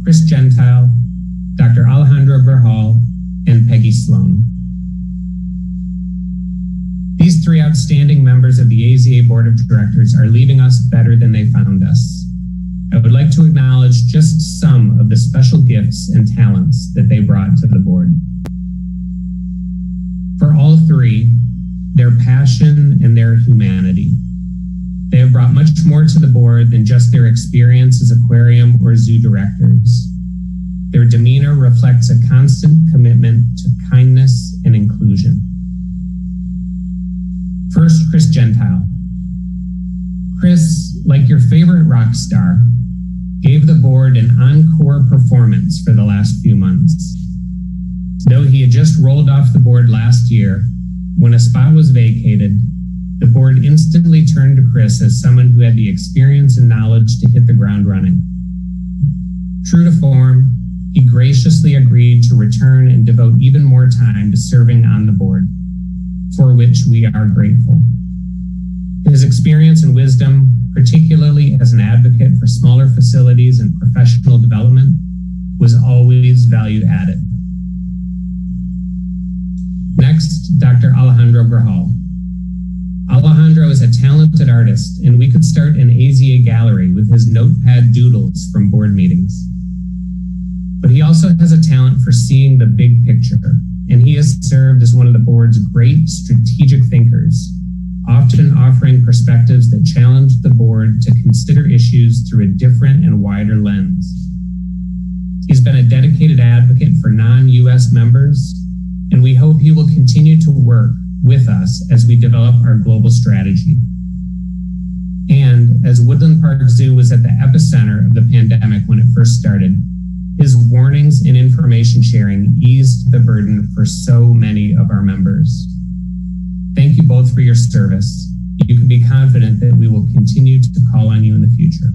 Chris Gentile, Dr. Alejandro Grajal, and Peggy Sloan. These three outstanding members of the AZA Board of Directors are leaving us better than they found us. I would like to acknowledge just some of the special gifts and talents that they brought to the board. For all three, their passion and their humanity. They have brought much more to the board than just their experience as aquarium or zoo directors. Their demeanor reflects a constant commitment to kindness and inclusion. First, Chris Gentile. Chris, like your favorite rock star, gave the board an encore performance for the last few months. Though he had just rolled off the board last year, when a spot was vacated, the board instantly turned to Chris as someone who had the experience and knowledge to hit the ground running. True to form, he graciously agreed to return and devote even more time to serving on the board, for which we are grateful. His experience and wisdom, particularly as an advocate for smaller facilities and professional development, was always value added. Next, Dr. Alejandro Grajal. Alejandro is a talented artist, and we could start an AZA gallery with his notepad doodles from board meetings. But he also has a talent for seeing the big picture, and he has served as one of the board's great strategic thinkers, often offering perspectives that challenge the board to consider issues through a different and wider lens. He's been a dedicated advocate for non-US members, and we hope he will continue to work with us as we develop our global strategy. And as Woodland Park Zoo was at the epicenter of the pandemic when it first started, his warnings and information sharing eased the burden for so many of our members. Thank you both for your service. You can be confident that we will continue to call on you in the future.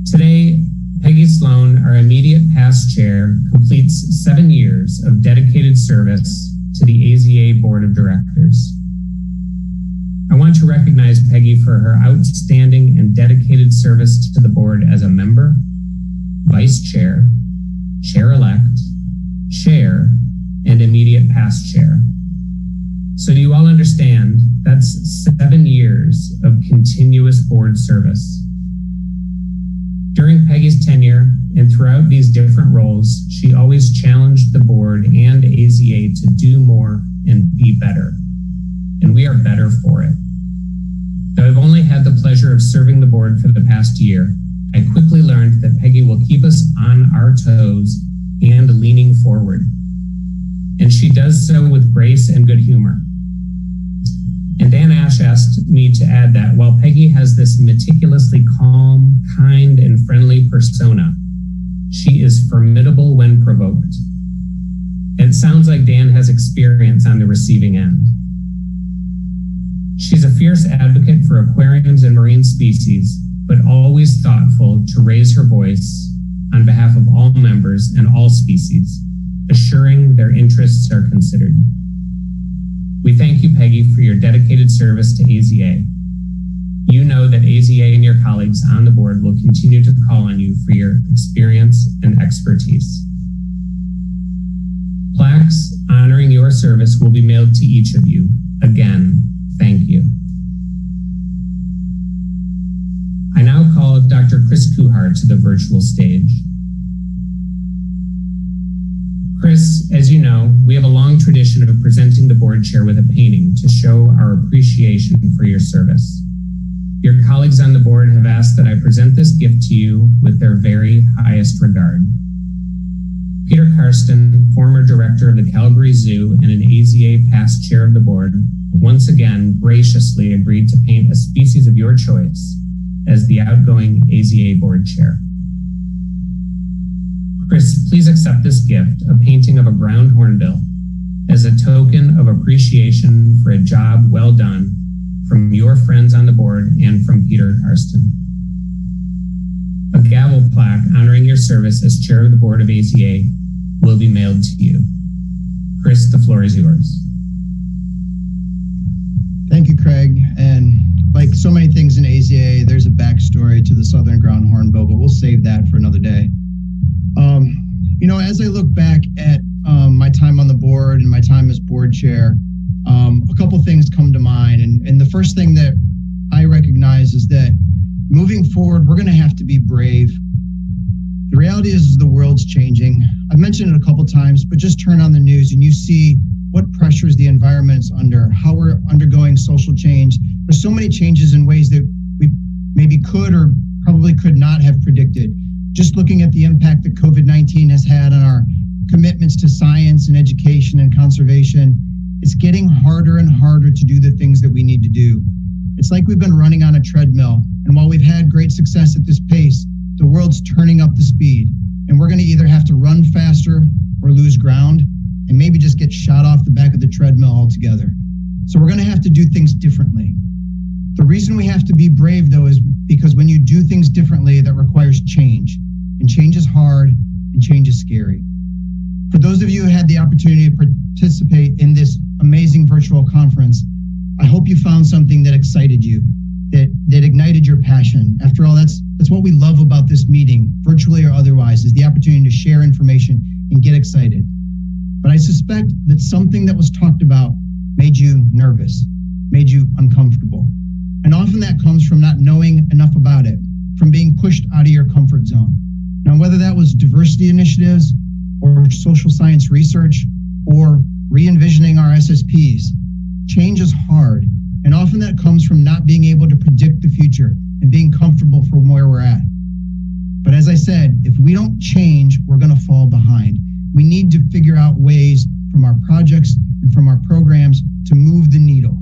Today, Peggy Sloan, our immediate past chair, completes 7 years of dedicated service to the AZA Board of Directors. I want to recognize Peggy for her outstanding and dedicated service to the board as a member, vice chair, chair-elect, chair, and immediate past chair. So you all understand, that's 7 years of continuous board service. During Peggy's tenure and throughout these different roles, she always challenged the board and AZA to do more and be better. And we are better for it. Though I've only had the pleasure of serving the board for the past year, I quickly learned that Peggy will keep us on our toes and leaning forward. And she does so with grace and good humor. And Dan Ash asked me to add that while Peggy has this meticulously calm, kind, and friendly persona, she is formidable when provoked. It sounds like Dan has experience on the receiving end. She's a fierce advocate for aquariums and marine species, but always thoughtful to raise her voice on behalf of all members and all species, assuring their interests are considered. We thank you, Peggy, for your dedicated service to AZA. You know that AZA and your colleagues on the board will continue to call on you for your experience and expertise. Plaques honoring your service will be mailed to each of you. Again, thank you. I now call Dr. Chris Kuhar to the virtual stage. Chris, as you know, we have a long tradition of presenting the board chair with a painting to show our appreciation for your service. Your colleagues on the board have asked that I present this gift to you with their very highest regard. Peter Karsten, former director of the Calgary Zoo and an AZA past chair of the board, once again graciously agreed to paint a species of your choice as the outgoing AZA board chair. Chris, please accept this gift, a painting of a ground hornbill, as a token of appreciation for a job well done from your friends on the board and from Peter Karsten. A gavel plaque honoring your service as chair of the board of AZA will be mailed to you. Chris, the floor is yours. Thank you, Craig. And like so many things in AZA, Southern Ground Hornbill, but we'll save that for another day. As I look back at my time on the board and my time as board chair, a couple things come to mind. And the first thing that I recognize is that moving forward, we're going to have to be brave. The reality is the world's changing. I've mentioned it a couple times, but just turn on the news and you see what pressures the environment's under, how we're undergoing social change. There's so many changes in ways that we maybe could or probably could not have predicted. Just looking at the impact that COVID-19 has had on our commitments to science and education and conservation, it's getting harder and harder to do the things that we need to do. It's like we've been running on a treadmill, and while we've had great success at this pace, the world's turning up the speed, and we're going to either have to run faster or lose ground, and maybe just get shot off the back of the treadmill altogether. So we're going to have to do things differently. The reason we have to be brave, though, is because when you do things differently, that requires change. And change is hard, and change is scary. For those of you who had the opportunity to participate in this amazing virtual conference, I hope you found something that excited you, that ignited your passion. After all, that's what we love about this meeting, virtually or otherwise, is the opportunity to share information and get excited. But I suspect that something that was talked about made you nervous, made you uncomfortable. And often that comes from not knowing enough about it, from being pushed out of your comfort zone. Now, whether that was diversity initiatives or social science research or re-envisioning our SSPs, change is hard. And often that comes from not being able to predict the future and being comfortable from where we're at. But as I said, if we don't change, we're going to fall behind. We need to figure out ways from our projects and from our programs to move the needle.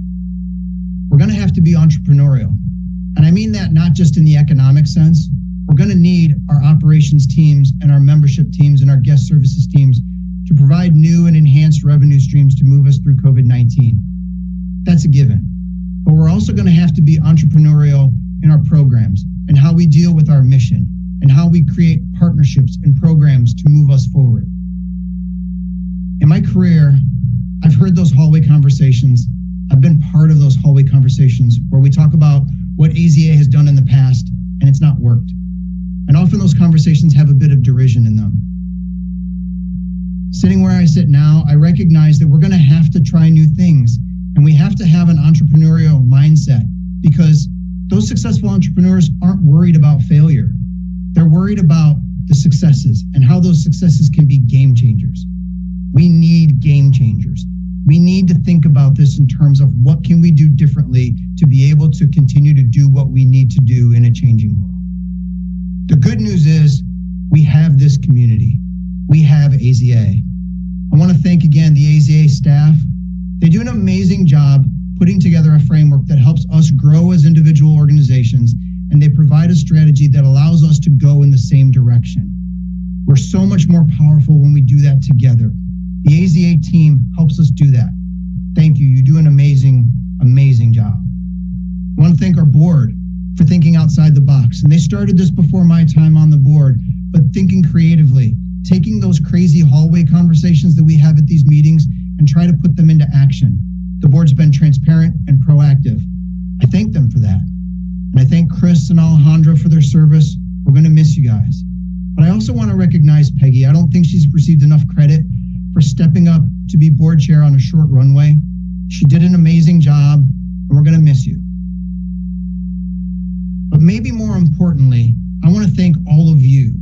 We're going to have to be entrepreneurial. And I mean that not just in the economic sense. We're going to need our operations teams and our membership teams and our guest services teams to provide new and enhanced revenue streams to move us through COVID-19. That's a given. But we're also going to have to be entrepreneurial in our programs and how we deal with our mission and how we create partnerships and programs to move us forward. In my career, I've heard those hallway conversations. I've been part of those hallway conversations where we talk about what AZA has done in the past and it's not worked. And often those conversations have a bit of derision in them. Sitting where I sit now, I recognize that we're going to have to try new things, and we have to have an entrepreneurial mindset, because those successful entrepreneurs aren't worried about failure. They're worried about the successes and how those successes can be game changers. We need game changers. We need to think about this in terms of what can we do differently to be able to continue to do what we need to do in a changing world. The good news is we have this community. We have AZA. I want to thank again the AZA staff. They do an amazing job putting together a framework that helps us grow as individual organizations, and they provide a strategy that allows us to go in the same direction. We're so much more powerful when we do that together. The AZA team helps us do that. Thank you. You do an amazing, amazing job. I want to thank our board for thinking outside the box. And they started this before my time on the board, but thinking creatively, taking those crazy hallway conversations that we have at these meetings and try to put them into action. The board's been transparent and proactive. I thank them for that. And I thank Chris and Alejandra for their service. We're going to miss you guys. But I also want to recognize Peggy. I don't think she's received enough credit for stepping up to be board chair on a short runway. She did an amazing job, and we're going to miss you. But maybe more importantly, I want to thank all of you,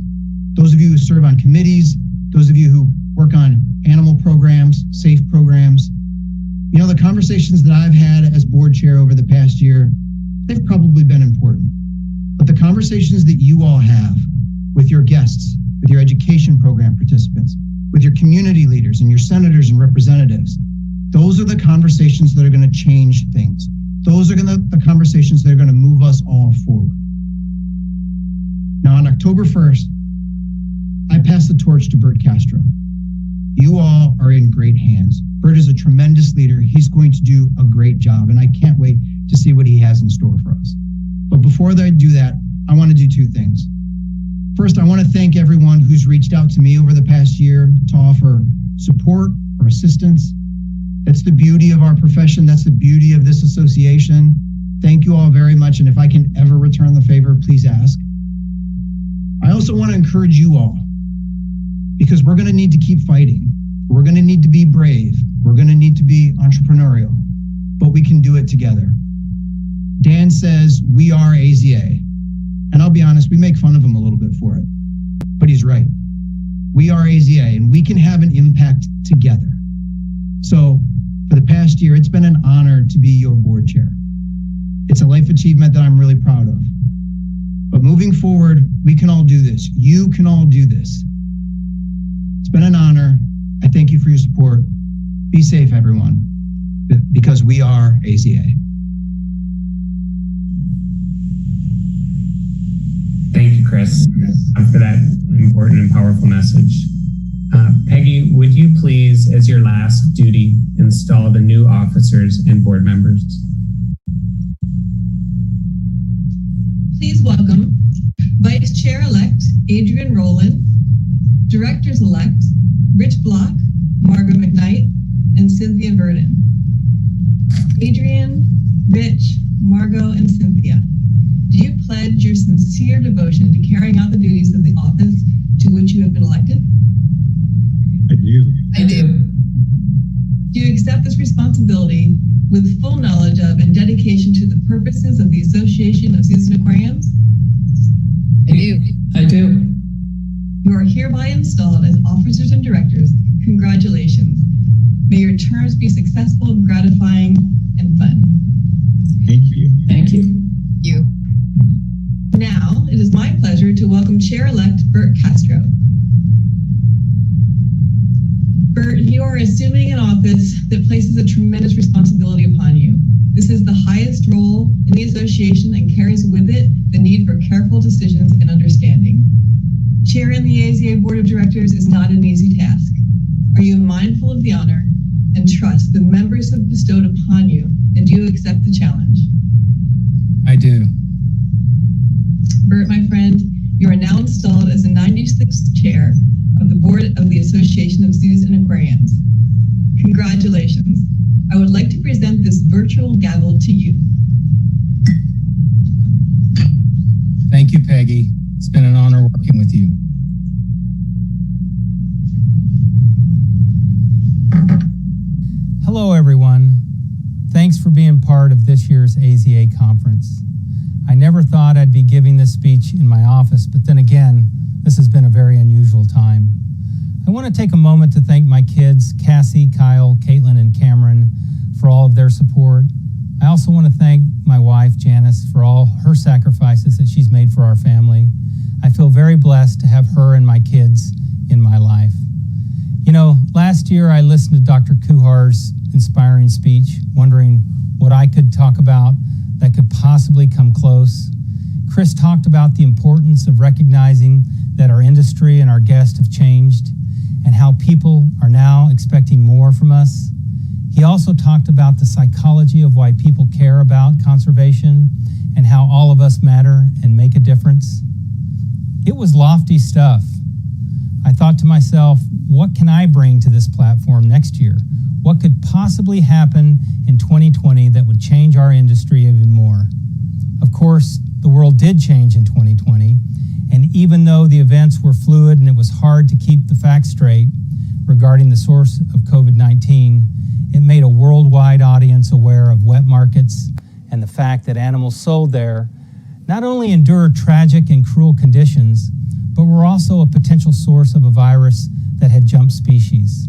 those of you who serve on committees, those of you who work on animal programs, safe programs. You know, the conversations that I've had as board chair over the past year, they've probably been important. But the conversations that you all have with your guests, with your education program participants, with your community leaders and your senators and representatives, those are the conversations that are going to change things. Those are the conversations that are going to move us all forward. Now, on October 1st, I pass the torch to Bert Castro. You all are in great hands. Bert is a tremendous leader. He's going to do a great job, and I can't wait to see what he has in store for us. But before I do that, I want to do two things. First, I want to thank everyone who's reached out to me over the past year to offer support or assistance. That's the beauty of our profession. That's the beauty of this association. Thank you all very much. And if I can ever return the favor, please ask. also want to encourage you all, because we're going to need to keep fighting. We're going to need to be brave. We're going to need to be entrepreneurial, but we can do it together. Dan says we are AZA. And I'll be honest, we make fun of him a little bit for it, but he's right. We are AZA, and we can have an impact together. So for the past year, it's been an honor to be your board chair. It's a life achievement that I'm really proud of. But moving forward, we can all do this. You can all do this. It's been an honor. I thank you for your support. Be safe, everyone, because we are AZA. Thank you, Chris, for that important and powerful message. Peggy, would you please, as your last duty, install the new officers and board members? Please welcome Vice Chair-elect Adrian Rowland, Directors-elect Rich Block, Margot McKnight, and Cynthia Vernon. Adrian, Rich, Margot, and Cynthia, do you pledge your sincere devotion to carrying out the duties of the office to which you have been elected? I do. I do. Do you accept this responsibility with full knowledge of and dedication to the purposes of the Association of Zoos and Aquariums? I do. I do. You are hereby installed as officers and directors. Congratulations. May your terms be successful, gratifying, and fun. Thank you. Thank you. You. Now, it is my pleasure to welcome Chair-elect Bert Castro. Bert, you are assuming an office that places a tremendous responsibility upon you. This is the highest role in the association and carries with it the need for careful decisions and understanding. Chairing the AZA Board of Directors is not an easy task. Are you mindful of the honor and trust the members have bestowed upon you, and do you accept the challenge? I do. Bert, my friend, you are now installed as the 96th chair of the Board of the Association of Zoos and Aquariums. Congratulations. I would like to present this virtual gavel to you. Thank you, Peggy. It's been an honor working with you. Hello, everyone. Thanks for being part of this year's AZA conference. I never thought I'd be giving this speech in my office, but then again, this has been a very unusual time. I want to take a moment to thank my kids, Cassie, Kyle, Caitlin, and Cameron, for all of their support. I also want to thank my wife, Janice, for all her sacrifices that she's made for our family. I feel very blessed to have her and my kids in my life. You know, last year I listened to Dr. Kuhar's inspiring speech, wondering what I could talk about that could possibly come close. Chris talked about the importance of recognizing that our industry and our guests have changed and how people are now expecting more from us. He also talked about the psychology of why people care about conservation and how all of us matter and make a difference. It was lofty stuff. I thought to myself, what can I bring to this platform next year? What could possibly happen in 2020 that would change our industry even more? Of course, the world did change in 2020, and even though the events were fluid and it was hard to keep the facts straight regarding the source of COVID-19, it made a worldwide audience aware of wet markets and the fact that animals sold there not only endured tragic and cruel conditions, but were also a potential source of a virus that had jumped species.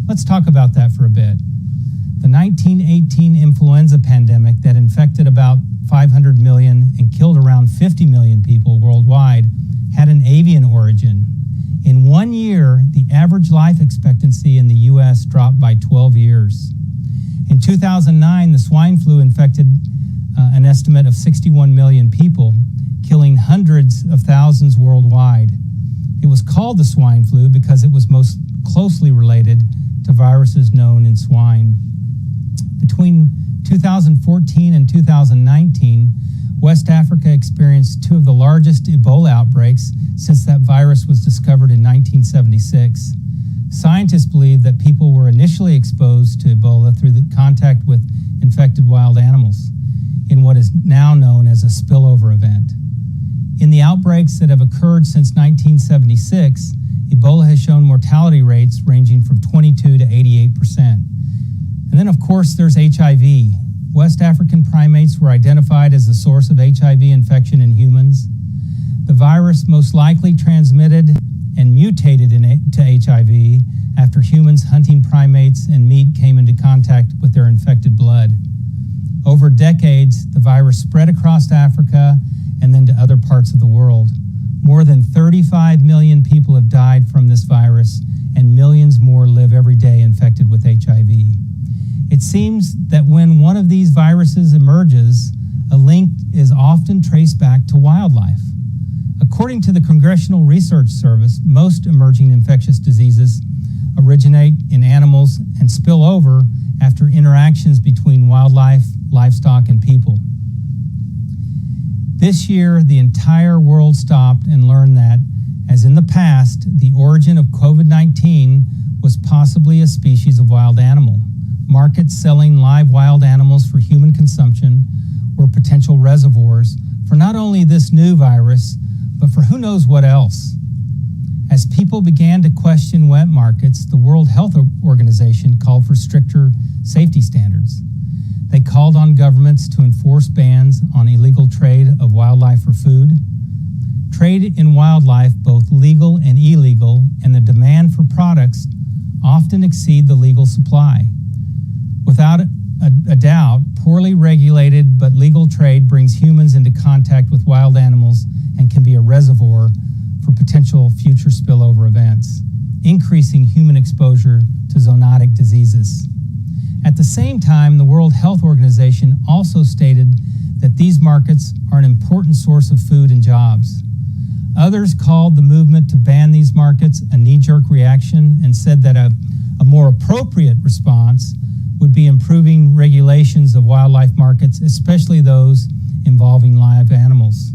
Let's talk about that for a bit. The 1918 influenza pandemic that infected about 500 million and killed around 50 million people worldwide had an avian origin. In 1 year, the average life expectancy in the U.S. dropped by 12 years. In 2009, the swine flu infected an estimate of 61 million people, killing hundreds of thousands worldwide. It was called the swine flu because it was most closely related to viruses known in swine. Between 2014 and 2019, West Africa experienced two of the largest Ebola outbreaks since that virus was discovered in 1976. Scientists believe that people were initially exposed to Ebola through the contact with infected wild animals in what is now known as a spillover event. In the outbreaks that have occurred since 1976, Ebola has shown mortality rates ranging from 22 to 88%. And then, of course, there's HIV. West African primates were identified as the source of HIV infection in humans. The virus most likely transmitted and mutated to HIV after humans hunting primates and meat came into contact with their infected blood. Over decades, the virus spread across Africa and then to other parts of the world. More than 35 million people have died from this virus, and millions more live every day infected with HIV. It seems that when one of these viruses emerges, a link is often traced back to wildlife. According to the Congressional Research Service, most emerging infectious diseases originate in animals and spill over after interactions between wildlife, livestock, and people. This year, the entire world stopped and learned that, as in the past, the origin of COVID-19 was possibly a species of wild animal. Markets selling live wild animals for human consumption were potential reservoirs for not only this new virus, but for who knows what else. As people began to question wet markets, the World Health Organization called for stricter safety standards. They called on governments to enforce bans on illegal trade of wildlife for food. Trade in wildlife, both legal and illegal, and the demand for products often exceed the legal supply. Without a doubt, poorly regulated but legal trade brings humans into contact with wild animals and can be a reservoir for potential future spillover events, increasing human exposure to zoonotic diseases. At the same time, the World Health Organization also stated that these markets are an important source of food and jobs. Others called the movement to ban these markets a knee-jerk reaction and said that a more appropriate response would be improving regulations of wildlife markets, especially those involving live animals.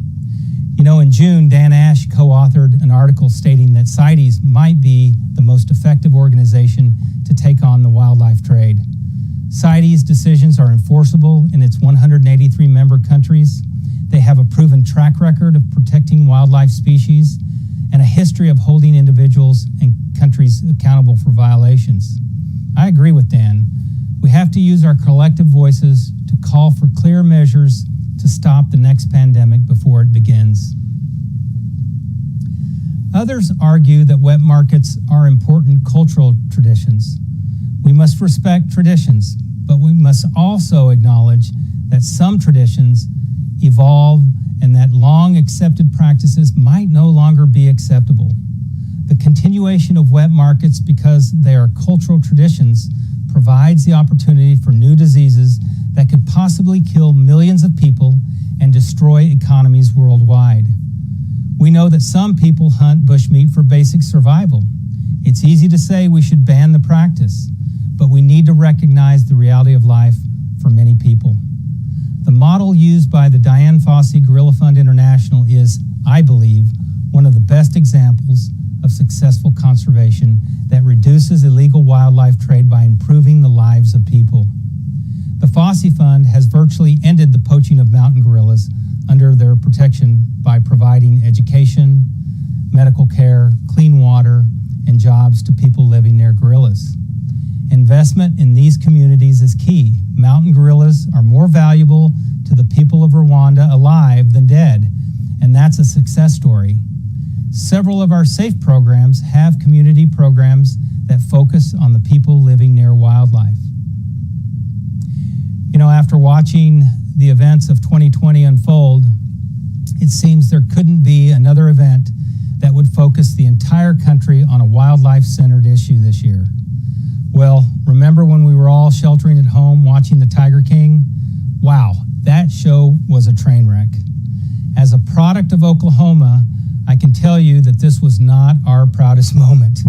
You know, in June, Dan Ash co-authored an article stating that CITES might be the most effective organization to take on the wildlife trade. CITES decisions are enforceable in its 183 member countries. They have a proven track record of protecting wildlife species and a history of holding individuals and countries accountable for violations. I agree with Dan. We have to use our collective voices to call for clear measures to stop the next pandemic before it begins. Others argue that wet markets are important cultural traditions. We must respect traditions, but we must also acknowledge that some traditions evolve and that long accepted practices might no longer be acceptable. The continuation of wet markets because they are cultural traditions provides the opportunity for new diseases that could possibly kill millions of people and destroy economies worldwide. We know that some people hunt bushmeat for basic survival. It's easy to say we should ban the practice, but we need to recognize the reality of life for many people. The model used by the Dian Fossey Gorilla Fund International is, I believe, one of the best examples of successful conservation that reduces illegal wildlife trade by improving the lives of people. The Fossey Fund has virtually ended the poaching of mountain gorillas under their protection by providing education, medical care, clean water, and jobs to people living near gorillas. Investment in these communities is key. Mountain gorillas are more valuable to the people of Rwanda alive than dead, and that's a success story. Several of our SAFE programs have community programs that focus on the people living near wildlife. You know, after watching the events of 2020 unfold, it seems there couldn't be another event that would focus the entire country on a wildlife-centered issue this year. Well, remember when we were all sheltering at home watching the Tiger King? Wow, that show was a train wreck. As a product of Oklahoma, I can tell you that this was not our proudest moment.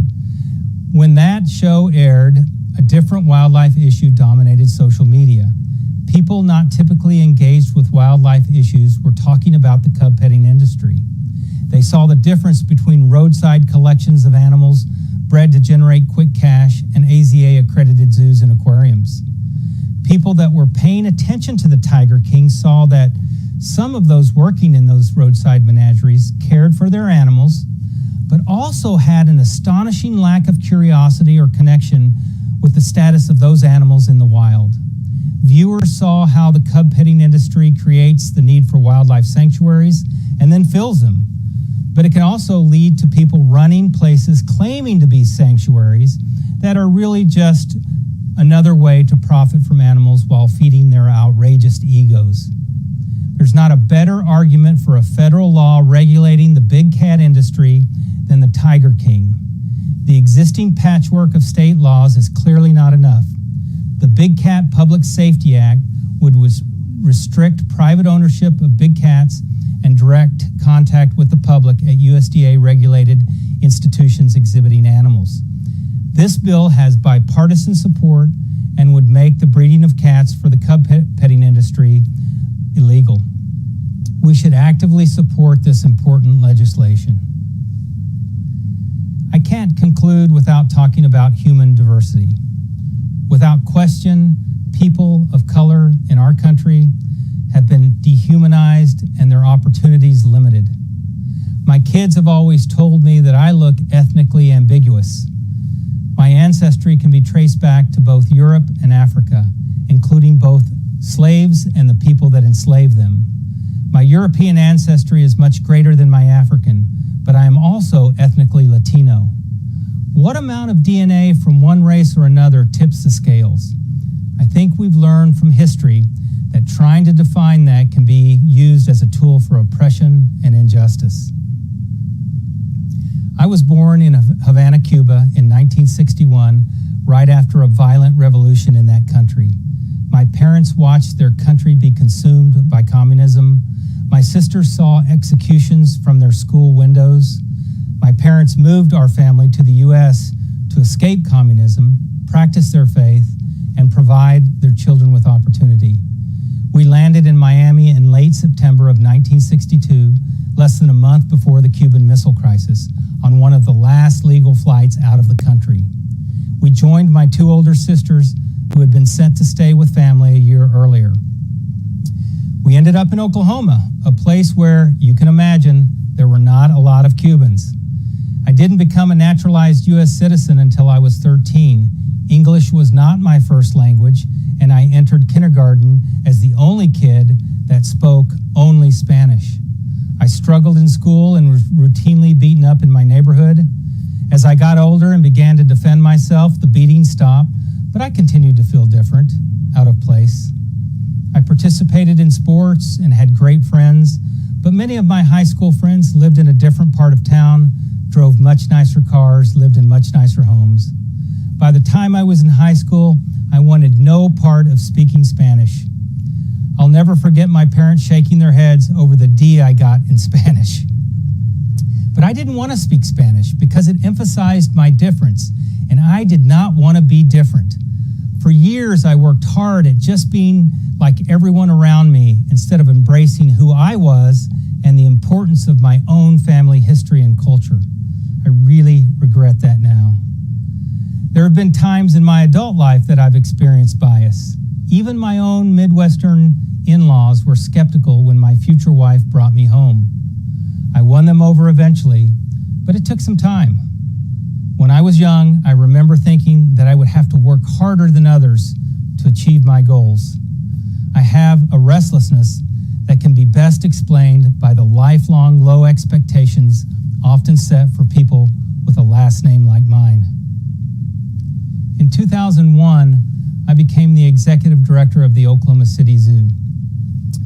When that show aired, a different wildlife issue dominated social media. People not typically engaged with wildlife issues were talking about the cub petting industry. They saw the difference between roadside collections of animals bred to generate quick cash and AZA-accredited zoos and aquariums. People that were paying attention to the Tiger King saw that some of those working in those roadside menageries sanctuaries and then fills them. But it can also lead to people running places claiming to be sanctuaries that are really just another way to profit from animals while feeding their outrageous egos. There's not a better argument for a federal law regulating the big cat industry than the Tiger King. The existing patchwork of state laws is clearly not enough. The Big Cat Public Safety Act would restrict private ownership of big cats and direct contact with the public at USDA-regulated institutions exhibiting animals. This bill has bipartisan support and would make the breeding of cats for the cub petting industry illegal. We should actively support this important legislation. I can't conclude without talking about human diversity. Without question, people of color in our country have been dehumanized and their opportunities limited. My kids have always told me that I look ethnically ambiguous. My ancestry can be traced back to both Europe and Africa, including both slaves and the people that enslaved them. My European ancestry is much greater than my African, but I am also ethnically Latino. What amount of DNA from one race or another tips the scales? I think we've learned from history that trying to define that can be used as a tool for oppression and injustice. I was born in Havana, Cuba in 1961, right after a violent revolution in that country. My parents watched their country be consumed by communism. My sisters saw executions from their school windows. My parents moved our family to the U.S. to escape communism, practice their faith, and provide their children with opportunity. We landed in Miami in late September of 1962, less than a month before the Cuban Missile Crisis, on one of the last legal flights out of the country. We joined my two older sisters who had been sent to stay with family a year earlier. We ended up in Oklahoma, a place where, you can imagine, there were not a lot of Cubans. I didn't become a naturalized U.S. citizen until I was 13. English was not my first language, and I entered kindergarten as the only kid that spoke only Spanish. I struggled in school and was routinely beaten up in my neighborhood. As I got older and began to defend myself, the beating stopped, but I continued to feel different, out of place. I participated in sports and had great friends, but many of my high school friends lived in a different part of town, drove much nicer cars, lived in much nicer homes. By the time I was in high school, I wanted no part of speaking Spanish. I'll never forget my parents shaking their heads over the D I got in Spanish. But I didn't want to speak Spanish because it emphasized my difference, and I did not want to be different. For years, I worked hard at just being like everyone around me instead of embracing who I was and the importance of my own family history and culture. I really regret that now. There have been times in my adult life that I've experienced bias. Even my own Midwestern in-laws were skeptical when my future wife brought me home. I won them over eventually, but it took some time. When I was young, I remember thinking that I would have to work harder than others to achieve my goals. I have a restlessness that can be best explained by the lifelong low expectations often set for people with a last name like mine. In 2001, I became the executive director of the Oklahoma City Zoo.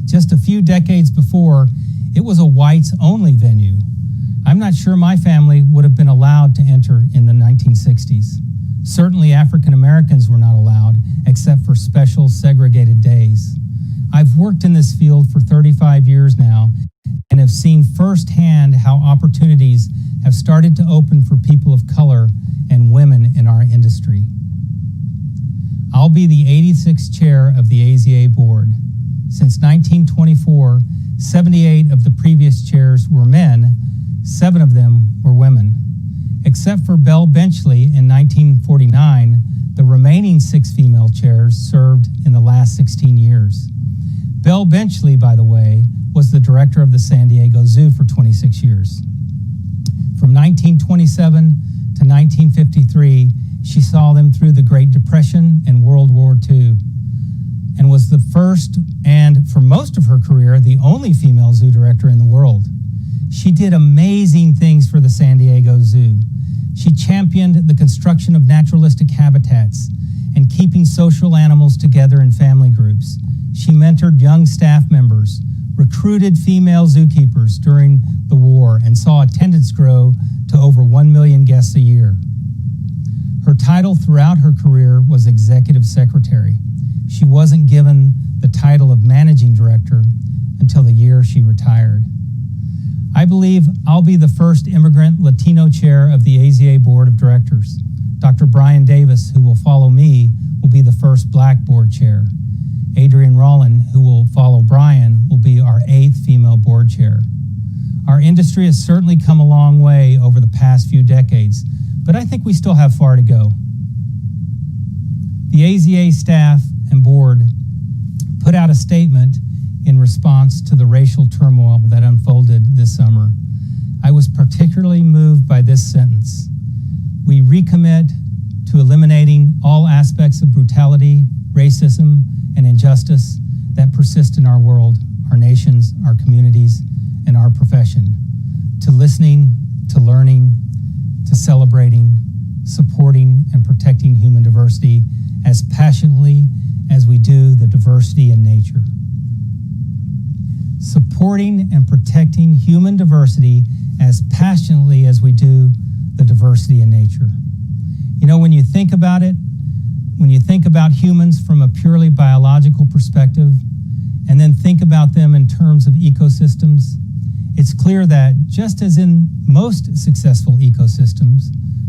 Just a few decades before, it was a whites-only venue. I'm not sure my family would have been allowed to enter in the 1960s. Certainly African Americans were not allowed, except for special segregated days. I've worked in this field for 35 years now and have seen firsthand how opportunities have started to open for people of color and women in our industry. I'll be the 86th chair of the AZA board. Since 1924, 78 of the previous chairs were men, 7 of them were women. Except for Belle Benchley in 1949, the remaining 6 female chairs served in the last 16 years. Belle Benchley, by the way, was the director of the San Diego Zoo for 26 years. From 1927 to 1953, she saw them through the Great Depression and World War II, and was the first and for most of her career, the only female zoo director in the world. She did amazing things for the San Diego Zoo. She championed the construction of naturalistic habitats and keeping social animals together in family groups. She mentored young staff members, recruited female zookeepers during the war, and saw attendance grow to over 1 million guests a year. Her title throughout her career was executive secretary. She wasn't given the title of managing director until the year she retired. I believe I'll be the first immigrant Latino chair of the AZA Board of Directors. Dr. Brian Davis, who will follow me, will be the first black board chair. Adrienne Rollin, who will follow Brian, will be our 8th female board chair. Our industry has certainly come a long way over the past few decades, but I think we still have far to go. The AZA staff and board put out a statement in response to the racial turmoil that unfolded this summer. I was particularly moved by this sentence. We recommit to eliminating all aspects of brutality, racism, and injustice that persist in our world, our nations, our communities, and our profession, to listening, to learning, to celebrating, supporting, and protecting human diversity as passionately as we do the diversity in nature. Supporting and protecting human diversity as passionately as we do the diversity in nature. You know, when you think about it, when you think about humans from a purely biological perspective, and then think about them in terms of ecosystems, it's clear that just as in most successful ecosystems,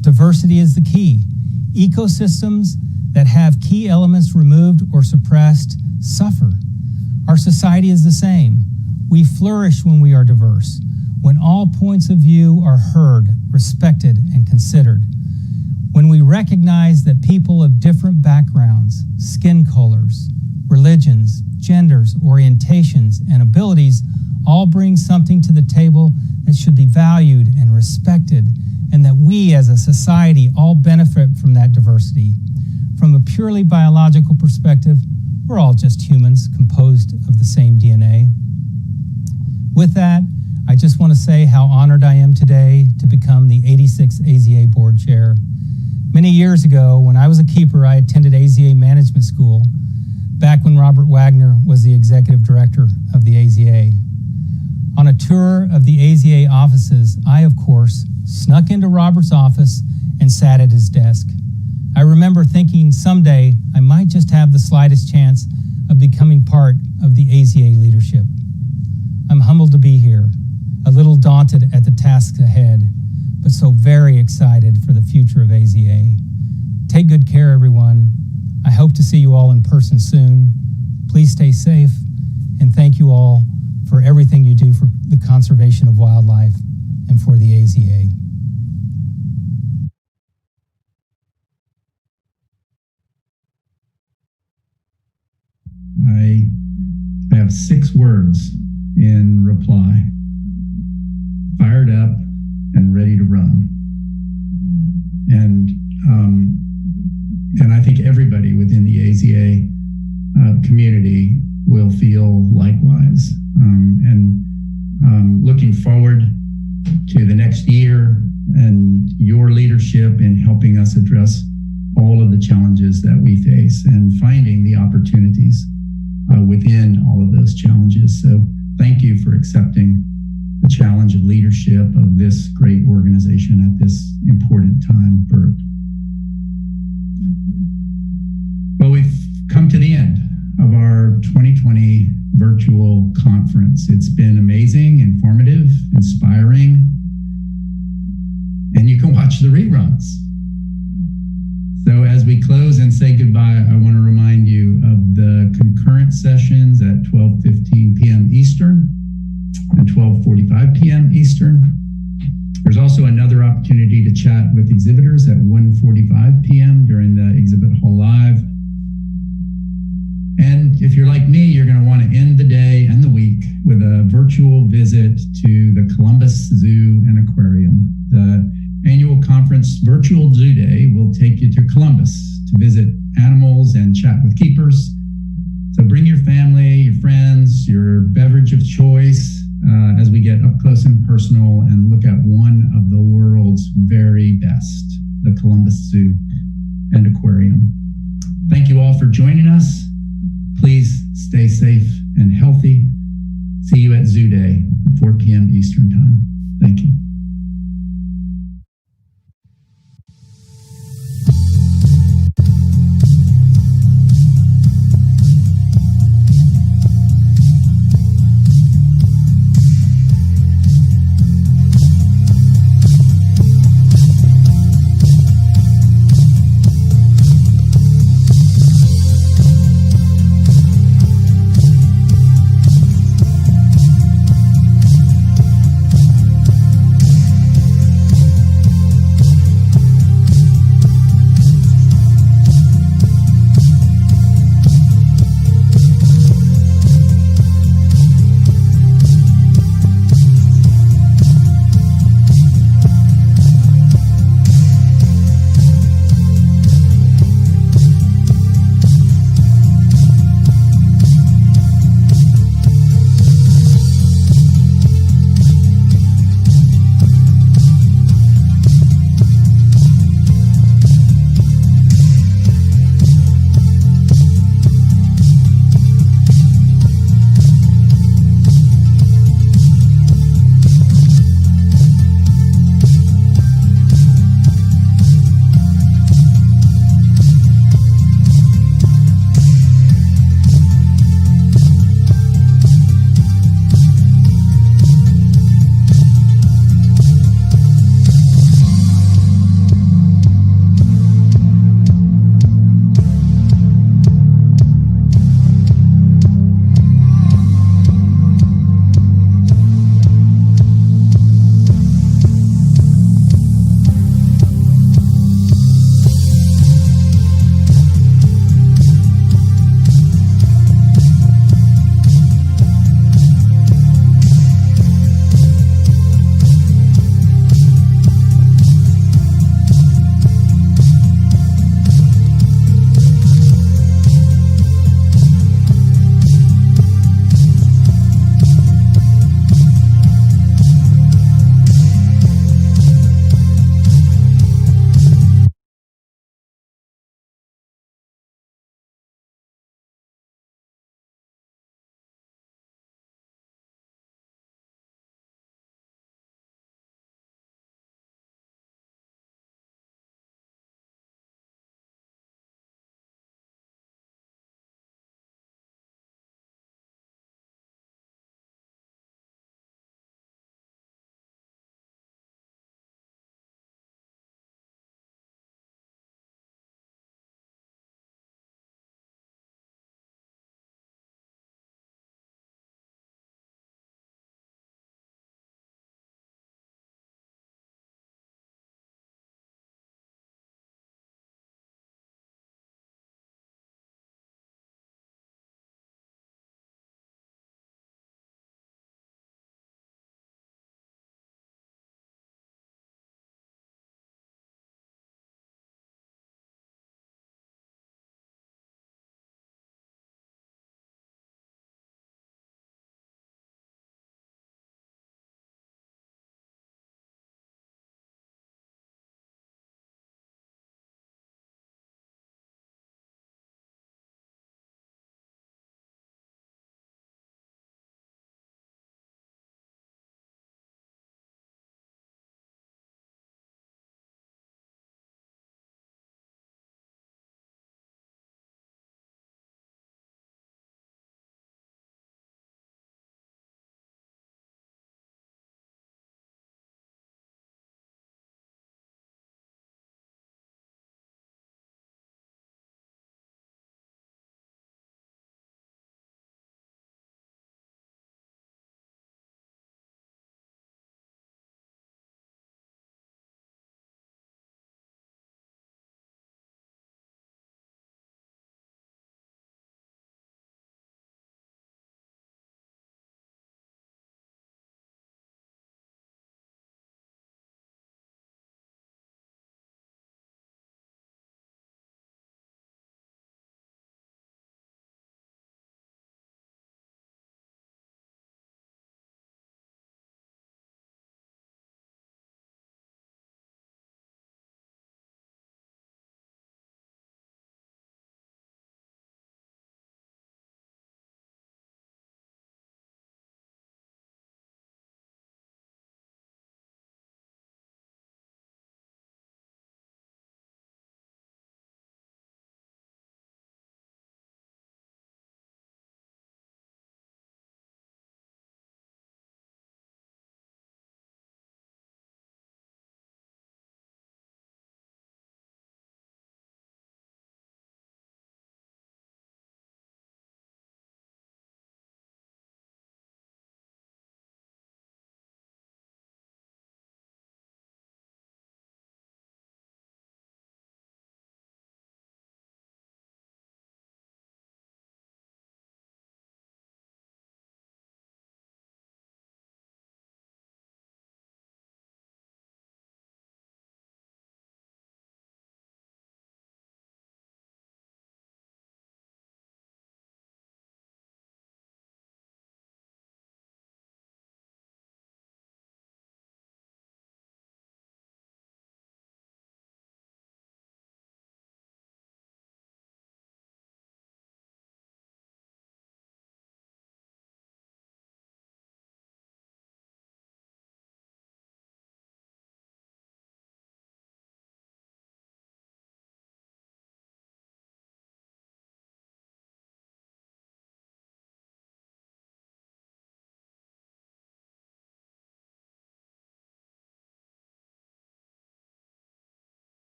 diversity is the key. Ecosystems that have key elements removed or suppressed suffer. Our society is the same. We flourish when we are diverse, when all points of view are heard, respected, and considered. When we recognize that people of different backgrounds, skin colors, religions, genders, orientations, and abilities all bring something to the table that should be valued and respected, and that we as a society all benefit from that diversity. From a purely biological perspective, we're all just humans composed of the same DNA. With that, I just want to say how honored I am today to become the 86th AZA board chair. Many years ago, when I was a keeper, I attended AZA Management School, back when Robert Wagner was the executive director of the AZA. On a tour of the AZA offices, I, of course, snuck into Robert's office and sat at his desk. I remember thinking someday I might just have the slightest chance of becoming part of the AZA leadership. I'm humbled to be here, a little daunted at the tasks ahead, but so very excited for the future of AZA. Take good care, everyone. I hope to see you all in person soon. Please stay safe, and thank you all for everything you do for the conservation of wildlife and for the AZA. I have 6 words in reply: fired up and ready to run. And I think everybody within the AZA community will feel likewise. Looking forward to the next year and your leadership in helping us address all of the challenges that we face and finding the opportunities within all of those challenges. So thank you for accepting the challenge of leadership of this great organization at this important time, Bert. Well, we've come to the end of our 2020 virtual conference. It's been amazing, informative, inspiring, and you can watch the reruns. So as we close and say goodbye, I want to remind you of the concurrent sessions at 12:15 p.m. Eastern and 12:45 p.m. Eastern. There's also another opportunity to chat with exhibitors at 1:45 p.m. during the Exhibit Hall Live. And if you're like me, you're going to want to end the day and the week with a virtual visit to the Columbus Zoo and Aquarium. The annual conference Virtual Zoo Day will take you to Columbus to visit animals and chat with keepers, So bring your family, your friends, your beverage of choice as we get up close and personal and look at one of the world's very best, the Columbus Zoo and Aquarium. Thank you all for joining us. Please stay safe and healthy. See you at Zoo Day at 4 p.m. Eastern Time. Thank you.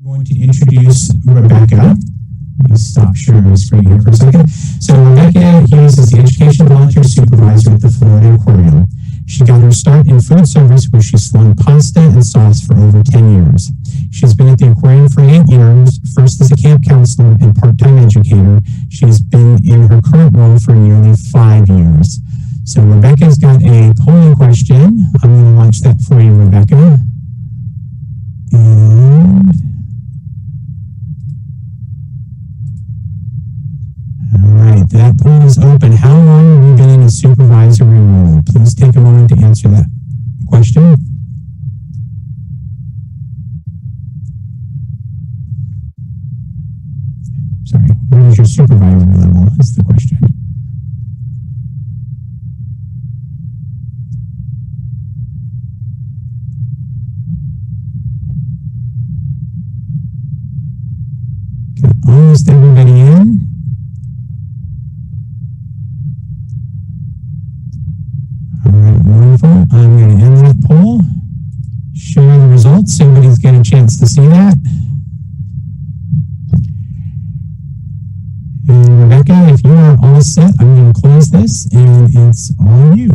I'm going to introduce Rebecca. Let me stop sharing my screen here for a second. So Rebecca Hughes is the Education Volunteer Supervisor at the Florida Aquarium. She got her start in food service where she slung pasta and sauce for over 10 years. She's been at the aquarium for 8 years, first as a camp counselor and part-time educator. She's been in her current role for nearly 5 years. So Rebecca's got a polling question. I'm going to launch that for you, Rebecca. And all right, that poll is open. How long have you been in a supervisory role? Please take a moment to answer that question. Sorry, what is your supervisory level? That's the question. Got almost everybody in. All right, wonderful. I'm going to end that poll, share the results. Everybody's got a chance to see that. And Rebecca, if you are all set, I'm going to close this, and it's all you.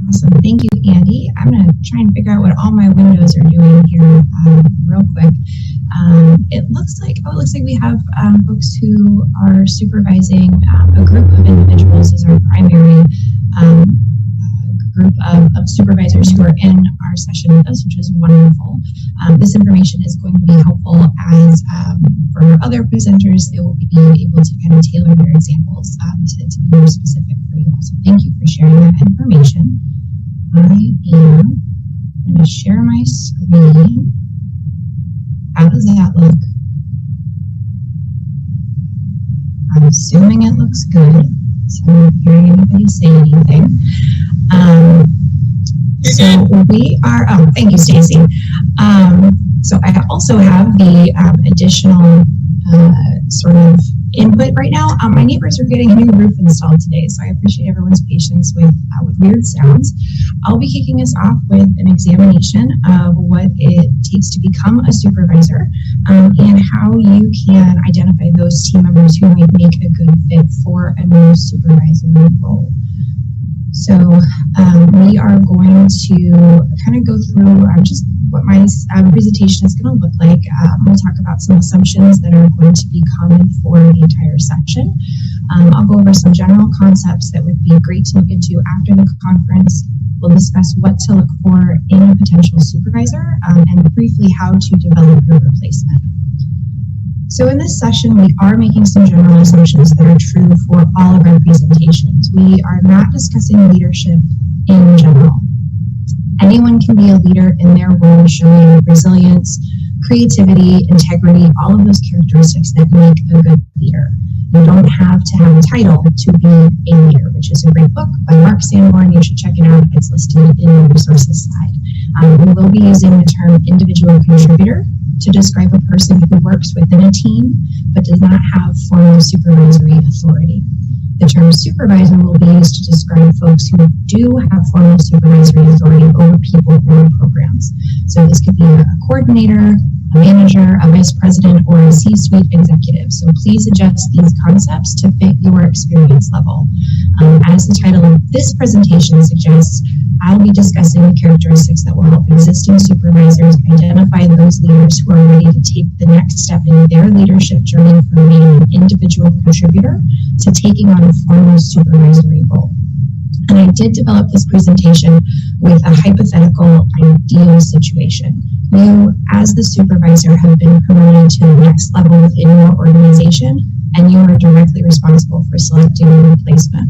Awesome. Thank you, Andy. I'm going to try and figure out what all my windows are doing here real quick. It looks like we have folks who are supervising a group of individuals as our primary group of supervisors who are in our session with us, which is wonderful. This information is going to be helpful as for our other presenters, they will be able to kind of tailor their examples to be more specific for you all. So thank you for sharing that information. I am going to share my screen. How does that look? I'm assuming it looks good. So I'm not hearing anybody say anything. So we are, oh, thank you, Stacy. So I also have the additional sort of input right now. My neighbors are getting a new roof installed today, so I appreciate everyone's patience with weird sounds. I'll be kicking us off with an examination of what it takes to become a supervisor and how you can identify those team members who might make a good fit for a new supervisory role. So we are going to kind of go through just what my presentation is going to look like. We'll talk about some assumptions that are going to be common for the entire section. I'll go over some general concepts that would be great to look into after the conference. We'll discuss what to look for in a potential supervisor and briefly how to develop your replacement. So in this session, we are making some general assumptions that are true for all of our presentations. We are not discussing leadership in general. Anyone can be a leader in their role, showing resilience, creativity, integrity, all of those characteristics that make a good leader. You don't have to have a title to be a leader, which is a great book by Mark Sanborn. You should check it out. It's listed in the resources side. We will be using the term individual contributor to describe a person who works within a team but does not have formal supervisory authority. The term supervisor will be used to describe folks who do have formal supervisory authority over people or programs. So this could be a coordinator, a manager, a vice president, or a C-suite executive. So please adjust these concepts to fit your experience level. As the title of this presentation suggests, I'll be discussing the characteristics that will help existing supervisors identify those leaders who are ready to take the next step in their leadership journey from being an individual contributor to taking on a formal supervisory role. And I did develop this presentation with a hypothetical ideal situation. You, as the supervisor, have been promoted to the next level within your organization, and you are directly responsible for selecting a replacement.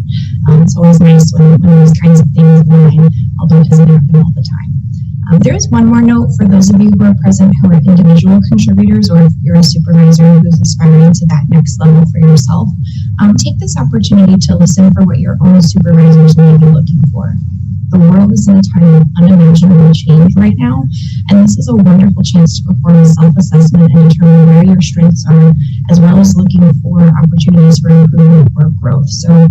It's always nice when those kinds of things align, although it doesn't happen all the time. There is one more note for those of you who are present who are individual contributors, or if you're a supervisor who's aspiring to that next level for yourself. Take this opportunity to listen for what your own supervisors may be looking for. The world is in a time of unimaginable change right now, and this is a wonderful chance to perform a self-assessment and determine where your strengths are, as well as looking for opportunities for improvement or growth. So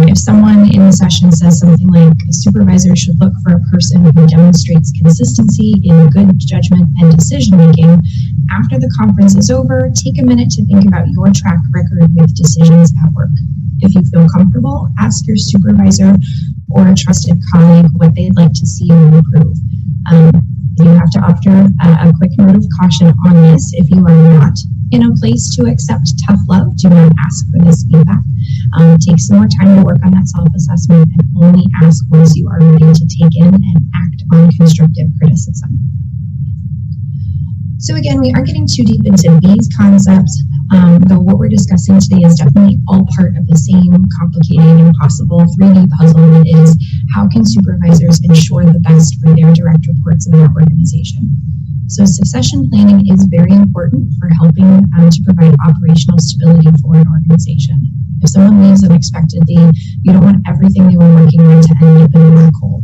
if someone in the session says something like, a supervisor should look for a person who demonstrates consistency in good judgment and decision making, after the conference is over, take a minute to think about your track record with decisions at work. If you feel comfortable, ask your supervisor or a trusted colleague what they'd like to see you improve. You have to offer a quick note of caution on this. If you are not in a place to accept tough love, do not ask for this feedback. Take some more time to work on that self-assessment and only ask once you are ready to take in and act on constructive criticism. So again, we aren't getting too deep into these concepts, though what we're discussing today is definitely all part of the same complicated, impossible 3D puzzle that is, how can supervisors ensure the best for their direct reports in their organization? So succession planning is very important for helping to provide operational stability for an organization. If someone leaves unexpectedly, you don't want everything they were working on to end up in a black hole.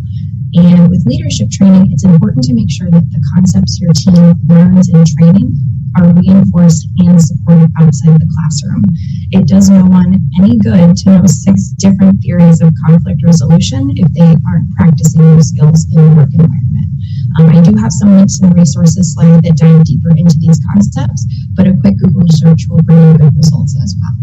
And with leadership training, it's important to make sure that the concepts your team learns in training are reinforced and supported outside the classroom. It does no one any good to know 6 different theories of conflict resolution if they aren't practicing those skills in the work environment. I do have some links and resources slide that dive deeper into these concepts, but a quick Google search will bring you good results as well.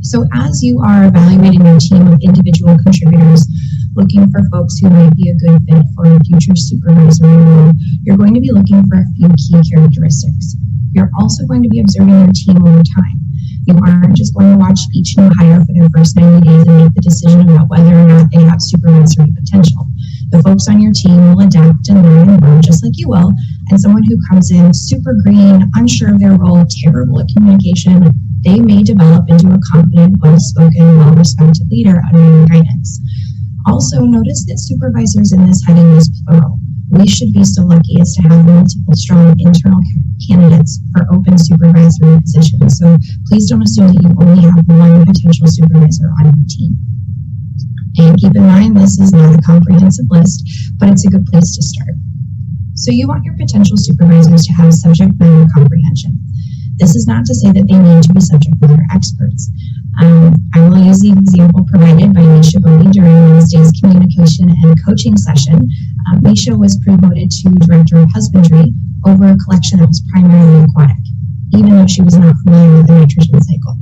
So as you are evaluating your team of individual contributors, looking for folks who might be a good fit for a future supervisory role, you're going to be looking for a few key characteristics. You're also going to be observing your team over time. You aren't just going to watch each new hire for their first 90 days and make the decision about whether or not they have supervisory potential. The folks on your team will adapt and learn and grow just like you will, and someone who comes in super green, unsure of their role, terrible at communication, they may develop into a confident, well-spoken, well-respected leader under your guidance. Also, notice that supervisors in this heading is plural. We should be so lucky as to have multiple strong internal candidates for open supervisory positions. So please don't assume that you only have one potential supervisor on your team. And keep in mind, this is not a comprehensive list, but it's a good place to start. So you want your potential supervisors to have subject matter comprehension. This is not to say that they need to be subject matter experts. I will use the example provided by Misha Bodhi during Wednesday's communication and coaching session. Misha was promoted to Director of Husbandry over a collection that was primarily aquatic, even though she was not familiar with the nitrogen cycle.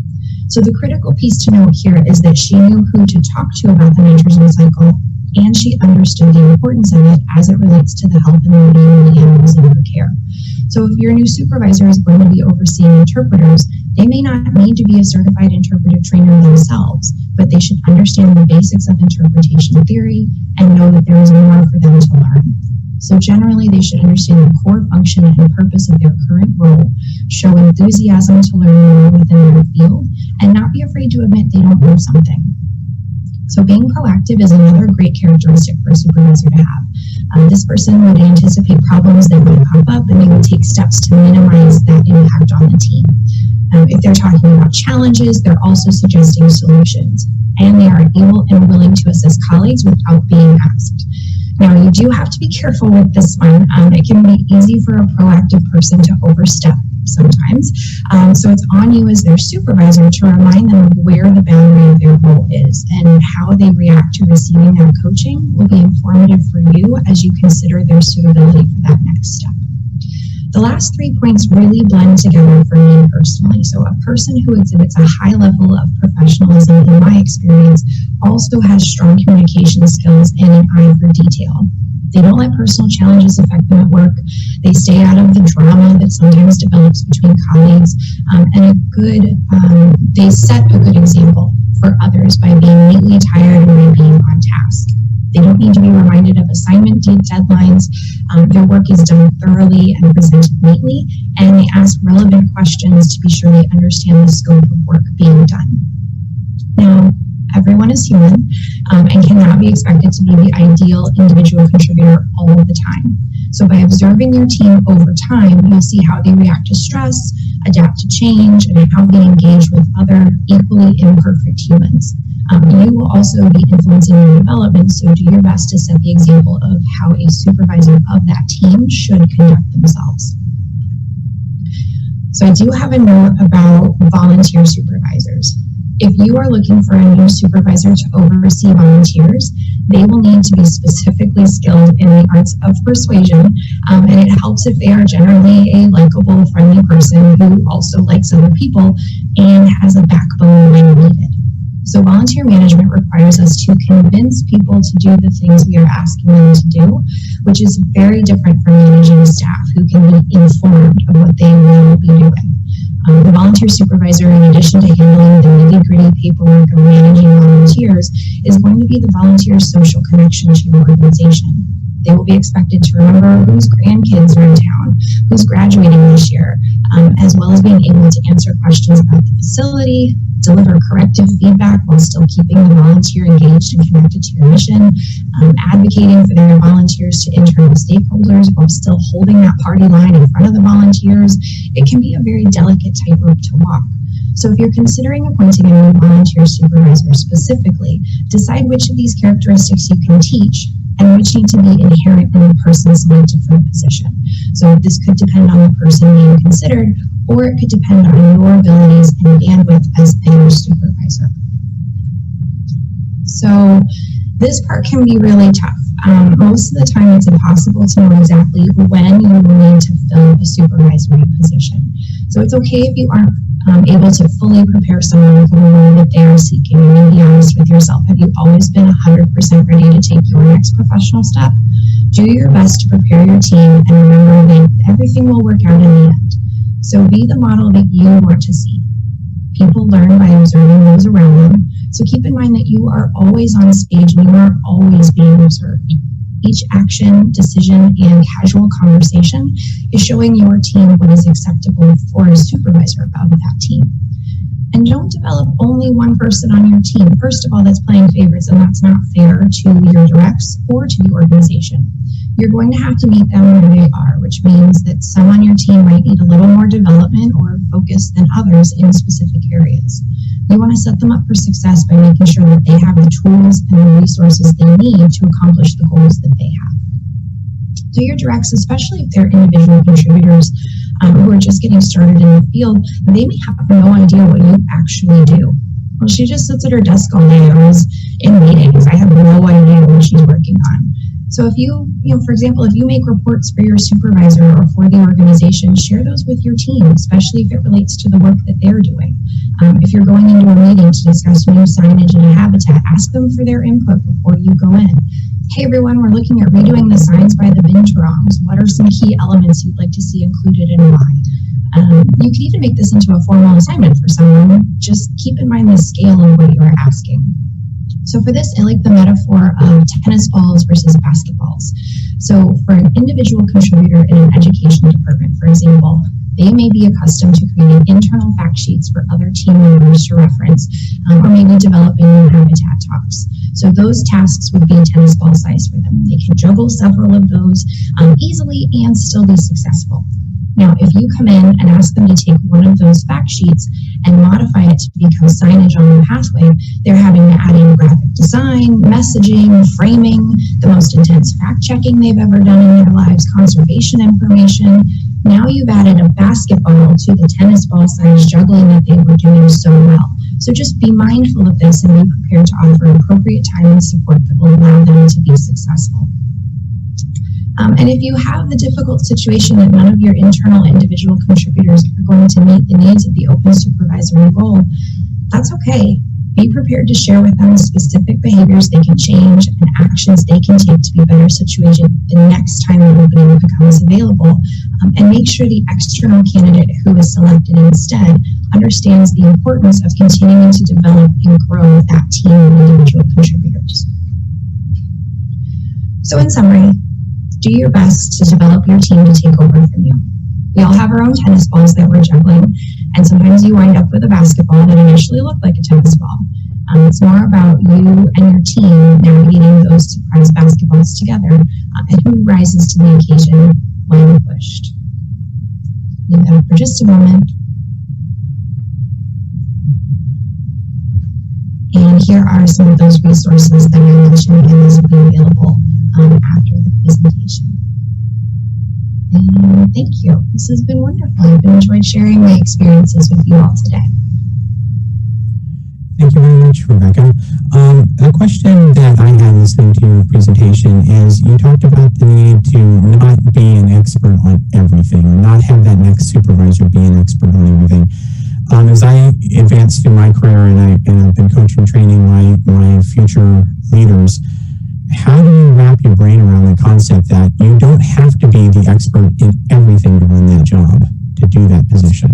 So the critical piece to note here is that she knew who to talk to about the nitrogen cycle, and she understood the importance of it as it relates to the health and well-being of the animals in her care. So if your new supervisor is going to be overseeing interpreters, they may not need to be a certified interpretive trainer themselves, but they should understand the basics of interpretation theory and know that there is more for them to learn. So generally, they should understand the core function and purpose of their current role, show enthusiasm to learn more within their field, and not be afraid to admit they don't know something. So being proactive is another great characteristic for a supervisor to have. This person would anticipate problems that would pop up, and they would take steps to minimize that impact on the team. If they're talking about challenges, they're also suggesting solutions, and they are able and willing to assist colleagues without being asked. Now, you do have to be careful with this one. It can be easy for a proactive person to overstep sometimes. So it's on you as their supervisor to remind them of where the boundary of their role is, and how they react to receiving that coaching will be informative for you as you consider their suitability for that next step. The last 3 points really blend together for me personally. So a person who exhibits a high level of professionalism, in my experience, also has strong communication skills and an eye for detail. They don't let personal challenges affect them at work. They stay out of the drama that sometimes develops between colleagues, and they set a good example for others by being neatly attired and by being on task. They don't need to be reminded of assignment deadlines. Their work is done thoroughly and presented neatly, and they ask relevant questions to be sure they understand the scope of work being done. Now, everyone is human and cannot be expected to be the ideal individual contributor all of the time. So by observing your team over time, you'll see how they react to stress, adapt to change, and how they engage with other equally imperfect humans. You will also be influencing your development, so do your best to set the example of how a supervisor of that team should conduct themselves. So I do have a note about volunteer supervisors. If you are looking for a new supervisor to oversee volunteers, they will need to be specifically skilled in the arts of persuasion, and it helps if they are generally a likable, friendly person who also likes other people and has a backbone when needed. So volunteer management requires us to convince people to do the things we are asking them to do, which is very different from managing staff who can be informed of what they will be doing. The volunteer supervisor, in addition to handling the nitty-gritty paperwork of managing volunteers, is going to be the volunteer's social connection to your organization. They will be expected to remember whose grandkids are in town, who's graduating this year, as well as being able to answer questions about the facility, deliver corrective feedback while still keeping the volunteer engaged and connected to your mission, advocating for their volunteers to internal stakeholders while still holding that party line in front of the volunteers. It can be a very delicate tightrope to walk. So if you're considering appointing a new volunteer supervisor specifically, decide which of these characteristics you can teach and which need to be inherent in the person selected for the position. So this could depend on the person being considered, or it could depend on your abilities and bandwidth as their supervisor. So this part can be really tough. Most of the time it's impossible to know exactly when you will need to fill a supervisory position. So it's okay if you aren't able to fully prepare someone for the role that they are seeking. And be honest with yourself. Have you always been 100% ready to take your next professional step? Do your best to prepare your team and remember that everything will work out in the end. So be the model that you want to see. People learn by observing those around them. So keep in mind that you are always on stage and you are always being observed. Each action, decision, and casual conversation is showing your team what is acceptable for a supervisor of that team. And don't develop only one person on your team. First of all, that's playing favorites, and that's not fair to your directs or to the organization. You're going to have to meet them where they are, which means that some on your team might need a little more development or focus than others in specific areas. You want to set them up for success by making sure that they have the tools and the resources they need to accomplish the goals that they have. So your directs, especially if they're individual contributors who are just getting started in the field, they may have no idea what you actually do. Well, she just sits at her desk all day or is in meetings. I have no idea what she's working on. So if you for example, if you make reports for your supervisor or for the organization, share those with your team, especially if it relates to the work that they're doing. If you're going into a meeting to discuss new signage in a habitat, ask them for their input before you go in. Hey everyone, we're looking at redoing the signs by the binturongs. What are some key elements you'd like to see included and why? You could even make this into a formal assignment for someone. Just keep in mind the scale of what you're asking. So for this, I like the metaphor of tennis balls versus basketballs. So for an individual contributor in an education department, for example, they may be accustomed to creating internal fact sheets for other team members to reference, or maybe developing new habitat talks. So those tasks would be tennis ball size for them. They can juggle several of those easily and still be successful. Now, if you come in and ask them to take one of those fact sheets and modify it to become signage on the pathway, they're having to add in graphic design, messaging, framing, the most intense fact-checking they've ever done in their lives, conservation information. Now you've added a basketball to the tennis ball size juggling that they were doing so well. So just be mindful of this and be prepared to offer appropriate time and support that will allow them to be successful. And if you have the difficult situation that none of your internal individual contributors are going to meet the needs of the open supervisory role, that's okay. Be prepared to share with them specific behaviors they can change and actions they can take to be better situated the next time an opening becomes available. And make sure the external candidate who is selected instead understands the importance of continuing to develop and grow that team of individual contributors. So in summary, do your best to develop your team to take over from you. We all have our own tennis balls that we're juggling, and sometimes you wind up with a basketball that initially looked like a tennis ball. It's more about you and your team navigating those surprise basketballs together and who rises to the occasion when pushed. Leave that up for just a moment. And here are some of those resources that I mentioned, and these will be available after the presentation. And thank you. This has been wonderful. I've enjoyed sharing my experiences with you all today. Thank you very much, Rebecca. A question that I had listening to your presentation is you talked about the need to not be an expert on everything, or not have that next supervisor be an expert on everything. As I advance through my career and I've been coaching and training my future leaders, how do you wrap your brain around the concept that you don't have to be the expert in everything to run that job, to do that position?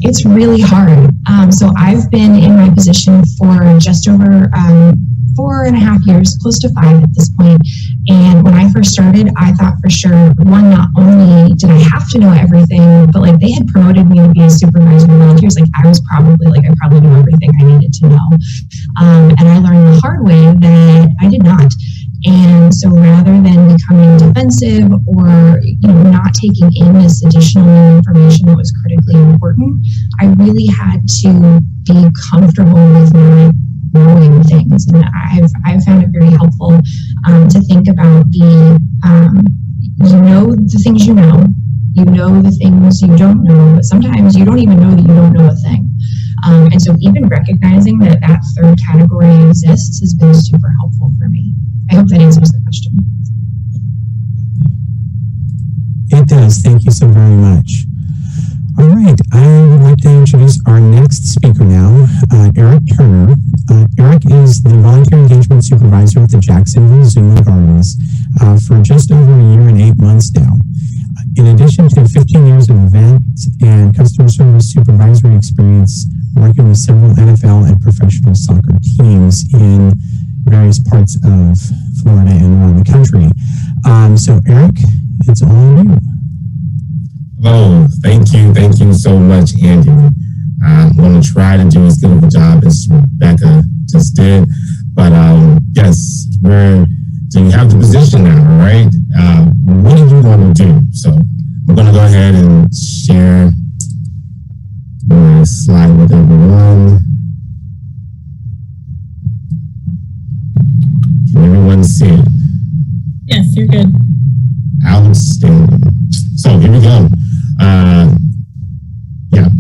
It's really hard. So I've been in my position for just over 4.5 years, close to 5 at this point. And when I first started, I thought for sure, one, not only did I have to know everything, but like they had promoted me to be a supervisor of volunteers. Like I probably knew everything I needed to know. And I learned the hard way that I did not. And so rather than becoming defensive or, not taking in this additional information that was critically important, I really had to be comfortable with not knowing things. And I've found it very helpful to think about the things you know the things you don't know, but sometimes you don't even know that you don't know a thing. And so even recognizing that third category exists has been super helpful for me. I hope that answers the question. It does. Thank you so very much. All right. I would like to introduce our next speaker now, Eric Turner. Eric is the Volunteer Engagement Supervisor at the Jacksonville Zuma Gardens for just over a year and 8 months now. In addition to 15 years of events and customer service supervisory experience working with several NFL and professional soccer teams in various parts of Florida and around the country. So Eric, it's all on you. Hello, thank you so much, Andy. I'm going to try to do as good of a job as Rebecca just did, but yes, so you have the position now, right? What are you going to do? So I'm going to go ahead and share my slide with everyone. Can everyone see it? Yes, you're good. Outstanding. So here we go.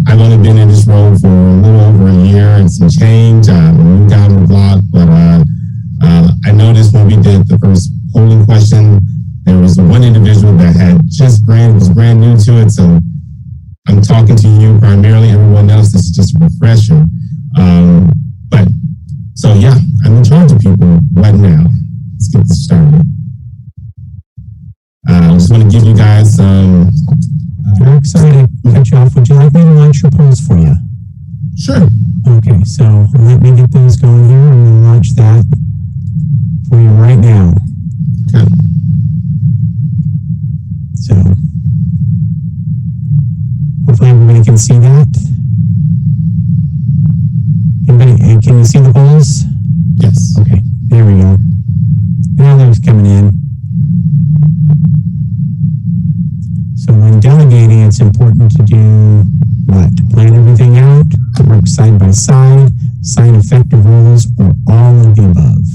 I've only been in this role for a little over a year and some change. Moved down the block, but I noticed when we did the first polling question, there was one individual that was brand new to it. So I'm talking to you primarily. Everyone else, this is just a refresher. I'm in charge of people right now. Let's get this started. I just want to give you guys some. Eric, sorry to cut you off. Would you like me to launch your polls for you? Sure. Okay, so let me get those going here. I'm going to launch that for you right now. Okay. So hopefully everybody can see that. Can you see the polls? Yes. Okay, there we go. Now they're coming in. So when delegating, it's important to do what? Plan everything out, work side by side, sign effective rules, or all of the above.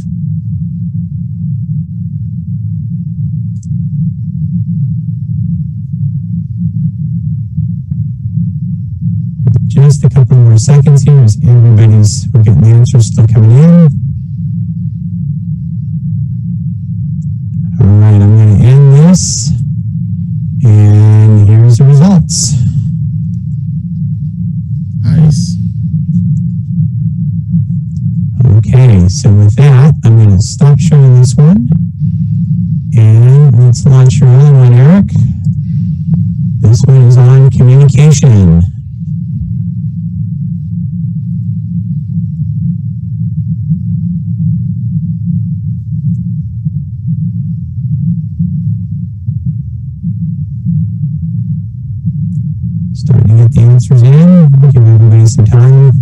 Just a couple more seconds here as we're getting the answers still coming in. All right, I'm going to end this. And here's the results. Nice. Okay, so with that, I'm going to stop showing this one. And let's launch your other one, Eric. This one is on communication. Starting to get the answers in. Give everybody some time.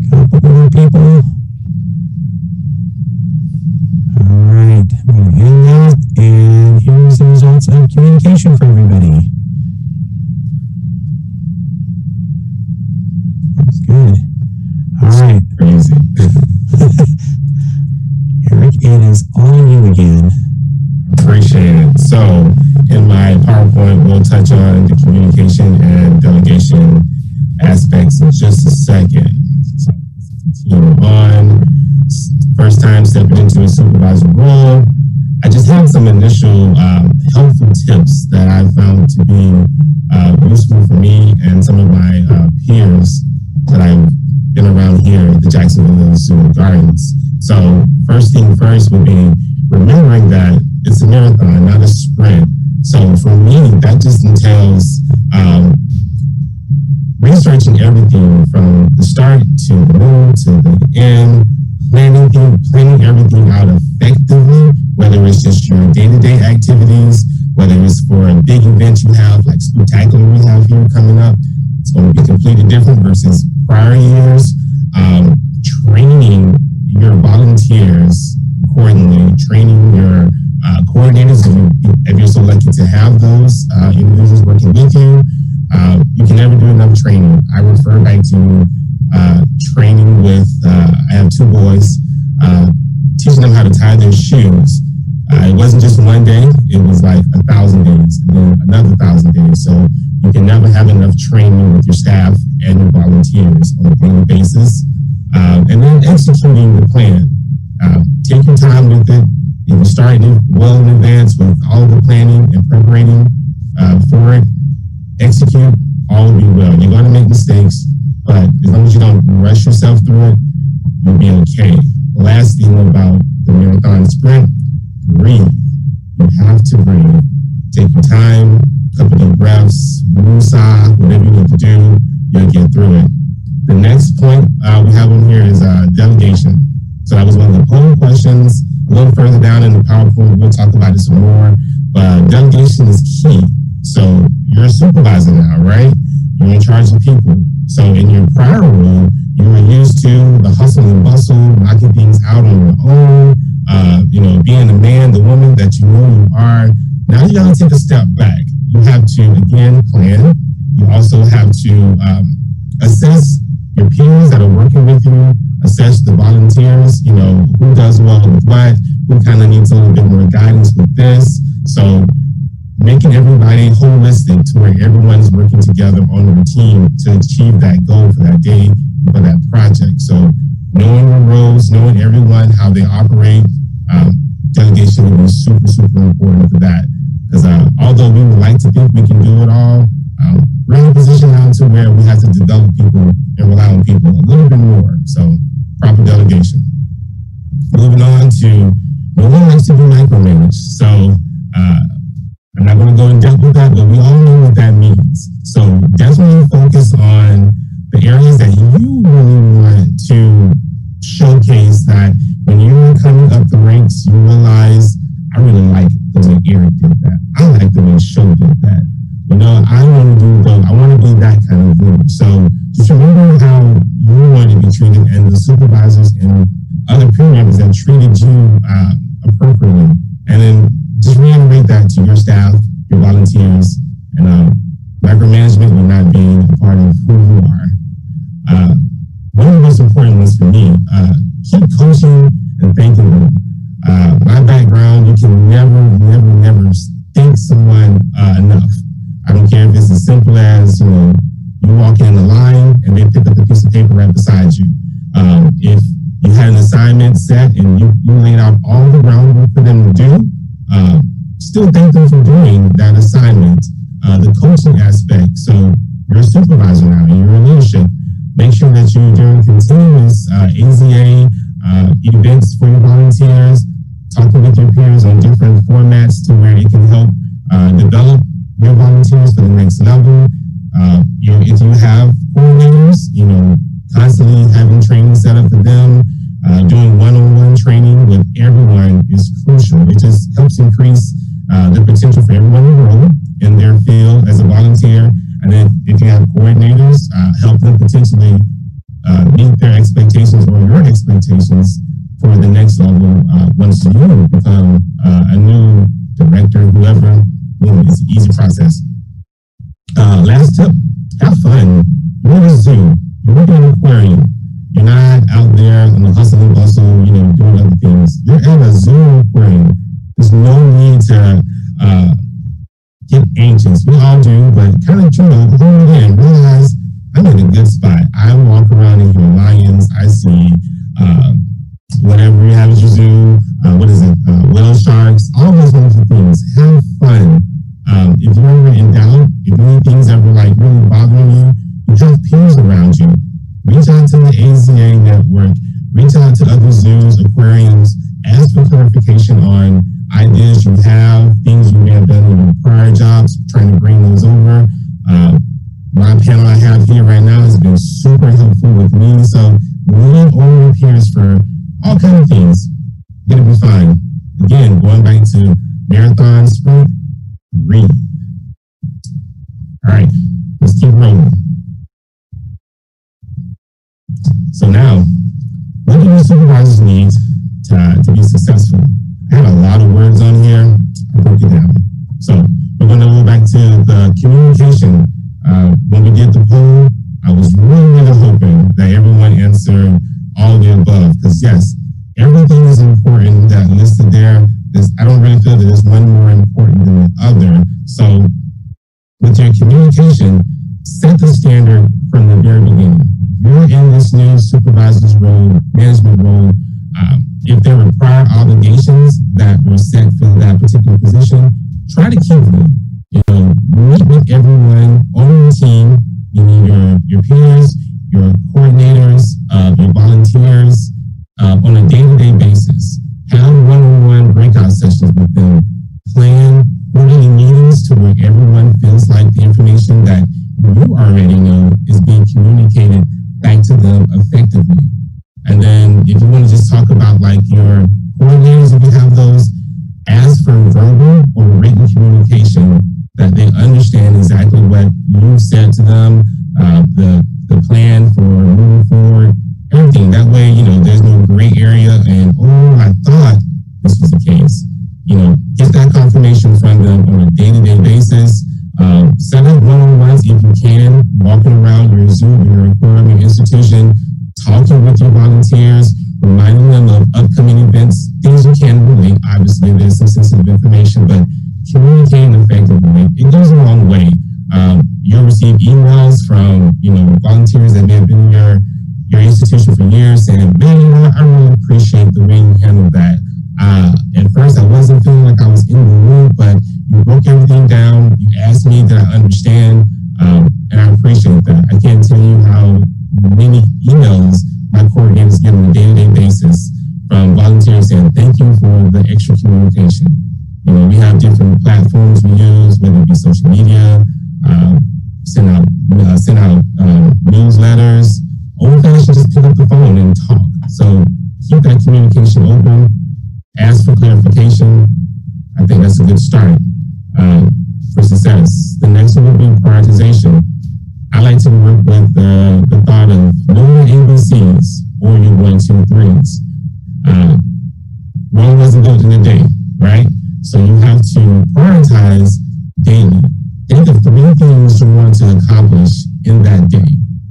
Couple more people. going to end that, and here's the results of communication for everybody. That's good. All right. Crazy. Eric, it is on you again. Appreciate it. So in my PowerPoint, we'll touch on the communication and delegation aspects in just a second. So let's continue on. First time stepping into a supervisor role. I just have some initial helpful tips that I found to be useful for me and some of my peers that I've been around here at the Jacksonville Zoo Gardens. So first thing first would be remembering that it's a marathon, not a sprint. So for me, that just entails researching everything from the start to the middle to the end, planning everything out effectively, whether it's just your day-to-day activities, whether it's for a big event you have, like Spectacular we have here coming up. It's going to be completely different versus prior years. Training your volunteers accordingly, training your coordinators, if you're so lucky to have those individuals working with you. You can never do enough training. I refer back to training with, I have two boys, teaching them how to tie their shoes. It wasn't just one day, it was like 1,000 days and then another 1,000 days. So you can never have enough training with your staff and your volunteers on a daily basis. And then executing the plan. Take your time with it. If you start well in advance with all of the planning and preparing for it, execute, all will be well. You're going to make mistakes, but as long as you don't rush yourself through it, you'll be okay. The last thing about the marathon sprint, breathe. You have to breathe. Take your time, couple deep breaths, woosah, whatever you need to do, you'll get through it. The next point we have on here is delegation. So that was one of the poll questions. A little further down in the PowerPoint, we'll talk about it some more, but delegation is key. So you're a supervisor now, right? You're in charge of people. So in your prior role, you were used to the hustle and bustle, knocking things out on your own, being the man, the woman that you know you are. Now you gotta take a step back. You have to, again, plan. You also have to assess your peers that are working with you, assess the volunteers, who does well with what, who kind of needs a little bit more guidance with this. So making everybody holistic to where everyone's working together on your team to achieve that goal for that day, for that project. So knowing your roles, knowing everyone, how they operate, delegation will be super, super important for that. Because although we would like to think we can do it all, we're in a position now to where we have to develop people and rely on people a little bit more. So proper delegation. Moving on to, no one likes to be micromanaged. So I'm not going to go in depth with that, but we all know what that means. So definitely focus on the areas that you really want to showcase that when you're coming up the ranks, you realize, I really like the way Eric did that. I like the way Sho did that. I want to be that kind of leader. So just remember how you want to be treated and the supervisors and other peer members that treated you appropriately. And then just reiterate that to your staff, your volunteers, and micromanagement will not be a part of who you are. One of the most important ones for me, keep coaching and thanking them. My background, you can never thank someone enough. I don't care if it's as simple as, you walk in the line and they pick up a piece of paper right beside you. If you had an assignment set and you laid out all the groundwork for them to do, still thank them for doing that assignment. The coaching aspect, so you're a supervisor now, and you're in leadership. Make sure that you're doing continuous AZA events for your volunteers, talking with your peers on different formats to where it can help develop your volunteers for the next level. If you have coordinators, constantly having training set up for them, doing one-on-one training with everyone is crucial. It just helps increase the potential for everyone to grow in their field as a volunteer. And then if you have coordinators, help them potentially meet their expectations or your expectations for the next level once you boom, become a new director, whoever. Boom, it's an easy process. Last tip, have fun. You're in a zoo. You're in an aquarium. You're not out there on the hustle and bustle, doing other things. You're in a zoo aquarium. There's no need to get anxious. We all do, but kind of, hold it in. Realize I'm in a good spot. I walk around and hear lions. I see whatever you have at your zoo. Whale sharks, all those wonderful things. Have fun. If you're ever in doubt, if anything's ever really bothering you, you have peers around you. Reach out to the AZA network, reach out to other zoos, aquariums, ask for clarification on ideas you have, things you may have done in your prior jobs, trying to bring those over. My panel I have here right now has been super helpful with me, so lean on your peers for all kinds of things. It'll be fine. Again, going back to marathon sprint, breathe. All right, let's keep rolling. So now, what do your supervisors need to be successful? I had a lot of words on here. I broke it down. So we're going to go back to the communication. When we did the poll, I was really hoping that everyone answered all of the above. Because yes, everything is important that listed there. I don't really feel that there's one more important than the other. So with your communication, set the standard from the very beginning. You're in this new supervisor's role, management role. If there were prior obligations that were set for that particular position, try to keep them. Meet with everyone on your team, meaning your peers, your coordinators, your volunteers, on a day-to-day basis. Have one-on-one breakout sessions with them. Plan quarterly meetings to where everyone feels like the information that you already know is being communicated back to them effectively. And then if you want to just talk about your coordinators, if you have those, ask for verbal or written communication that they understand exactly what you said to them, the plan for moving forward, everything. That way, there's no gray area and, I thought this was the case. Get that confirmation from them on a day-to-day basis. Set up one-on-ones if you can, walking around your zoo, your aquarium, your institution, talking with your volunteers, reminding them of upcoming events, things you can relate. Obviously, there's some sensitive information, but communicating effectively, it goes a long way. You'll receive emails from, volunteers that may have been in your institution for years saying, man, I really appreciate the way you handled that. At first, I wasn't feeling like I was in the loop, but you broke everything down. You asked me that I understand, and I appreciate that. I can't tell you how many emails my coordinators get on a day-to-day basis from volunteers saying, thank you for the extra communication. We have different platforms we use, whether it be social media, send out newsletters. Old-fashioned, just pick up the phone and talk. So keep that communication open. Ask for clarification. I think that's a good start for success. The next one would be prioritization. I like to work with the thought of know your ABCs or your 1, 2, 3s. Rome wasn't built in a day, right? So you have to prioritize daily. Think of 3 things you want to accomplish in that day.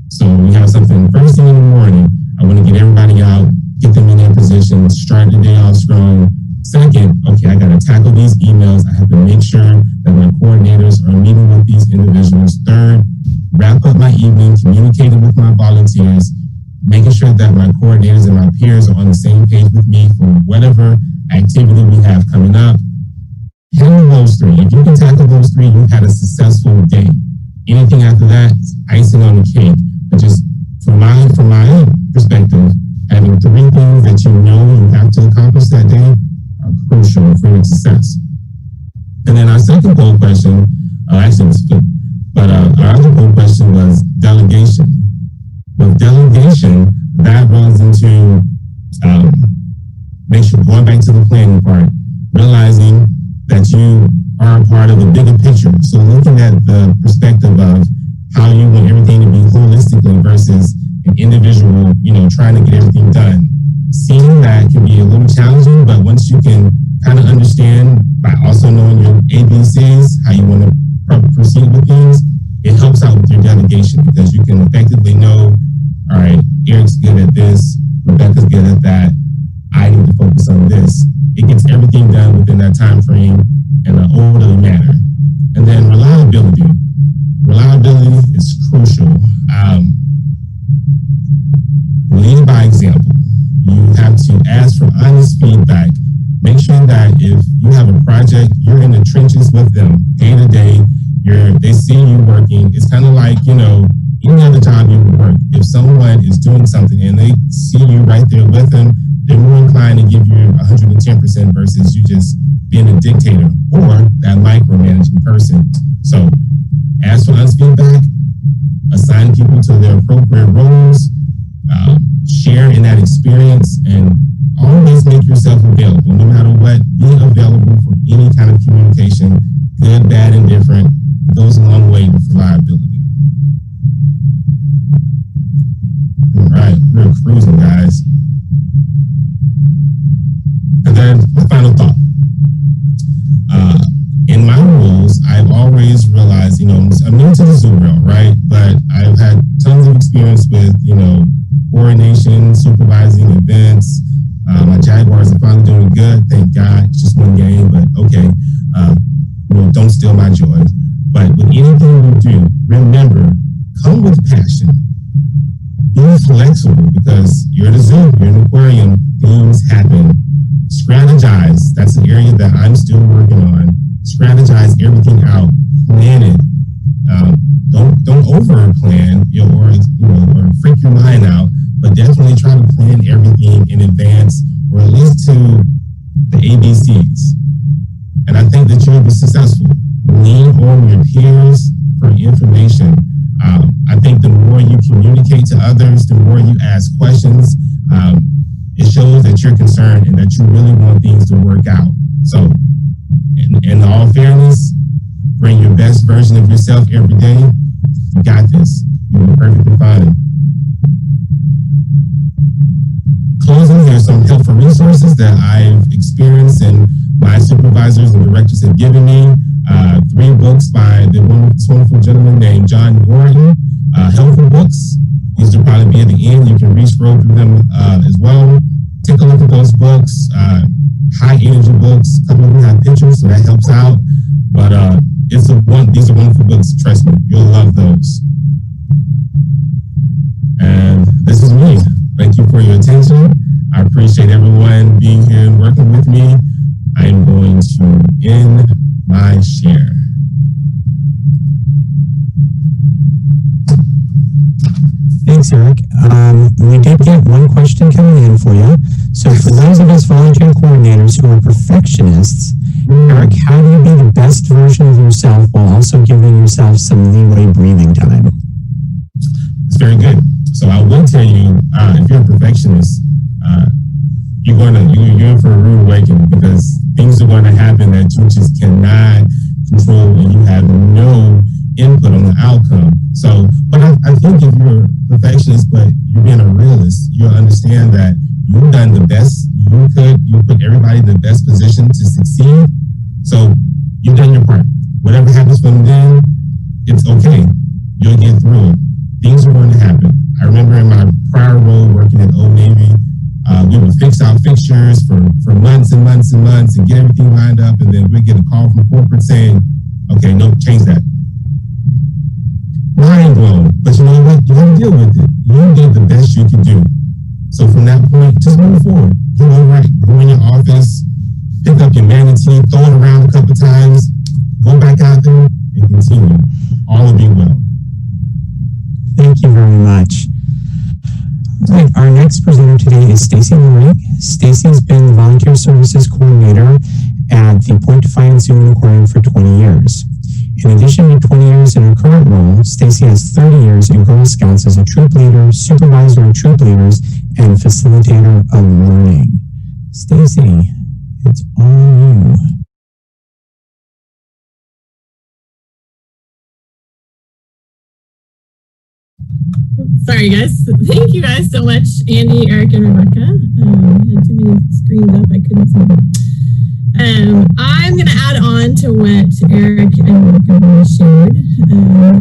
So we have something first thing in the morning. I want to get everybody out, get them in their position, start the day off strong. Second, okay, I got to tackle these emails. I have to make sure that my coordinators are meeting with these individuals. Third, wrap up my evening, communicating with my volunteers, making sure that my coordinators and my peers are on the same page with me for whatever activity we have coming up. Handle those 3. If you can tackle those 3, you've had a successful day. Anything after that, icing on the cake. But just from my perspective, having 3 things that you have to accomplish that day are crucial for your success. And then our second poll question, actually it was flipped, but our other poll question was delegation. With delegation, that runs into make sure going back to the planning part, realizing that you are a part of the bigger picture. So looking at the perspective of how you want everything to be holistically versus an individual, trying to get everything done. seeing that can be a little challenging, but once you can kind of understand by also knowing your ABCs, how you want to proceed with things, it helps out with your delegation because you can effectively know, all right, Eric's good at this, Rebecca's good at that, I need to focus on this. It gets everything done within that time frame in an orderly manner. And then reliability. Reliability is crucial. Lead by example. You have to ask for honest feedback. Make sure that if you have a project, you're in the trenches with them day to day. They see you working. It's kind of like, any other job you would work. If someone is doing something and they see you right there with them, they're more inclined to give you 110% versus you just being a dictator or that micromanaging person. So ask for honest feedback, assign people to their appropriate roles, share in that experience, and always make yourself available. No matter what, be available for any kind of communication, good, bad, and different. It goes a long way with reliability. All right, we're cruising, guys. And then my final thought. In my roles, I've always realized, I'm new to the Zoom world, right? But I've had tons of experience with, coordination, supervising events. My Jaguars are finally doing good, thank God. It's just one game, but okay. Don't steal my joy. But with anything you do, remember, come with passion. Be flexible because you're at a zoo, you're in an aquarium, things happen. Strategize. That's an area that I'm still working on. Strategize everything out. Plan it. Don't over plan, or freak your mind out. But definitely try to plan everything in advance, or at least to the ABCs. And I think that you'll be successful. Lean on your peers for information. I think the more you communicate to others, the more you ask questions, it shows that you're concerned and that you really want things to work out. So, in all fairness, bring your best version of yourself every day. You got this. You'll be perfectly fine. Closing, here's some helpful resources that I've experienced and my supervisors and directors have given me. 3 books by this wonderful gentleman named John Gordon. Helpful books. These will probably be at the end. You can re-scroll through them as well. Take a look at those books. High energy books. A couple of them have pictures, so that helps out. But these are wonderful books. Trust me, you'll love those. And this is me. Thank you for your attention. I appreciate everyone being here and working with me. I am going to end my share. Thanks, Eric. We did get one question coming in for you. So for those of us volunteer coordinators who are perfectionists, Eric, how do you be the best version of yourself while also giving yourself some leeway breathing time? It's very good. So I will tell you, if you're a perfectionist, you're in for a rude awakening because things are going to happen that you just cannot control and you have no input on the outcome. So, but I think if you're a perfectionist, but you're being a realist, you'll understand that you've done the best you could. You put everybody in the best position to succeed. So you've done your part. Whatever happens from then, it's okay. You'll get through it. Things are going to happen. I remember in my prior role working at Old Navy, we would fix our fixtures for months and months and months and get everything lined up, and then we'd get a call from corporate saying, okay, no, change that. Mind blown. But you know what? You have to deal with it. You did the best you could do. So from that point, just move forward. Get over it. Go in your office, pick up your manatee, throw it around a couple times, go back out there and continue. All will be well. Thank you very much. All right, our next presenter today is Stacy Lurie. Stacy's been the Volunteer Services Coordinator at the Point Defiance Zoo and Aquarium for 20 years. In addition to 20 years in her current role, Stacy has 30 years in Girl Scouts as a troop leader, supervisor of troop leaders, and facilitator of learning. Stacy, it's all you. Sorry, guys. Thank you guys so much, Andy, Eric, and Rebecca. I had too many screens up. I couldn't see them. I'm going to add on to what Eric and Rebecca shared.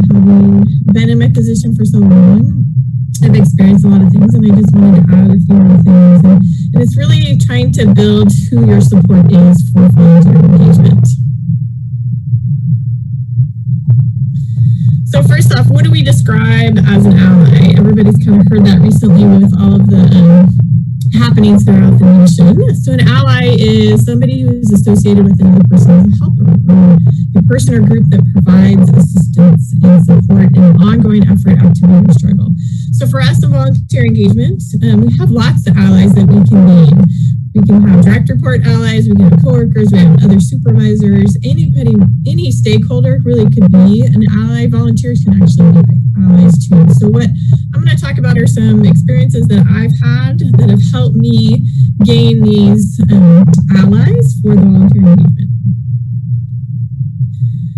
Having been in my position for so long, I've experienced a lot of things, and I just wanted to add a few more things. And it's really trying to build who your support is for volunteer engagement. So first off, what do we describe as an ally? Everybody's kind of heard that recently with all of the happenings throughout the nation. So an ally is somebody who is associated with another person as a helper, or a person or group that provides assistance and support in an ongoing effort, activity, or struggle. So for us in volunteer engagement, we have lots of allies that we can name. We can have direct report allies, we can have coworkers, we have other supervisors, anybody, any stakeholder really could be an ally. Volunteers can actually be allies too. So what I'm going to talk about are some experiences that I've had that have helped me gain these allies for the volunteer engagement.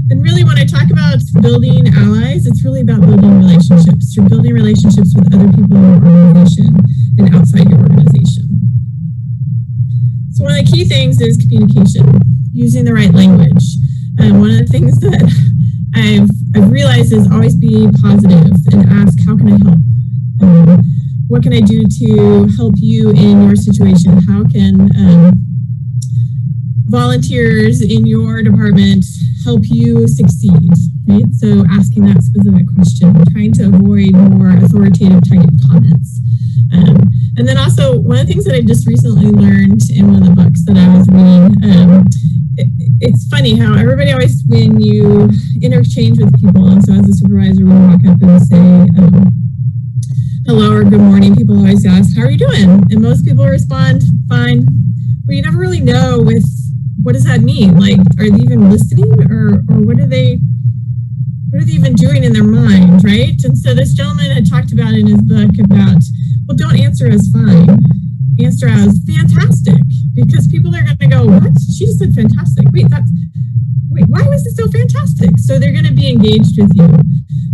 And really when I talk about building allies, it's really about building relationships. You're building relationships with other people in your organization and outside your organization. So one of the key things is communication, using the right language. One of the things that I've realized is always be positive and ask, how can I help? What can I do to help you in your situation? How can volunteers in your department help you succeed? Right? So asking that specific question, trying to avoid more authoritative type comments. And then also, one of the things that I just recently learned in one of the books that I was reading, it's funny how everybody always, when you interchange with people, and so as a supervisor, we walk up and say, hello or good morning, people always ask, how are you doing? And most people respond, fine. Well, you never really know with, what does that mean? Like, are they even listening, or what are they even doing in their mind, right? And so this gentleman had talked about in his book about, well, don't answer as fine, answer as fantastic, because people are going to go, what? She just said fantastic. Wait, why was it so fantastic? So they're going to be engaged with you.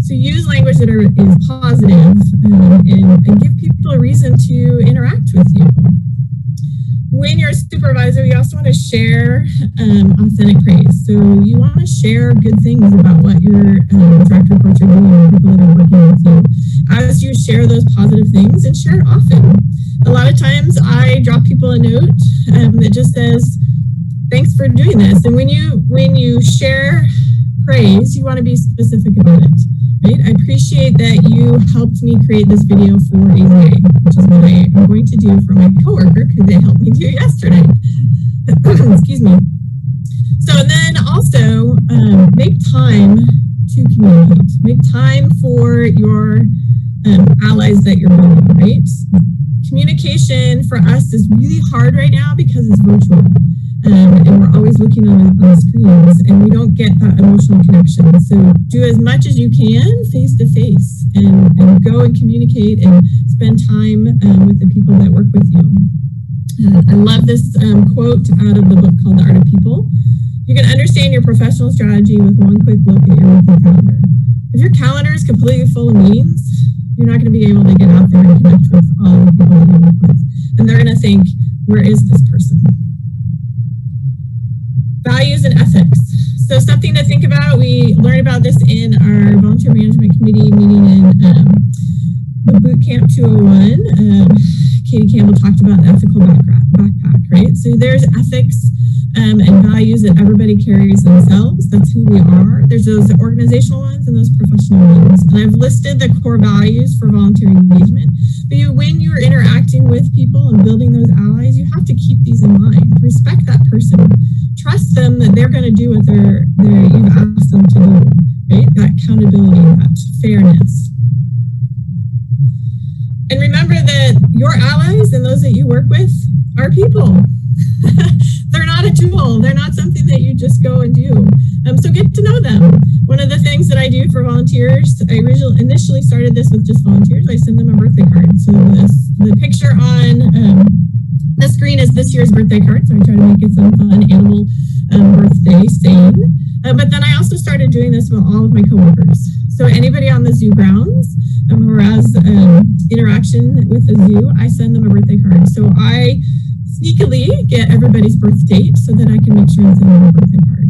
So use language that is positive and give people a reason to interact with you. When you're a supervisor, you also want to share authentic praise. So you want to share good things about what your direct reports are doing, people that are working with you. As you share those positive things, and share it often. A lot of times I drop people a note that just says, thanks for doing this. And when you share praise, you want to be specific about it. Right? I appreciate that you helped me create this video for AZA, which is what I am going to do for my coworker, who they helped me do yesterday. Excuse me. So then also make time to communicate. Make time for your allies that you're building, right? Communication for us is really hard right now because it's virtual. And we're always looking on screens, and we don't get that emotional connection. So do as much as you can face to face, and go and communicate and spend time with the people that work with you. I love this quote out of the book called The Art of People. You can understand your professional strategy with one quick look at your weekly calendar. If your calendar is completely full of meetings, you're not going to be able to get out there and connect with all the people that you work with. And they're going to think, where is this person? Values and ethics. So something to think about. We learned about this in our volunteer management committee meeting in the boot camp 201. Katie Campbell talked about the ethical backpack, right? So there's ethics and values that everybody carries themselves. That's who we are. There's those organizational ones and those professional ones. And I've listed the core values for volunteer engagement. But when you're interacting with people and building those allies, you have to keep these in mind. Respect that person. Trust them that they're going to do what you've asked them to do, right? That accountability, that fairness. And remember that your allies and those that you work with are people. They're not a tool. They're not something that you just go and do. So get to know them. One of the things that I do for volunteers, I initially started this with just volunteers. I send them a birthday card. So the picture on the screen is this year's birthday card. So I try to make it some fun animal birthday saying. But then I also started doing this with all of my coworkers. So anybody on the zoo grounds, or as interaction with the zoo, I send them a birthday card. So I sneakily get everybody's birth date so that I can make sure and send them a birthday card.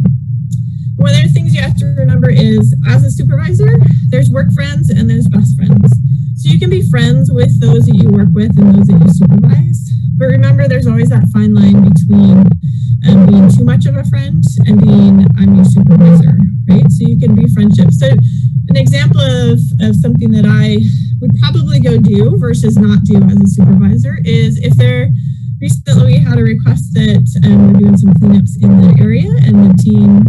One of the things you have to remember is, as a supervisor, there's work friends and there's best friends. So you can be friends with those that you work with and those that you supervise. But remember, there's always that fine line between being too much of a friend and being, I'm your supervisor, right? So you can be friendship. So an example of something that I would probably go do versus not do as a supervisor is if recently we had a request that we're doing some cleanups in the area, and the team,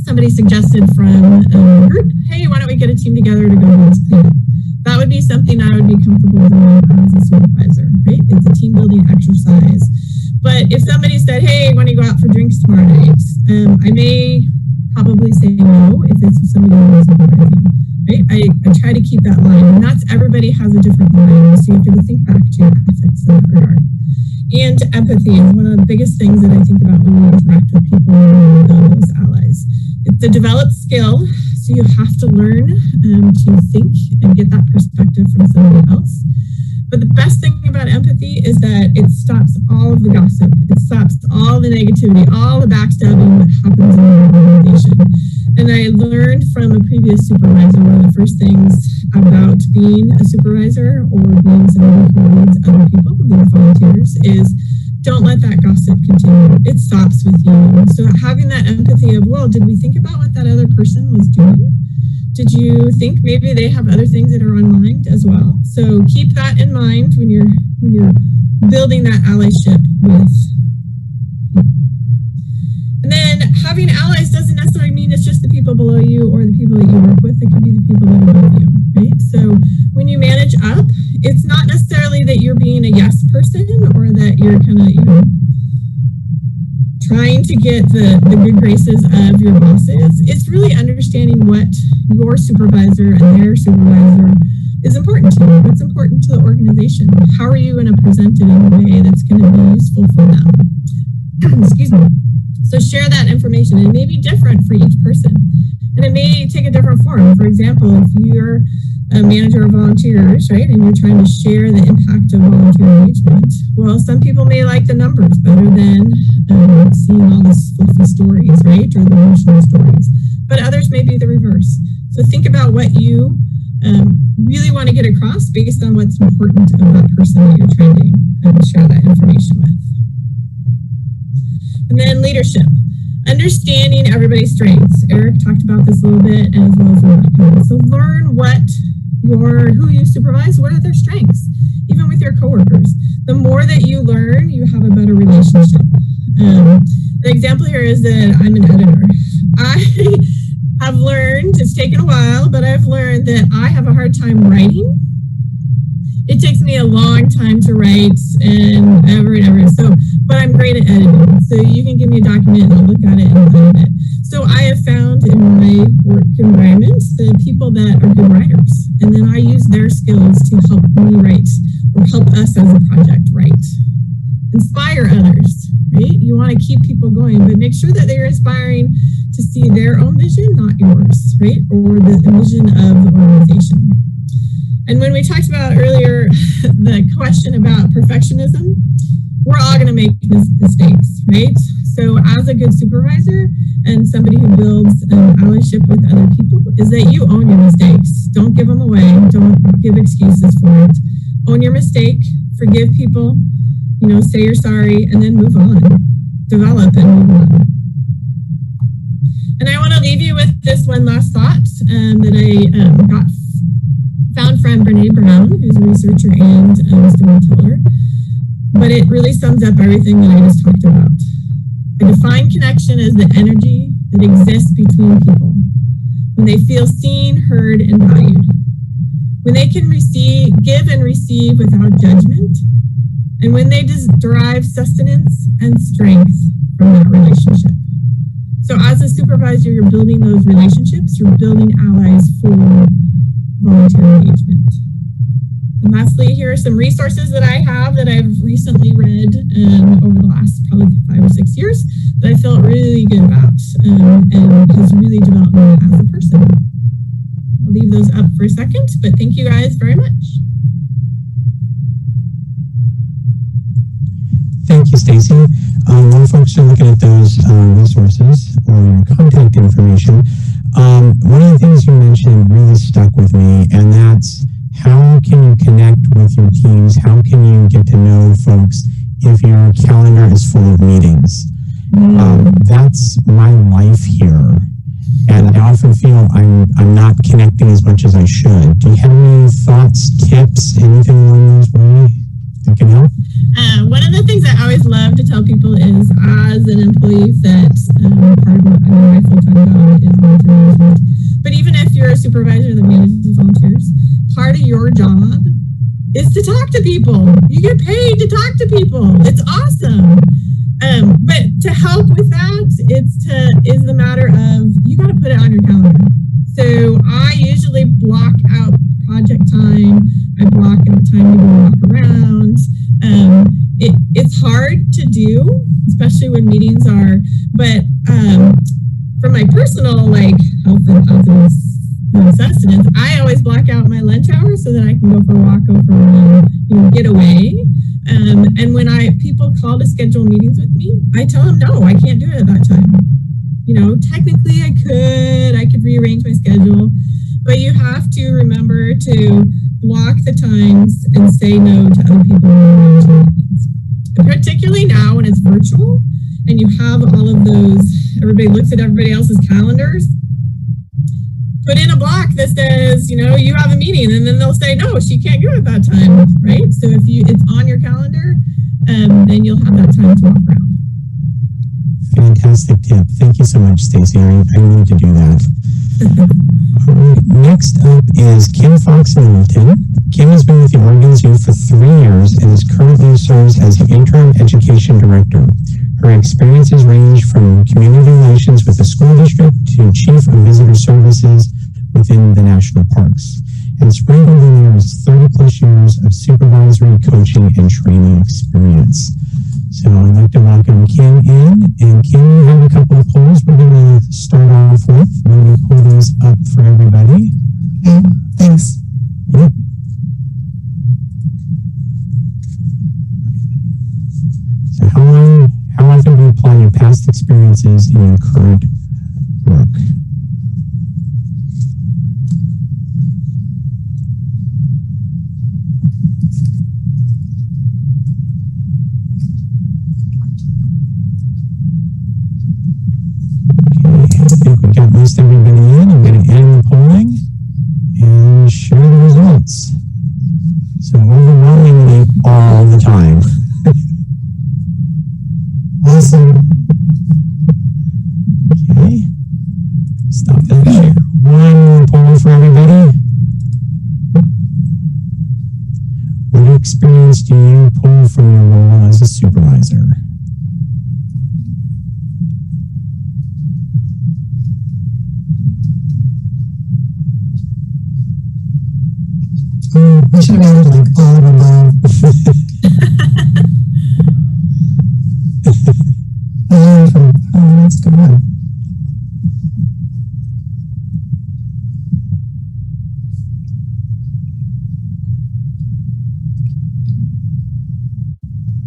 somebody suggested from a group, hey, why don't we get a team together to go do this cleanup? That would be something I would be comfortable doing as a supervisor, right? It's a team building exercise. But if somebody said, hey, why don't you go out for drinks tomorrow night? I may probably say no if it's somebody who's supervising, right? I try to keep that line, and that's, everybody has a different line, so you have to think back to your ethics in that regard. And empathy is one of the biggest things that I think about when we interact with people and build those allies. It's a developed skill, so you have to learn to think and get that perspective from somebody else. But the best thing about empathy is that it stops all of the gossip. It stops all the negativity, all the backstabbing that happens in your organization. And I learned from a previous supervisor, one of the first things about being a supervisor or being somebody who leads other people, who leads volunteers, is don't let that gossip continue. It stops with you. So having that empathy of, well, did we think about what that other person was doing? Did you think maybe they have other things that are on mind as well? So keep that in mind when you're building that allyship with people. And then having allies doesn't necessarily mean it's just the people below you or the people that you work with. It can be the people that are above you, right? So when you manage up, it's not necessarily that you're being a yes person or that you're kind of, trying to get the good graces of your bosses. It's really understanding what your supervisor and their supervisor is important to you. What's important to the organization? How are you going to present it in a way that's going to be useful for them? Excuse me. So share that information. It may be different for each person, and it may take a different form. For example, if you're a manager of volunteers, right, and you're trying to share the impact of volunteer engagement, well, some people may like the numbers better than seeing all these fluffy stories, right, or the emotional stories. But others may be the reverse. So think about what you really want to get across based on what's important of that person that you're trying to share that information with. And then leadership, understanding everybody's strengths. Eric talked about this a little bit, as well as Rebecca. So learn who you supervise, what are their strengths, even with your coworkers. The more that you learn, you have a better relationship. The example here is that I'm an editor. I have learned, it's taken a while, but I've learned that I have a hard time writing. It takes me a long time to write and ever. So, but I'm great at editing. So you can give me a document and I'll look at it and edit it. So I have found in my work environment the people that are good writers, and then I use their skills to help me write or help us as a project write. Inspire others, right? You want to keep people going, but make sure that they're inspiring to see their own vision, not yours, right? Or the vision of the organization. And when we talked about earlier the question about perfectionism, we're all going to make mistakes, right? So as a good supervisor and somebody who builds an allyship with other people is that you own your mistakes. Don't give them away. Don't give excuses for it. Own your mistake, forgive people, say you're sorry, and then move on. Develop and move on. And I want to leave you with this one last thought that I found from Brene Brown, who's a researcher and storyteller. But it really sums up everything that I just talked about. I define connection as the energy that exists between people when they feel seen, heard, and valued. When they can give and receive without judgment, and when they derive sustenance and strength from that relationship. So as a supervisor, you're building those relationships, you're building allies for volunteer engagement. And lastly, here are some resources that I have that I've recently read over the last probably 5 or 6 years that I felt really good about and has really developed me as a person. I'll I'll leave those up for a second, but thank you guys very much. Thank you, Stacy. While folks are looking at those resources or your contact information, one of the things you mentioned really stuck with me, and that's how can you connect with your teams? How can you get to know folks if your calendar is full of meetings? That's my life here. And I often feel I'm not connecting as much as I should. Do you have any thoughts, tips, anything along those ways that can help? One of the things I always love to tell people is, as an employee that part of my full-time job is volunteer management, but even if you're a supervisor that manages volunteers, part of your job is to talk to people. You get paid to talk to people. It's awesome. But to help with that, is the matter of, you got to put it on your calendar. So I usually block out project time. I block out time to go walk around. It's hard to do, especially when meetings are, but for my personal health and positive sustenance, I always block out my lunch hour so that I can go for a walk, go for a get away. And when people call to schedule meetings with me, I tell them, no, I can't do it at that time. Technically I could rearrange my schedule, but you have to remember to block the times and say no to other people who are arranging meetings. And particularly now when it's virtual and you have all of those, everybody looks at everybody else's calendars, put in a block that says, you have a meeting, and then they'll say, no, she can't go at that time, right? So if it's on your calendar, then you'll have that time to walk around. Fantastic tip. Thank you so much, Stacy. I need to do that. All right. Next up is Kim Fox Middleton. Kim has been with the Oregon Zoo for 3 years and is currently serves as the interim education director. Her experiences range from community relations with the school district to chief of visitor services within the national parks. And sprinkled in there is 30 plus years of supervisory, coaching, and training experience. So I'd like to welcome Kim in. And Kim, you have a couple of polls we're going to start off with. Let me pull those up for everybody. Okay, thanks. Yep. So how often do you apply your past experiences in your current work? I think we got most everybody in. I'm going to end the polling and share the results. So overwhelmingly all the time. Awesome. Okay. Stop that share. One more poll for everybody. What experience do you pull from your role as a supervisor? I should have added all of them above. That's a good one.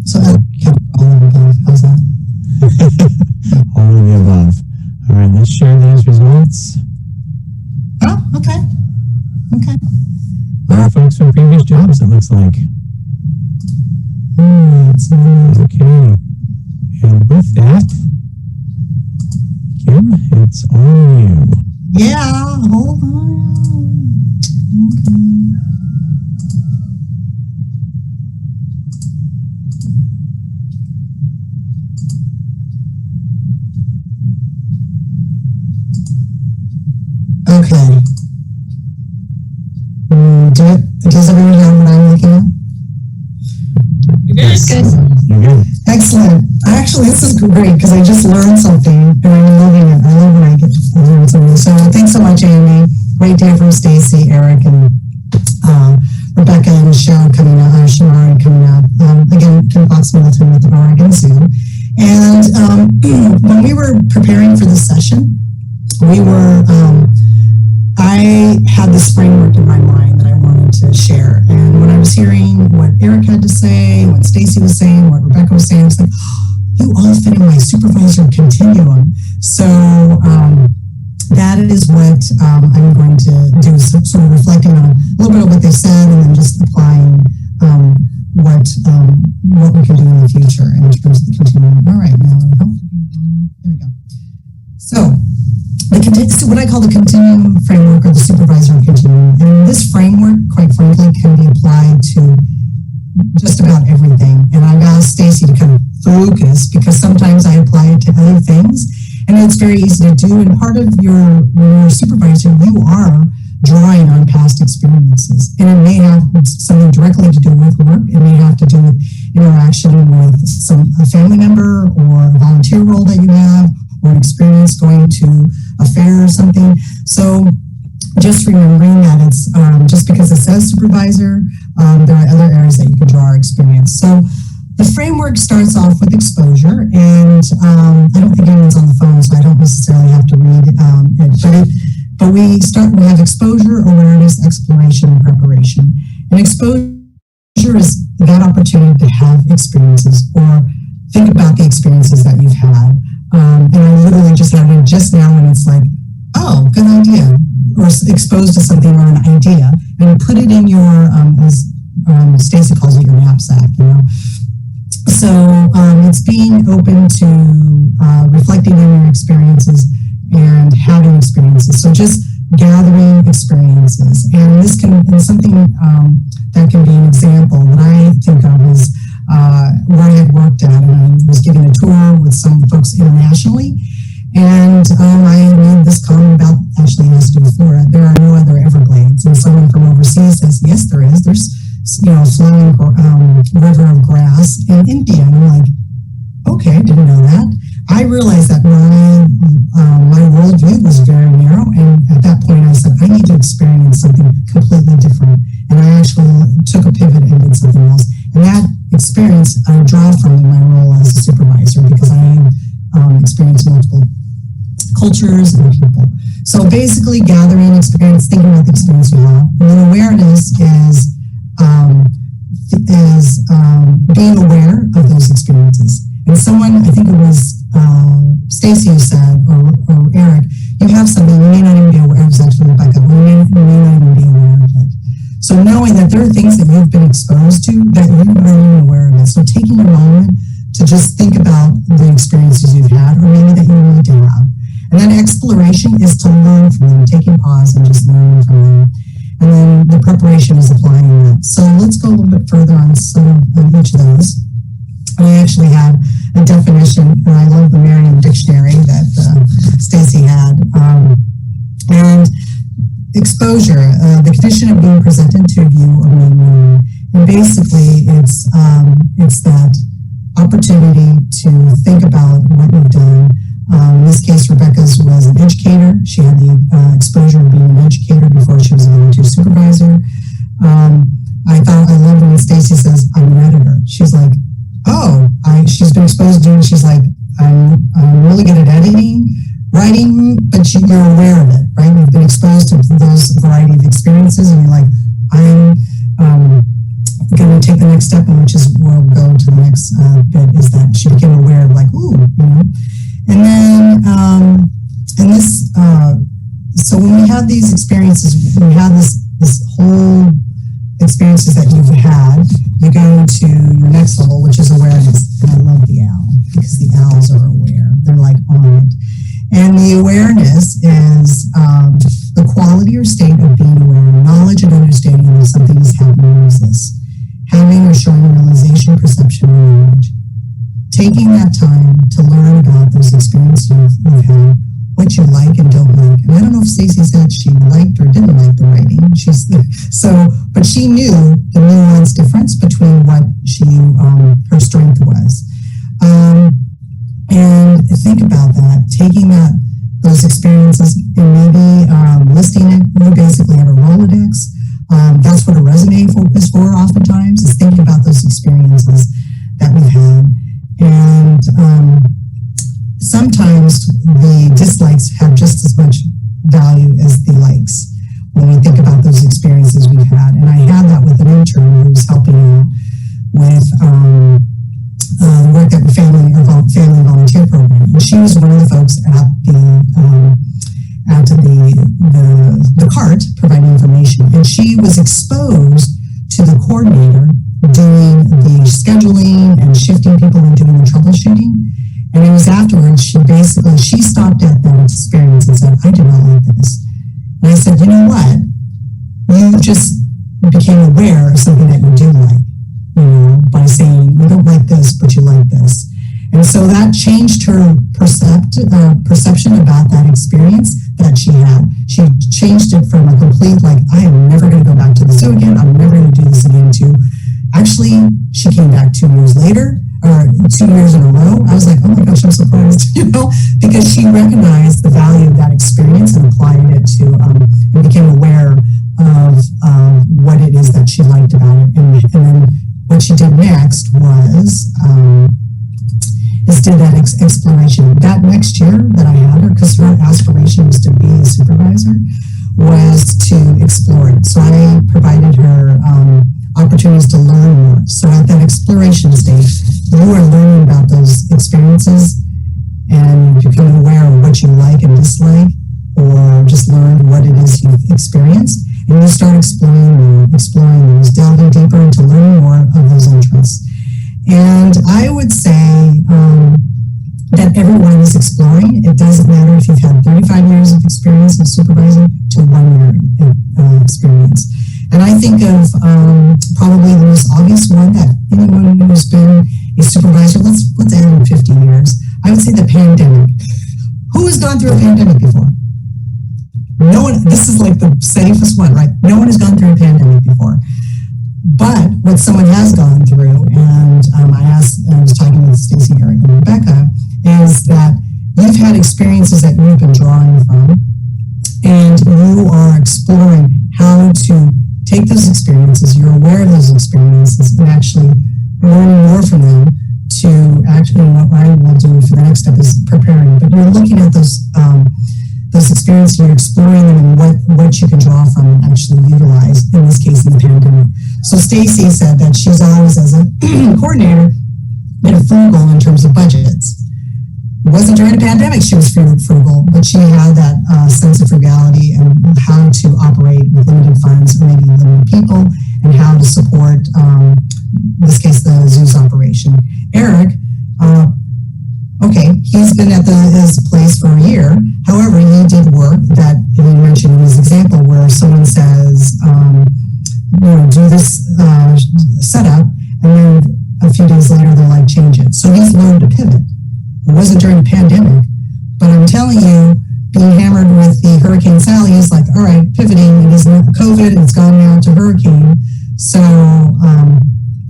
So I kept all of them above. How's that? All of the above. All right, let's share those results. Oh, okay. Okay. Folks from previous jobs, it looks like. Okay. And with that, Kim, it's on you. Yeah, hold on. Okay. Does everyone have what I'm looking at? Yes. Good. You're good. Excellent. Actually, this is great because I just learned something and I'm loving it. I love when I get to learn something. So thanks so much, Amy. Great to hear from Stacy, Eric, and Rebecca and Michelle coming up, Shamari coming up. Again, Kim Fox Middleton with the Oregon Zoo. And when we were preparing for this session, we were I had this framework in my mind that I wanted to share. And when I was hearing what Eric had to say, what Stacy was saying, what Rebecca was saying, I was like, you all fit in my supervisor continuum. So that is what I'm going to do, sort of reflecting on a little bit of what they said and then just applying what we can do in the future in terms of the continuum. All right, now there we go. So what I call the continuum framework or the supervisor continuum. And this framework, quite frankly, can be applied to just about everything. And I've asked Stacy to kind of focus because sometimes I apply it to other things and it's very easy to do. And part of your supervisor, you are drawing on past experiences. And it may have something directly to do with work. It may have to do with interaction with a family member or a volunteer role that you have, or an experience going to a fair or something. So just remembering that it's just because it says supervisor, there are other areas that you can draw our experience. So the framework starts off with exposure, and I don't think anyone's on the phone, so I don't necessarily have to read it, but we have exposure, awareness, exploration, and preparation. And exposure is that opportunity to have experiences or think about the experiences that you've had. And I literally just had it just now and it's like, oh, good idea, or exposed to something or an idea, and put it in your, as Stacy calls it, your knapsack, So it's being open to reflecting on your experiences and having experiences. So just gathering experiences. And this can, and something that can be an example that I think of is where I had worked at, and I was giving a tour with some folks internationally, and I made this comment about, actually it has to do with Florida, there are no other Everglades, and someone from overseas says, yes there is, there's a flowing river of grass in India, and I'm like, okay, I didn't know that. I realized that my worldview was very narrow, and at that point I said, I need to experience something completely different, and I actually took a pivot and did something else. And that experience I draw from in my role as a supervisor because I experienced multiple cultures and people. So basically gathering experience, thinking about the experience you have. And then awareness is being aware of those experiences. And someone, I think it was Stacy who said, or Eric, you have something, you may not even be aware, it was actually Rebecca, you may not even be aware of it. So knowing that there are things that you've been exposed to that you weren't even aware of it. So taking a moment to just think about the experiences you've had or maybe that you need to have. And then exploration is to learn from them, taking pause and just learning from them. And then the preparation is applying that. So let's go a little bit further on some of each of those. I actually have a definition, and I love the Merriam dictionary that Stacy had. And exposure, the condition of being presented to view or being known. And basically, it's that opportunity to think about what you've done. In this case, Rebecca's was an educator. She had the exposure of being an educator before she was a volunteer supervisor. I love when Stacy says, I'm an editor. She's like, oh, she's been exposed to it. She's like, I'm really good at editing, writing, but you're aware of it, right? You've been exposed to those variety of experiences, and you're like, I'm going to take the next step, which is we'll go to the next bit, is that she became aware of like, ooh, And then, so when we have these experiences, when we have this whole experiences that you've had, you go to your next level, which is awareness. And I love the owl because the owls are aware. They're like on it. And the awareness is the quality or state of being aware, knowledge and understanding that something is happening or exists. Having or showing realization, perception, or knowledge. Taking that time to learn about those experiences you've had, what you like and don't like. And I don't know if Stacey said she liked or didn't like the writing. But she knew the nuanced difference between what her strength was. And think about that, taking those experiences and maybe listing it. You basically have a Rolodex. That's what a resume is for oftentimes, is thinking about those experiences that we've had. And sometimes the dislikes have just as much value as the likes when we think about those experiences we've had. And I had that with an intern who was helping out with work at the family volunteer program. And she was one of the folks at the cart providing information. And she was exposed to the coordinator doing the scheduling and shifting people and doing the troubleshooting. And it was afterwards she stopped at that experience and said, I do not like this. And I said, you know what? You just became aware of something that you do like, by saying you don't like this, but you like this. And so that changed her perception about that experience that she had. She changed it from a complete, like, I am never going to go back to the zoo again. I'm never going to do this again, to actually, she came back 2 years later, or 2 years in a row. I was like, oh my gosh, I'm surprised, because she recognized the value of that experience and applied it to, and became aware of what it is that she liked about it. And then what she did next was, did that exploration. That next year that I had her, because her aspiration was to be a supervisor, was to explore it. So I provided her opportunities to learn more. So at that exploration stage, you are learning about those experiences and becoming aware of what you like and dislike, or just learn what it is you've experienced. And you start exploring those, delving deeper into learning more of those interests. And I would say that everyone is exploring. It doesn't matter if you've had 35 years of experience in supervising to 1 year experience. And I think of probably the most obvious one that anyone who's been a supervisor, let's add in 50 years, I would say the pandemic. Who has gone through a pandemic before? No one. This is like the safest one, right? No one has gone through a pandemic before. But what someone has gone through, and I was talking with Stacey, Eric, and Rebecca, is that you've had experiences that you've been drawing from, and you are exploring how to take those experiences, you're aware of those experiences, and actually learning more from them to actually, what I will do for the next step is preparing. But you're looking at those experiences, you're exploring them and what you can draw from and actually utilize, in this case, in the pandemic. So Stacey said that she's always, as a coordinator, been frugal in terms of budgets. It wasn't during the pandemic she was frugal, but she had that sense of frugality and how to operate with limited funds or maybe limited people, and how to support, in this case, the zoo's operation. Eric, okay, he's been at his place for a year. However, he did work that he mentioned in his example where someone says, do this setup, and then a few days later they're like, change it. So he's learned to pivot. It wasn't during the pandemic, but I'm telling you, being hammered with the Hurricane Sally is like, all right, pivoting. It is not COVID, it's gone now to hurricane. So, and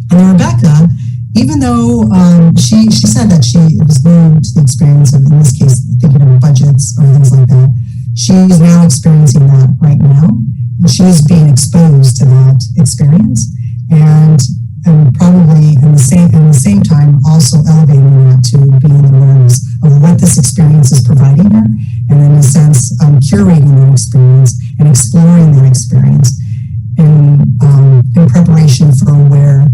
then Rebecca, even though she said that she was new to the experience of, in this case, thinking of budgets or things like that, she's now experiencing that right now, and she is being exposed to that experience, and probably in the same time also elevating that to being awareness of what this experience is providing her, and in a sense curating that experience and exploring that experience in preparation for where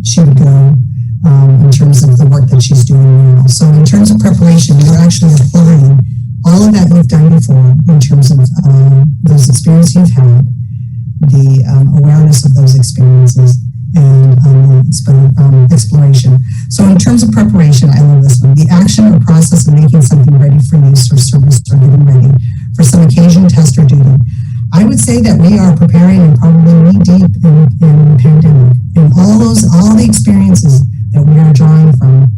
she would go in terms of the work that she's doing now. So in terms of preparation, you're actually applying all of that you've done before in terms of those experiences you've had, the awareness of those experiences, and exploration. So in terms of preparation, I love this one. The action or process of making something ready for use or service or getting ready for some occasion, test, or duty. I would say that we are preparing and probably knee deep in the pandemic, and all the experiences that we are drawing from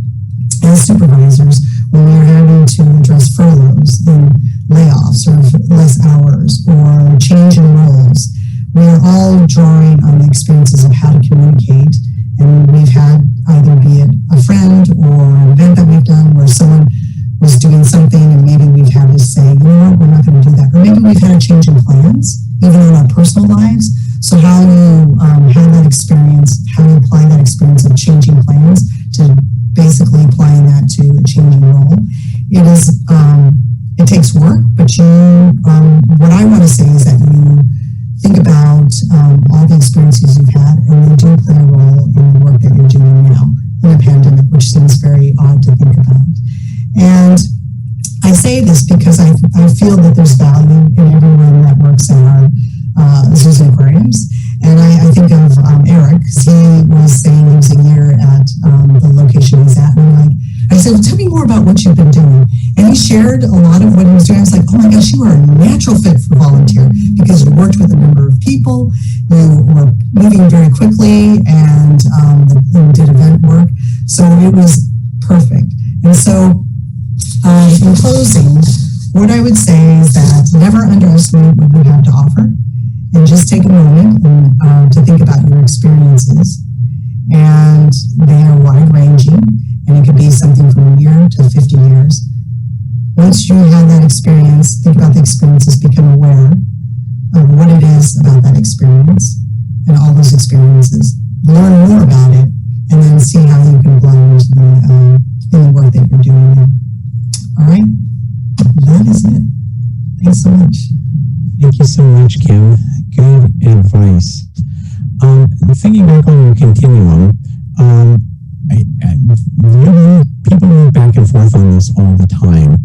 as supervisors when we are having to address furloughs and layoffs or less hours or change in roles. We are all drawing on the experiences of how to communicate, and we've had either be it a friend or an event that we've done where someone was doing something and maybe we've had to say, you know what, we're not going to do that. Or maybe we've had a change in plans, even in our personal lives. So how you have that experience, how you apply that experience of changing plans to basically applying that to a changing role. It is it takes work, but what I want to say is that you think about all the experiences you've had, and they do play a role in the work that you're doing now in the pandemic, which seems very odd to think about. And I say this because I feel that there's value in everyone that works at our zoos and aquariums. And I think of Eric, because he was saying he was a year at the location he's at. And I said, well, tell me more about what you've been doing. And he shared a lot of what he was doing. I was like, oh my gosh, you are a natural fit for volunteer because you worked with a number of people, you were moving very quickly and did event work. So it was perfect. And so in closing, what I would say is that never underestimate what you have to offer, and just take a moment and, to think about your experiences. And they are wide-ranging, and it could be something from a year to 50 years. Once you have that experience, think about the experiences, become aware of what it is about that experience and all those experiences. Learn more about it, and then see how you can blend in the work that you're doing now. All right, that is it. Thanks so much. Thank you so much, Kim. Good advice. Thinking back on your continuum, people move back and forth on this all the time.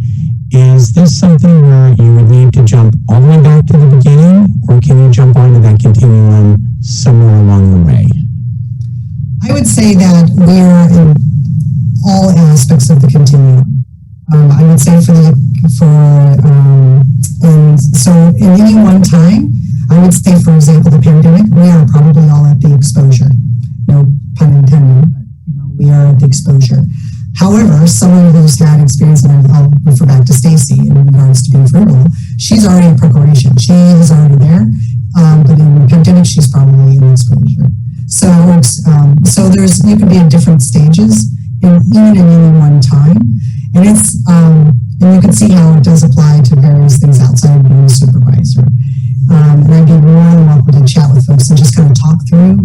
Is this something where you would need to jump all the way back to the beginning, or can you jump onto that continuum somewhere along the way? I would say that we're in all aspects of the continuum. I would say so in any one time, I would say, for example, the pandemic, we are probably all at the exposure. No pun intended, but we are at the exposure. However, someone who's had experience, and I'll refer back to Stacy in regards to being frugal, she's already in preparation. She is already there, but in the pandemic, she's probably in exposure. So you can be in different stages, even in any one time. And and you can see how it does apply to various things outside of being a supervisor. And I'd be more than welcome to chat with folks and just kind of talk through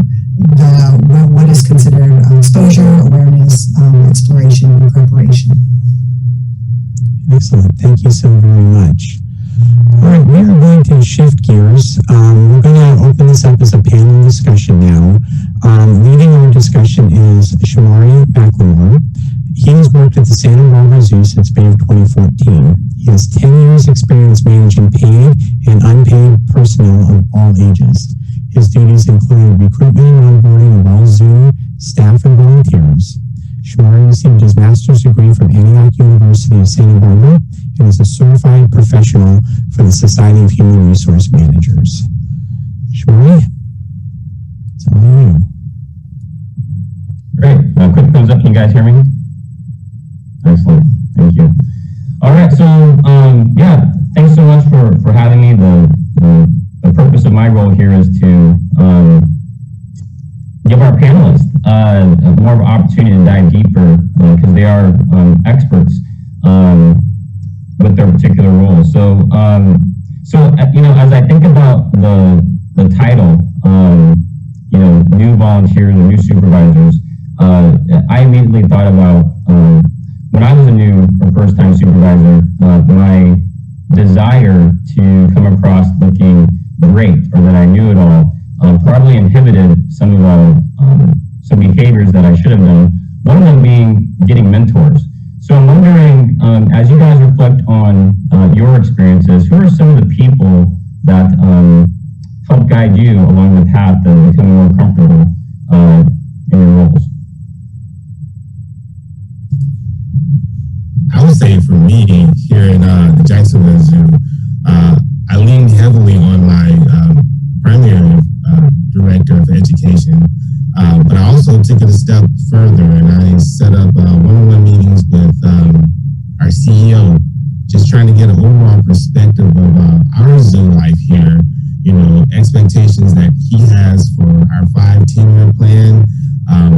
what is considered exposure, awareness, exploration, and preparation. Excellent. Thank you so very much. All right, we are going to shift gears. We're going to open this up as a panel discussion now. Leading our discussion is Shamari McLemore. He has worked at the Santa Barbara Zoo since May of 2014. He has 10 years experience managing paid and unpaid personnel of all ages. His duties include recruitment and onboarding of all zoo staff and volunteers. Shamari received his master's degree from Antioch University of Santa Barbara and is a certified professional for the Society of Human Resource Managers. Shamari, it's all you. Great. Quick thumbs up. Can you guys hear me? Excellent. Thank you. All right. So, thanks so much for having me. The purpose of my role here is to give our panelists more of an opportunity to dive deeper because they are experts with their particular role. So, as I think about the title, new volunteers or new supervisors, I immediately thought about when I was a new or first-time supervisor, my desire to come across looking great or that I knew it all probably inhibited some behaviors that I should have done. One of them being getting mentors. So I'm wondering, as you guys reflect on your experiences, who are some of the people that help guide you along the path of becoming more comfortable in your roles? I would say for me here in the Jacksonville Zoo, I leaned heavily on my primary director of education, but I also took it a step further and I set up one-on-one meetings with our CEO, just trying to get an overall perspective of our zoo life here, expectations that he has for our 5-10-year plan,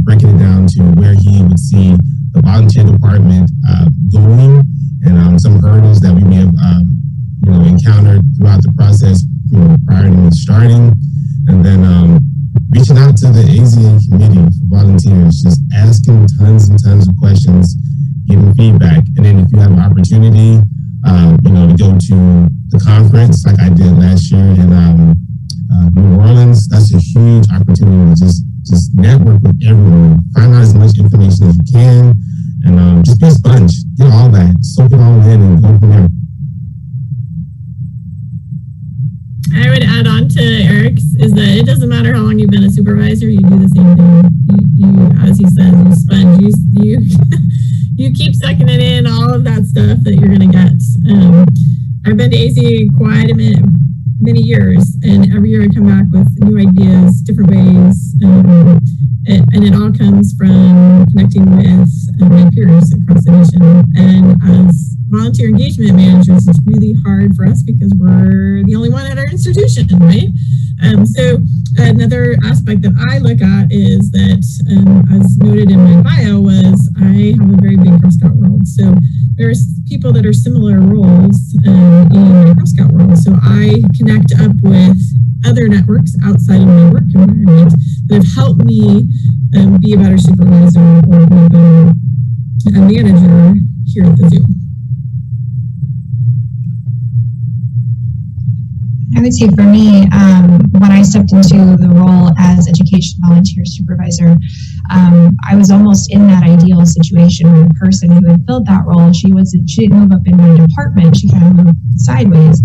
breaking it down to where he would see the volunteer department going, and some hurdles that we may have encountered throughout the process prior to starting, and then reaching out to the AZA committee for volunteers, just asking tons and tons of questions, giving feedback, and then if you have an opportunity to go to the conference like I did last year in New Orleans. That's a huge opportunity to just network with everyone, find out as much information as you can, and just be a sponge, get all that, soak it all in, and go from there. I would add on to Eric's is that it doesn't matter how long you've been a supervisor, you do the same thing. You as he says, you sponge, you you keep sucking it in, all of that stuff that you're going to get. I've been to AZA quite many years, and every year I come back with new ideas, different ways, and it all comes from connecting with my peers across the nation. And as volunteer engagement managers, it's really hard for us because we're the only one at our institution, right? So another aspect that I look at is that, as noted in my bio, was I have a very big Girl Scout world. So there's people that are similar roles in my Girl Scout world. So I connect up with other networks outside of my work environment that have helped me be a better supervisor or be a better manager here at the zoo. I would say for me, when I stepped into the role as education volunteer supervisor, I was almost in that ideal situation where the person who had filled that role, she didn't move up in my department, she kind of moved sideways,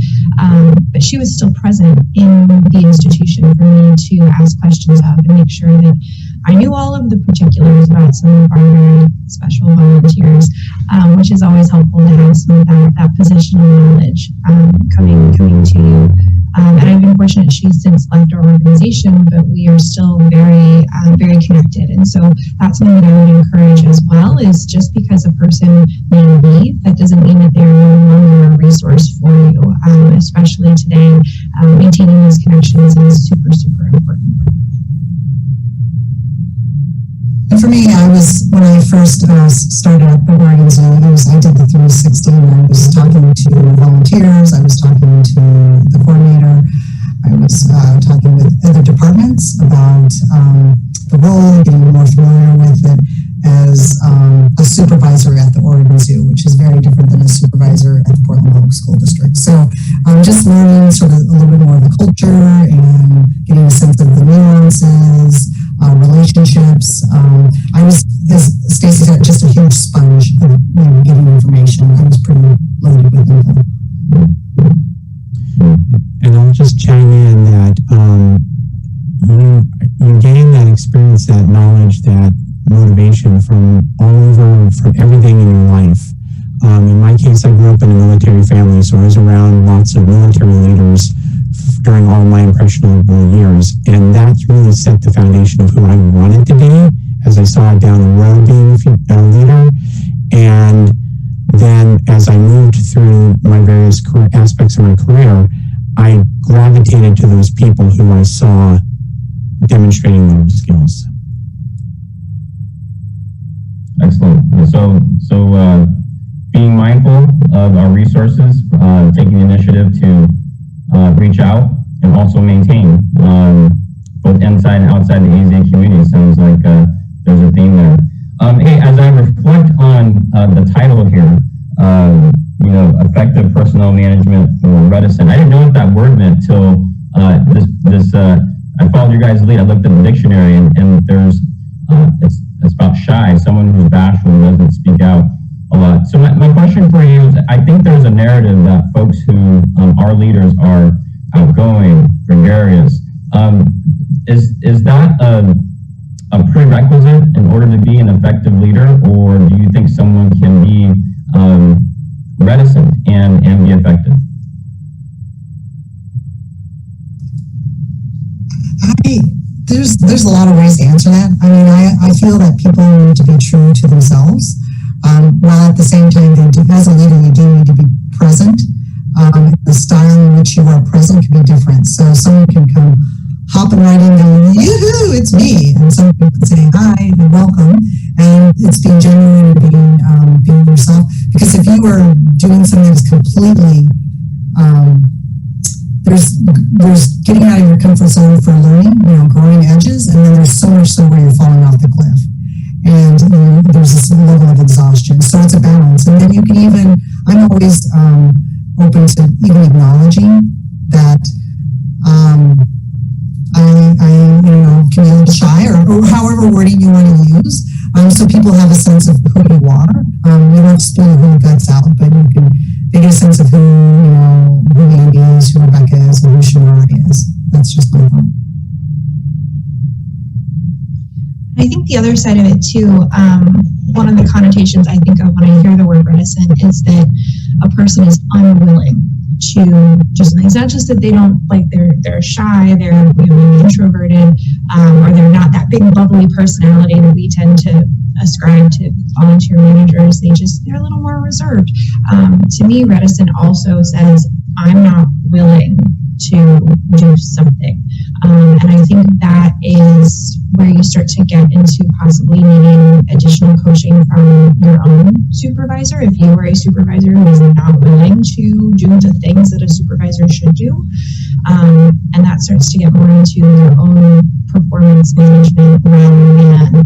but she was still present in the institution for me to ask questions of and make sure that I knew all of the particulars about some of our very special volunteers, which is always helpful to have some of that positional knowledge coming to you. And I've been fortunate she's since left our organization, but we are still very connected. And so that's something that I would encourage as well, is just because a person may leave, that doesn't mean that they're no longer a resource for you, especially today. Maintaining those connections is super, super important. And for me, when I first started at the Oregon Zoo, I did the 360, and I was talking to volunteers, I was talking to the coordinator, I was talking with other departments about the role, getting more familiar with it as a supervisor at the Oregon Zoo, which is very different than a supervisor at the Portland Public School District. So I'm just learning sort of a little bit more of the culture and getting a sense of the nuances, relationships. I was, as Stacy said, just a huge sponge of getting information. I was pretty loaded with info. And I'll just chime in that you gain that experience, that knowledge, that motivation from all over, from everything in your life. In my case, I grew up in a military family, so I was around lots of military leaders during all my impressionable years, and that's really set the foundation of who I wanted to be as I saw down the road being a leader. And then as I moved through my various career aspects of my career, I gravitated to those people who I saw demonstrating those skills. Excellent. So being mindful of our resources, taking the initiative to reach out and also maintain both inside and outside the AZA community. Sounds like there's a theme there. Hey, as I reflect on the title here, effective personnel management for reticent. I didn't know what that word meant till I followed your guys' lead. I looked at the dictionary, and there's it's about shy, someone who's bashful and doesn't speak out a lot. So my question for you is, I think there's a narrative that folks who are leaders are outgoing, gregarious. Is that a prerequisite in order to be an effective leader, or do you think someone can be reticent and be effective? There's a lot of ways to answer that. I mean, I feel that people need to be true to themselves, while at the same time, as a leader, you do need to be present. The style in which you are present can be different. So someone can come hopping right in and yoo-hoo, it's me. And some people can say hi and welcome. And it's being genuine and being yourself. Because if you are doing something that's completely, there's getting out of your comfort zone for learning, growing edges, and then there's so much so where you're falling off the cliff. And there's this level of exhaustion. So it's a balance. And then you can even I'm always open to even acknowledging that I can be a little shy or however wording you want to use, so people have a sense of who you are. You don't spill your whole guts out, but they get a sense of who Andy is, who Rebecca is, and who Shamari is. That's just my thought. I think the other side of it too, one of the connotations I think of when I hear the word reticent is that a person is unwilling to just, it's not just that they don't, like they're shy, they're introverted, or they're not that big bubbly personality that we tend to ascribe to volunteer managers. They're a little more reserved. To me, reticent also says, I'm not willing to do something. And I think that is where you start to get into possibly needing additional coaching from your own supervisor. If you are a supervisor who is not willing to do the things that a supervisor should do, and that starts to get more into your own performance management rather than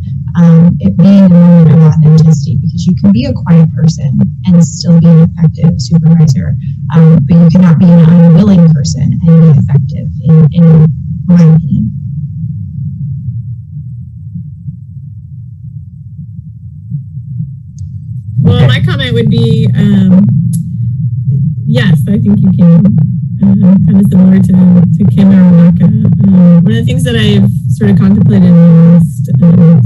it being a moment of authenticity, because you can be a quiet person and still be an effective supervisor, but you cannot be an unwilling person and be effective, in my opinion. Well, my comment would be, yes, I think you can. Kind of similar to Kim or Rebecca. One of the things that I've sort of contemplated in the last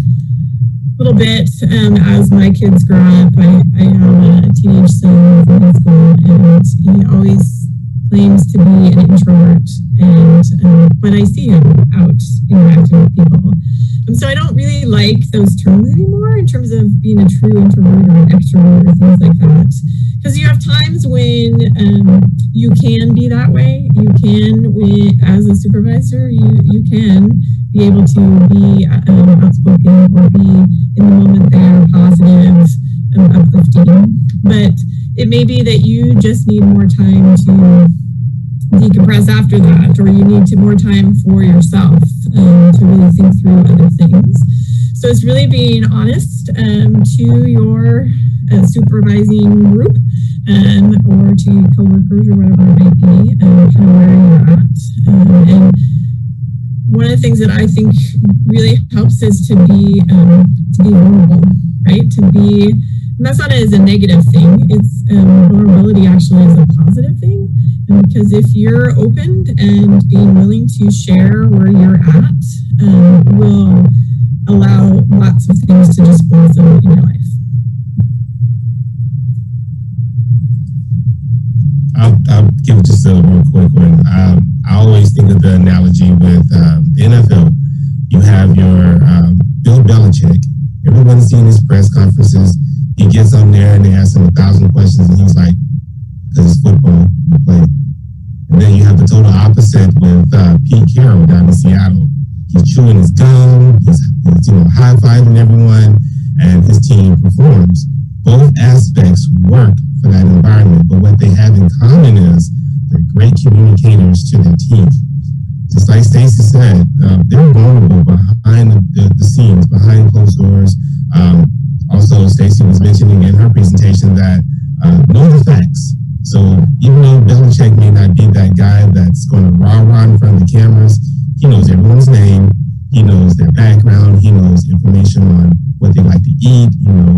little bit, as my kids grow up, I have a teenage son in high school, and he always claims to be an introvert, and but I see him out interacting with people. So I don't really like those terms anymore in terms of being a true introvert or an extrovert or things like that. Because you have times when you can be that way. You can, as a supervisor, you can be able to be outspoken or be in the moment there, positive, uplifting. But it may be that you just need more time to decompress after that, or you need more time for yourself to really think through other things. So it's really being honest to your supervising group or to coworkers or whatever it might be, kind of where you're at. And one of the things that I think really helps is to be vulnerable, right? And that's not as a negative thing. It's vulnerability actually is a positive thing. Because if you're open and being willing to share where you're at, will allow lots of things to just blossom in your life. I'll give just a real quick one. I always think of the analogy with the NFL. You have your Bill Belichick. Everyone's seen his press conferences. He gets on there and they ask him 1,000 questions, and he's like, because it's football, we play. And then you have the total opposite with Pete Carroll down in Seattle. He's chewing his gum, he's high-fiving everyone, and his team performs. Both aspects work for that environment, but what they have in common is they're great communicators to their team. Just like Stacey said, they're vulnerable behind the scenes, behind closed doors. Also, Stacey was mentioning in her presentation that know the facts. So even though Belichick may not be that guy that's going to rah-rah in front of the cameras, he knows everyone's name, he knows their background, he knows information on what they like to eat,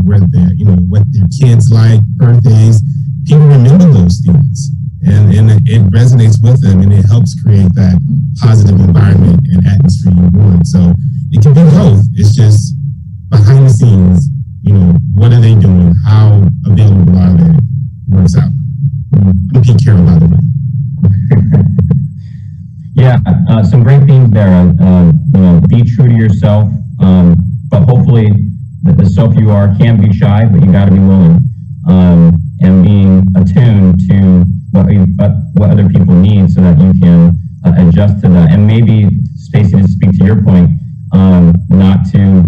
what their kids like, birthdays. People remember those things, and it resonates with them, and it helps create that positive environment and atmosphere you want. So it can be both. It's just behind the scenes, what are they doing? How available are they? Works out. I'm Pete Carroll, by the way. Yeah, some great themes there. Be true to yourself, but hopefully the self you are can be shy, but you got to be willing, and being attuned to what other people need so that you can adjust to that. And maybe, Stacey, to speak to your point, not to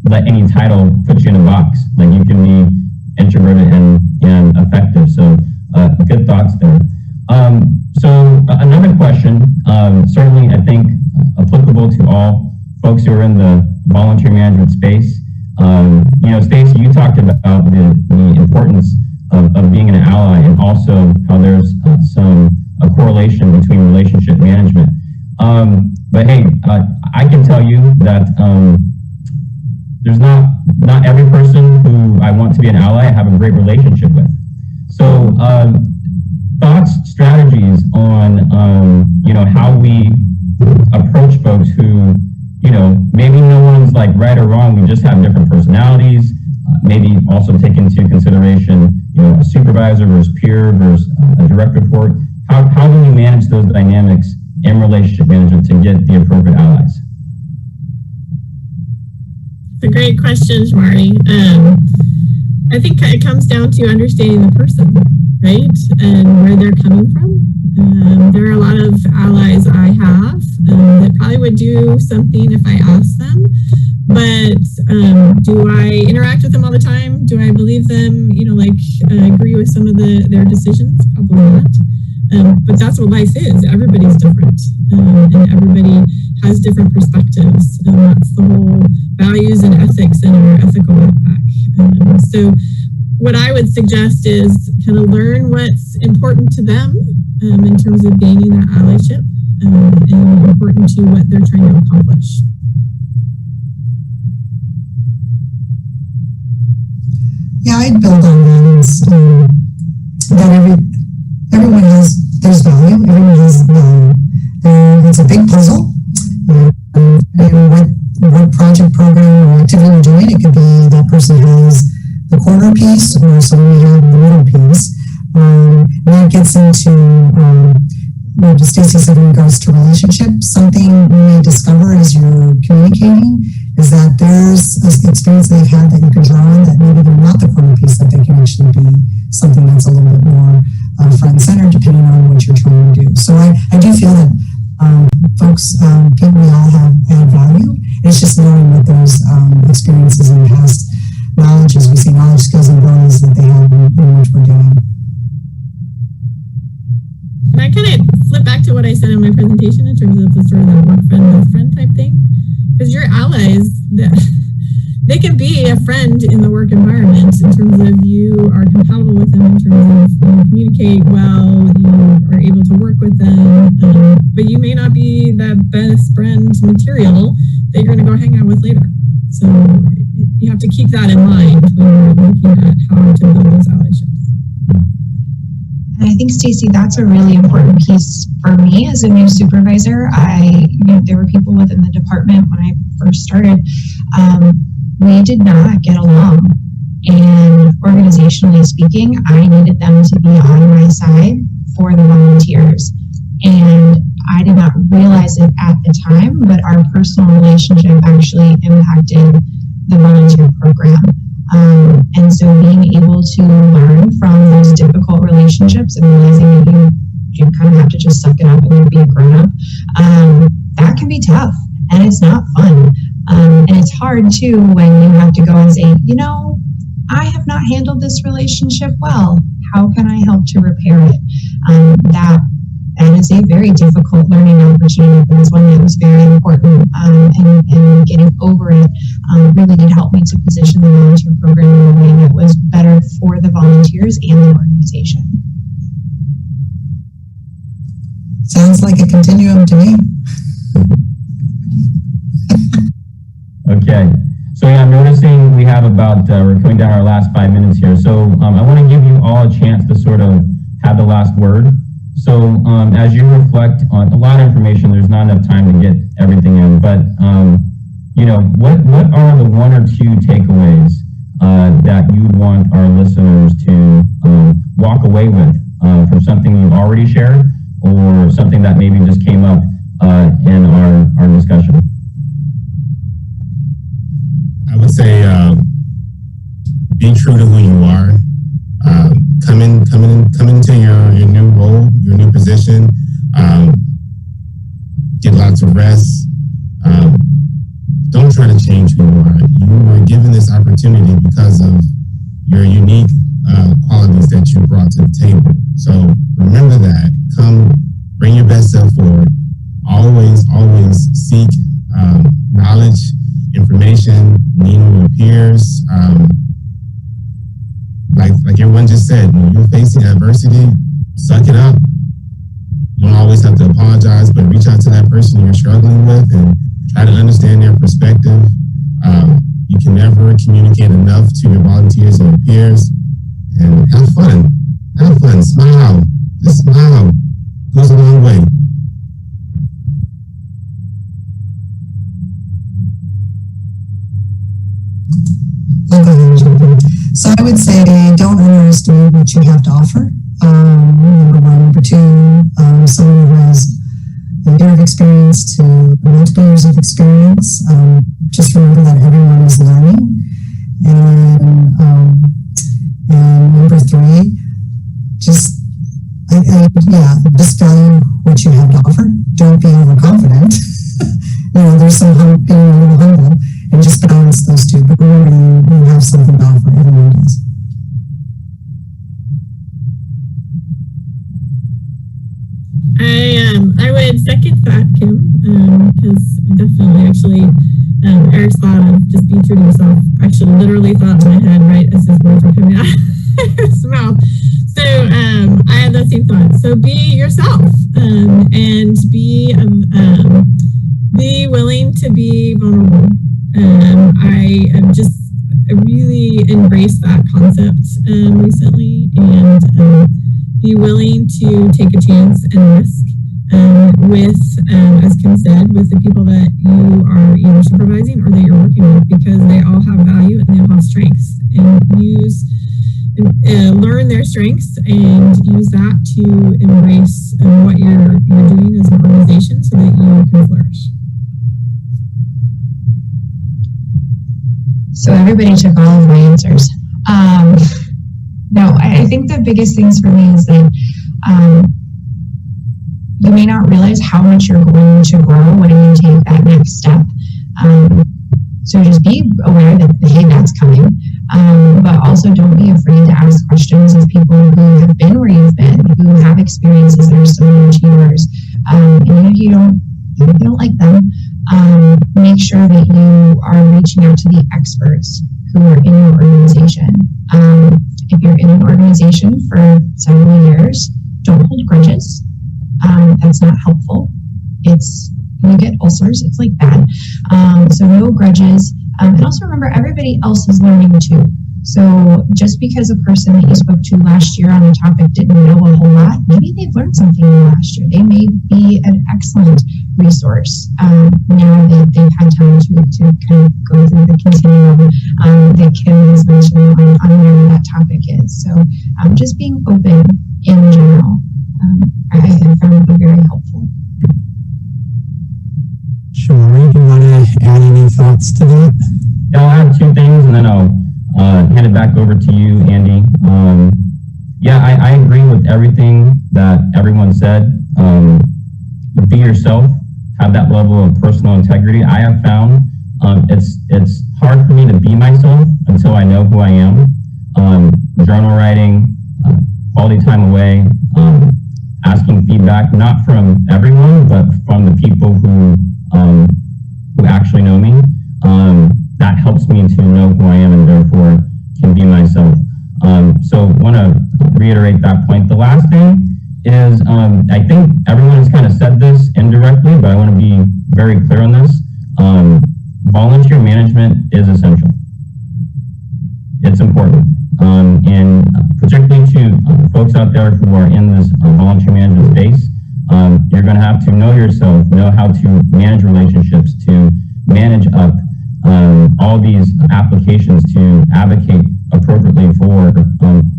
let any title put you in a box. Like, you can be introverted and effective. So good thoughts there. So another question, certainly I think applicable to all folks who are in the volunteer management space. Stacey, you talked about the importance of being an ally, and also how there's a correlation between relationship management. But hey, I can tell you that there's not every person who I want to be an ally I have a great relationship with. So thoughts, strategies on how we approach folks who maybe no one's like right or wrong. We just have different personalities. Maybe also take into consideration a supervisor versus peer versus a direct report. How do we manage those dynamics in relationship management to get the appropriate allies? It's a great question, Shamari. I think it comes down to understanding the person, right? And where they're coming from. There are a lot of allies I have that probably would do something if I asked them. But do I interact with them all the time? Do I believe them, agree with some of their decisions? Probably not. But that's what life is. Everybody's different. And everybody has different perspectives. That's the whole values and ethics in our ethical backpack. So what I would suggest is kind of learn what's important to them in terms of gaining that allyship and important to what they're trying to accomplish. Yeah, I'd build on that. That everyone there's value, everyone has value. It's a big puzzle. What project, program, or activity you're doing, it could be that person has the corner piece or someone has the middle piece. And that gets into, just Stacey said in regards to relationships, something you may discover as you're communicating is that there's an experience they've had that you can draw on that maybe they're not the corner piece, that they can actually be something that's a little bit more front and center depending on what you're trying to do. So I do feel that folks, people, we all have added value. It's just knowing that those experiences and past knowledge, as we say, knowledge, skills, and abilities that they have in what we're doing. And I kind of flip back to what I said in my presentation in terms of the sort of that work friend, best friend type thing. Because your allies, they can be a friend in the work environment in terms of you are compatible with them, in terms of you communicate well, you are able to work with them, but you may not be the best friend material that you're going to go hang out with later. So you have to keep that in mind when you're looking at how to build those allyships. And I think, Stacey, that's a really important piece for me as a new supervisor. There were people within the department when I first started, we did not get along. And organizationally speaking, I needed them to be on my side for the volunteers. And I did not realize it at the time, but our personal relationship actually impacted the volunteer program. And so being able to learn from those difficult relationships and realizing that you kind of have to just suck it up and be a grown-up, that can be tough and it's not fun. And it's hard too when you have to go and say, I have not handled this relationship well. How can I help to repair it? That is a very difficult learning opportunity, but it's one that was very important. And getting over it really did help me to position the volunteer program in a way that was better for the volunteers and the organization. Sounds like a continuum to me. Okay. So yeah, I'm noticing we have about, we're coming down our last 5 minutes here. So I want to give you all a chance to sort of have the last word. So as you reflect on a lot of information, there's not enough time to get everything in, but what are the one or two takeaways that you want our listeners to walk away with from something you've already shared or something that maybe just came up in our discussion? I would say be true to who you are. Come into your new role, your new position. Get lots of rest. Don't try to change who you are. You were given this opportunity because of your unique qualities that you brought to the table. So remember that. Come, bring your best self forward. Always seek knowledge, information, lean on your peers. like everyone just said, when you're facing adversity, suck it up. You don't always have to apologize, but reach out to that person you're struggling with and try to understand their perspective. You can never communicate enough to your volunteers and your peers. And have fun. Have fun. Smile. Just smile. Goes a long way. So I would say don't underestimate what you have to offer. Number one. Number two, someone who has a year of experience to multiple years of experience. Just remember that everyone is learning. And number three, just value what you have to offer. Don't be overconfident. There's some being a little humble, and just balance those two. But remember, you have something to offer. Everyone does. I would second that, Kim, because definitely, actually, Eric's thought of just be true to yourself. Actually, literally thought in my head right as his words were coming out of his mouth. So I had that same thought. So be yourself, and be willing to be vulnerable. I have just really embraced that concept recently, and be willing to take a chance and risk with, as Kim said, with the people that you are either supervising or that you're working with, because they all have value and they all have strengths, and learn their strengths and use that to embrace what you're doing as an organization so that you can flourish. So everybody took all of my answers. No, I think the biggest things for me is that you may not realize how much you're going to grow when you take that next step. So just be aware that, hey, that's coming. But also don't be afraid to ask questions of people who have been where you've been, who have experiences that are similar to yours. And if you don't like them, make sure that you are reaching out to the experts who are in your organization. If you're in an organization for several years, don't hold grudges. That's not helpful. You get ulcers. It's like bad. So no grudges. And also remember, everybody else is learning too. So just because a person that you spoke to last year on a topic didn't know a whole lot, maybe they've learned something new last year. They may be an excellent resource now that they've had time to kind of go through the continuum that Kim has mentioned on whatever that topic is. So just being open in general, I have found to be very helpful. Sure. Do you want to add any thoughts to that? Yeah, I'll add two things, and then I'll hand it back over to you, Andy. I agree with everything that everyone said. Be yourself. Have that level of personal integrity. I have found it's hard for me to be myself until I know who I am. Journal writing, quality time away, asking feedback, not from everyone, but from the people who actually know me. That helps me to know who I am and therefore can be myself. So want to reiterate that point. The last thing is, I think everyone has kind of said this indirectly, but I want to be very clear on this. Volunteer management is essential. It's important. And particularly to folks out there who are in this volunteer management space, you're going to have to know yourself, know how to manage relationships, to manage up all these applications, to advocate appropriately for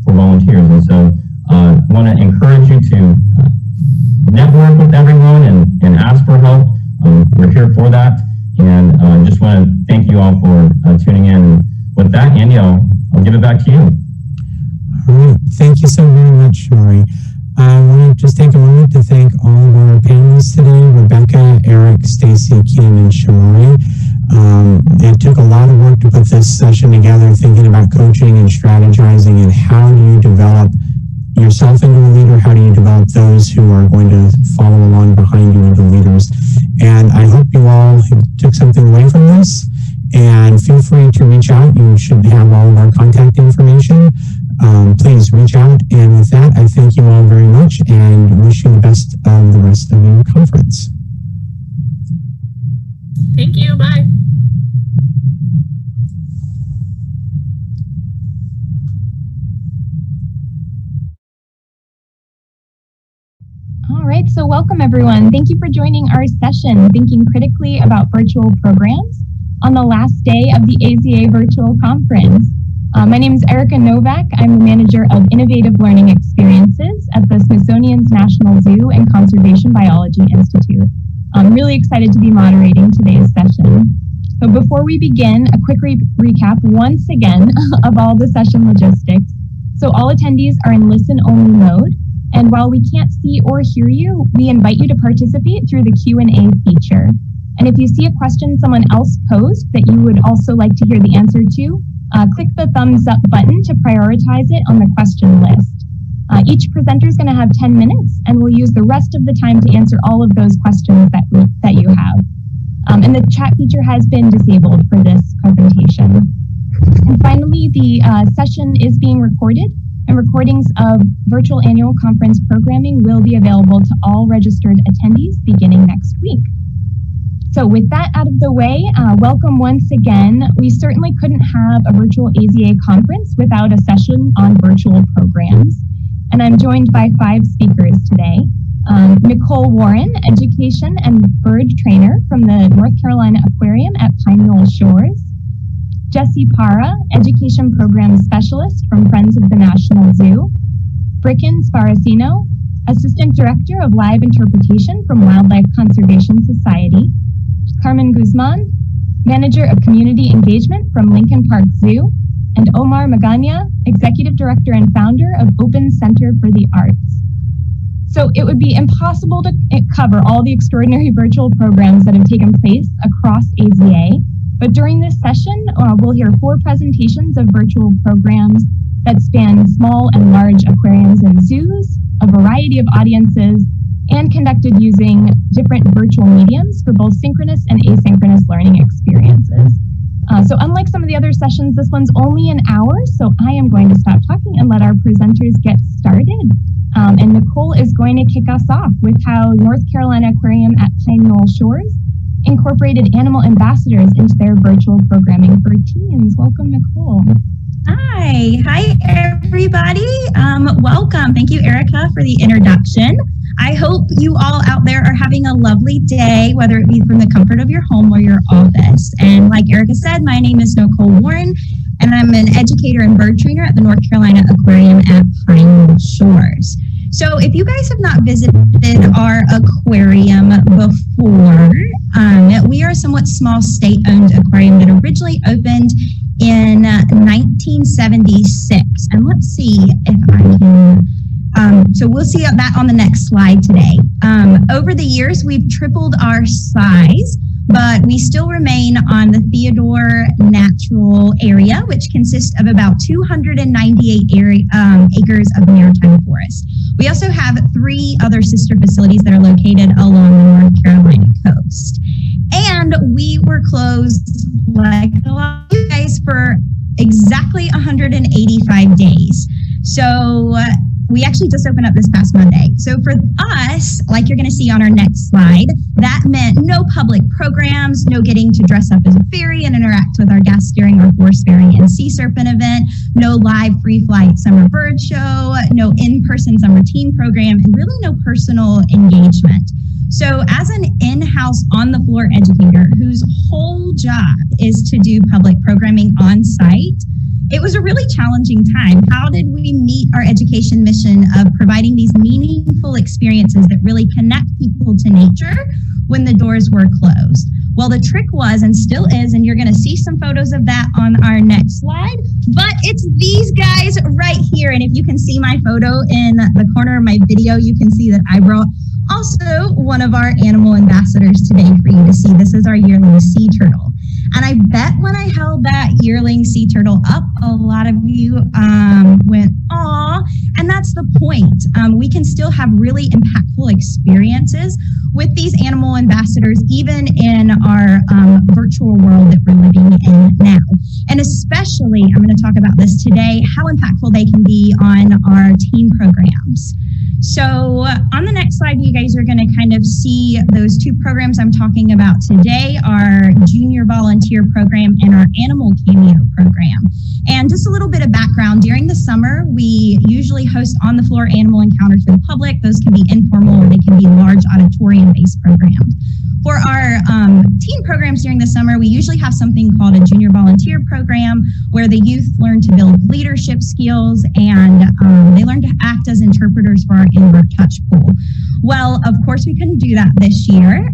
volunteers. And so I want to encourage you to network with everyone and ask for help. We're here for that. And just want to thank you all for tuning in. With that, Andy, I'll give it back to you. All right. Thank you so very much, Shari. I want to just take a moment to thank all of our panelists today, Rebecca, Eric, Stacy, Kim, and Shari. It took a lot of work to put this session together, thinking about coaching and strategizing and how do you develop yourself into a leader, how do you develop those who are going to follow along behind you into leaders. And I hope you all took something away from this, and feel free to reach out. You should have all of our contact information. please reach out. And with that, I thank you all very much and wish you the best of the rest of your conference. Thank you. Bye. All right, so welcome everyone. Thank you for joining our session, Thinking Critically About Virtual Programs, on the last day of the AZA Virtual Conference. My name is Erica Novak. I'm the Manager of Innovative Learning Experiences at the Smithsonian's National Zoo and Conservation Biology Institute. I'm really excited to be moderating today's session. So before we begin, a quick recap once again of all the session logistics. So all attendees are in listen-only mode. And while we can't see or hear you, we invite you to participate through the Q&A feature. And if you see a question someone else posed that you would also like to hear the answer to, click the thumbs up button to prioritize it on the question list. Each presenter is going to have 10 minutes, and we'll use the rest of the time to answer all of those questions that you have. And the chat feature has been disabled for this presentation. And finally, the session is being recorded, and recordings of virtual annual conference programming will be available to all registered attendees beginning next week. So with that out of the way, welcome once again. We certainly couldn't have a virtual AZA conference without a session on virtual programs. And I'm joined by 5 speakers today. Nicole Warren, Education and Bird Trainer from the North Carolina Aquarium at Pine Knoll Shores. Jesse Para, Education Program Specialist from Friends of the National Zoo. Bricken Sparacino, Assistant Director of Live Interpretation from Wildlife Conservation Society. Carmen Guzman, Manager of Community Engagement from Lincoln Park Zoo. And Omar Magana, Executive Director and Founder of Open Center for the Arts. So it would be impossible to cover all the extraordinary virtual programs that have taken place across AZA. But during this session, we'll hear 4 presentations of virtual programs that span small and large aquariums and zoos, a variety of audiences, and conducted using different virtual mediums for both synchronous and asynchronous learning experiences. So unlike some of the other sessions, this one's only an hour, so I am going to stop talking and let our presenters get started. And Nicole is going to kick us off with how North Carolina Aquarium at Pine Knoll Shores incorporated animal ambassadors into their virtual programming for teens. Welcome, Nicole. Hi everybody. Welcome. Thank you, Erica, for the introduction. I hope you all out there are having a lovely day, whether it be from the comfort of your home or your office. And like Erica said, my name is Nicole Warren, and I'm an educator and bird trainer at the North Carolina Aquarium at Pine Knoll Shores. So if you guys have not visited our aquarium before, we are a somewhat small state-owned aquarium that originally opened in 1976. And let's see if I can, so we'll see that on the next slide today. Over the years, we've tripled our size, but we still remain on the Theodore Natural Area, which consists of about 298 acres of maritime forest. We also have 3 other sister facilities that are located along the North Carolina coast. And we were closed, like a lot of you guys, for exactly 185 days. So we actually just opened up this past Monday. So for us, like you're going to see on our next slide, that meant no public programs, no getting to dress up as a fairy and interact with our guests during our forest fairy and sea serpent event, no live free flight summer bird show, no in-person summer teen program, and really no personal engagement. So as an in-house on-the-floor educator whose whole job is to do public programming on site, it was a really challenging time. How did we meet our education mission of providing these meaningful experiences that really connect people to nature when the doors were closed? Well, the trick was, and still is, and you're going to see some photos of that on our next slide, but it's these guys right here. And if you can see my photo in the corner of my video, you can see that I brought also one of our animal ambassadors today for you to see. This is our yearling sea turtle. And I bet when I held that yearling sea turtle up, a lot of you went, aw, and that's the point. We can still have really impactful experiences with these animal ambassadors, even in our virtual world that we're living in now. And especially, I'm going to talk about this today, how impactful they can be on our teen programs. So on the next slide, you guys are going to kind of see those two programs I'm talking about today, our junior volunteer program and our animal cameo program. And just a little bit of background, during the summer, we usually host on-the-floor animal encounters for the public. Those can be informal or they can be large auditorium-based programs. For our teen programs during the summer, we usually have something called a junior volunteer program where the youth learn to build leadership skills and they learn to act as interpreters for our invert touch pool. Well, of course, we couldn't do that this year.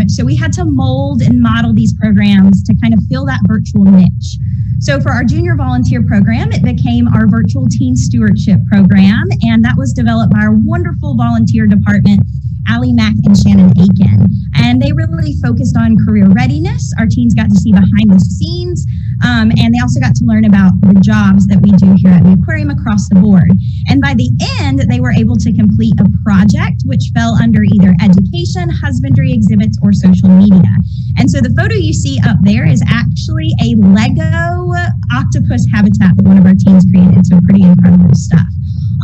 So we had to mold and model these programs to kind of fill that virtual niche. So for our junior volunteer program, it became our virtual teen stewardship program, and that was developed by our wonderful volunteer department, Allie Mack and Shannon Aiken. And they really focused on career readiness. Our teens got to see behind the scenes, and they also got to learn about the jobs that we do here at the aquarium across the board. And by the end, they were able to complete a project which fell under either education, husbandry, exhibits, or social media. And so the photo you see up there is actually a Lego octopus habitat that one of our teens created. So pretty incredible stuff.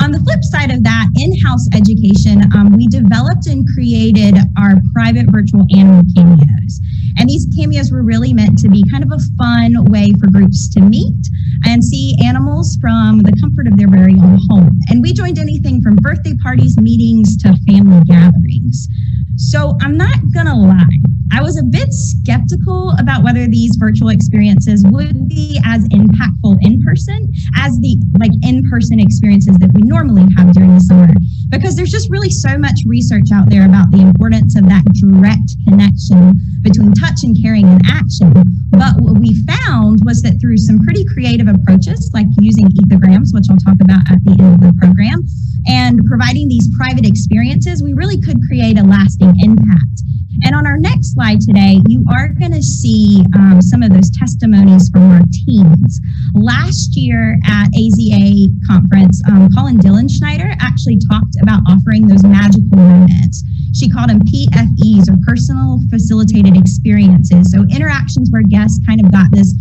On the flip side of that, in-house education, we developed and created our private virtual animal cameos. And these cameos were really meant to be kind of a fun way for groups to meet and see animals from the comfort of their very own home. And we joined anything from birthday parties, meetings, to family gatherings. So I'm not gonna lie, I was a bit skeptical about whether these virtual experiences would be as impactful in person as the in-person experiences that we normally have during the summer, because there's just really so much research out there about the importance of that direct connection between touch and caring and action. But what we found was that through some pretty creative approaches, like using ethograms, which I'll talk about at the end of the program, and providing these private experiences, we really could create a lasting impact. And on our next slide today, you are going to see some of those testimonies from our teens. Last year at AZA conference, Colin Dillenschneider actually talked about offering those magical moments. She called them PFEs, or personal facilitated experiences. So interactions where guests kind of got this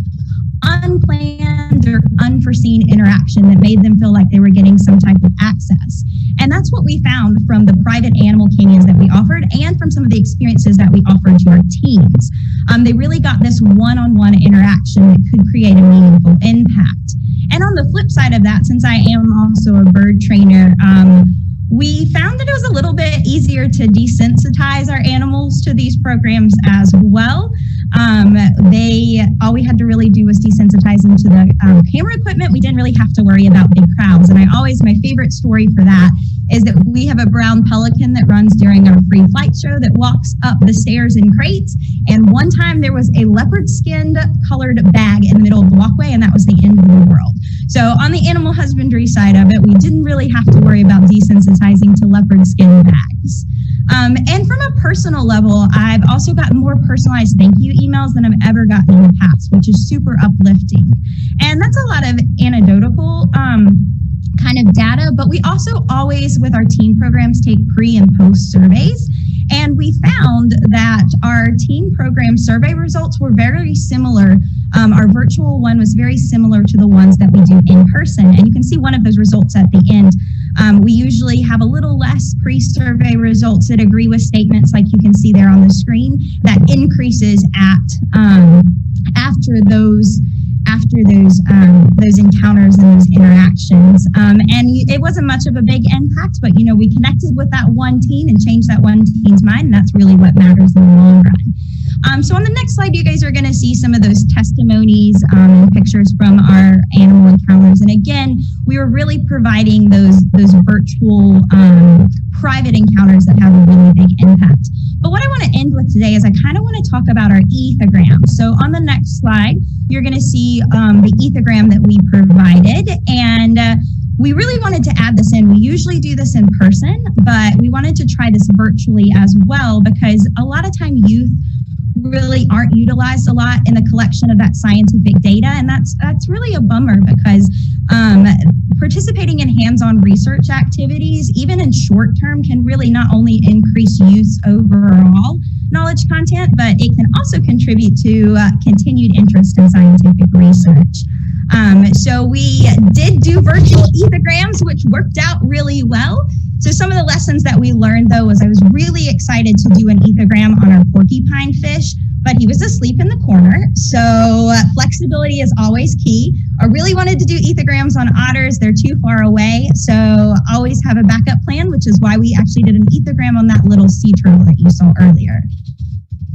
unplanned or unforeseen interaction that made them feel like they were getting some type of access. And that's what we found from the private animal cameos that we offered and from some of the experiences that we offered to our teens. They really got this one-on-one interaction that could create a meaningful impact. And on the flip side of that, since I am also a bird trainer, we found that it was a little bit easier to desensitize our animals to these programs as well. All we had to really do was desensitize them to the camera equipment. We didn't really have to worry about big crowds. And my favorite story for that is that we have a brown pelican that runs during our free flight show that walks up the stairs in crates. And one time there was a leopard skinned colored bag in the middle of the walkway, and that was the end of the world. So on the animal husbandry side of it, we didn't really have to worry about desensitizing to leopard skin bags. And from a personal level, I've also gotten more personalized thank you emails than I've ever gotten in the past, which is super uplifting. And that's a lot of anecdotal kind of data, but we also always, with our teen programs, take pre and post surveys. And we found that our teen program survey results were very similar. Our virtual one was very similar to the ones that we do in person. And you can see one of those results at the end. We usually have a little less pre-survey results that agree with statements like you can see there on the screen. That increases after those encounters and those interactions. And it wasn't much of a big impact, but we connected with that one teen and changed that one teen's mind, and that's really what matters in the long run. So on the next slide, you guys are going to see some of those testimonies and pictures from our animal encounters. And again, we were really providing those virtual private encounters that have a really big impact. But what I want to end with today is I kind of want to talk about our ethogram. So on the next slide, you're going to see the ethogram that we provided. And we really wanted to add this in. We usually do this in person, but we wanted to try this virtually as well, because a lot of time youth really aren't utilized a lot in the collection of that scientific data. And that's really a bummer because participating in hands-on research activities, even in short term, can really not only increase use overall knowledge content, but it can also contribute to continued interest in scientific research. So we did do virtual ethograms, which worked out really well. So some of the lessons that we learned, though, was I was really excited to do an ethogram on our porcupine fish, but he was asleep in the corner. So flexibility is always key. I really wanted to do ethograms on otters. They're too far away. So always have a backup plan, which is why we actually did an ethogram on that little sea turtle that you saw earlier.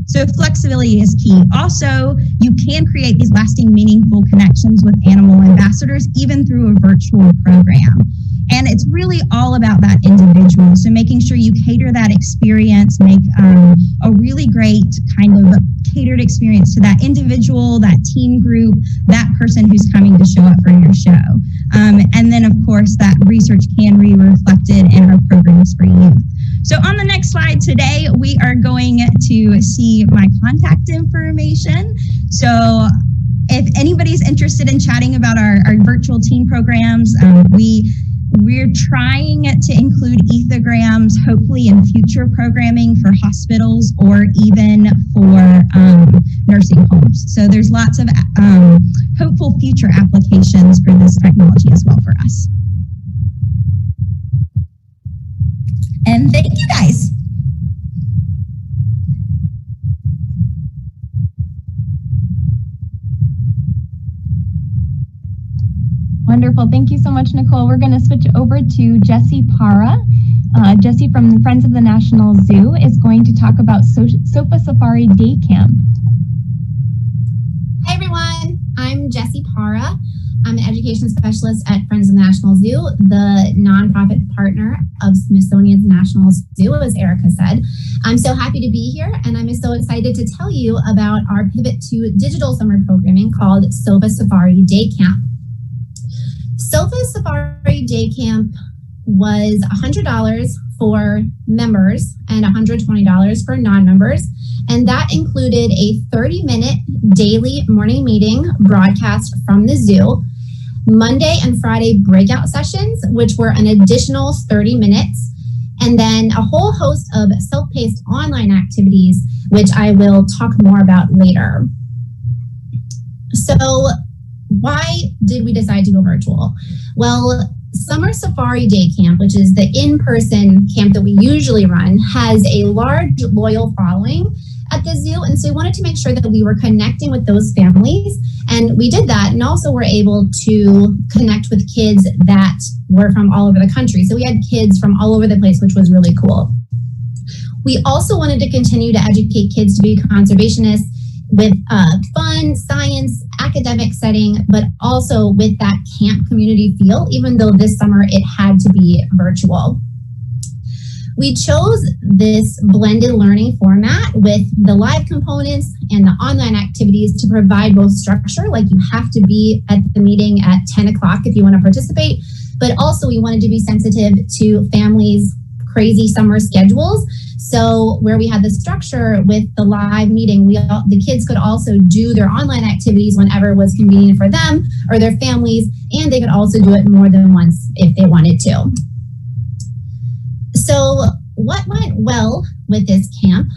So flexibility is key. Also, you can create these lasting, meaningful connections with animal ambassadors, even through a virtual program. And it's really all about that individual. So making sure you cater that experience, make a really great kind of catered experience to that individual, that team group, that person who's coming to show up for your show. And then, of course, that research can be reflected in our programs for youth. So on the next slide today, we are going to see my contact information. So if anybody's interested in chatting about our virtual teen programs, we're trying to include ethograms, hopefully in future programming for hospitals or even for nursing homes. So there's lots of hopeful future applications for this technology as well for us. And thank you guys. Wonderful. Thank you so much, Nicole. We're going to switch over to Jessie Para. Jessie from the Friends of the National Zoo is going to talk about Sofa Safari Day Camp. Hi, everyone. I'm Jessie Para. I'm an education specialist at Friends of the National Zoo, the nonprofit partner of Smithsonian's National Zoo, as Erica said. I'm so happy to be here, and I'm so excited to tell you about our pivot to digital summer programming called Sofa Safari Day Camp. Sofa Safari Day Camp was $100 for members and $120 for non-members, and that included a 30-minute daily morning meeting broadcast from the zoo, Monday and Friday breakout sessions, which were an additional 30 minutes, and then a whole host of self-paced online activities, which I will talk more about later. So why did we decide to go virtual? Well, Summer Safari Day Camp, which is the in-person camp that we usually run, has a large, loyal following at the zoo. And so we wanted to make sure that we were connecting with those families. And we did that, and also were able to connect with kids that were from all over the country. So we had kids from all over the place, which was really cool. We also wanted to continue to educate kids to be conservationists with fun, science, academic setting, but also with that camp community feel, even though this summer it had to be virtual. We chose this blended learning format with the live components and the online activities to provide both structure, like you have to be at the meeting at 10 o'clock if you want to participate, but also we wanted to be sensitive to families' crazy summer schedules. So where we had the structure with the live meeting, the kids could also do their online activities whenever was convenient for them or their families, and they could also do it more than once if they wanted to. So what went well with this camp?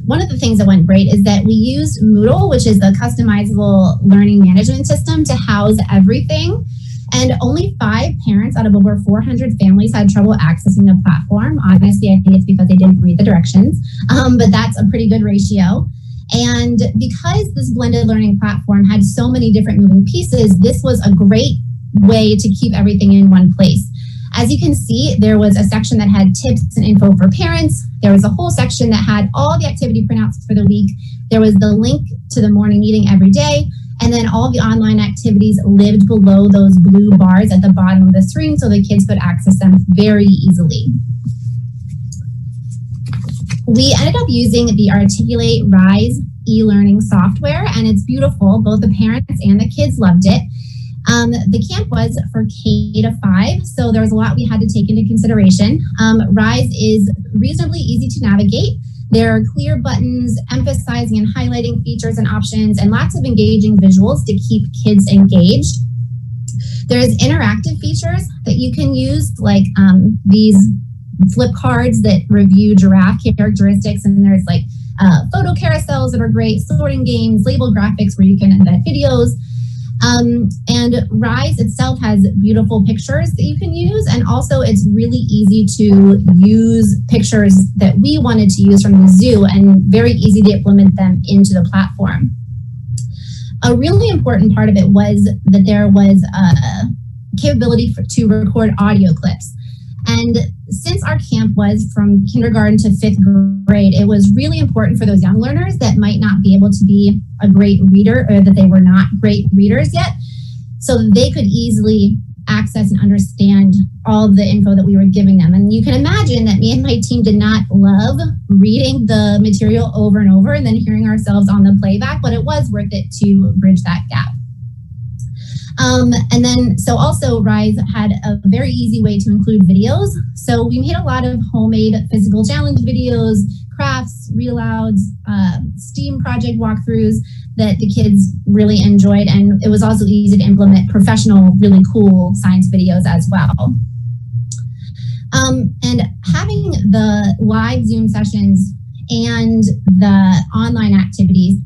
One of the things that went great is that we used Moodle, which is a customizable learning management system, to house everything. And only 5 parents out of over 400 families had trouble accessing the platform. Honestly, I think it's because they didn't read the directions, but that's a pretty good ratio. And because this blended learning platform had so many different moving pieces, this was a great way to keep everything in one place. As you can see, there was a section that had tips and info for parents. There was a whole section that had all the activity printouts for the week. There was the link to the morning meeting every day. And then all the online activities lived below those blue bars at the bottom of the screen so the kids could access them very easily. We ended up using the Articulate Rise e-learning software, and it's beautiful. Both the parents and the kids loved it. The camp was for K-5, so there was a lot we had to take into consideration. Rise is reasonably easy to navigate. There are clear buttons emphasizing and highlighting features and options, and lots of engaging visuals to keep kids engaged. There's interactive features that you can use, like these flip cards that review giraffe characteristics, and there's like photo carousels that are great, sorting games, label graphics where you can embed videos. And Rise itself has beautiful pictures that you can use, and also it's really easy to use pictures that we wanted to use from the zoo and very easy to implement them into the platform. A really important part of it was that there was a capability to record audio clips. And since our camp was from kindergarten to 5th grade, it was really important for those young learners that might not be able to be a great reader, or that they were not great readers yet, so that they could easily access and understand all of the info that we were giving them. And you can imagine that me and my team did not love reading the material over and over and then hearing ourselves on the playback, but it was worth it to bridge that gap. And then, so also Rise had a very easy way to include videos. So we made a lot of homemade physical challenge videos, crafts, read alouds, STEAM project walkthroughs that the kids really enjoyed. And it was also easy to implement professional, really cool science videos as well. And having the live Zoom sessions and the online activities,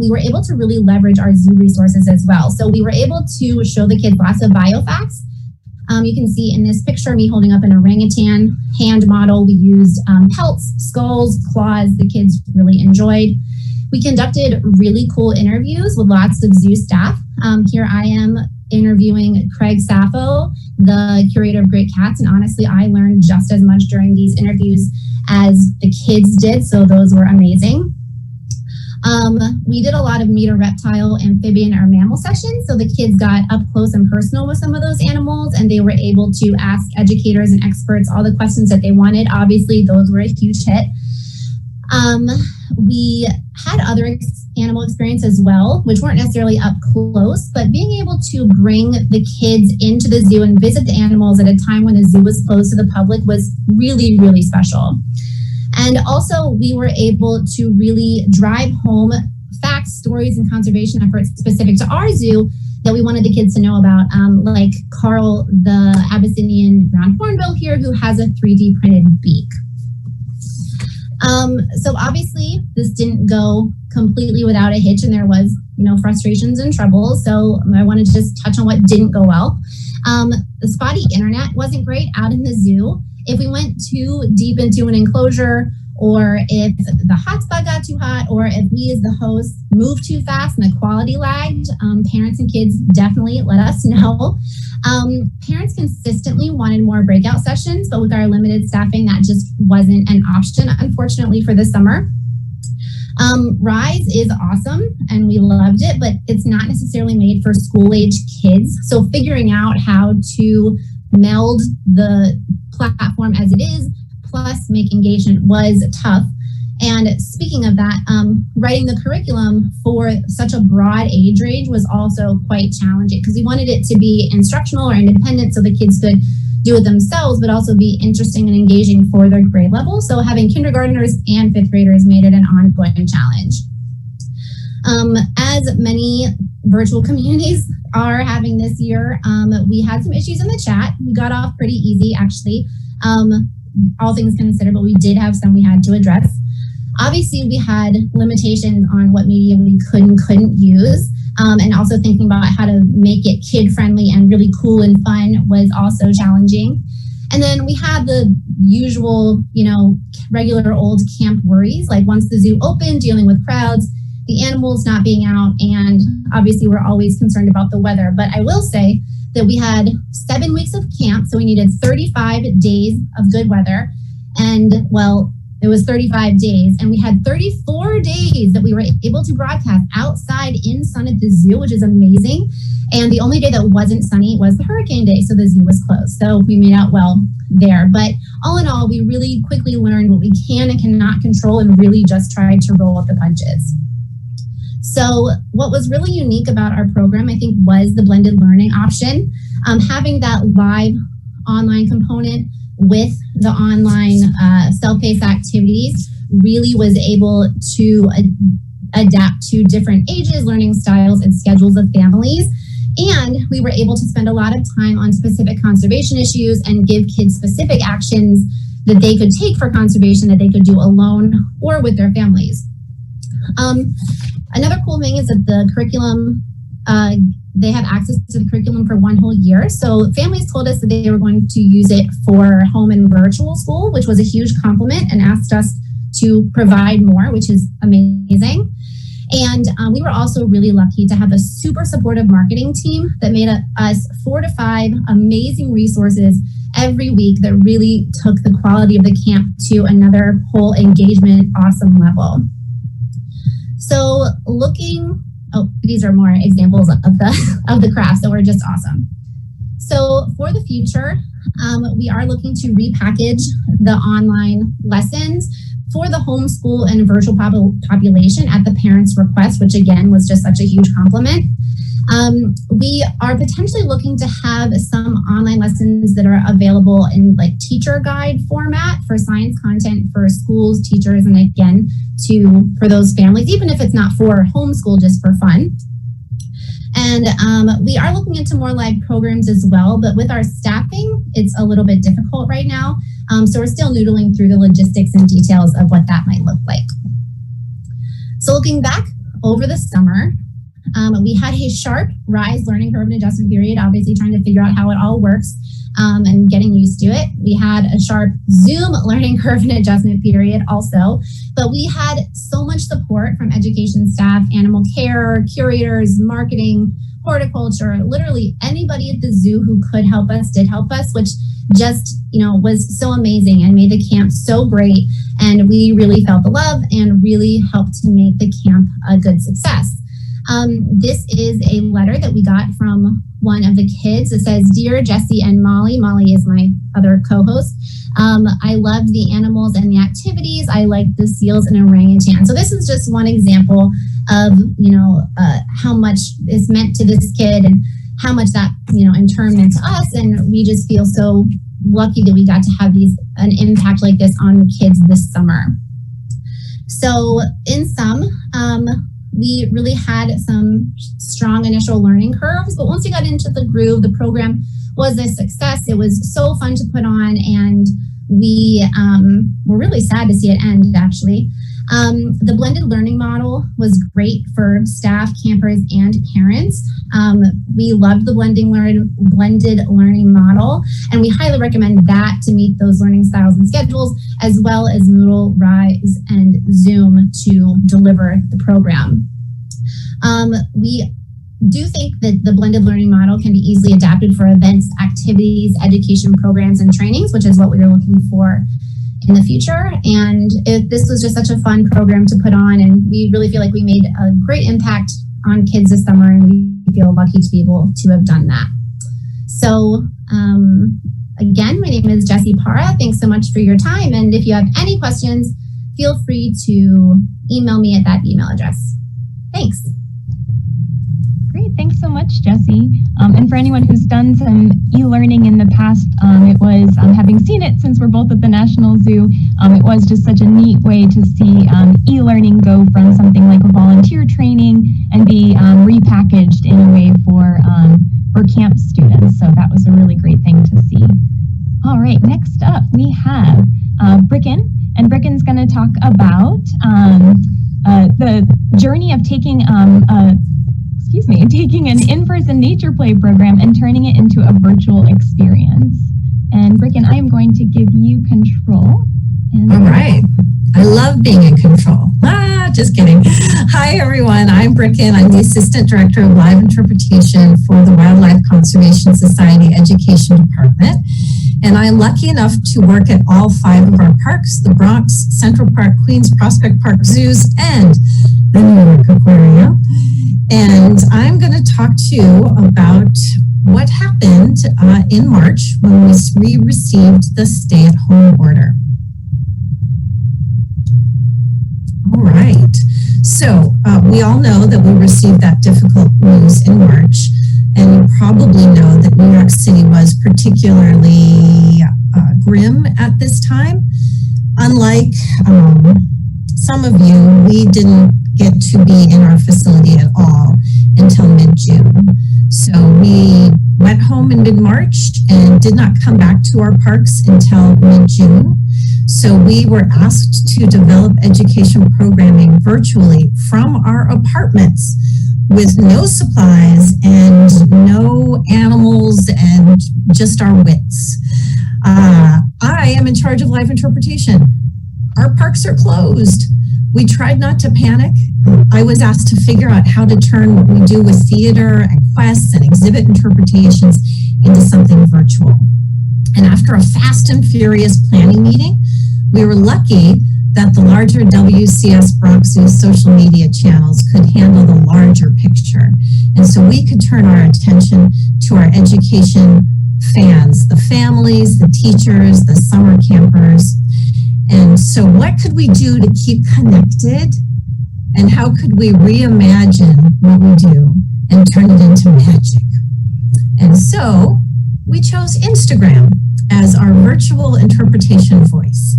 we were able to really leverage our zoo resources as well. So we were able to show the kids lots of biofacts. You can see in this picture me holding up an orangutan hand model. We used pelts, skulls, claws the kids really enjoyed. We conducted really cool interviews with lots of zoo staff. Here I am interviewing Craig Sappho, the curator of Great Cats, and honestly, I learned just as much during these interviews as the kids did, so those were amazing. We did a lot of meet a reptile, amphibian, or mammal sessions, so the kids got up close and personal with some of those animals, and they were able to ask educators and experts all the questions that they wanted. Obviously, those were a huge hit. We had other animal experience as well, which weren't necessarily up close, but being able to bring the kids into the zoo and visit the animals at a time when the zoo was closed to the public was really, really special. And also we were able to really drive home facts, stories, and conservation efforts specific to our zoo that we wanted the kids to know about, like Carl, the Abyssinian ground hornbill here, who has a 3D printed beak. So obviously this didn't go completely without a hitch, and there was, frustrations and troubles. So I want to just touch on what didn't go well. The spotty internet wasn't great out in the zoo. If we went too deep into an enclosure, or if the hotspot got too hot, or if we as the host moved too fast and the quality lagged, parents and kids definitely let us know. Parents consistently wanted more breakout sessions, but with our limited staffing, that just wasn't an option, unfortunately, for the summer. Rise is awesome, and we loved it, but it's not necessarily made for school-age kids. So figuring out how to meld the platform as it is, plus make engagement, was tough. And speaking of that, writing the curriculum for such a broad age range was also quite challenging, because we wanted it to be instructional or independent so the kids could do it themselves, but also be interesting and engaging for their grade level. So having kindergartners and 5th graders made it an ongoing challenge. As many virtual communities are having this year, we had some issues in the chat. We got off pretty easy, actually, all things considered, but we did have some we had to address. Obviously, we had limitations on what media we could and couldn't use, and also thinking about how to make it kid-friendly and really cool and fun was also challenging. And then we had the usual, regular old camp worries, like once the zoo opened, dealing with crowds, the animals not being out, and obviously we're always concerned about the weather. But I will say that we had 7 weeks of camp, so we needed 35 days of good weather, and well, it was 35 days, and we had 34 days that we were able to broadcast outside in sun at the zoo, which is amazing. And the only day that wasn't sunny was the hurricane day, so the zoo was closed. So we made out well there. But all in all, we really quickly learned what we can and cannot control, and really just tried to roll with the punches. So what was really unique about our program, I think, was the blended learning option. Having that live online component with the online self-paced activities really was able to adapt to different ages, learning styles, and schedules of families. And we were able to spend a lot of time on specific conservation issues and give kids specific actions that they could take for conservation that they could do alone or with their families. Another cool thing is that the curriculum, they have access to the curriculum for 1 whole year. So families told us that they were going to use it for home and virtual school, which was a huge compliment, and asked us to provide more, which is amazing. And we were also really lucky to have a super supportive marketing team that made us 4 to 5 amazing resources every week that really took the quality of the camp to another whole engagement awesome level. So these are more examples of the crafts that were just awesome. So for the future, we are looking to repackage the online lessons for the homeschool and virtual population at the parents' request, which again was just such a huge compliment. We are potentially looking to have some online lessons that are available in like teacher guide format for science content for schools, teachers, and again, for those families, even if it's not for homeschool, just for fun. And we are looking into more live programs as well, but with our staffing, it's a little bit difficult right now. So we're still noodling through the logistics and details of what that might look like. So looking back over the summer, we had a sharp rise learning curve and adjustment period, obviously trying to figure out how it all works and getting used to it. We had a sharp Zoom learning curve and adjustment period also, but we had so much support from education staff, animal care, curators, marketing, horticulture, literally anybody at the zoo who could help us did help us, which just, was so amazing and made the camp so great. And we really felt the love and really helped to make the camp a good success. This is a letter that we got from one of the kids. It says, "Dear Jesse and Molly," Molly is my other co-host, "I loved the animals and the activities. I liked the seals and orangutan." So this is just one example of, how much is meant to this kid and how much that, in turn meant to us. And we just feel so lucky that we got to have an impact like this on the kids this summer. So in sum, we really had some strong initial learning curves, but once we got into the groove, the program was a success. It was so fun to put on, and we were really sad to see it end, actually. The blended learning model was great for staff, campers, and parents. We loved the blended learning model, and we highly recommend that to meet those learning styles and schedules, as well as Moodle, Rise, and Zoom to deliver the program. We do think that the blended learning model can be easily adapted for events, activities, education programs, and trainings, which is what we were looking for in the future. And this was just such a fun program to put on, and we really feel like we made a great impact on kids this summer, and we feel lucky to be able to have done that. So again, my name is Jessie Parra. Thanks so much for your time, and if you have any questions, feel free to email me at that email address. Thanks. Great, thanks so much, Jessie. And for anyone who's done some e-learning in the past, it was, having seen it since we're both at the National Zoo, it was just such a neat way to see e-learning go from something like a volunteer training and be repackaged in a way for camp students. So that was a really great thing to see. All right, next up we have Bricken, and Bricken's going to talk about the journey of taking an in-person nature play program and turning it into a virtual experience. And Bricken, I am going to give you control. All right. I love being in control. Just kidding. Hi, everyone. I'm Bricken. I'm the Assistant Director of Live Interpretation for the Wildlife Conservation Society Education Department. And I'm lucky enough to work at all 5 of our parks, the Bronx, Central Park, Queens, Prospect Park Zoos, and the New York Aquarium. And I'm going to talk to you about what happened in March when we received the stay-at-home order. All right. So we all know that we received that difficult news in March, and you probably know that New York City was particularly grim at this time. Unlike some of you, we didn't get to be in our facility at all until mid-June. So we went home in mid-March and did not come back to our parks until mid-June. So we were asked to develop education programming virtually from our apartments with no supplies and no animals and just our wits. I am in charge of live interpretation. Our parks are closed. We tried not to panic. I was asked to figure out how to turn what we do with theater and quests and exhibit interpretations into something virtual. And after a fast and furious planning meeting, we were lucky that the larger WCS Bronx Zoo social media channels could handle the larger picture. And so we could turn our attention to our education fans, the families, the teachers, the summer campers. And so what could we do to keep connected? And how could we reimagine what we do and turn it into magic? And so we chose Instagram as our virtual interpretation voice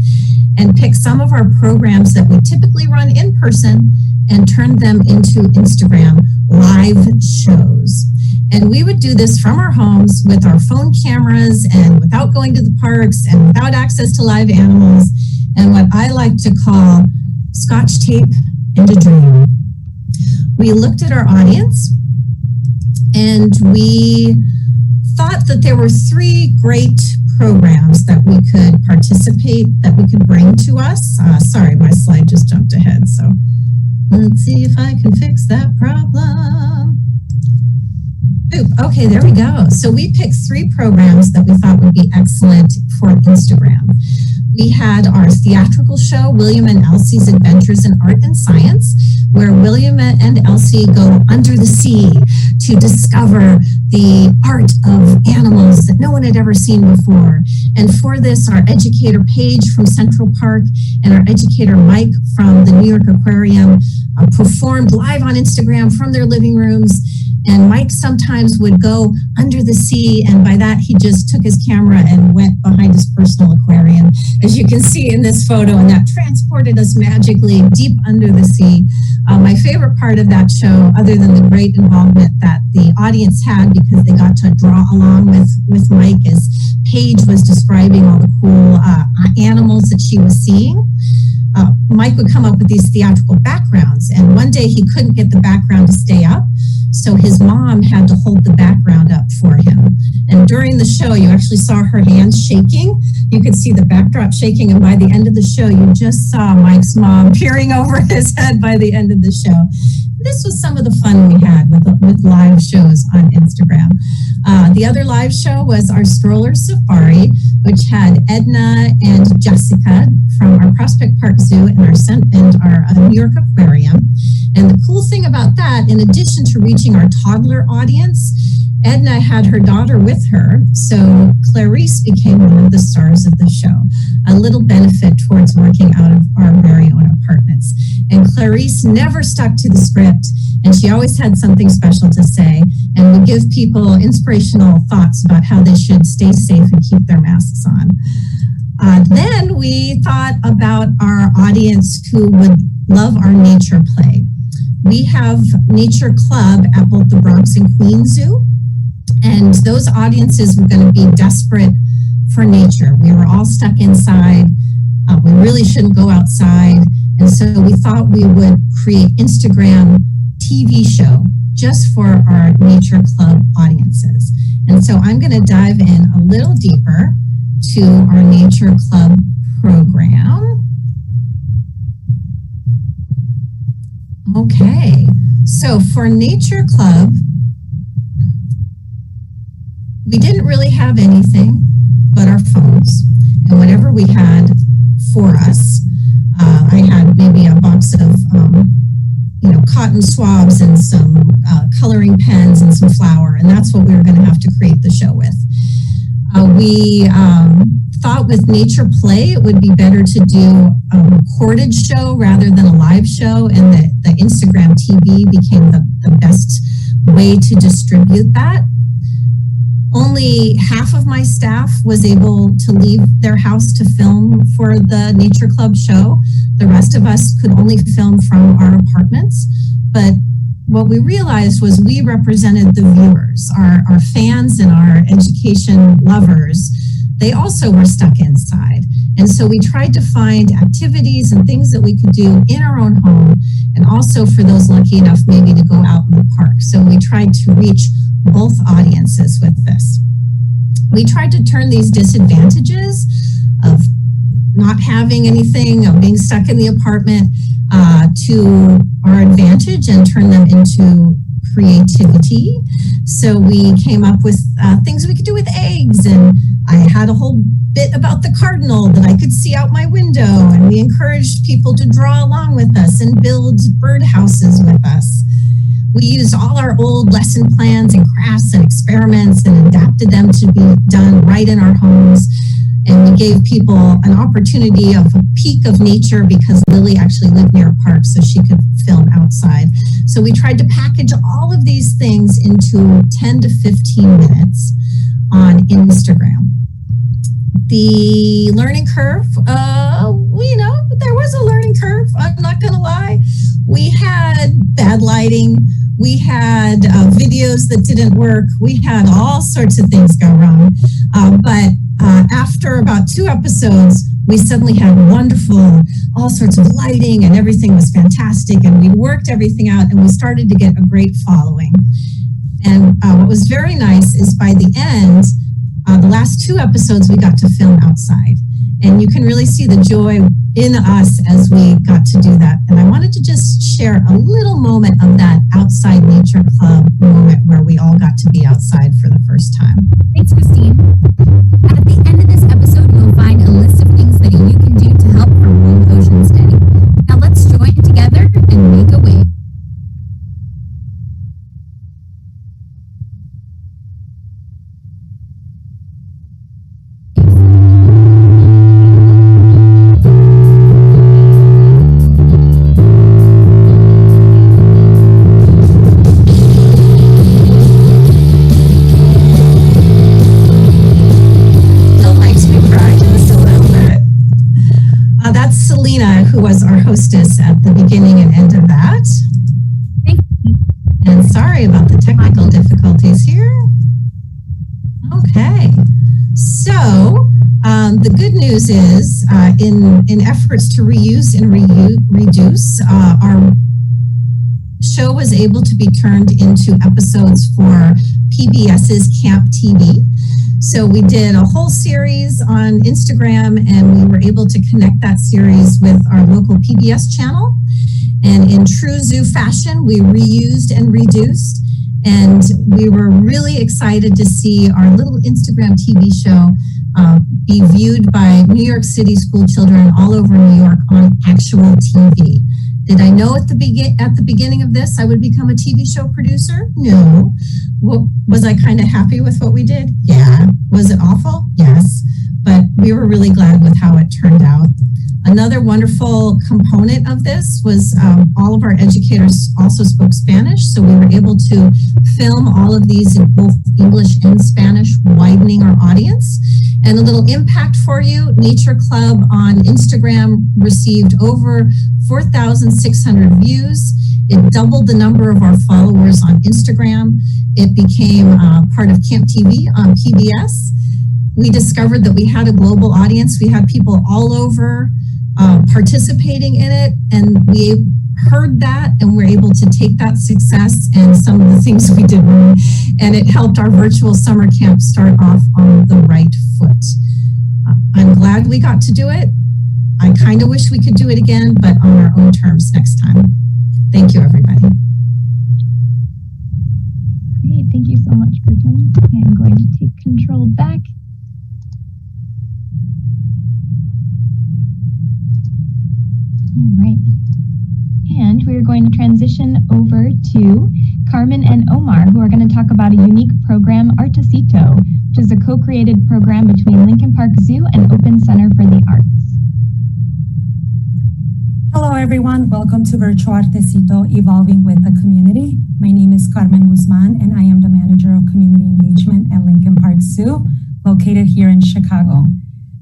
and picked some of our programs that we typically run in person and turned them into Instagram live shows. And we would do this from our homes with our phone cameras and without going to the parks and without access to live animals, and what I like to call Scotch tape and a dream. We looked at our audience and we thought that there were 3 great programs that we could participate, that we could bring to us. Sorry, my slide just jumped ahead. So let's see if I can fix that problem. Oop, okay, there we go. So we picked 3 programs that we thought would be excellent for Instagram. We had our theatrical show, William and Elsie's Adventures in Art and Science, where William and Elsie go under the sea to discover the art of animals that no one had ever seen before. And for this, our educator Paige from Central Park and our educator Mike from the New York Aquarium performed live on Instagram from their living rooms. And Mike sometimes would go under the sea, and by that he just took his camera and went behind his personal aquarium, as you can see in this photo, and that transported us magically deep under the sea. My favorite part of that show, other than the great involvement that the audience had because they got to draw along with Mike, is Paige was describing all the cool animals that she was seeing. Mike would come up with these theatrical backgrounds, and one day he couldn't get the background to stay up, so his mom had to hold the background up for him. And during the show, you actually saw her hands shaking. You could see the backdrop shaking, and by the end of the show, you just saw Mike's mom peering over his head by the end of the show. This was some of the fun we had with live shows on Instagram. The other live show was our stroller safari, which had Edna and Jessica from our Prospect Park Zoo and our New York Aquarium. And the cool thing about that, in addition to reaching our toddler audience, Edna had her daughter with her, so Clarice became one of the stars of the show, a little benefit towards working out of our very own apartments. And Clarice never stuck to the script, and she always had something special to say and would give people inspirational thoughts about how they should stay safe and keep their masks on. Then we thought about our audience who would love our nature play. We have Nature Club at both the Bronx and Queens Zoo, and those audiences were going to be desperate for nature. We were all stuck inside. We really shouldn't go outside. And so we thought we would create Instagram TV show just for our Nature Club audiences. And so I'm going to dive in a little deeper to our Nature Club program. Okay, so for Nature Club, we didn't really have anything but our phones and whatever we had for us. I had maybe a box of cotton swabs and some coloring pens and some flour, and that's what we were going to have to create the show with. We thought with Nature Play it would be better to do a recorded show rather than a live show, and the Instagram TV became the best way to distribute that. Only half of my staff was able to leave their house to film for the Nature Club show. The rest of us could only film from our apartments. But what we realized was we represented the viewers, our fans and our education lovers. They also were stuck inside. And so we tried to find activities and things that we could do in our own home, and also for those lucky enough maybe to go out in the park. So we tried to reach both audiences with this. We tried to turn these disadvantages of not having anything, of being stuck in the apartment, to our advantage and turn them into creativity. So we came up with things we could do with eggs, and I had a whole bit about the cardinal that I could see out my window, and we encouraged people to draw along with us and build birdhouses with us. We used all our old lesson plans and crafts and experiments and adapted them to be done right in our homes. And we gave people an opportunity of a peek of nature because Lily actually lived near a park, so she could film outside. So we tried to package all of these things into 10 to 15 minutes on Instagram. The learning curve, there was a learning curve. I'm not going to lie. We had bad lighting. We had videos that didn't work. We had all sorts of things go wrong. But after about 2 episodes, we suddenly had wonderful, all sorts of lighting, and everything was fantastic. And we worked everything out, and we started to get a great following. And what was very nice is by the end, the last 2 episodes, we got to film outside. And you can really see the joy in us as we got to do that. And I wanted to just share a little moment of that outside nature club moment where we all got to be outside for the first time. Thanks, Christine. At the end of this episode, you'll find a list of things that you can do to help for World Oceans Day. Now let's join together and make a wave. Who was our hostess at the beginning and end of that. Thank you. And sorry about the technical difficulties here. Okay, so the good news is in efforts to reuse and reduce, our show was able to be turned into episodes for PBS's Camp TV. So we did a whole series on Instagram, and we were able to connect that series with our local PBS channel. And in true zoo fashion, we reused and reduced. And we were really excited to see our little Instagram TV show be viewed by New York City school children all over New York on actual TV. Did I know at the beginning of this I would become a TV show producer? No. Was I kind of happy with what we did? Yeah. Was it awful? Yes. But we were really glad with how it turned out. Another wonderful component of this was all of our educators also spoke Spanish, so we were able to film all of these in both English and Spanish, widening our audience. And a little impact for you, Nature Club on Instagram received over 4,600 views. It doubled the number of our followers on Instagram. It became part of Camp TV on PBS. We discovered that we had a global audience. We had people all over participating in it, and we heard that and were able to take that success and some of the things we did wrong, and it helped our virtual summer camp start off on the right foot. I'm glad we got to do it. I kind of wish we could do it again, but on our own terms next time. Thank you, everybody. Great, thank you so much, Bridget. I'm going to take control back. All right. And we're going to transition over to Carmen and Omar, who are going to talk about a unique program, Artecito, which is a co-created program between Lincoln Park Zoo and Open Center for the Arts. Hello, everyone. Welcome to Virtual Artecito, Evolving with the Community. My name is Carmen Guzman, and I am the Manager of Community Engagement at Lincoln Park Zoo, located here in Chicago.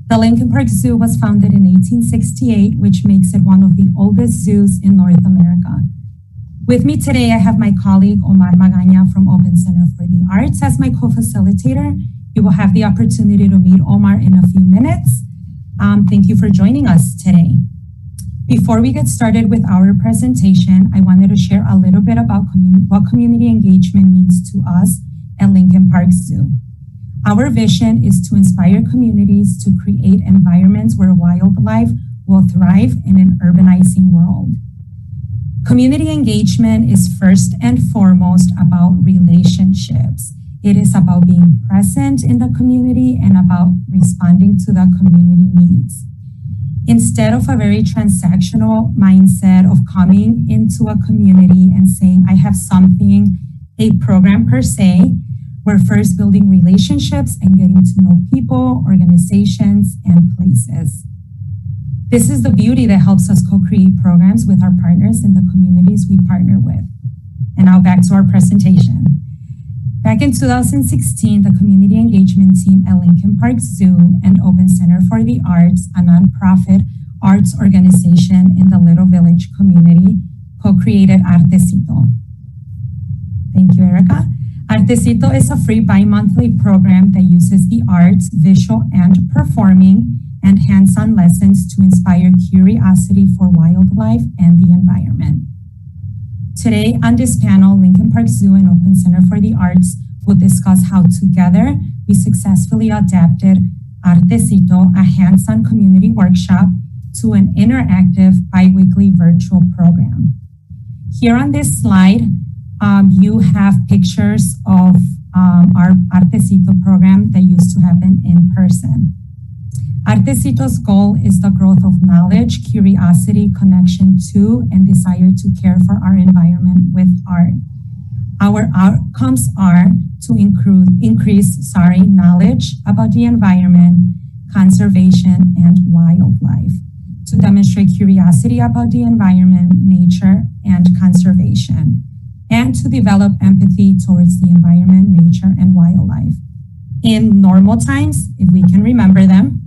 The Lincoln Park Zoo was founded in 1868, which makes it one of the oldest zoos in North America. With me today, I have my colleague Omar Magaña from Open Center for the Arts as my co-facilitator. You will have the opportunity to meet Omar in a few minutes. Thank you for joining us today. Before we get started with our presentation, I wanted to share a little bit about what community engagement means to us at Lincoln Park Zoo. Our vision is to inspire communities to create environments where wildlife will thrive in an urbanizing world. Community engagement is first and foremost about relationships. It is about being present in the community and about responding to the community needs. Instead of a very transactional mindset of coming into a community and saying, I have something, a program per se, we're first building relationships and getting to know people, organizations, and places. This is the beauty that helps us co-create programs with our partners in the communities we partner with. And now back to our presentation. Back in 2016, the community engagement team at Lincoln Park Zoo and Open Center for the Arts, a nonprofit arts organization in the Little Village community, co-created Artecito. Thank you, Erica. Artecito is a free bi-monthly program that uses the arts, visual and performing, and hands-on lessons to inspire curiosity for wildlife and the environment. Today on this panel, Lincoln Park Zoo and Open Center for the Arts will discuss how together we successfully adapted Artecito, a hands-on community workshop, to an interactive bi-weekly virtual program. Here on this slide, you have pictures of our Artecito program that used to happen in person. Artecito's goal is the growth of knowledge, curiosity, connection to, and desire to care for our environment with art. Our outcomes are to increase knowledge about the environment, conservation, and wildlife, to demonstrate curiosity about the environment, nature, and conservation, and to develop empathy towards the environment, nature, and wildlife. In normal times, if we can remember them,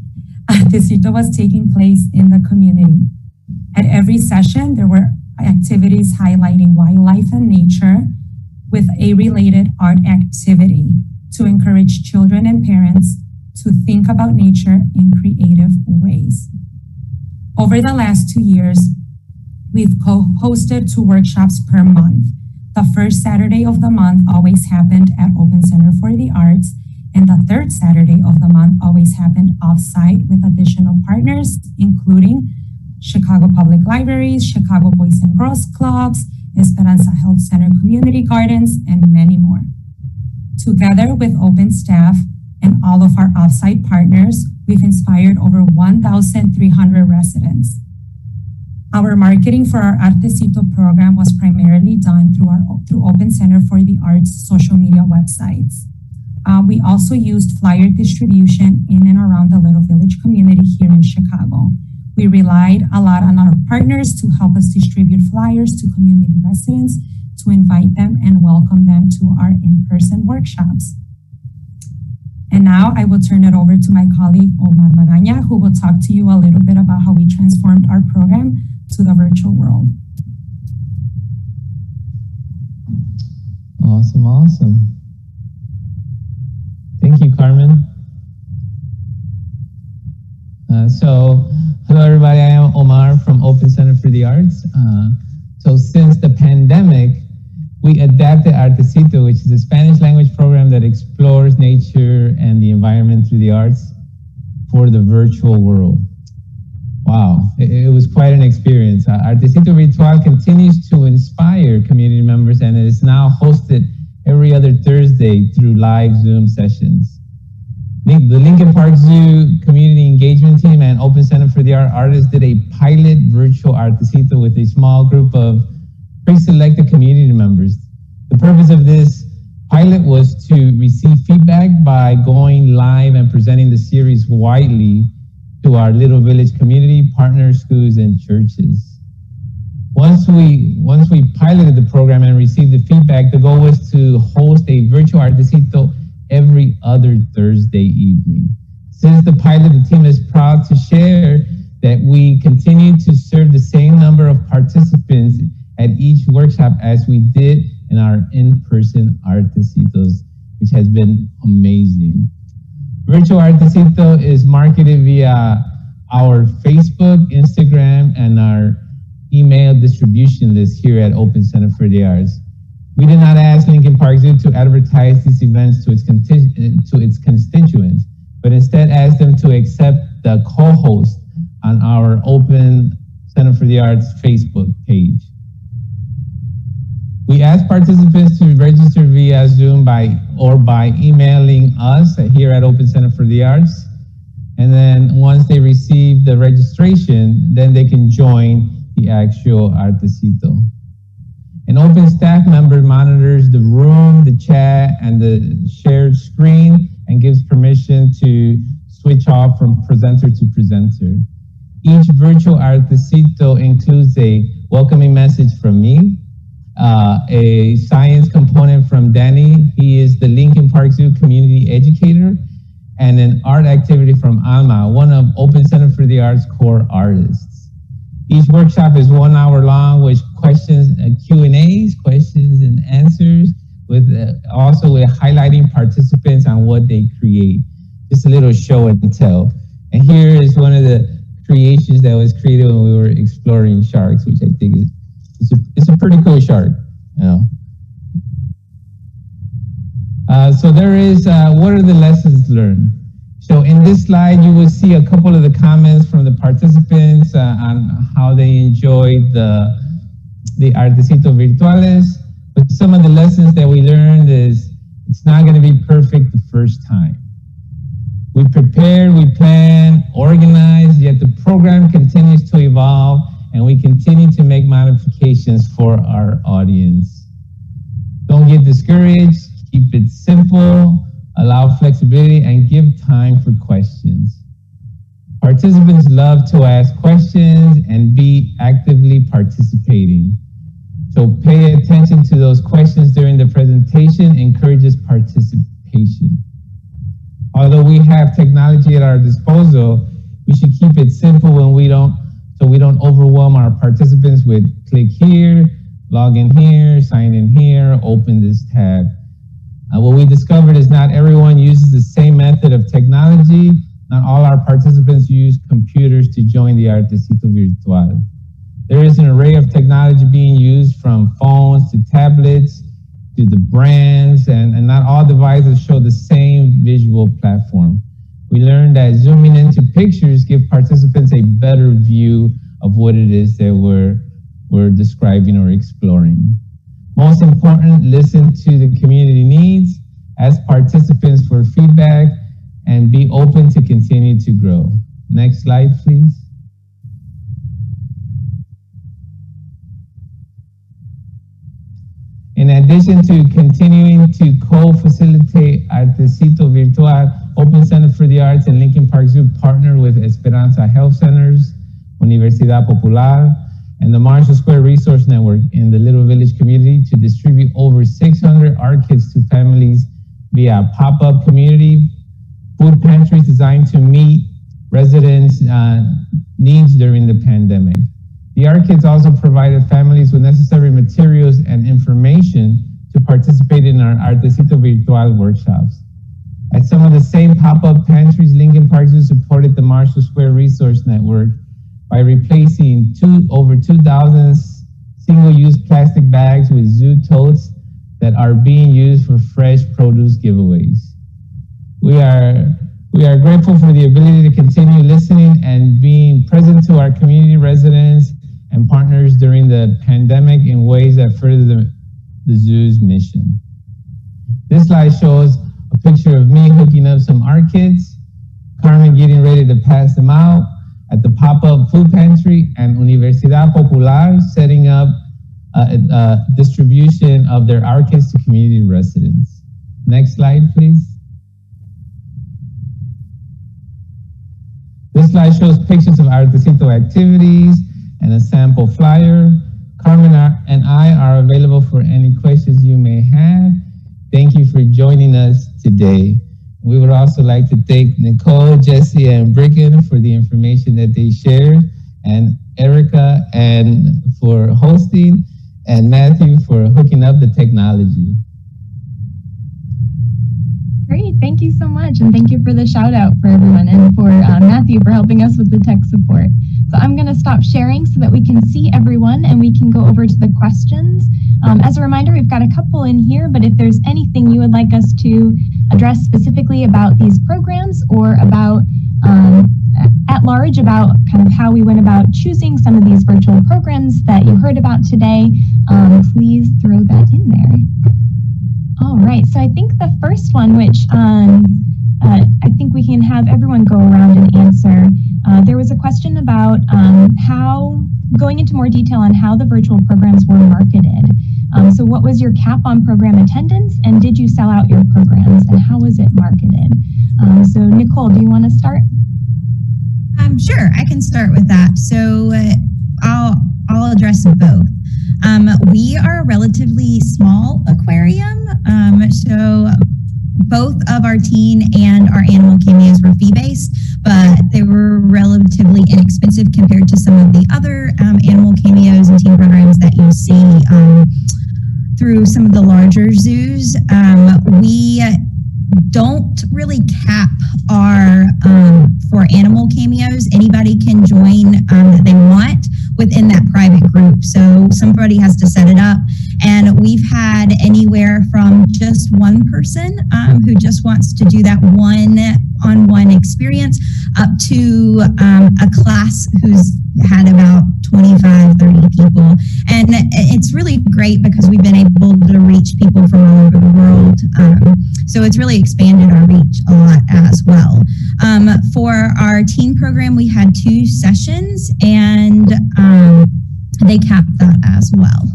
Artecito was taking place in the community. At every session, there were activities highlighting wildlife and nature with a related art activity to encourage children and parents to think about nature in creative ways. Over the last 2 years, we've co-hosted 2 workshops per month. The first Saturday of the month always happened at Open Center for the Arts, and the third Saturday of the month always happened off-site with additional partners, including Chicago Public Libraries, Chicago Boys and Girls Clubs, Esperanza Health Center Community Gardens, and many more. Together with Open staff and all of our off-site partners, we've inspired over 1,300 residents. Our marketing for our Artecito program was primarily done through Open Center for the Arts social media websites. We also used flyer distribution in and around the Little Village community here in Chicago. We relied a lot on our partners to help us distribute flyers to community residents, to invite them and welcome them to our in-person workshops. And now I will turn it over to my colleague, Omar Magaña, who will talk to you a little bit about how we transformed our program to the virtual world. Awesome. Thank you, Carmen. Hello everybody, I am Omar from Open Center for the Arts. So since the pandemic, we adapted Artecito, which is a Spanish language program that explores nature and the environment through the arts for the virtual world. Wow, it was quite an experience. Artecito Virtual continues to inspire community members and it is now hosted every other Thursday through live Zoom sessions. The Lincoln Park Zoo Community Engagement Team and Open Center for the Artists did a pilot virtual Artecito with a small group of pre-selected community members. The purpose of this pilot was to receive feedback by going live and presenting the series widely to our Little Village community, partner schools, and churches. Once we piloted the program and received the feedback, the goal was to host a virtual Artecito every other Thursday evening. Since the pilot, the team is proud to share that we continue to serve the same number of participants at each workshop as we did in our in-person Artecitos, which has been amazing. Virtual Artecito is marketed via our Facebook, Instagram, and our email distribution list here at Open Center for the Arts. We did not ask Lincoln Park Zoo to advertise these events to its constituents, but instead asked them to accept the co-host on our Open Center for the Arts Facebook page. We asked participants to register via Zoom by emailing us here at Open Center for the Arts. And then once they receive the registration, then they can join the actual Artecito. An open staff member monitors the room, the chat, and the shared screen and gives permission to switch off from presenter to presenter. Each virtual Artecito includes a welcoming message from me, a science component from Danny. He is the Lincoln Park Zoo community educator, and an art activity from Alma, one of Open Center for the Arts core artists. Each workshop is 1 hour long with questions, Q&As, questions and answers, with also with highlighting participants on what they create. Just a little show and tell. And here is one of the creations that was created when we were exploring sharks, which I think is it's a pretty cool shark. You know. So there is, what are the lessons learned? So in this slide, you will see a couple of the comments from the participants on how they enjoyed the Artecito Virtuales. But some of the lessons that we learned is it's not going to be perfect the first time. We prepared, we planned, organized, yet the program continues to evolve and we continue to make modifications for our audience. Don't get discouraged, keep it simple, allow flexibility, and give time for questions. Participants love to ask questions and be actively participating. So pay attention to those questions during the presentation, encourages participation. Although we have technology at our disposal, we should keep it simple so we don't overwhelm our participants with click here, log in here, sign in here, open this tab. What we discovered is not everyone uses the same method of technology. Not all our participants use computers to join the Artecito Virtual. There is an array of technology being used, from phones to tablets to the brands, and not all devices show the same visual platform. We learned that zooming into pictures gives participants a better view of what it is that we're describing or exploring. Most important, listen to the community needs, ask participants for feedback, and be open to continue to grow. Next slide, please. In addition to continuing to co-facilitate Artecito Virtual, Open Center for the Arts and Lincoln Park Zoo partner with Esperanza Health Centers, Universidad Popular, and the Marshall Square Resource Network in the Little Village community to distribute over 600 art kits to families via pop-up community food pantries designed to meet residents' needs during the pandemic. The art kits also provided families with necessary materials and information to participate in our Artecito Virtual workshops. At some of the same pop-up pantries, Lincoln Park Zoo supported the Marshall Square Resource Network by replacing over 2,000 single-use plastic bags with zoo totes that are being used for fresh produce giveaways. We are grateful for the ability to continue listening and being present to our community residents and partners during the pandemic in ways that further the zoo's mission. This slide shows a picture of me hooking up some art kits, Carmen getting ready to pass them out at the pop-up food pantry, and Universidad Popular setting up a distribution of their art kits to community residents. Next slide, please. This slide shows pictures of Artecito activities and a sample flyer. are available for any questions you may have. Thank you for joining us today. We would also like to thank Nicole, Jesse, and Bricken for the information that they shared, and Erica and for hosting, and Matthew for hooking up the technology. Great, thank you so much, and thank you for the shout out for everyone, and for Matthew for helping us with the tech support. So I'm going to stop sharing so that we can see everyone and we can go over to the questions. As a reminder, we've got a couple in here, but if there's anything you would like us to address specifically about these programs or about at large about kind of how we went about choosing some of these virtual programs that you heard about today, please throw that in there. All right, so I think the first one, which I think we can have everyone go around and answer. There was a question about going into more detail on how the virtual programs were marketed. So what was your cap on program attendance, and did you sell out your programs, and how was it marketed? So Nicole, do you want to start? Sure, I can start with that. So I'll address both. We are a relatively small aquarium, so both of our teen and our animal cameos were fee-based, but they were relatively inexpensive compared to some of the other animal cameos and teen programs that you see through some of the larger zoos. We don't really cap our for animal cameos. Anybody can join that they want within that private group. So somebody has to set it up. And we've had anywhere from just one person who just wants to do that one-on-one experience up to a class who's had about 25, 30 people. And it's really great because we've been able to reach people from all over the world. So it's really expanded our reach a lot as well. For our teen program, we had 2 sessions, and they capped that as well.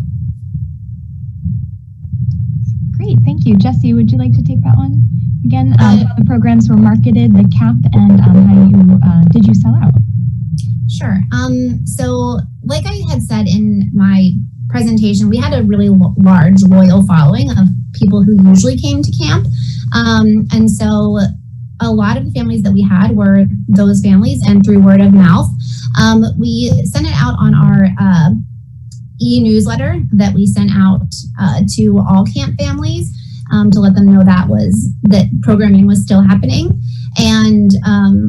Great, thank you. Jesse, would you like to take that one? Again, how the programs were marketed, the cap, and how did you sell out? Sure. So like I had said in my presentation, we had a really large, loyal following of people who usually came to camp. And so a lot of the families that we had were those families, and through word of mouth. We sent it out on our e-newsletter that we sent out to all camp families to let them know that programming was still happening. And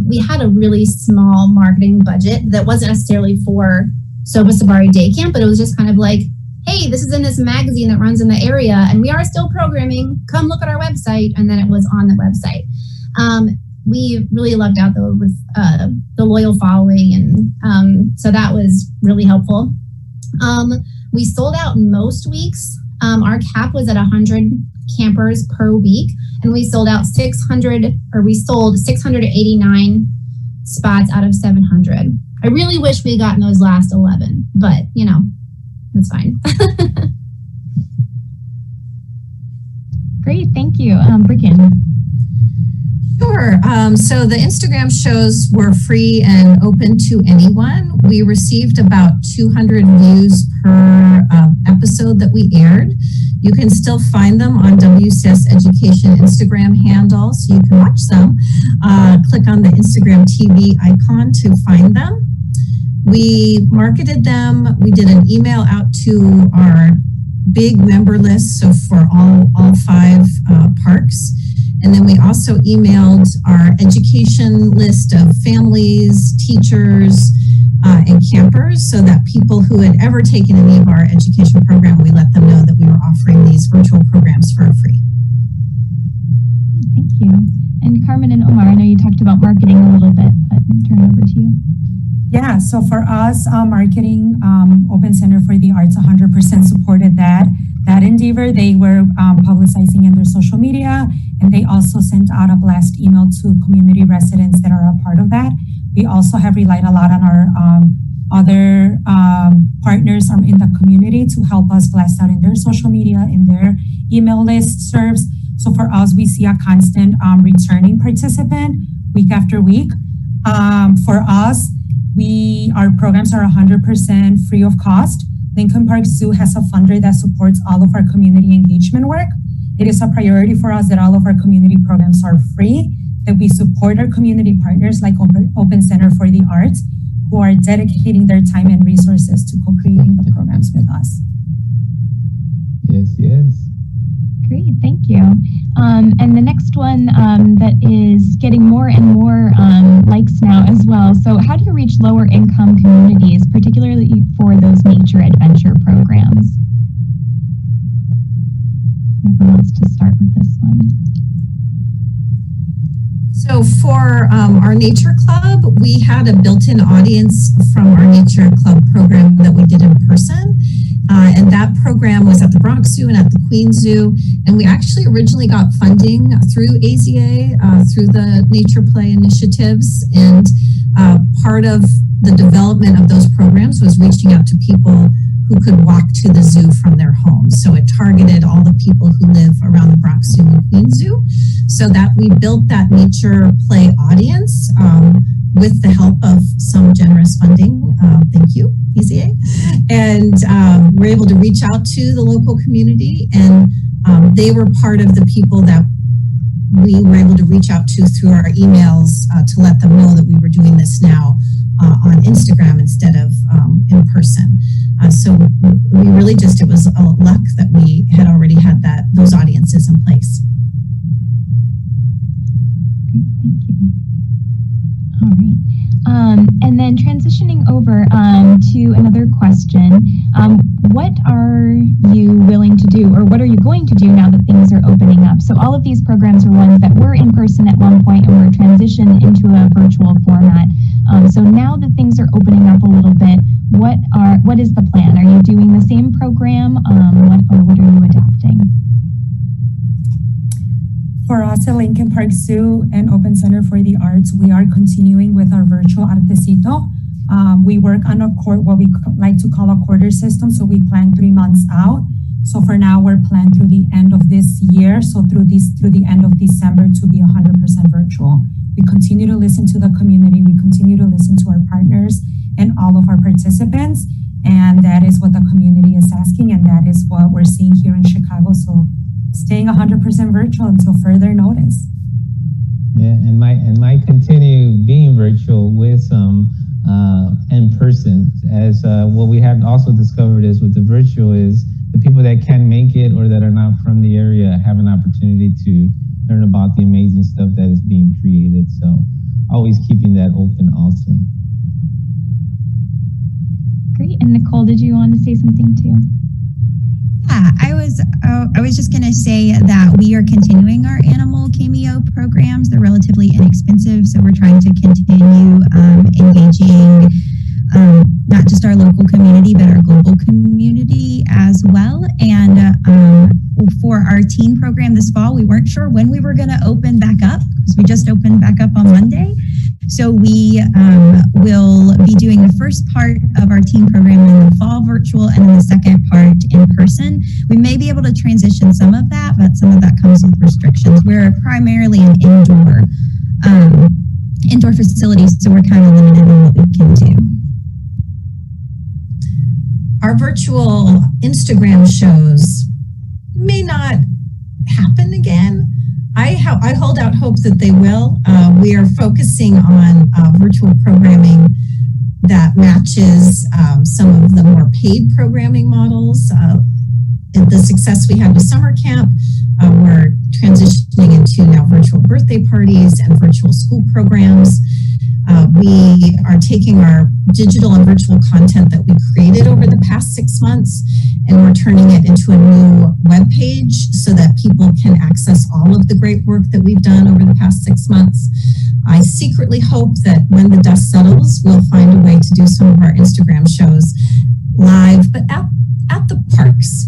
we had a really small marketing budget that wasn't necessarily for Soba Safari Day Camp, but it was just kind of like, hey, this is in this magazine that runs in the area, and we are still programming. Come look at our website. And then it was on the website. We really lucked out though with the loyal following, and so that was really helpful. We sold out most weeks. Our cap was at 100 campers per week, and we sold 689 spots out of 700. I really wish we had gotten those last 11, but that's fine. Great, thank you. Bricken. Sure. So the Instagram shows were free and open to anyone. We received about 200 views per episode that we aired. You can still find them on WCS Education Instagram handle, so you can watch them. Click on the Instagram TV icon to find them. We marketed them. We did an email out to our big member list, so for all 5 parks. And then we also emailed our education list of families, teachers, and campers, so that people who had ever taken any of our education program, we let them know that we were offering these virtual programs for free. Thank you. And Carmen and Omar, I know you talked about marketing a little bit, but I'll turn it over to you. Yeah, so for us, marketing, Open Center for the Arts 100% supported that endeavor. They were publicizing in their social media, and they also sent out a blast email to community residents that are a part of that. We also have relied a lot on our other partners in the community to help us blast out in their social media, in their email list serves. So for us, we see a constant returning participant week after week. For us, our programs are 100% free of cost. Lincoln Park Zoo has a funder that supports all of our community engagement work. It is a priority for us that all of our community programs are free, that we support our community partners like Open Center for the Arts, who are dedicating their time and resources to co-creating the programs with us. Yes, yes. Great, thank you. And the next one that is getting more and more likes now as well. So how do you reach lower income communities, particularly for those nature adventure programs? Whoever wants to start with this one. So for our Nature Club, we had a built-in audience from our Nature Club program that we did in person. And that program was at the Bronx Zoo and at the Queens Zoo. And we actually originally got funding through AZA, through the Nature Play initiatives. And part of the development of those programs was reaching out to people who could walk to the zoo from their homes. So it targeted all the people who live around the Bronx Zoo and Queens Zoo, so that we built that Nature Play audience with the help of some generous funding. Thank you, PCA. And we're able to reach out to the local community, and they were part of the people that we were able to reach out to through our emails to let them know that we were doing this now on Instagram instead of in person. So we really just, it was a luck that we had already had those audiences in place. Great, thank you. All right. And then transitioning over to another question, what are you willing to do, or what are you going to do now that things are opening up? So all of these programs are ones that were in person at one point and were transitioned into a virtual format. So now that things are opening up a little bit, what is the plan? Are you doing the same program, what are you adapting? For us at Lincoln Park Zoo and Open Center for the Arts, we are continuing with our virtual Artecito. We work on what we like to call a quarter system, so we plan 3 months out. So for now, we're planned through the end of this year, so through the end of December to be 100% virtual. We continue to listen to the community, we continue to listen to our partners and all of our participants, and that is what the community is asking, and that is what we're seeing here in Chicago. So staying 100% virtual until further notice. Yeah, and might continue being virtual with some in person. As what we have also discovered is with the virtual is the people that can make it or that are not from the area have an opportunity to learn about the amazing stuff that is being created. So always keeping that open also. Great. And Nicole, did you want to say something too? Yeah, I was just going to say that we are continuing our animal cameo programs. They're relatively inexpensive, so we're trying to continue engaging not just our local community, but our global community as well. And for our teen program this fall, we weren't sure when we were going to open back up because we just opened back up on Monday. So we will be doing the first part of our teen program in the fall virtual and then the second part in person. We may be able to transition some of that, but some of that comes with restrictions. We're primarily an indoor facility, so we're kind of limited in what we can do. Our virtual Instagram shows may not happen again. I hold out hope that they will. We are focusing on virtual programming that matches some of the more paid programming models. The success we had with summer camp, we're transitioning into now virtual birthday parties and virtual school programs. We are taking our digital and virtual content that we created over the past 6 months, and we're turning it into a new web page so that people can access all of the great work that we've done over the past 6 months. I secretly hope that when the dust settles, we'll find a way to do some of our Instagram shows live, but at the parks.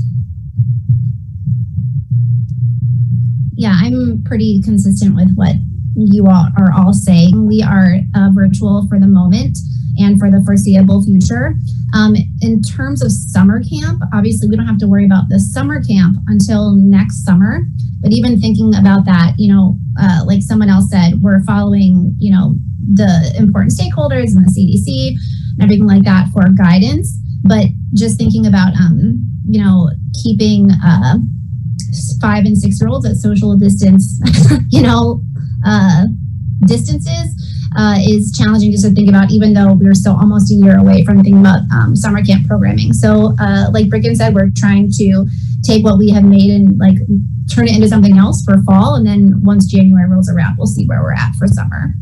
Yeah, I'm pretty consistent with what you all are all saying. We are virtual for the moment and for the foreseeable future. In terms of summer camp, obviously we don't have to worry about the summer camp until next summer. But even thinking about that, like someone else said, we're following, the important stakeholders and the CDC and everything like that for guidance. But just thinking about, keeping 5 and 6-year-olds at social distance, distances is challenging just to think about, even though we're still almost a year away from thinking about summer camp programming. So like Bricken said, we're trying to take what we have made and like turn it into something else for fall. And then once January rolls around, we'll see where we're at for summer.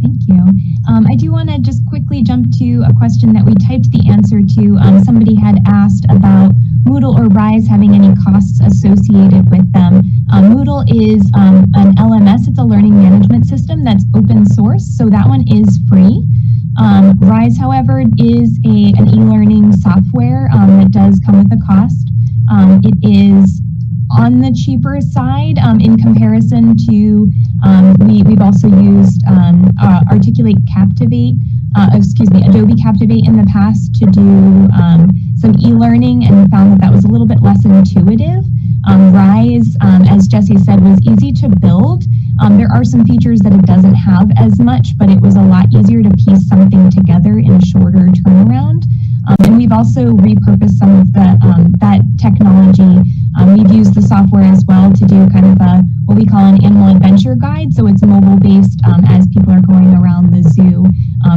Thank you. I do want to just quickly jump to a question that we typed the answer to. Somebody had asked about Moodle or Rise having any costs associated with them. Moodle is an LMS. It's a learning management system that's open source, so that one is free. Rise, however, is an e-learning software that does come with a cost. It is on the cheaper side in comparison to, we've also used Adobe Captivate in the past to do some e-learning, and we found that was a little bit less intuitive. Rise, as Jesse said, was easy to build. There are some features that it doesn't have as much, but it was a lot easier to piece something together in a shorter turnaround. And we've also repurposed some of that technology. We've used the software as well to do kind of what we call an animal adventure guide. So it's mobile-based as people are going around the zoo,